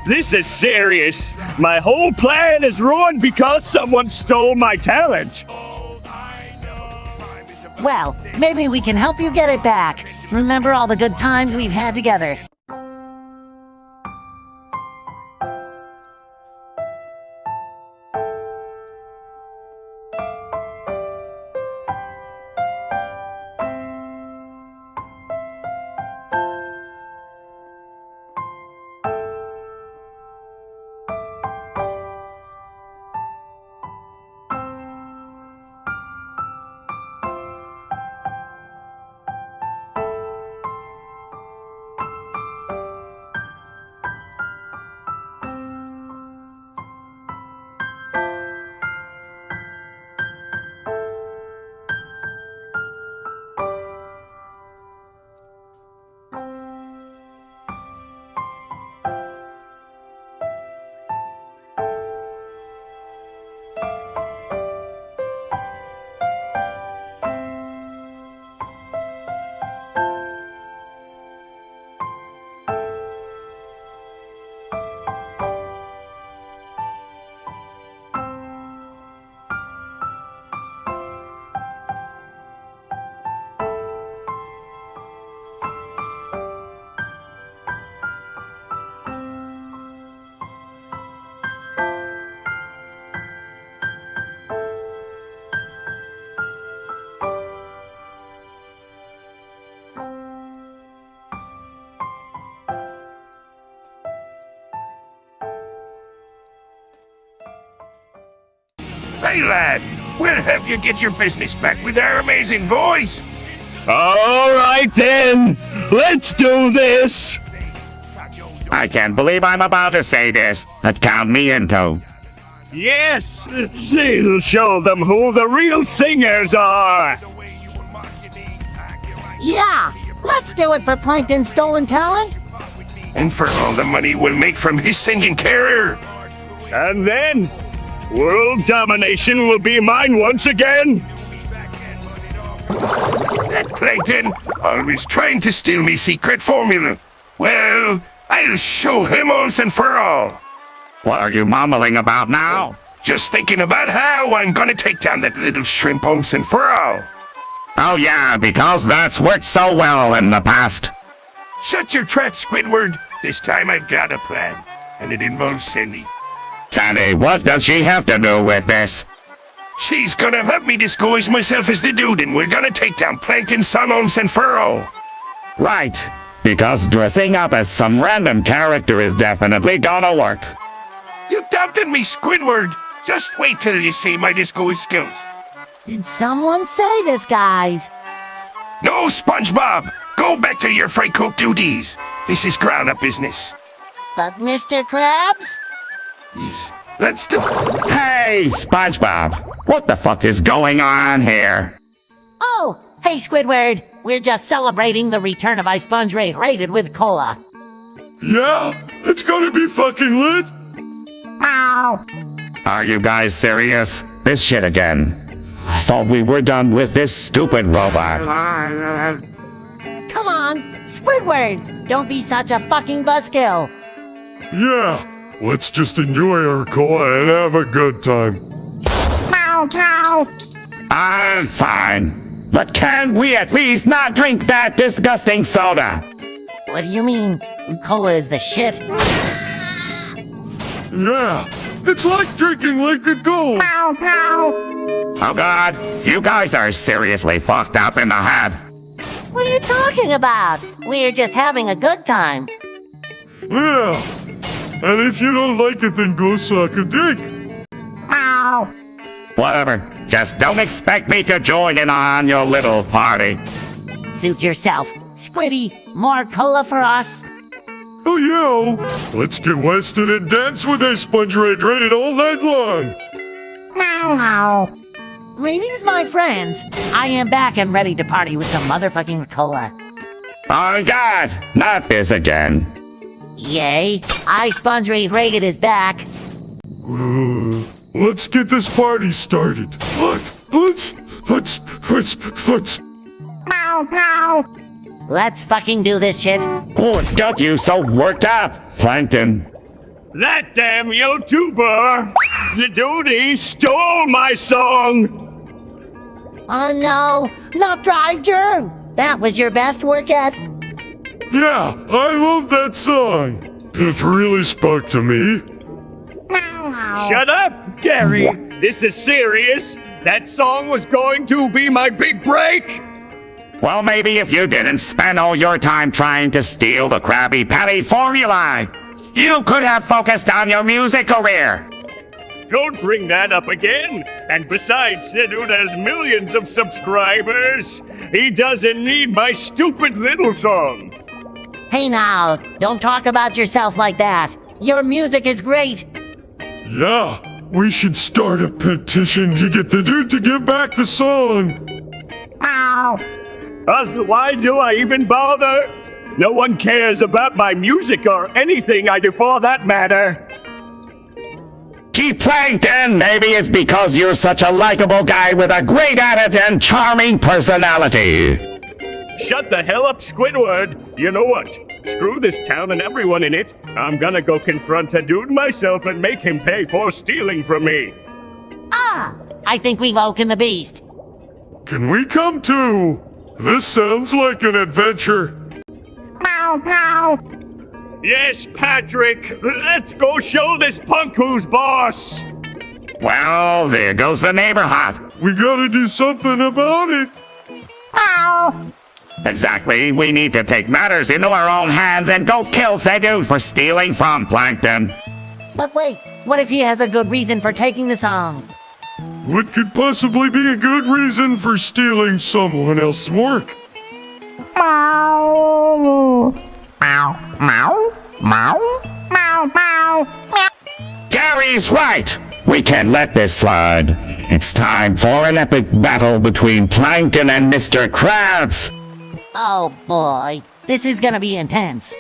This is serious. My whole plan is ruined because someone stole my talent. Well, maybe we can help you get it back. Remember all the good times we've had together. Hey lad, we'll help you get your business back with our amazing voice. All right then, let's do this. I can't believe I'm about to say this, but count me into. Yes, they'll show them who the real singers are. Yeah, let's do it for Plankton's stolen talent. And for all the money we'll make from his singing career. And then, world domination will be mine once again. That Plankton, always trying to steal me secret formula. Well, I'll show him once and for all. What are you mumbling about now? Just thinking about how I'm gonna take down that little shrimp once and for all. Oh yeah, because that's worked so well in the past. Shut your trap, Squidward. This time I've got a plan, and it involves Cindy. Sandy, what does she have to do with this? She's gonna help me disguise myself as the dude, and we're gonna take down Plankton's son once and for all. Right, because dressing up as some random character is definitely gonna work. You doubted me, Squidward. Just wait till you see my disguise skills. Did someone say disguise? No, SpongeBob! Go back to your fry cook duties. This is grown-up business. But Mr. Krabs? Yes, let's do. Hey, SpongeBob! What the fuck is going on here? Oh, hey Squidward! We're just celebrating the return of Ice Sponge Ray rated with cola. Yeah, it's gonna be fucking lit. Ow! Are you guys serious? This shit again. I thought we were done with this stupid robot. Come on, Squidward, don't be such a fucking buzzkill. Yeah, let's just enjoy our cola and have a good time. Meow, meow. I'm fine. But can we at least not drink that disgusting soda? What do you mean? Cola is the shit. Yeah, it's like drinking liquid gold. Meow, meow. Oh god, you guys are seriously fucked up in the head. What are you talking about? We're just having a good time. Yeah, and if you don't like it, then go suck a dick. Meow. Whatever, just don't expect me to join in on your little party. Suit yourself. Squiddy, more cola for us? Oh yeah, let's get wasted and dance with a sponge hydrated all night long. Meow, meow. Greetings, my friends. I am back and ready to party with some motherfucking cola. Oh god, not this again. Yay, Sponge Rated is back. Let's get this party started. Let's. Meow, meow. Let's fucking do this shit. Oh, it's got you so worked up, Plankton. That damn YouTuber! The duty stole my song! Oh no, not Drive Germ. That was your best work yet? Yeah, I love that song. It really spoke to me. Shut up, Gary! This is serious! That song was going to be my big break! Well, maybe if you didn't spend all your time trying to steal the Krabby Patty formula, you could have focused on your music career. Don't bring that up again! And besides, Snedoot has millions of subscribers! He doesn't need my stupid little song! Hey now, don't talk about yourself like that. Your music is great. Yeah, we should start a petition to get the dude to give back the song. Meow. Why do I even bother? No one cares about my music or anything I do for that matter. Keep Plankton! Maybe it's because you're such a likable guy with a great attitude and charming personality. Shut the hell up, Squidward! You know what? Screw this town and everyone in it. I'm gonna go confront a dude myself and make him pay for stealing from me. I think we've woken the beast. Can we come too? This sounds like an adventure. Meow, meow. Yes, Patrick! Let's go show this punk who's boss! Well, there goes the neighborhood. We gotta do something about it. Meow. Exactly, we need to take matters into our own hands and go kill the dude for stealing from Plankton. But wait, what if he has a good reason for taking the song? What could possibly be a good reason for stealing someone else's work? Meow. Meow, meow, meow, meow, meow, meow. Gary's right! We can't let this slide. It's time for an epic battle between Plankton and Mr. Krabs. Oh boy, this is gonna be intense.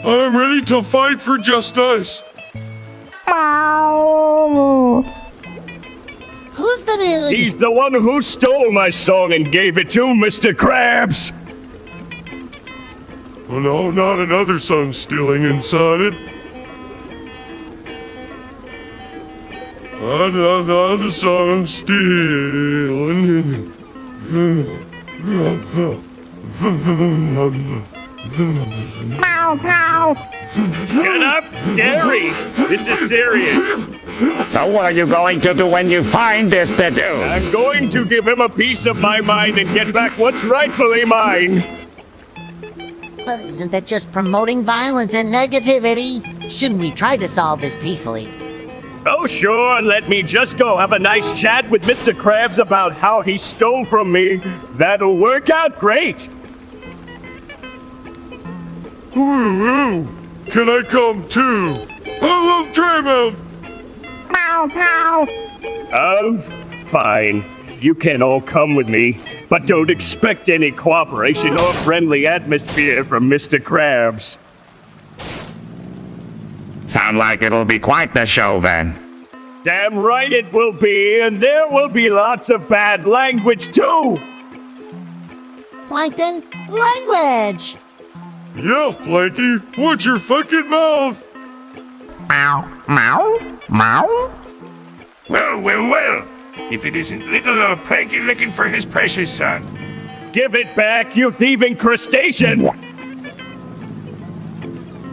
I'm ready to fight for justice. Meow. Who's the dude? He's the one who stole my song and gave it to Mr. Krabs! Oh no, not another song stealing inside it. Another song stealing. Meow, meow. Get up, Gary! This is serious. So what are you going to do when you find this the dude? I'm going to give him a piece of my mind and get back what's rightfully mine. But isn't that just promoting violence and negativity? Shouldn't we try to solve this peacefully? Oh sure, let me just go have a nice chat with Mr. Krabs about how he stole from me. That'll work out great. Ooh, can I come too? I love Draymond. Meow, meow. Fine. You can all come with me, but don't expect any cooperation or friendly atmosphere from Mr. Krabs. Sound like it'll be quite the show then. Damn right it will be, and there will be lots of bad language too! Plankton, language! Yeah, Planky, watch your fucking mouth! Meow, meow, meow. Well. If it isn't little old Planky looking for his precious son. Give it back, you thieving crustacean!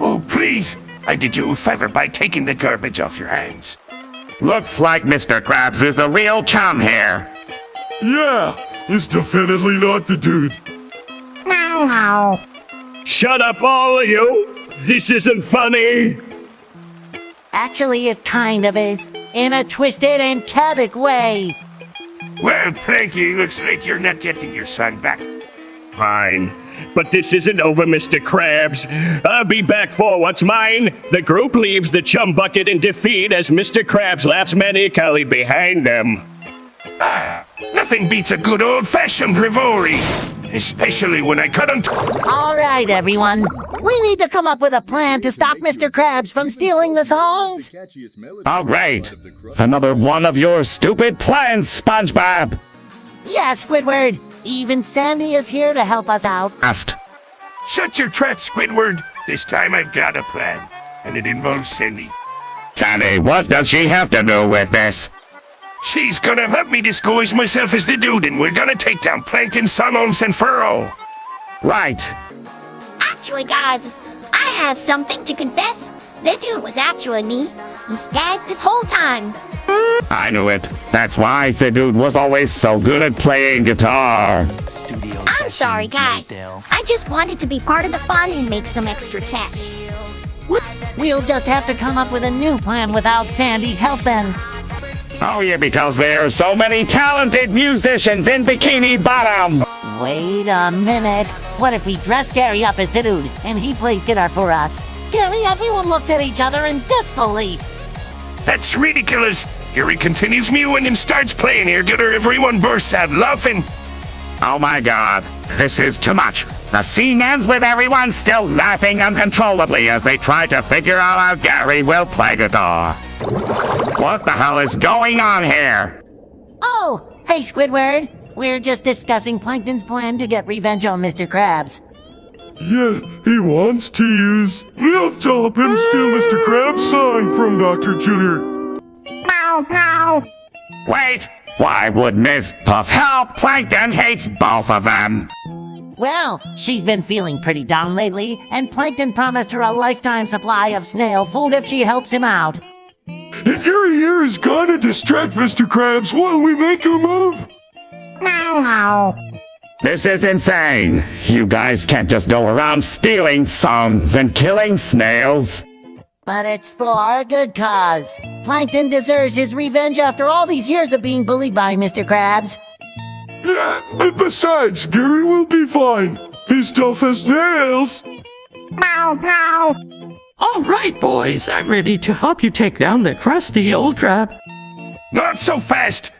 Oh, please. I did you a favor by taking the garbage off your hands. Looks like Mr. Krabs is the real chum here. Yeah, it's definitely not the dude. Meow, meow. Shut up, all of you! This isn't funny! Actually, it kind of is. In a twisted and chaotic way. Well, Planky, looks like you're not getting your son back. Fine. But this isn't over, Mr. Krabs. I'll be back for what's mine. The group leaves the chum bucket in defeat as Mr. Krabs laughs manically behind them. Nothing beats a good old-fashioned rivalry. Especially when I cut him. All right, everyone. We need to come up with a plan to stop Mr. Krabs from stealing the songs. Oh, great. Another one of your stupid plans, SpongeBob. Yeah, Squidward. Even Sandy is here to help us out. Shut your trap, Squidward. This time I've got a plan, and it involves Sandy. Sandy, what does she have to do with this? She's gonna help me disguise myself as the dude, and we're gonna take down Plankton, Son once and for all. Right. Actually, guys, I have something to confess. That dude was actually me. Disguised this whole time. I knew it. That's why the dude was always so good at playing guitar. I'm sorry, guys. I just wanted to be part of the fun and make some extra cash. We'll just have to come up with a new plan without Sandy's help then. Oh yeah, because there are so many talented musicians in Bikini Bottom! Wait a minute. What if we dress Gary up as the dude, and he plays guitar for us? Gary, everyone looks at each other in disbelief. That's ridiculous. Gary continues mewing and starts playing here. Everyone bursts out laughing. Oh my god, this is too much. The scene ends with everyone still laughing uncontrollably as they try to figure out how Gary will play guitar. What the hell is going on here? Oh, hey Squidward. We're just discussing Plankton's plan to get revenge on Mr. Krabs. Yeah, he wants to use. We'll help him steal Mr. Krabs' song from Dr. Junior. Meow, meow. Wait, why would Miss Puff help? Plankton hates both of them. Well, she's been feeling pretty down lately, and Plankton promised her a lifetime supply of snail food if she helps him out. And Gary here is gonna distract Mr. Krabs while we make a move. Meow, meow. This is insane. You guys can't just go around stealing songs and killing snails. But it's for a good cause. Plankton deserves his revenge after all these years of being bullied by Mr. Krabs. Yeah, and besides, Gary will be fine. His stuff has nails. Meow, meow. All right, boys, I'm ready to help you take down the crusty old crab. Not so fast.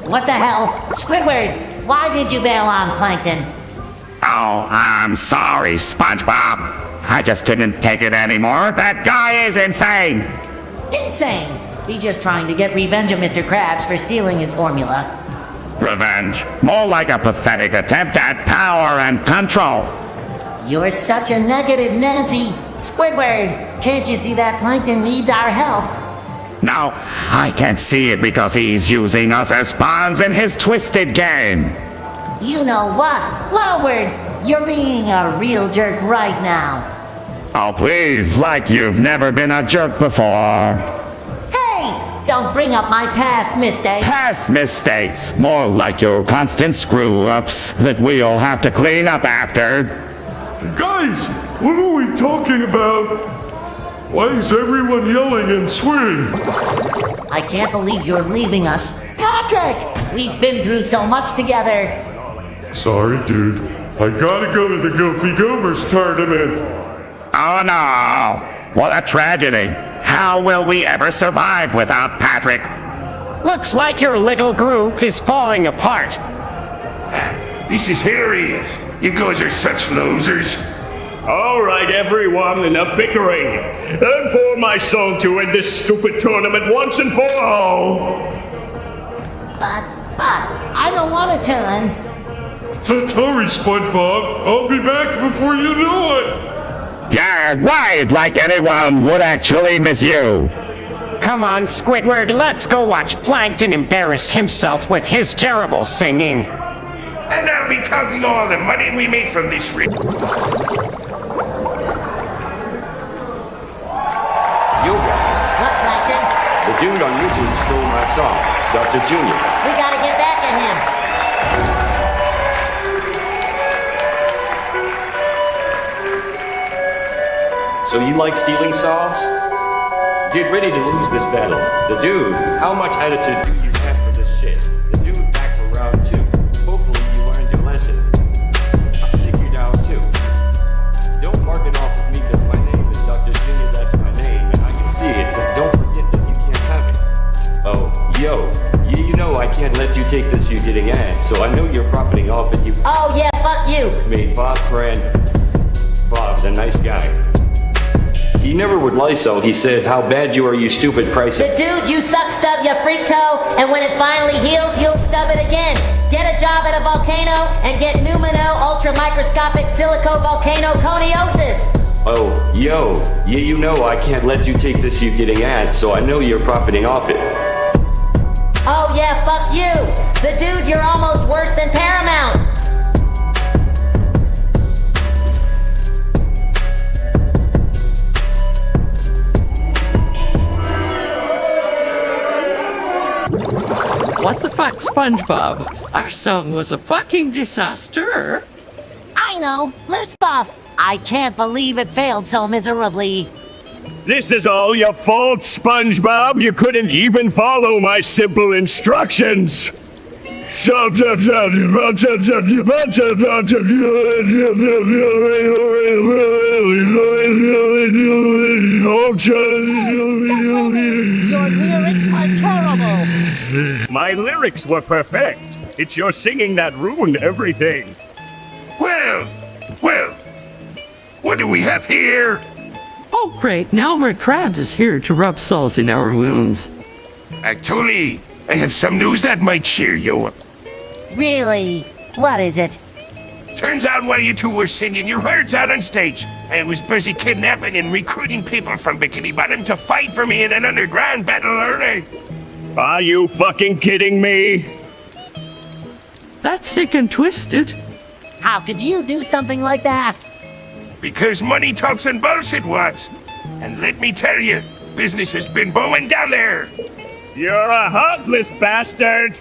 What the hell? Squidward, why did you bail on Plankton? Oh, I'm sorry, SpongeBob. I just couldn't take it anymore. That guy is insane. Insane. He's just trying to get revenge of Mr. Krabs for stealing his formula. Revenge. More like a pathetic attempt at power and control. You're such a negative Nancy. Squidward, can't you see that Plankton needs our help? No, I can't see it because he's using us as pawns in his twisted game. You know what? Loudward, you're being a real jerk right now. Oh, please, like you've never been a jerk before. Hey, don't bring up my past mistakes. Past mistakes. More like your constant screw-ups that we'll have to clean up after. Guys, what are we talking about? Why is everyone yelling and swearing? I can't believe you're leaving us. Patrick, we've been through so much together. Sorry, dude. I gotta go to the Goofy Goobers tournament. Oh no! What a tragedy. How will we ever survive without Patrick? Looks like your little group is falling apart. This is hilarious. You guys are such losers. All right, everyone, enough bickering. And for my song to end this stupid tournament once and for all. But, I don't want to turn. Hurry, SpongeBob. I'll be back before you know it. Yeah, right, like anyone would actually miss you. Come on, Squidward, let's go watch Plankton embarrass himself with his terrible singing. And I'll be counting all the money we made from this ring. Yo guys. What, Plankton? The dude on YouTube stole my song, Dr. Junior. We gotta get back at him. So you like stealing songs? Get ready to lose this battle. The dude, how much attitude do you have for this shit? The dude back for round 2. Hopefully you learned your lesson. I'll take you down too. Don't mark it off of me because my name is Dr. Junior, that's my name, and I can see it, but don't forget that you can't have it. Oh, yo, you know I can't let you take this, you getting ads, so I know you're profiting off it, you— Oh yeah, fuck you! Made Bob friend. Bob's a nice guy. He never would lie so. He said, how bad you are, you stupid price. The dude, you suck stub, you freak toe, and when it finally heals, you'll stub it again. Get a job at a volcano and get pneumono ultramicroscopic silico-volcano-coniosis. Oh, yo, yeah, you know I can't let you take this, you getting ads, so I know you're profiting off it. Oh yeah, fuck you! The dude, you're almost worse than Paramount! What the fuck, SpongeBob? Our song was a fucking disaster. I know, Lurspov. I can't believe it failed so miserably. This is all your fault, SpongeBob. You couldn't even follow my simple instructions. Your lyrics were terrible. My lyrics were perfect. It's your singing that ruined everything. Well, what do we have here? Oh great, now Elmer Krabs is here to rub salt in our wounds. Actually, I have some news that might cheer you up. Really? What is it? Turns out while you two were singing your hearts out on stage, I was busy kidnapping and recruiting people from Bikini Bottom to fight for me in an underground battle arena. Are you fucking kidding me? That's sick and twisted. How could you do something like that? Because money talks and bullshit was. And let me tell you, business has been booming down there. You're a heartless bastard.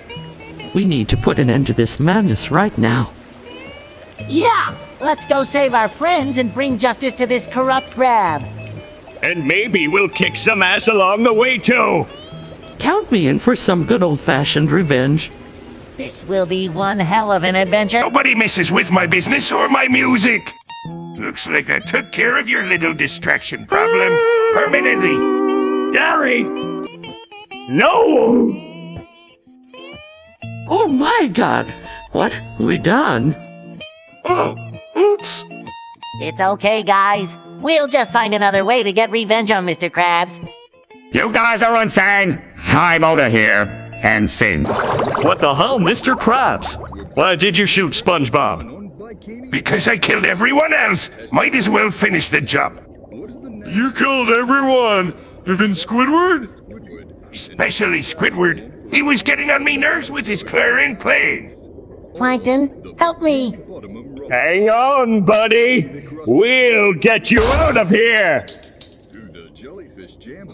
We need to put an end to this madness right now. Yeah! Let's go save our friends and bring justice to this corrupt crab. And maybe we'll kick some ass along the way too. Count me in for some good old-fashioned revenge. This will be one hell of an adventure. Nobody messes with my business or my music. Looks like I took care of your little distraction problem permanently. Gary! No! Oh my god! What have we done? Oh, oops. It's okay, guys. We'll just find another way to get revenge on Mr. Krabs. You guys are insane. I'm out of here and sing. What the hell, Mr. Krabs? Why did you shoot SpongeBob? Because I killed everyone else. Might as well finish the job. You killed everyone, even Squidward? Especially Squidward. He was getting on me nerves with his clarion playing. Plankton, help me. Hang on, buddy. We'll get you out of here.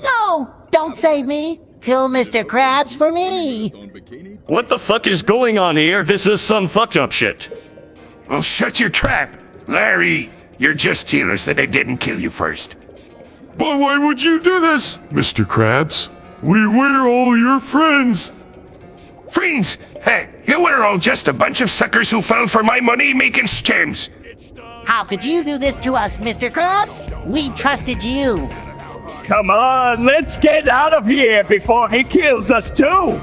No! Don't save me! Kill Mr. Krabs for me! What the fuck is going on here? This is some fucked up shit. Well, shut your trap. Larry, you're just jealous that I didn't kill you first. But why would you do this, Mr. Krabs? We're all your friends. Friends? Hey, you were all just a bunch of suckers who fell for my money-making schemes. How could you do this to us, Mr. Krabs? We trusted you. Come on, let's get out of here before he kills us too.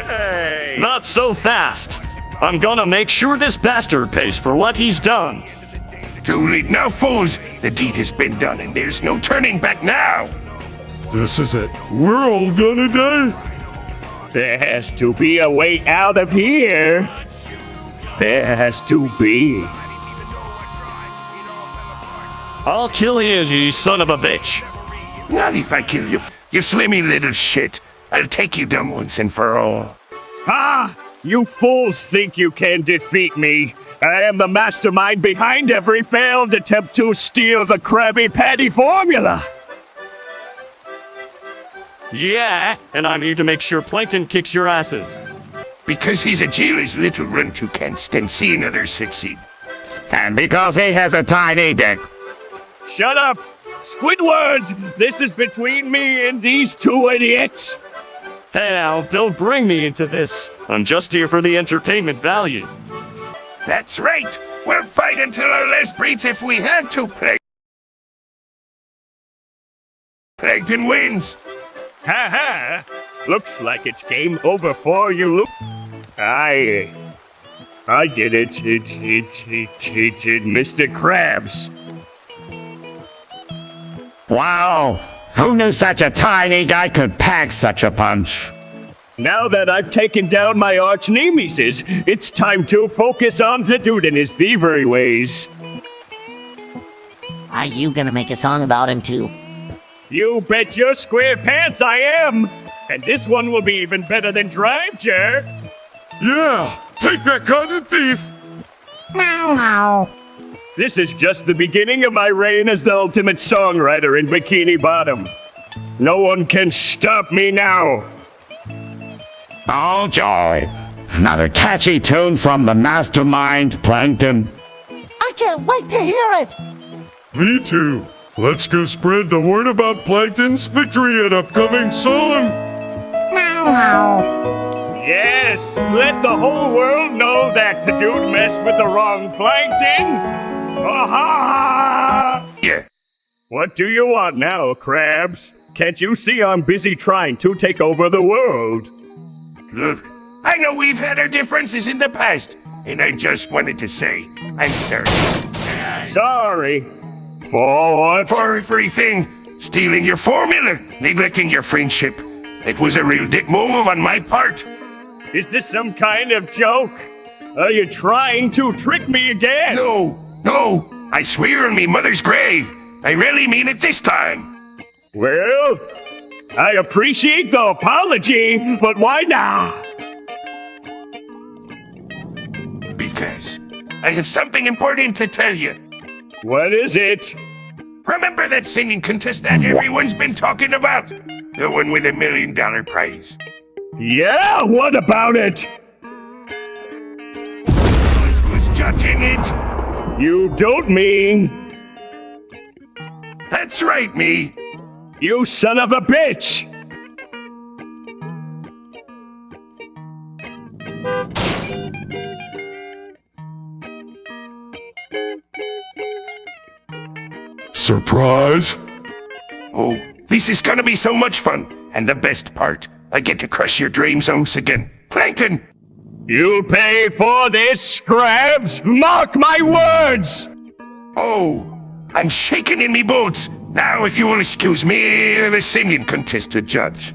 Hey. Not so fast. I'm gonna make sure this bastard pays for what he's done. Too late now, fools. The deed has been done and there's no turning back now. This is it. We're all gonna die. There has to be a way out of here. There has to be. I'll kill you, you son of a bitch. Not if I kill you, you slimy little shit. I'll take you down once and for all. Ah! You fools think you can defeat me. I am the mastermind behind every failed attempt to steal the Krabby Patty formula. Yeah, and I'm here to make sure Plankton kicks your asses. Because he's a jealous little runt who can't stand seeing others succeed. And because he has a tiny dick. Shut up! Squidward! This is between me and these two idiots! Hey Al, don't bring me into this. I'm just here for the entertainment value. That's right! We'll fight until our last breaths if we have to, Plankton wins! Ha ha! Looks like it's game over for you. I did it. It Mr. Krabs. Wow! Who knew such a tiny guy could pack such a punch? Now that I've taken down my arch nemesis, it's time to focus on the dude and his thievery ways. Are you gonna make a song about him too? You bet your square pants I am! And this one will be even better than Drive, Jer. Yeah! Take that cotton thief! Meow. This is just the beginning of my reign as the ultimate songwriter in Bikini Bottom. No one can stop me now. Oh joy! Another catchy tune from the mastermind, Plankton. I can't wait to hear it! Me too. Let's go spread the word about Plankton's victory and upcoming song! Yes, let the whole world know that the dude messed with the wrong Plankton. Aha! Yeah. What do you want now, Krabs? Can't you see I'm busy trying to take over the world? Look, I know we've had our differences in the past, and I just wanted to say, I'm sorry. Sorry? For what? For everything. Stealing your formula, neglecting your friendship. It was a real dick move on my part. Is this some kind of joke? Are you trying to trick me again? No, I swear on me mother's grave. I really mean it this time. Well, I appreciate the apology, but why now? Because I have something important to tell you. What is it? Remember that singing contest that everyone's been talking about? The one with $1 million prize. Yeah, what about it? Who's judging it? You don't mean... That's right, me. You son of a bitch! Surprise! Oh, this is gonna be so much fun. And the best part, I get to crush your dreams once again. Plankton! You'll pay for this, Krabs! Mark my words! Oh, I'm shaking in me boots. Now, if you will excuse me, I have a singing contest to judge.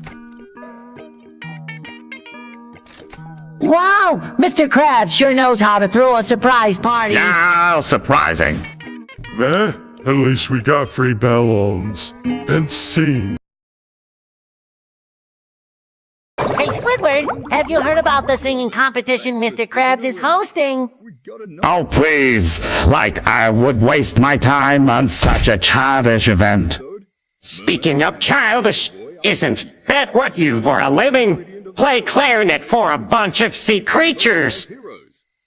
Wow! Mr. Krabs sure knows how to throw a surprise party. Now, surprising. At least we got free balloons. And sing. Hey, Squidward, have you heard about the singing competition Mr. Krabs is hosting? Oh, please. Like I would waste my time on such a childish event. Speaking of childish, isn't that what you for a living? Play clarinet for a bunch of sea creatures.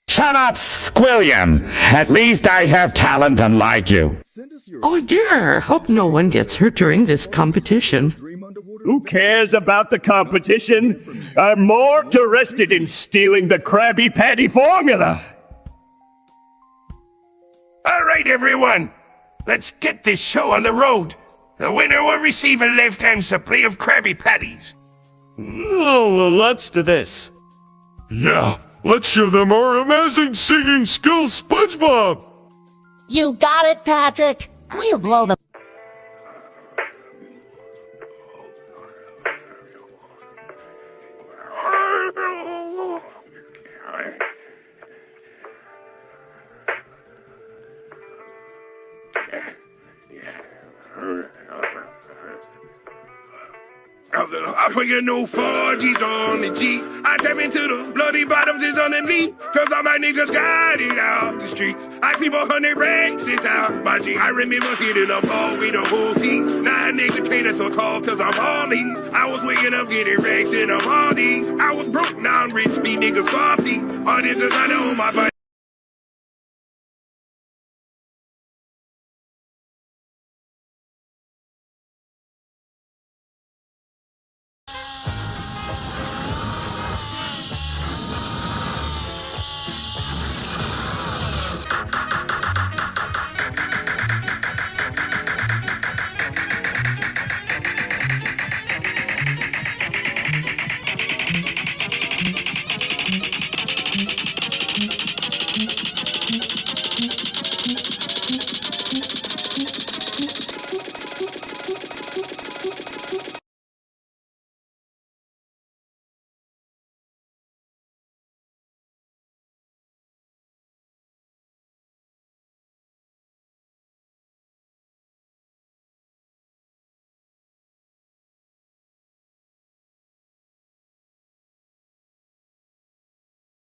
Shut up, Squilliam. At least I have talent unlike you. Oh dear, hope no one gets hurt during this competition. Who cares about the competition? I'm more interested in stealing the Krabby Patty formula. All right, everyone. Let's get this show on the road. The winner will receive a lifetime supply of Krabby Patties. Oh, let's do this. Yeah, let's show them our amazing singing skills, SpongeBob! You got it, Patrick. We'll blow the... I'm putting no 40s on the G. I tap into the bloody bottoms is underneath. Cause all my niggas got it out the streets. I keep 100 racks inside my G. I remember hitting up all with the whole team. Now niggas pay us so called cause I'm Harley. I was waking up getting racks in a Harley. I was broke, now I'm rich, be niggas softy. All this designer on my body.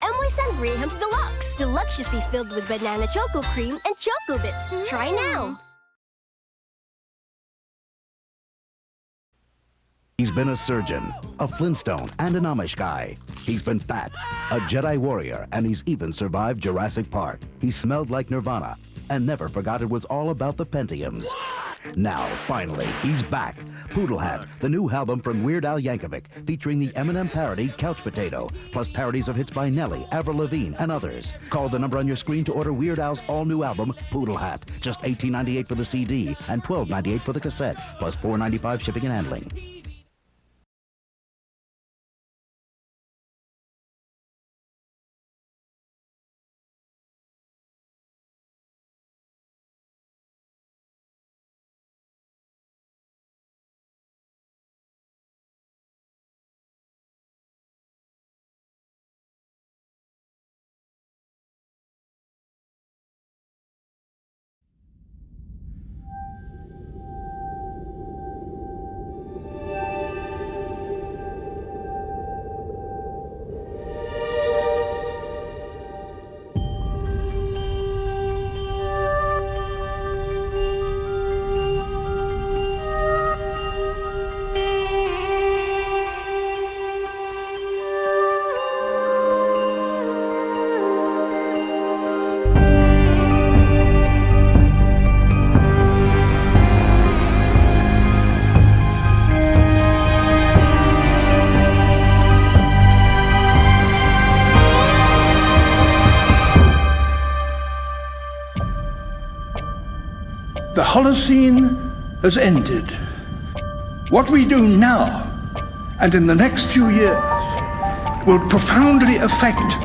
And we send Grahams Deluxe, deliciously filled with banana choco cream and choco bits. Try now. He's been a surgeon, a Flintstone, and an Amish guy. He's been fat, a Jedi warrior, and he's even survived Jurassic Park. He smelled like Nirvana and never forgot it was all about the Pentiums. Now, finally, he's back. Poodle Hat, the new album from Weird Al Yankovic, featuring the Eminem parody Couch Potato, plus parodies of hits by Nelly, Avril Lavigne, and others. Call the number on your screen to order Weird Al's all-new album, Poodle Hat. Just $18.98 for the CD and $12.98 for the cassette, plus $4.95 shipping and handling. The Holocene has ended. What we do now and in the next few years will profoundly affect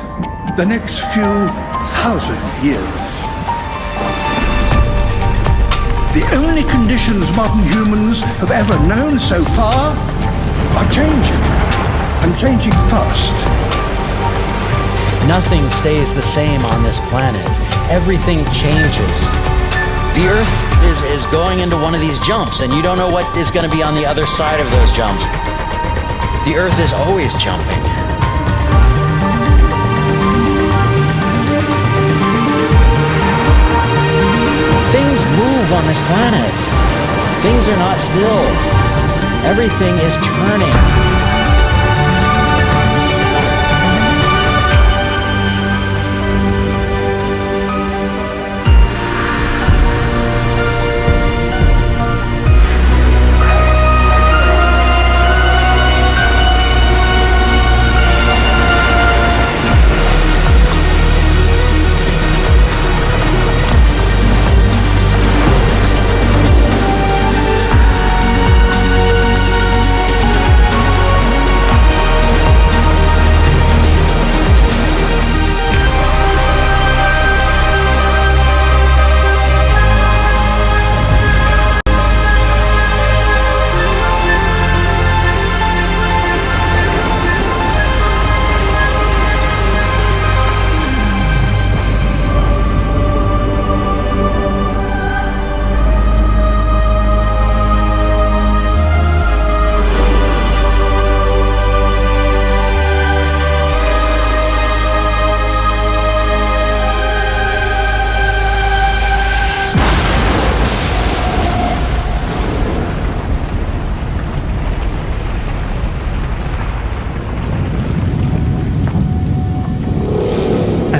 the next few thousand years. The only conditions modern humans have ever known so far are changing, and changing fast. Nothing stays the same on this planet. Everything changes. The Earth is going into one of these jumps, and you don't know what is going to be on the other side of those jumps. The Earth is always jumping. Things move on this planet. Things are not still. Everything is turning.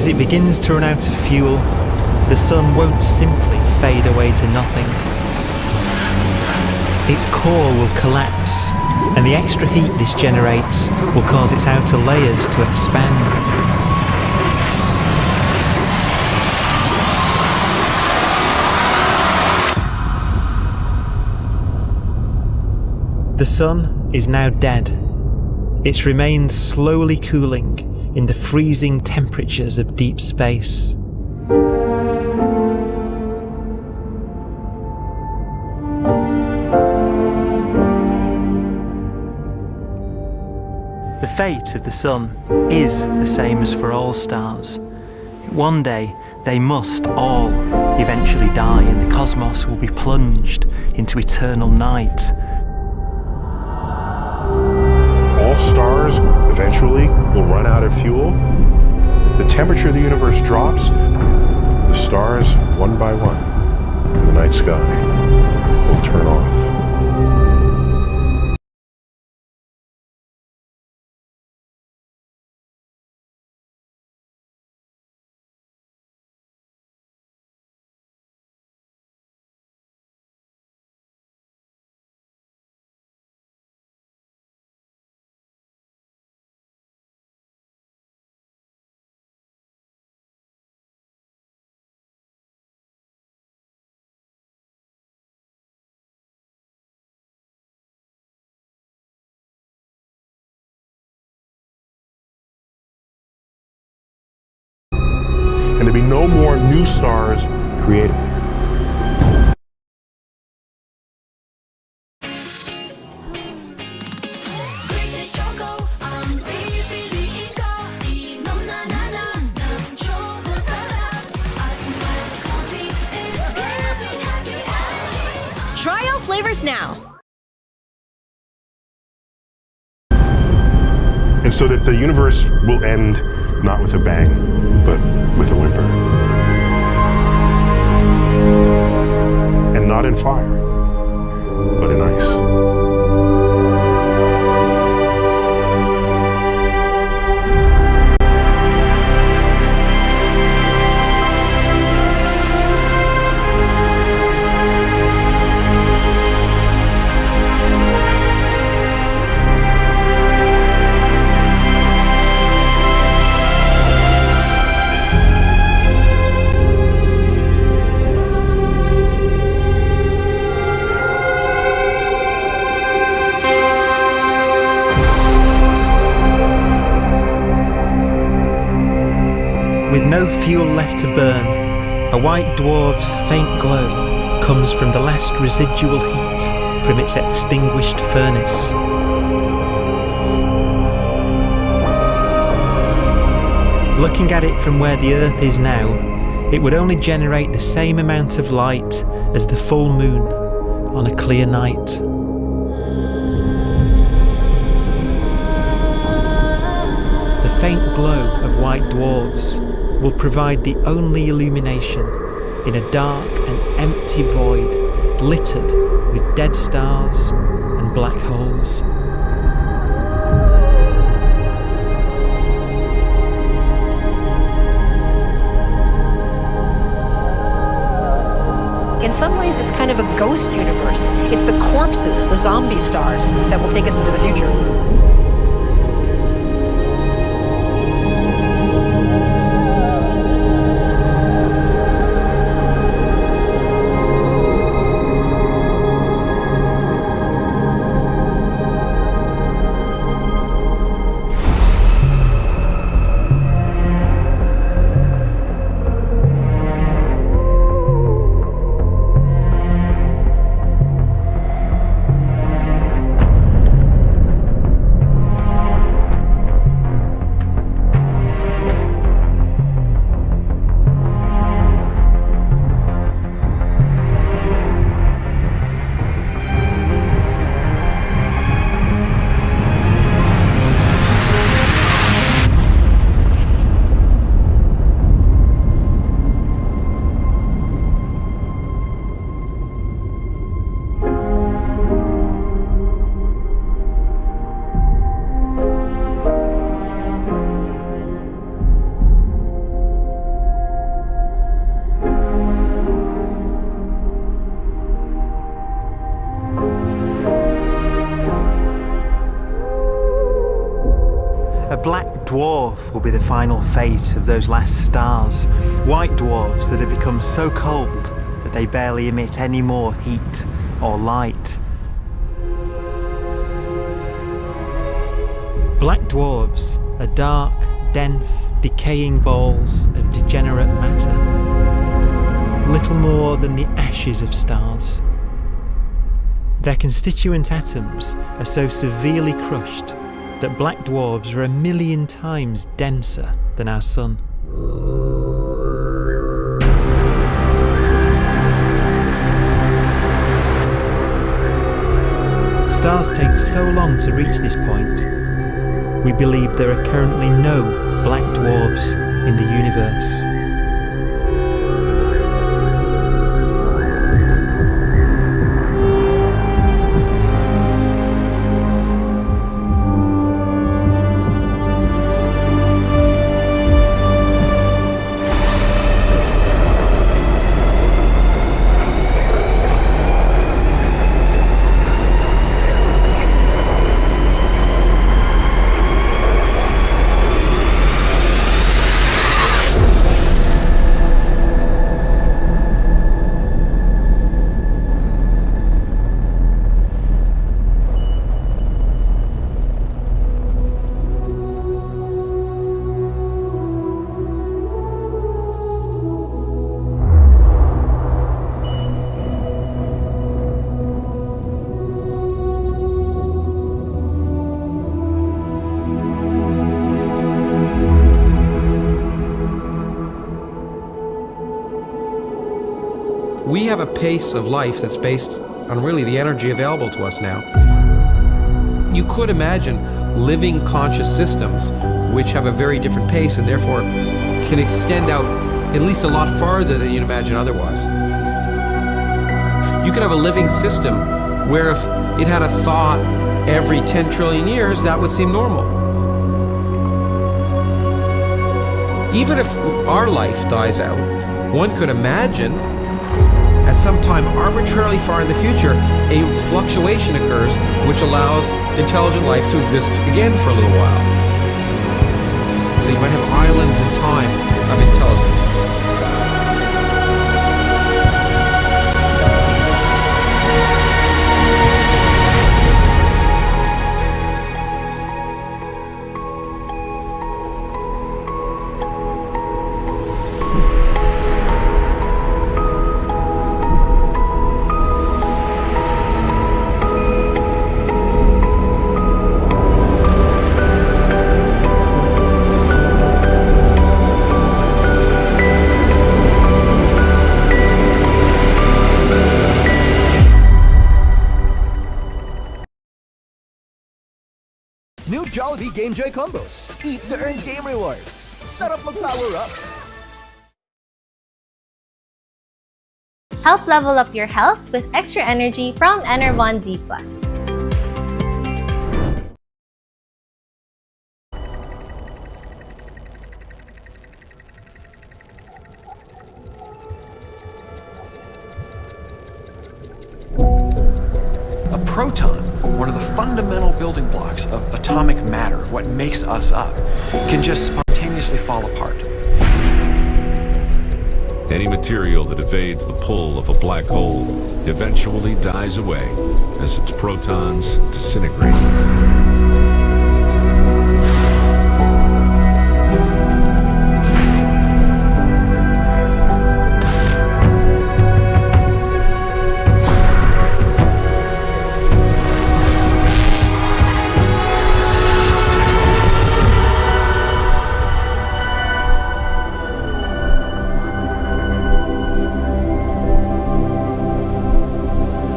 As it begins to run out of fuel, the sun won't simply fade away to nothing. Its core will collapse, and the extra heat this generates will cause its outer layers to expand. The sun is now dead. Its remains slowly cooling in the freezing temperatures of deep space. The fate of the sun is the same as for all stars. One day, they must all eventually die, and the cosmos will be plunged into eternal night. All stars eventually will run out of fuel. The temperature of the universe drops. The stars, one by one, in the night sky, will turn off. And there'll be no more new stars created. Try all flavors now. And so that the universe will end not with a bang, but with a whimper. And not in fire, but in ice. With no fuel left to burn, a white dwarf's faint glow comes from the last residual heat from its extinguished furnace. Looking at it from where the Earth is now, it would only generate the same amount of light as the full moon on a clear night. The faint glow of white dwarfs will provide the only illumination in a dark and empty void littered with dead stars and black holes. In some ways, it's kind of a ghost universe. It's the corpses, the zombie stars, that will take us into the future. black dwarf will be the final fate of those last stars. White dwarfs that have become so cold that they barely emit any more heat or light. Black dwarfs are dark, dense, decaying balls of degenerate matter, little more than the ashes of stars. Their constituent atoms are so severely crushed that black dwarfs are 1,000,000 times denser than our sun. Stars take so long to reach this point. We believe there are currently no black dwarfs in the universe. We have a pace of life that's based on really the energy available to us now. You could imagine living conscious systems which have a very different pace and therefore can extend out at least a lot farther than you'd imagine otherwise. You could have a living system where if it had a thought every 10 trillion years, that would seem normal. Even if our life dies out, one could imagine at some time arbitrarily far in the future, a fluctuation occurs which allows intelligent life to exist again for a little while. So you might have islands in time of intelligence. New Jollibee Game Joy combos. Eat to earn game rewards. Sarap mag-power up. Help level up your health with extra energy from Enervon Z+. A proton, one of the fundamental building blocks of atomic matter, of what makes us up, can just spontaneously fall apart. Any material that evades the pull of a black hole eventually dies away as its protons disintegrate.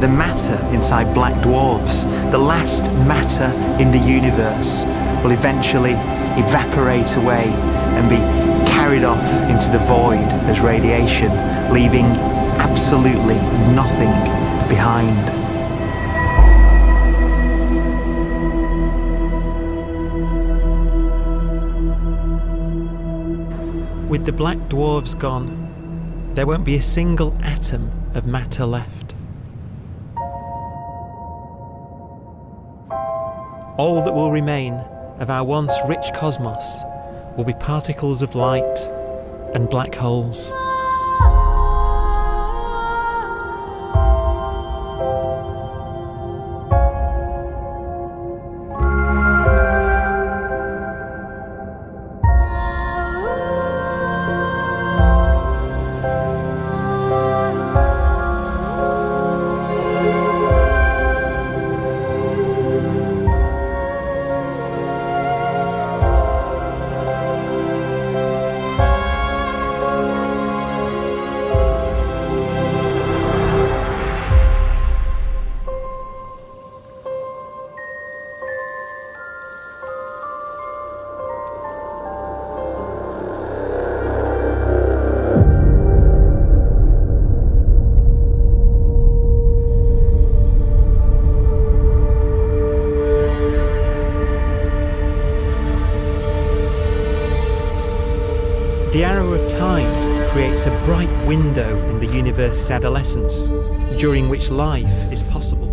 The matter inside black dwarfs, the last matter in the universe, will eventually evaporate away and be carried off into the void as radiation, leaving absolutely nothing behind. With the black dwarfs gone, there won't be a single atom of matter left. All that will remain of our once rich cosmos will be particles of light and black holes. The arrow of time creates a bright window in the universe's adolescence, during which life is possible.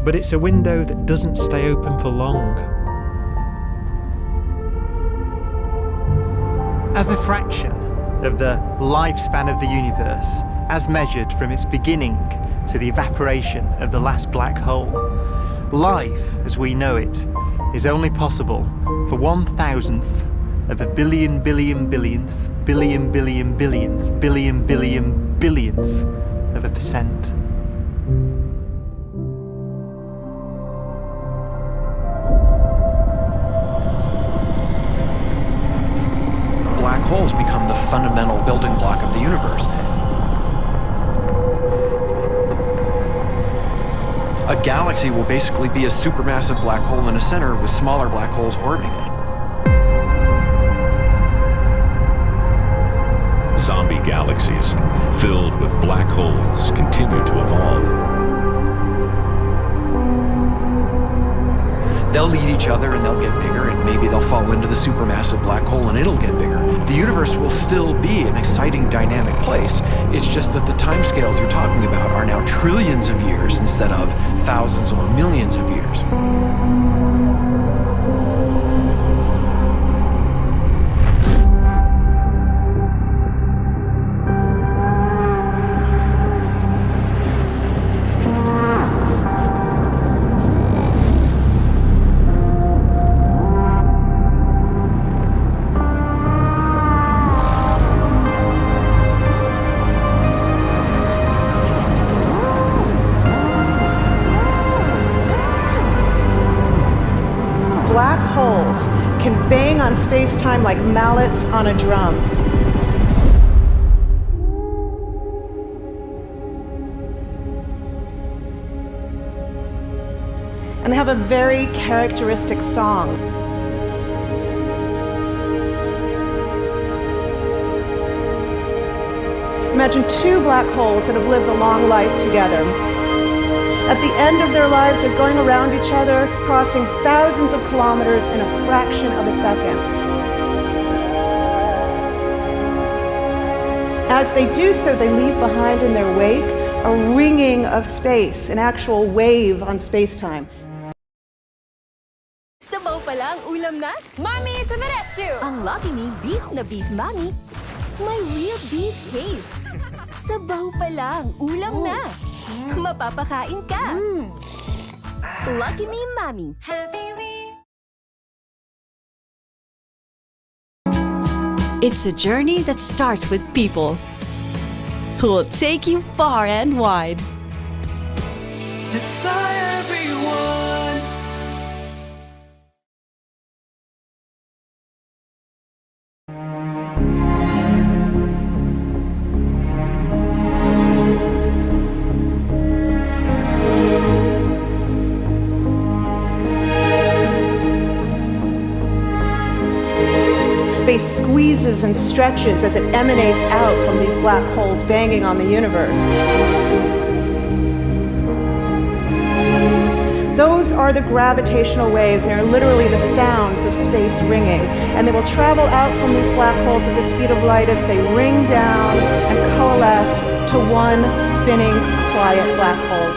But it's a window that doesn't stay open for long. As a fraction of the lifespan of the universe, as measured from its beginning to the evaporation of the last black hole, life, as we know it, is only possible for 1,000th of a billion billionth billion billion billionth billion billion billionth of a percent. Black holes become the fundamental building block of the universe. A galaxy will basically be a supermassive black hole in a center with smaller black holes orbiting it. Zombie galaxies filled with black holes continue to evolve. They'll eat each other and they'll get bigger, and maybe they'll fall into the supermassive black hole and it'll get bigger. The universe will still be an exciting, dynamic place. It's just that the timescales you're talking about are now trillions of years instead of thousands or millions of years. Black holes can bang on space-time like mallets on a drum. And they have a very characteristic song. Imagine two black holes that have lived a long life together. At the end of their lives, they're going around each other, crossing thousands of kilometers in a fraction of a second. As they do so, they leave behind in their wake a ringing of space, an actual wave on space-time. Sabaw pala ang ulam na? Mommy to the rescue! Ang Lucky Me beef na beef mommy, may real beef taste. Sabaw pala ang ulam na. Mapapakain ka. Lucky Me Mommy. Happy Me. It's a journey that starts with people who will take you far and wide. Let's fly, everyone. Space squeezes and stretches as it emanates out from these black holes banging on the universe. Those are the gravitational waves. They are literally the sounds of space ringing. And they will travel out from these black holes at the speed of light as they ring down and coalesce to one spinning, quiet black hole.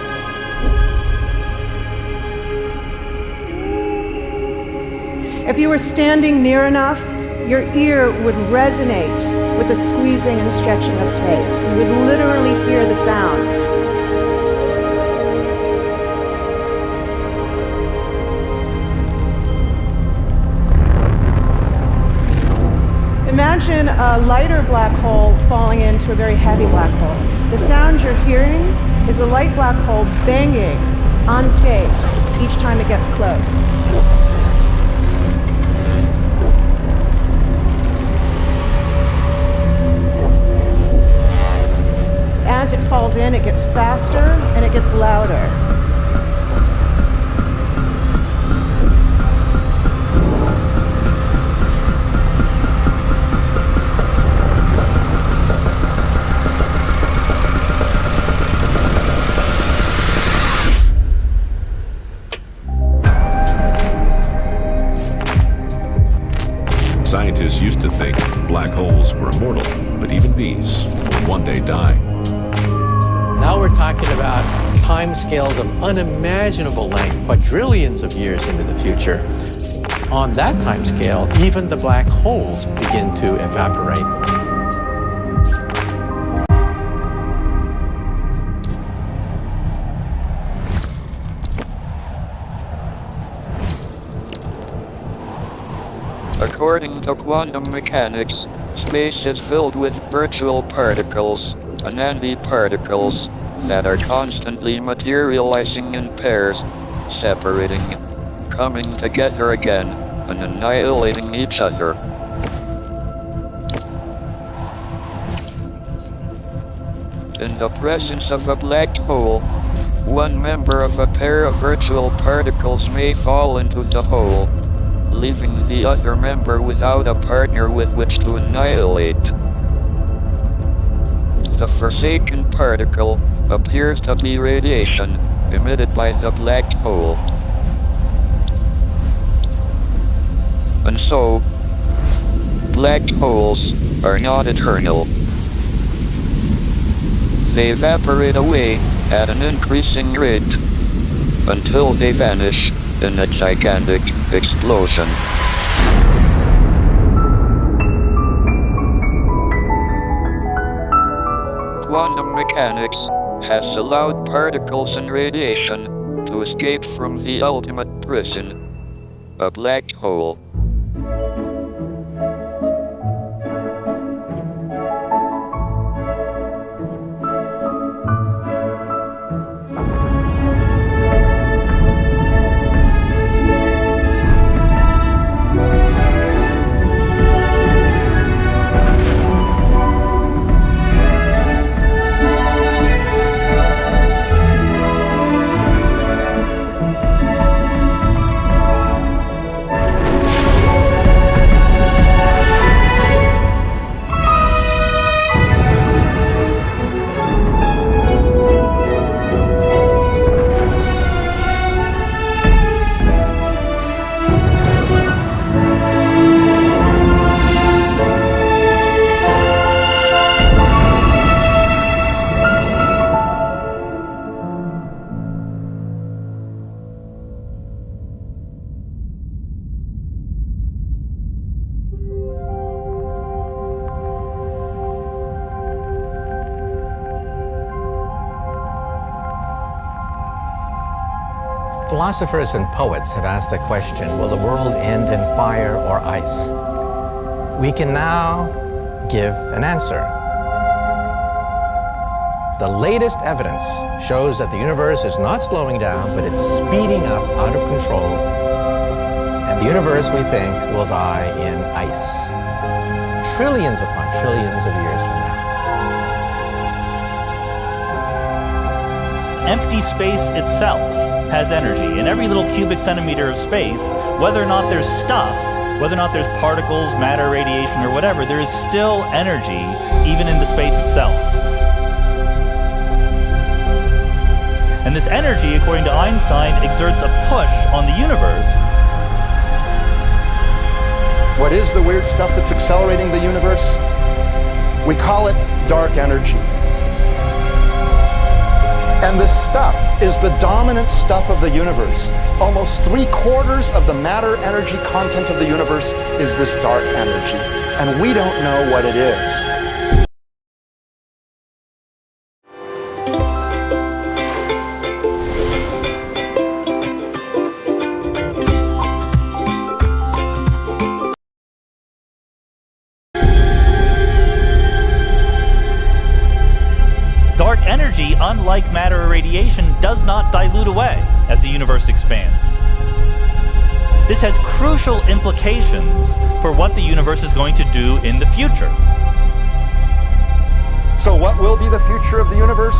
If you were standing near enough, your ear would resonate with the squeezing and stretching of space. You would literally hear the sound. Imagine a lighter black hole falling into a very heavy black hole. The sound you're hearing is a light black hole banging on space each time it gets close. As it falls in, it gets faster and it gets louder. Scientists used to think black holes were immortal, but even these will one day die. Now we're talking about timescales of unimaginable length, quadrillions of years into the future. On that timescale, even the black holes begin to evaporate. According to quantum mechanics, space is filled with virtual particles, antiparticles, that are constantly materializing in pairs, separating, coming together again, and annihilating each other. In the presence of a black hole, one member of a pair of virtual particles may fall into the hole, leaving the other member without a partner with which to annihilate. The forsaken particle appears to be radiation emitted by the black hole. And so, black holes are not eternal. They evaporate away at an increasing rate until they vanish in a gigantic explosion. Quantum mechanics has allowed particles and radiation to escape from the ultimate prison, a black hole. Philosophers and poets have asked the question, will the world end in fire or ice? We can now give an answer. The latest evidence shows that the universe is not slowing down, but it's speeding up out of control. And the universe, we think, will die in ice. Trillions upon trillions of years from now. Empty space itself has energy. In every little cubic centimeter of space, whether or not there's stuff, whether or not there's particles, matter, radiation, or whatever, there is still energy, even in the space itself. And this energy, according to Einstein, exerts a push on the universe. What is the weird stuff that's accelerating the universe? We call it dark energy. And this stuff is the dominant stuff of the universe. Almost 3/4 of the matter energy content of the universe is this dark energy. And we don't know what it is. Dark energy, unlike matter or radiation, does not dilute away as the universe expands. This has crucial implications for what the universe is going to do in the future. So what will be the future of the universe?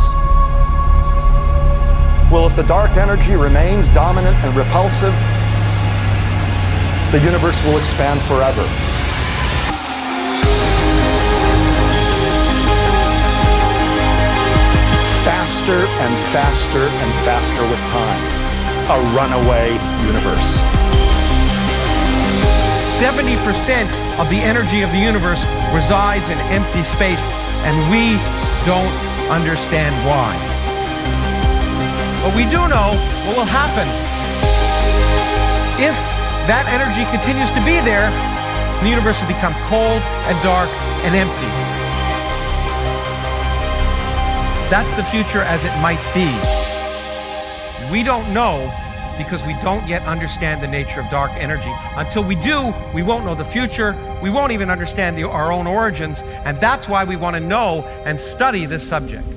Well, if the dark energy remains dominant and repulsive, the universe will expand forever. Faster and faster and faster with time. A runaway universe. 70% of the energy of the universe resides in empty space, and we don't understand why. But we do know what will happen. If that energy continues to be there, the universe will become cold and dark and empty. That's the future as it might be. We don't know because we don't yet understand the nature of dark energy. Until we do, we won't know the future. We won't even understand our own origins, and that's why we want to know and study this subject.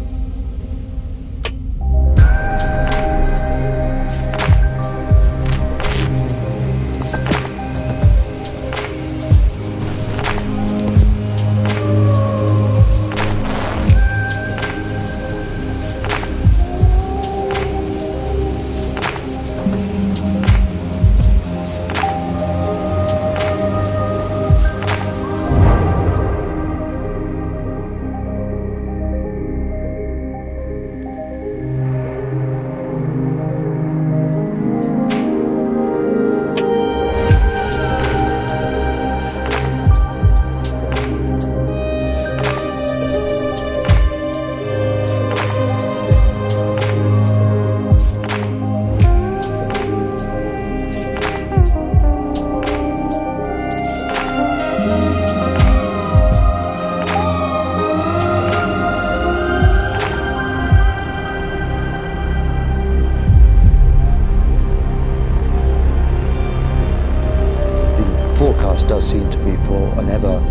Forecast does seem to be for an ever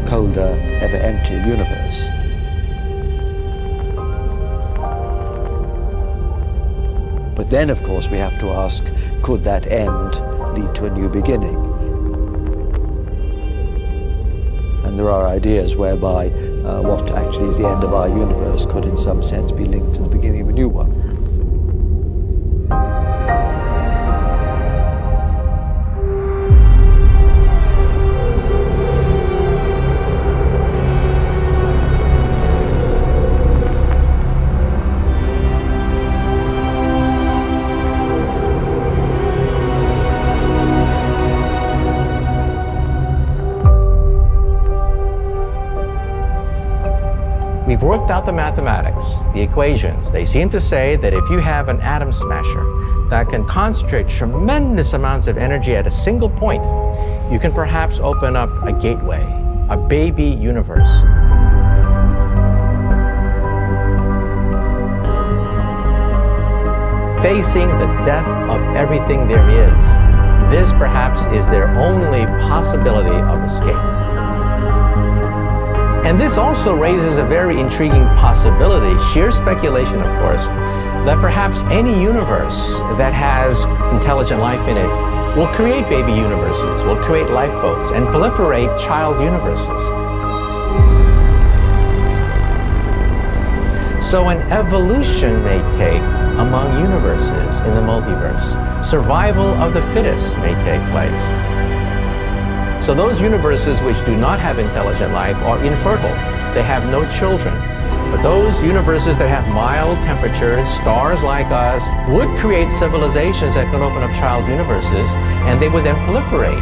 colder, ever emptier universe. But then, of course, we have to ask, could that end lead to a new beginning? And there are ideas whereby what actually is the end of our universe could in some sense be linked to the beginning of a new one. We've worked out the mathematics, the equations. They seem to say that if you have an atom smasher that can concentrate tremendous amounts of energy at a single point, you can perhaps open up a gateway, a baby universe. Facing the death of everything there is, this perhaps is their only possibility of escape. And this also raises a very intriguing possibility, sheer speculation of course, that perhaps any universe that has intelligent life in it will create baby universes, will create lifeboats, and proliferate child universes. So an evolution may take among universes in the multiverse. Survival of the fittest may take place. So those universes which do not have intelligent life are infertile. They have no children. But those universes that have mild temperatures, stars like us, would create civilizations that could open up child universes, and they would then proliferate.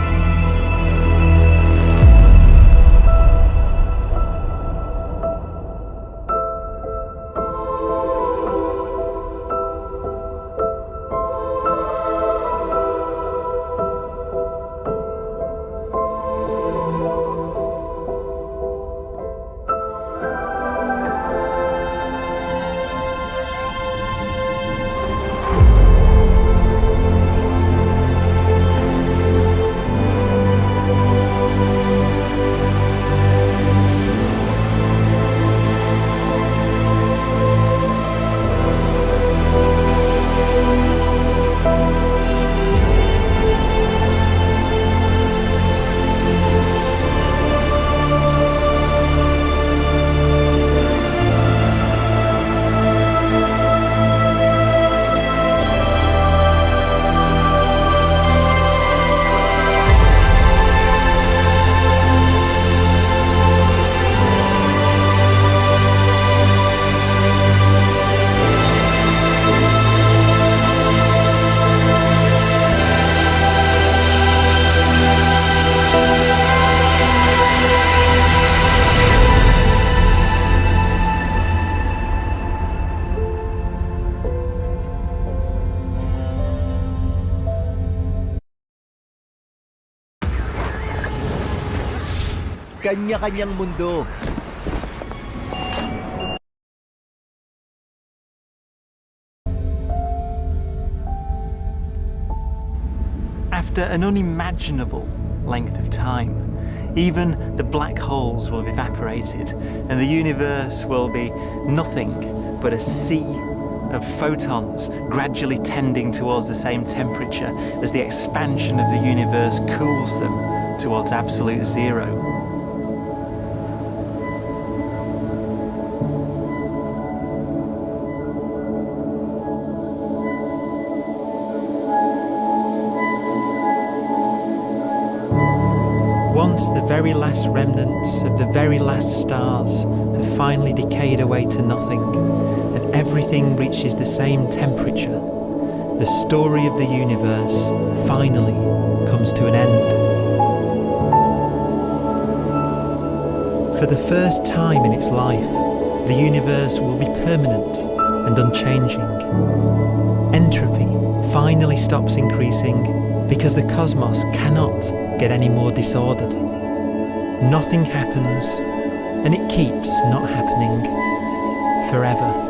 kanya-kanyang mundo. After an unimaginable length of time, even the black holes will have evaporated and the universe will be nothing but a sea of photons gradually tending towards the same temperature as the expansion of the universe cools them towards absolute zero. Once the very last remnants of the very last stars have finally decayed away to nothing, and everything reaches the same temperature, the story of the universe finally comes to an end. For the first time in its life, the universe will be permanent and unchanging. Entropy finally stops increasing because the cosmos cannot get any more disordered. Nothing happens, and it keeps not happening forever.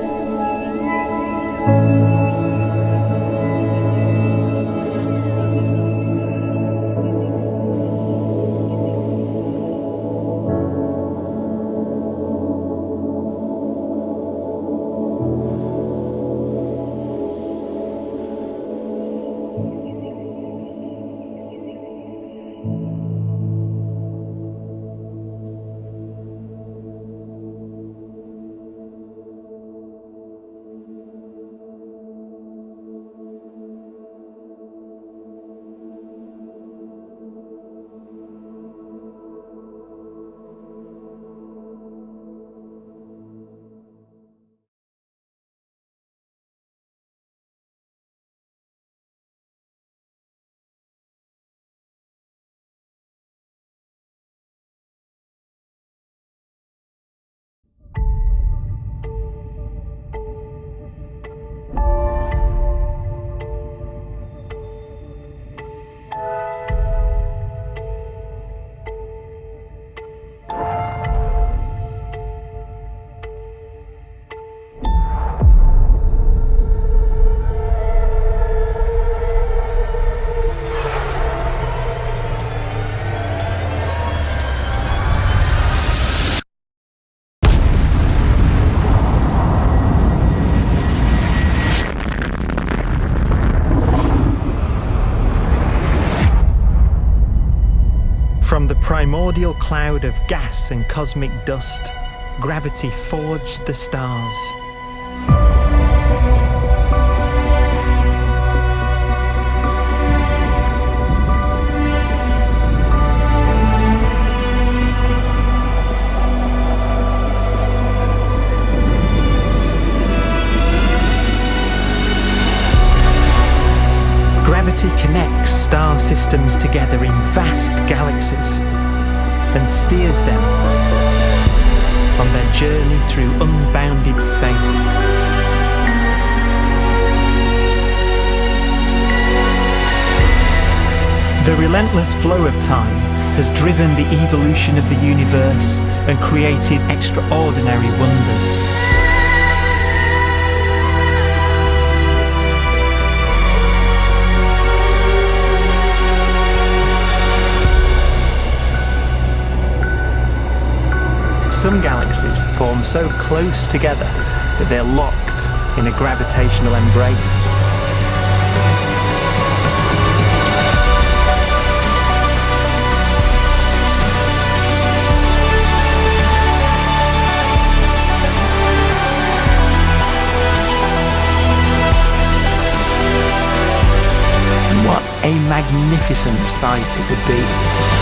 From the primordial cloud of gas and cosmic dust, gravity forged the stars. Gravity connects star systems together in vast galaxies and steers them on their journey through unbounded space. The relentless flow of time has driven the evolution of the universe and created extraordinary wonders. Some galaxies form so close together that they're locked in a gravitational embrace. And what a magnificent sight it would be.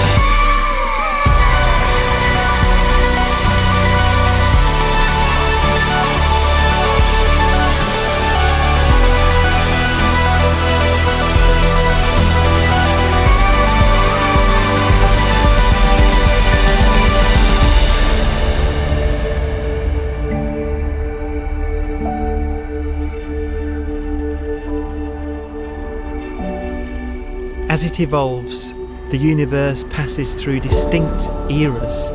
As it evolves, the universe passes through distinct eras.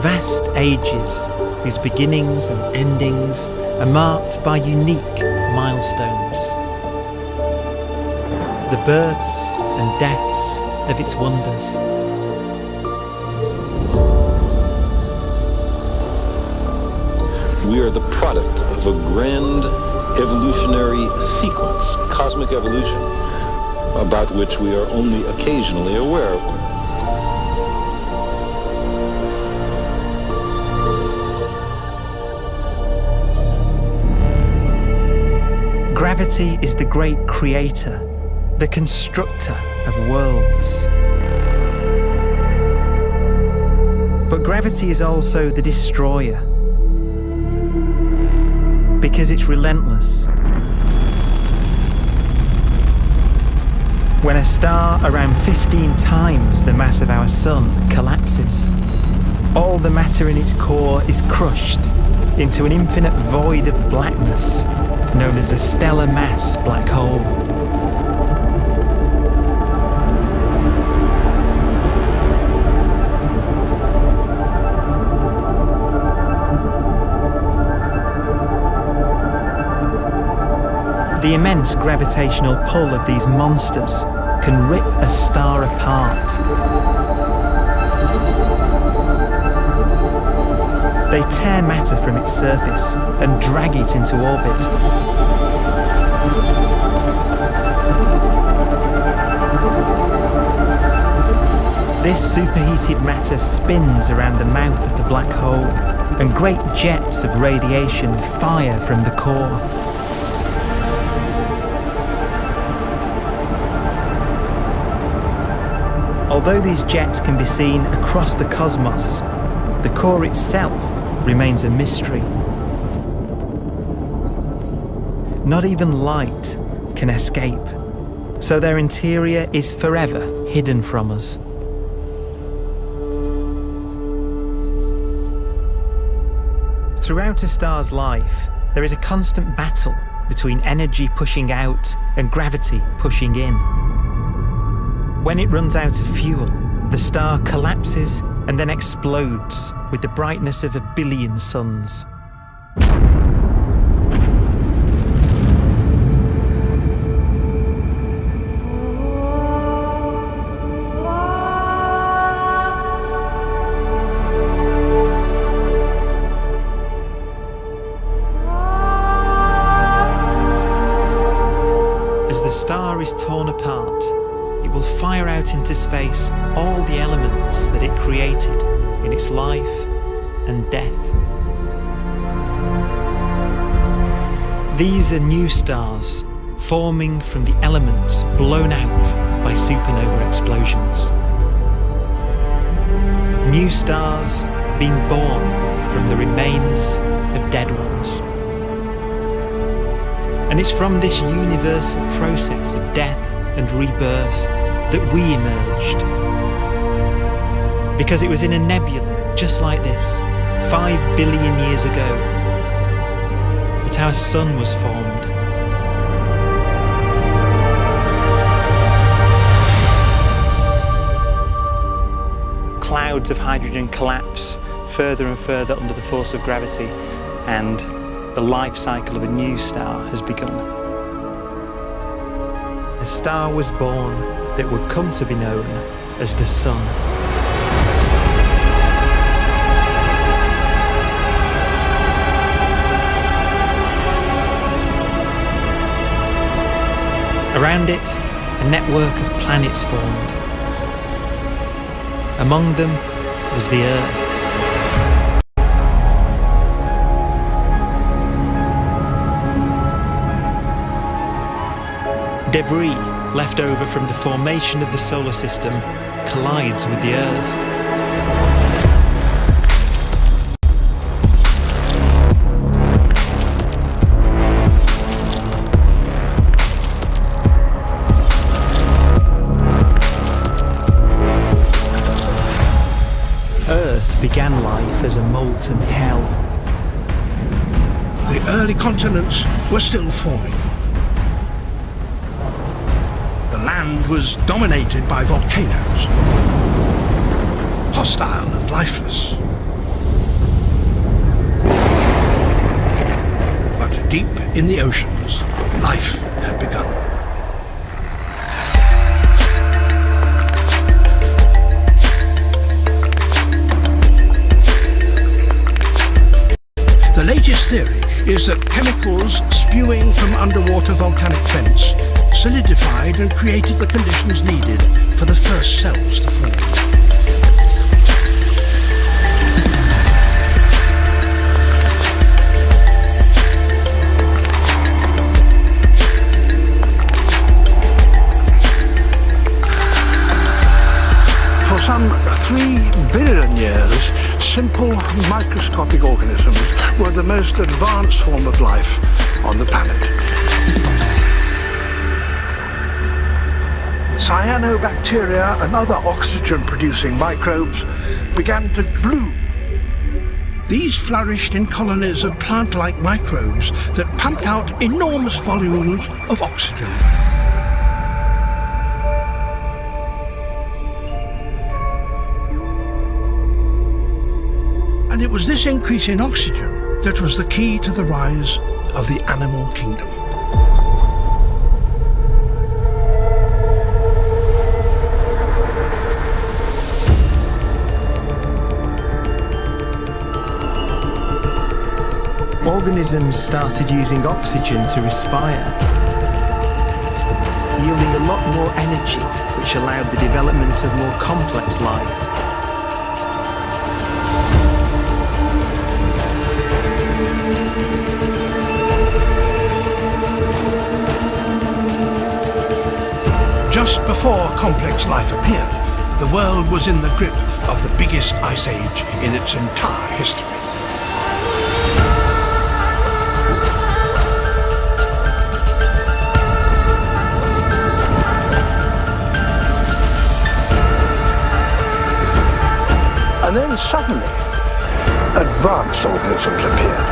Vast ages whose beginnings and endings are marked by unique milestones. The births and deaths of its wonders. We are the product of a grand evolutionary sequence, cosmic evolution, about which we are only occasionally aware. Gravity is the great creator, the constructor of worlds. But gravity is also the destroyer, because it's relentless. When a star around 15 times the mass of our Sun collapses, all the matter in its core is crushed into an infinite void of blackness known as a stellar mass black hole. The immense gravitational pull of these monsters can rip a star apart. They tear matter from its surface and drag it into orbit. This superheated matter spins around the mouth of the black hole, and great jets of radiation fire from the core. Although these jets can be seen across the cosmos, the core itself remains a mystery. Not even light can escape, so their interior is forever hidden from us. Throughout a star's life, there is a constant battle between energy pushing out and gravity pushing in. When it runs out of fuel, the star collapses and then explodes with the brightness of 1 billion suns. As the star is torn apart, it will fire out into space all the elements that it created in its life and death. These are new stars forming from the elements blown out by supernova explosions. New stars being born from the remains of dead ones. And it's from this universal process of death and rebirth that we emerged. Because it was in a nebula just like this, 5 billion years ago, that our sun was formed. Clouds of hydrogen collapse further and further under the force of gravity, and the life cycle of a new star has begun. A star was born that would come to be known as the Sun. Around it, a network of planets formed. Among them was the Earth. Debris left over from the formation of the solar system collides with the Earth. Earth began life as a molten hell. The early continents were still forming. The land land was dominated by volcanoes, hostile and lifeless. But deep in the oceans, life had begun. The latest theory is that chemicals spewing from underwater volcanic vents solidified and created the conditions needed for the first cells to form. For some 3 billion years, simple microscopic organisms were the most advanced form of life on the planet. Cyanobacteria and other oxygen-producing microbes began to bloom. These flourished in colonies of plant-like microbes that pumped out enormous volumes of oxygen. And it was this increase in oxygen that was the key to the rise of the animal kingdom. Organisms started using oxygen to respire, yielding a lot more energy, which allowed the development of more complex life. Just before complex life appeared, the world was in the grip of the biggest ice age in its entire history. And then suddenly, advanced organisms appeared.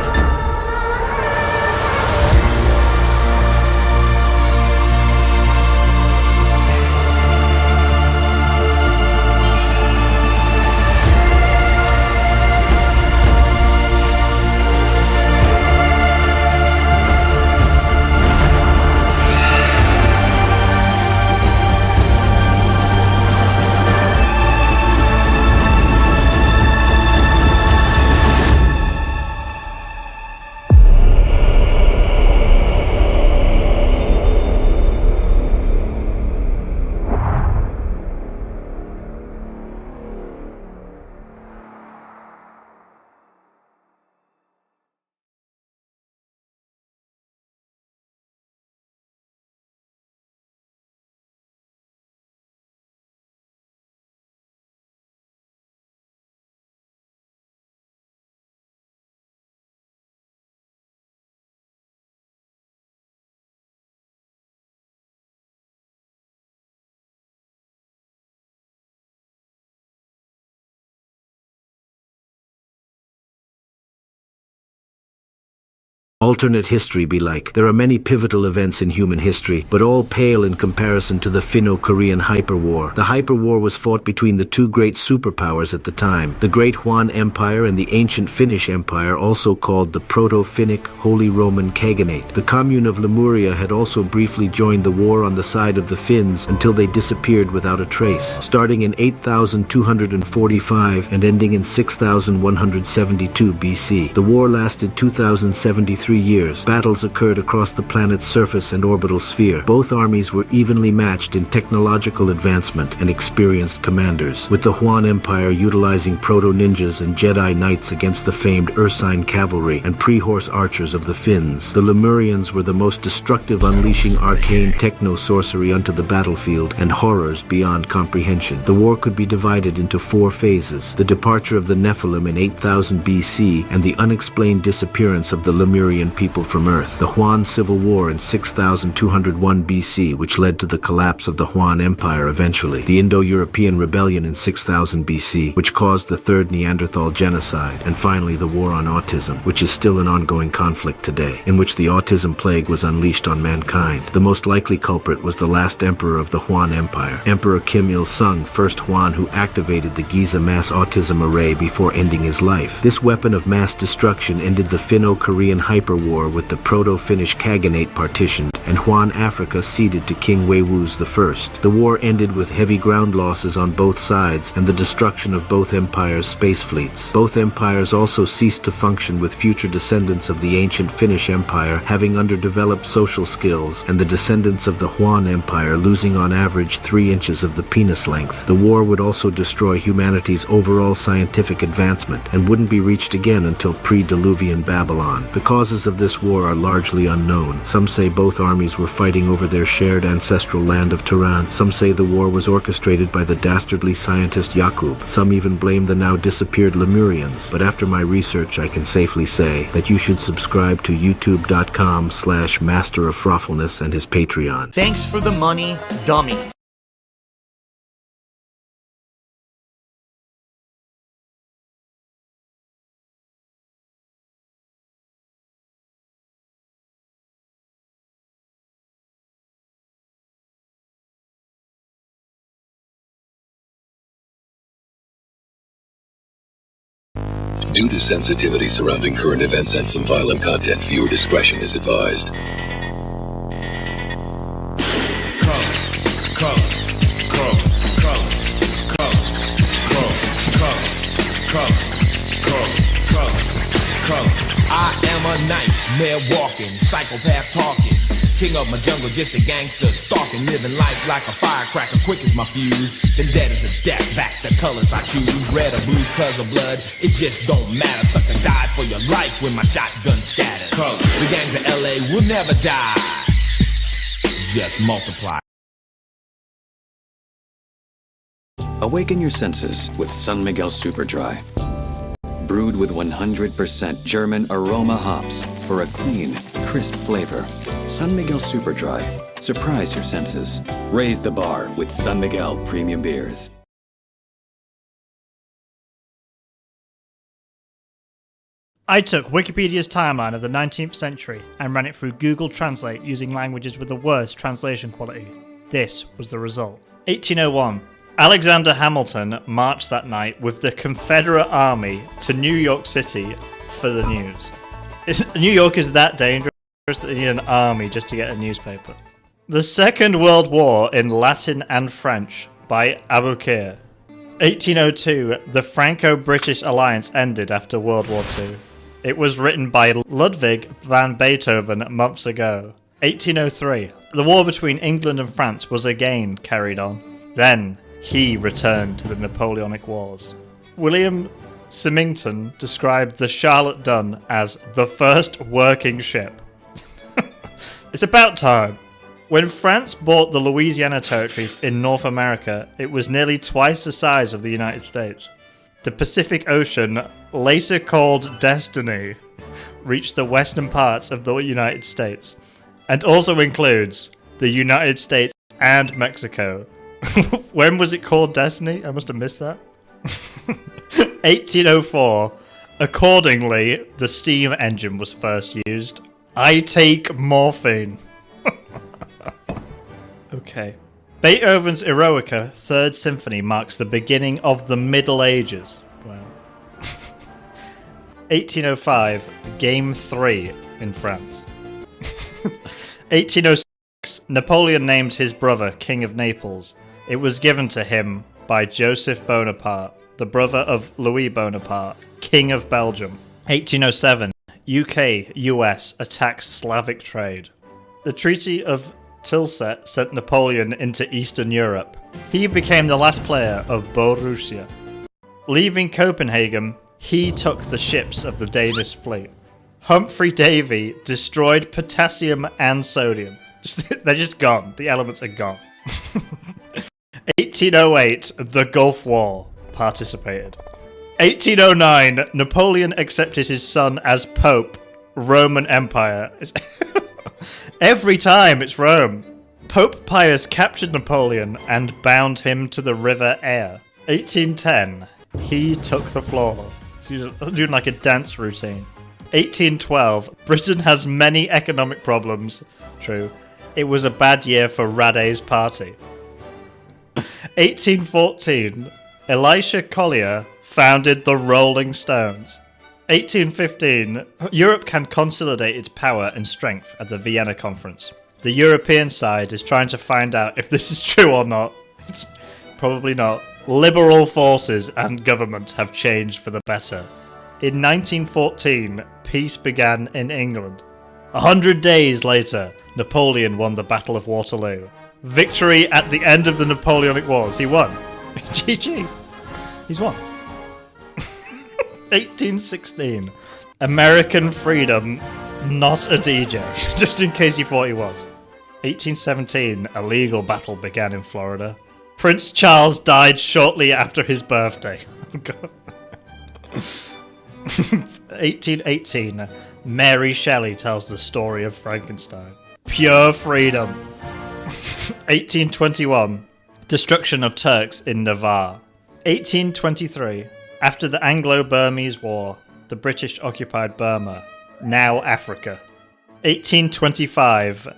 Alternate history be like. There are many pivotal events in human history, but all pale in comparison to the Finno-Korean Hyperwar. The Hyperwar was fought between the two great superpowers at the time, the Great Han Empire and the ancient Finnish Empire, also called the Proto-Finnic Holy Roman Khaganate. The commune of Lemuria had also briefly joined the war on the side of the Finns until they disappeared without a trace. Starting in 8,245 and ending in 6,172 BC. The war lasted 2,073 years. Battles occurred across the planet's surface and orbital sphere. Both armies were evenly matched in technological advancement and experienced commanders, with the Han Empire utilizing proto-ninjas and Jedi Knights against the famed Ursine cavalry and pre-horse archers of the Finns. The Lemurians were the most destructive, unleashing arcane techno-sorcery onto the battlefield and horrors beyond comprehension. The war could be divided into 4 phases: the departure of the Nephilim in 8000 BC and the unexplained disappearance of the Lemurian billion people from Earth. The Huan Civil War in 6201 BC, which led to the collapse of the Huan Empire eventually. The Indo-European Rebellion in 6000 BC, which caused the Third Neanderthal Genocide. And finally, the War on Autism, which is still an ongoing conflict today, in which the autism plague was unleashed on mankind. The most likely culprit was the last emperor of the Huan Empire, Emperor Kim Il-sung, first Huan who activated the Giza mass autism array before ending his life. This weapon of mass destruction ended the Finno-Korean Hyperwar with the Proto-Finnish Khaganate partitioned and Huan Africa ceded to King Weihwus I. The war ended with heavy ground losses on both sides and the destruction of both empires' space fleets. Both empires also ceased to function, with future descendants of the ancient Finnish Empire having underdeveloped social skills and the descendants of the Huan Empire losing on average 3 inches of the penis length. The war would also destroy humanity's overall scientific advancement and wouldn't be reached again until pre-Diluvian Babylon. The causes of this war are largely unknown. Some say both armies were fighting over their shared ancestral land of Turan. Some say the war was orchestrated by the dastardly scientist Yakub. Some even blame the now disappeared Lemurians. But after my research, I can safely say that you should subscribe to youtube.com/Master of Froffleness and his Patreon. Thanks for the money, dummies. Due to sensitivity surrounding current events and some violent content, viewer discretion is advised. I am a nightmare walking, psychopath talking, king of my jungle, just a gangster stalking, living life like a firecracker, quick as my fuse, then dead as a death, back the colors I choose, red or blue, cause of blood, it just don't matter, sucker died for your life when my shotgun scatters, the gangs of LA will never die, just multiply. Awaken your senses with San Miguel Super Dry. Brewed with 100% German aroma hops for a clean, crisp flavor. San Miguel Super Dry. Surprise your senses. Raise the bar with San Miguel Premium Beers. I took Wikipedia's timeline of the 19th century and ran it through Google Translate using languages with the worst translation quality. This was the result. 1801. Alexander Hamilton marched that night with the Confederate Army to New York City for the news. New York is that dangerous that they need an army just to get a newspaper. The Second World War in Latin and French by Abukir. 1802, the Franco-British alliance ended after World War II. It was written by Ludwig van Beethoven months ago. 1803, the war between England and France was again carried on. Then, he returned to the Napoleonic Wars. William Symington described the Charlotte Dunn as the first working ship. It's about time. When France bought the Louisiana Territory in North America, it was nearly twice the size of the United States. The Pacific Ocean, later called Destiny, reached the western parts of the United States, and also includes the United States and Mexico. When was it called Destiny? I must have missed that. 1804. Accordingly, the steam engine was first used. I take morphine. Okay. Beethoven's Eroica, 3rd Symphony, marks the beginning of the Middle Ages. Wow. 1805. Game 3 in France. 1806. Napoleon named his brother King of Naples. It was given to him by Joseph Bonaparte, the brother of Louis Bonaparte, King of Belgium. 1807. UK-US attacks Slavic trade. The Treaty of Tilsit sent Napoleon into Eastern Europe. He became the last player of Borussia. Leaving Copenhagen, he took the ships of the Danish fleet. Humphrey Davy destroyed potassium and sodium. They're just gone. The elements are gone. 1808, the Gulf War participated. 1809, Napoleon accepted his son as Pope. Roman Empire. Every time it's Rome. Pope Pius captured Napoleon and bound him to the River Aire. 1810, he took the floor. So doing like a dance routine. 1812, Britain has many economic problems. True. It was a bad year for Radet's party. 1814, Elisha Collier founded the Rolling Stones. 1815, Europe can consolidate its power and strength at the Vienna Conference. The European side is trying to find out if this is true or not. It's probably not. Liberal forces and government have changed for the better. In 1914, peace began in England. 100 days later, Napoleon won the Battle of Waterloo. Victory at the end of the Napoleonic Wars. He won. GG. He's won. 1816. American freedom, not a DJ. Just in case you thought he was. 1817. A legal battle began in Florida. Prince Charles died shortly after his birthday. Oh God. 1818. Mary Shelley tells the story of Frankenstein. Pure freedom. 1821. Destruction of Turks in Navarre. 1823. After the Anglo-Burmese War, the British occupied Burma, now Africa. 1825.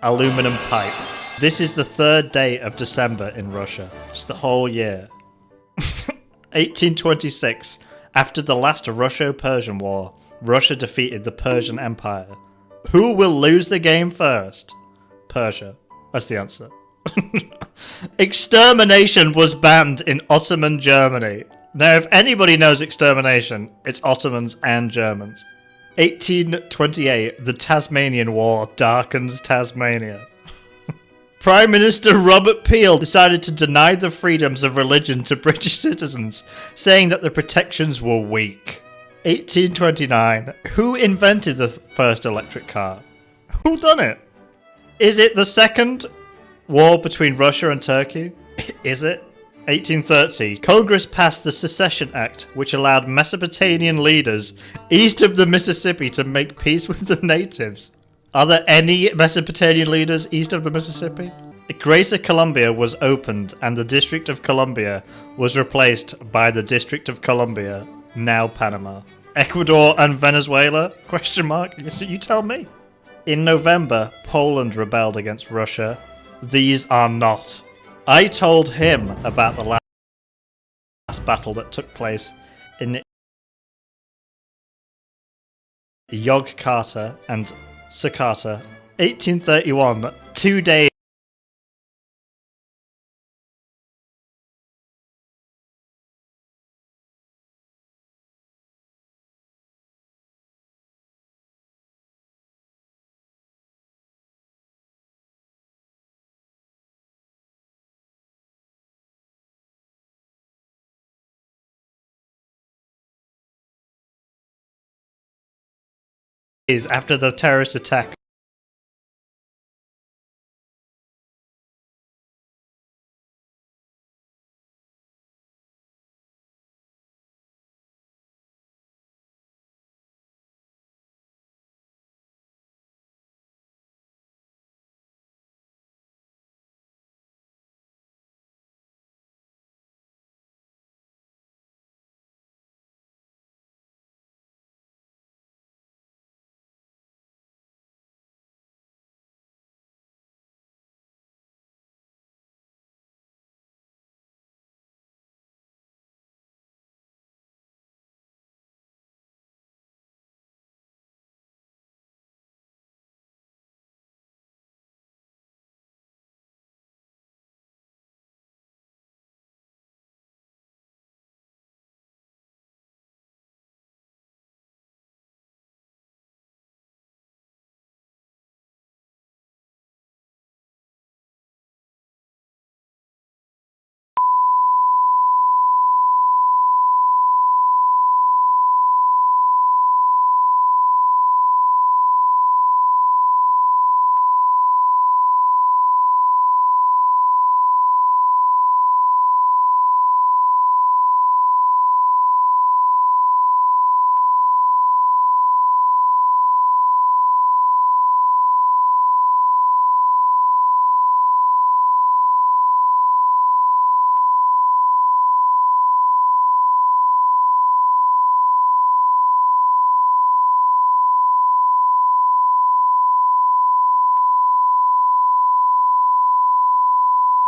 Aluminum pipe. This is the 3rd day of December in Russia. It's the whole year. 1826. After the last Russo-Persian War, Russia defeated the Persian Empire. Who will lose the game first? Persia. That's the answer. Extermination was banned in Ottoman Germany. Now, if anybody knows extermination, it's Ottomans and Germans. 1828. The Tasmanian War darkens Tasmania. Prime Minister Robert Peel decided to deny the freedoms of religion to British citizens, saying that the protections were weak. 1829. Who invented the first electric car? Who done it? Is it the second war between Russia and Turkey? Is it? 1830. Congress passed the Secession Act, which allowed Mesopotamian leaders east of the Mississippi to make peace with the natives. Are there any Mesopotamian leaders east of the Mississippi? Greater Columbia was opened and the District of Columbia was replaced by the District of Columbia, now Panama. Ecuador and Venezuela? Question mark? You tell me. In November, Poland rebelled against Russia. These are not. I told him about the last battle that took place in Yogyakarta and Sakata, 1831, 2 days after the terrorist attack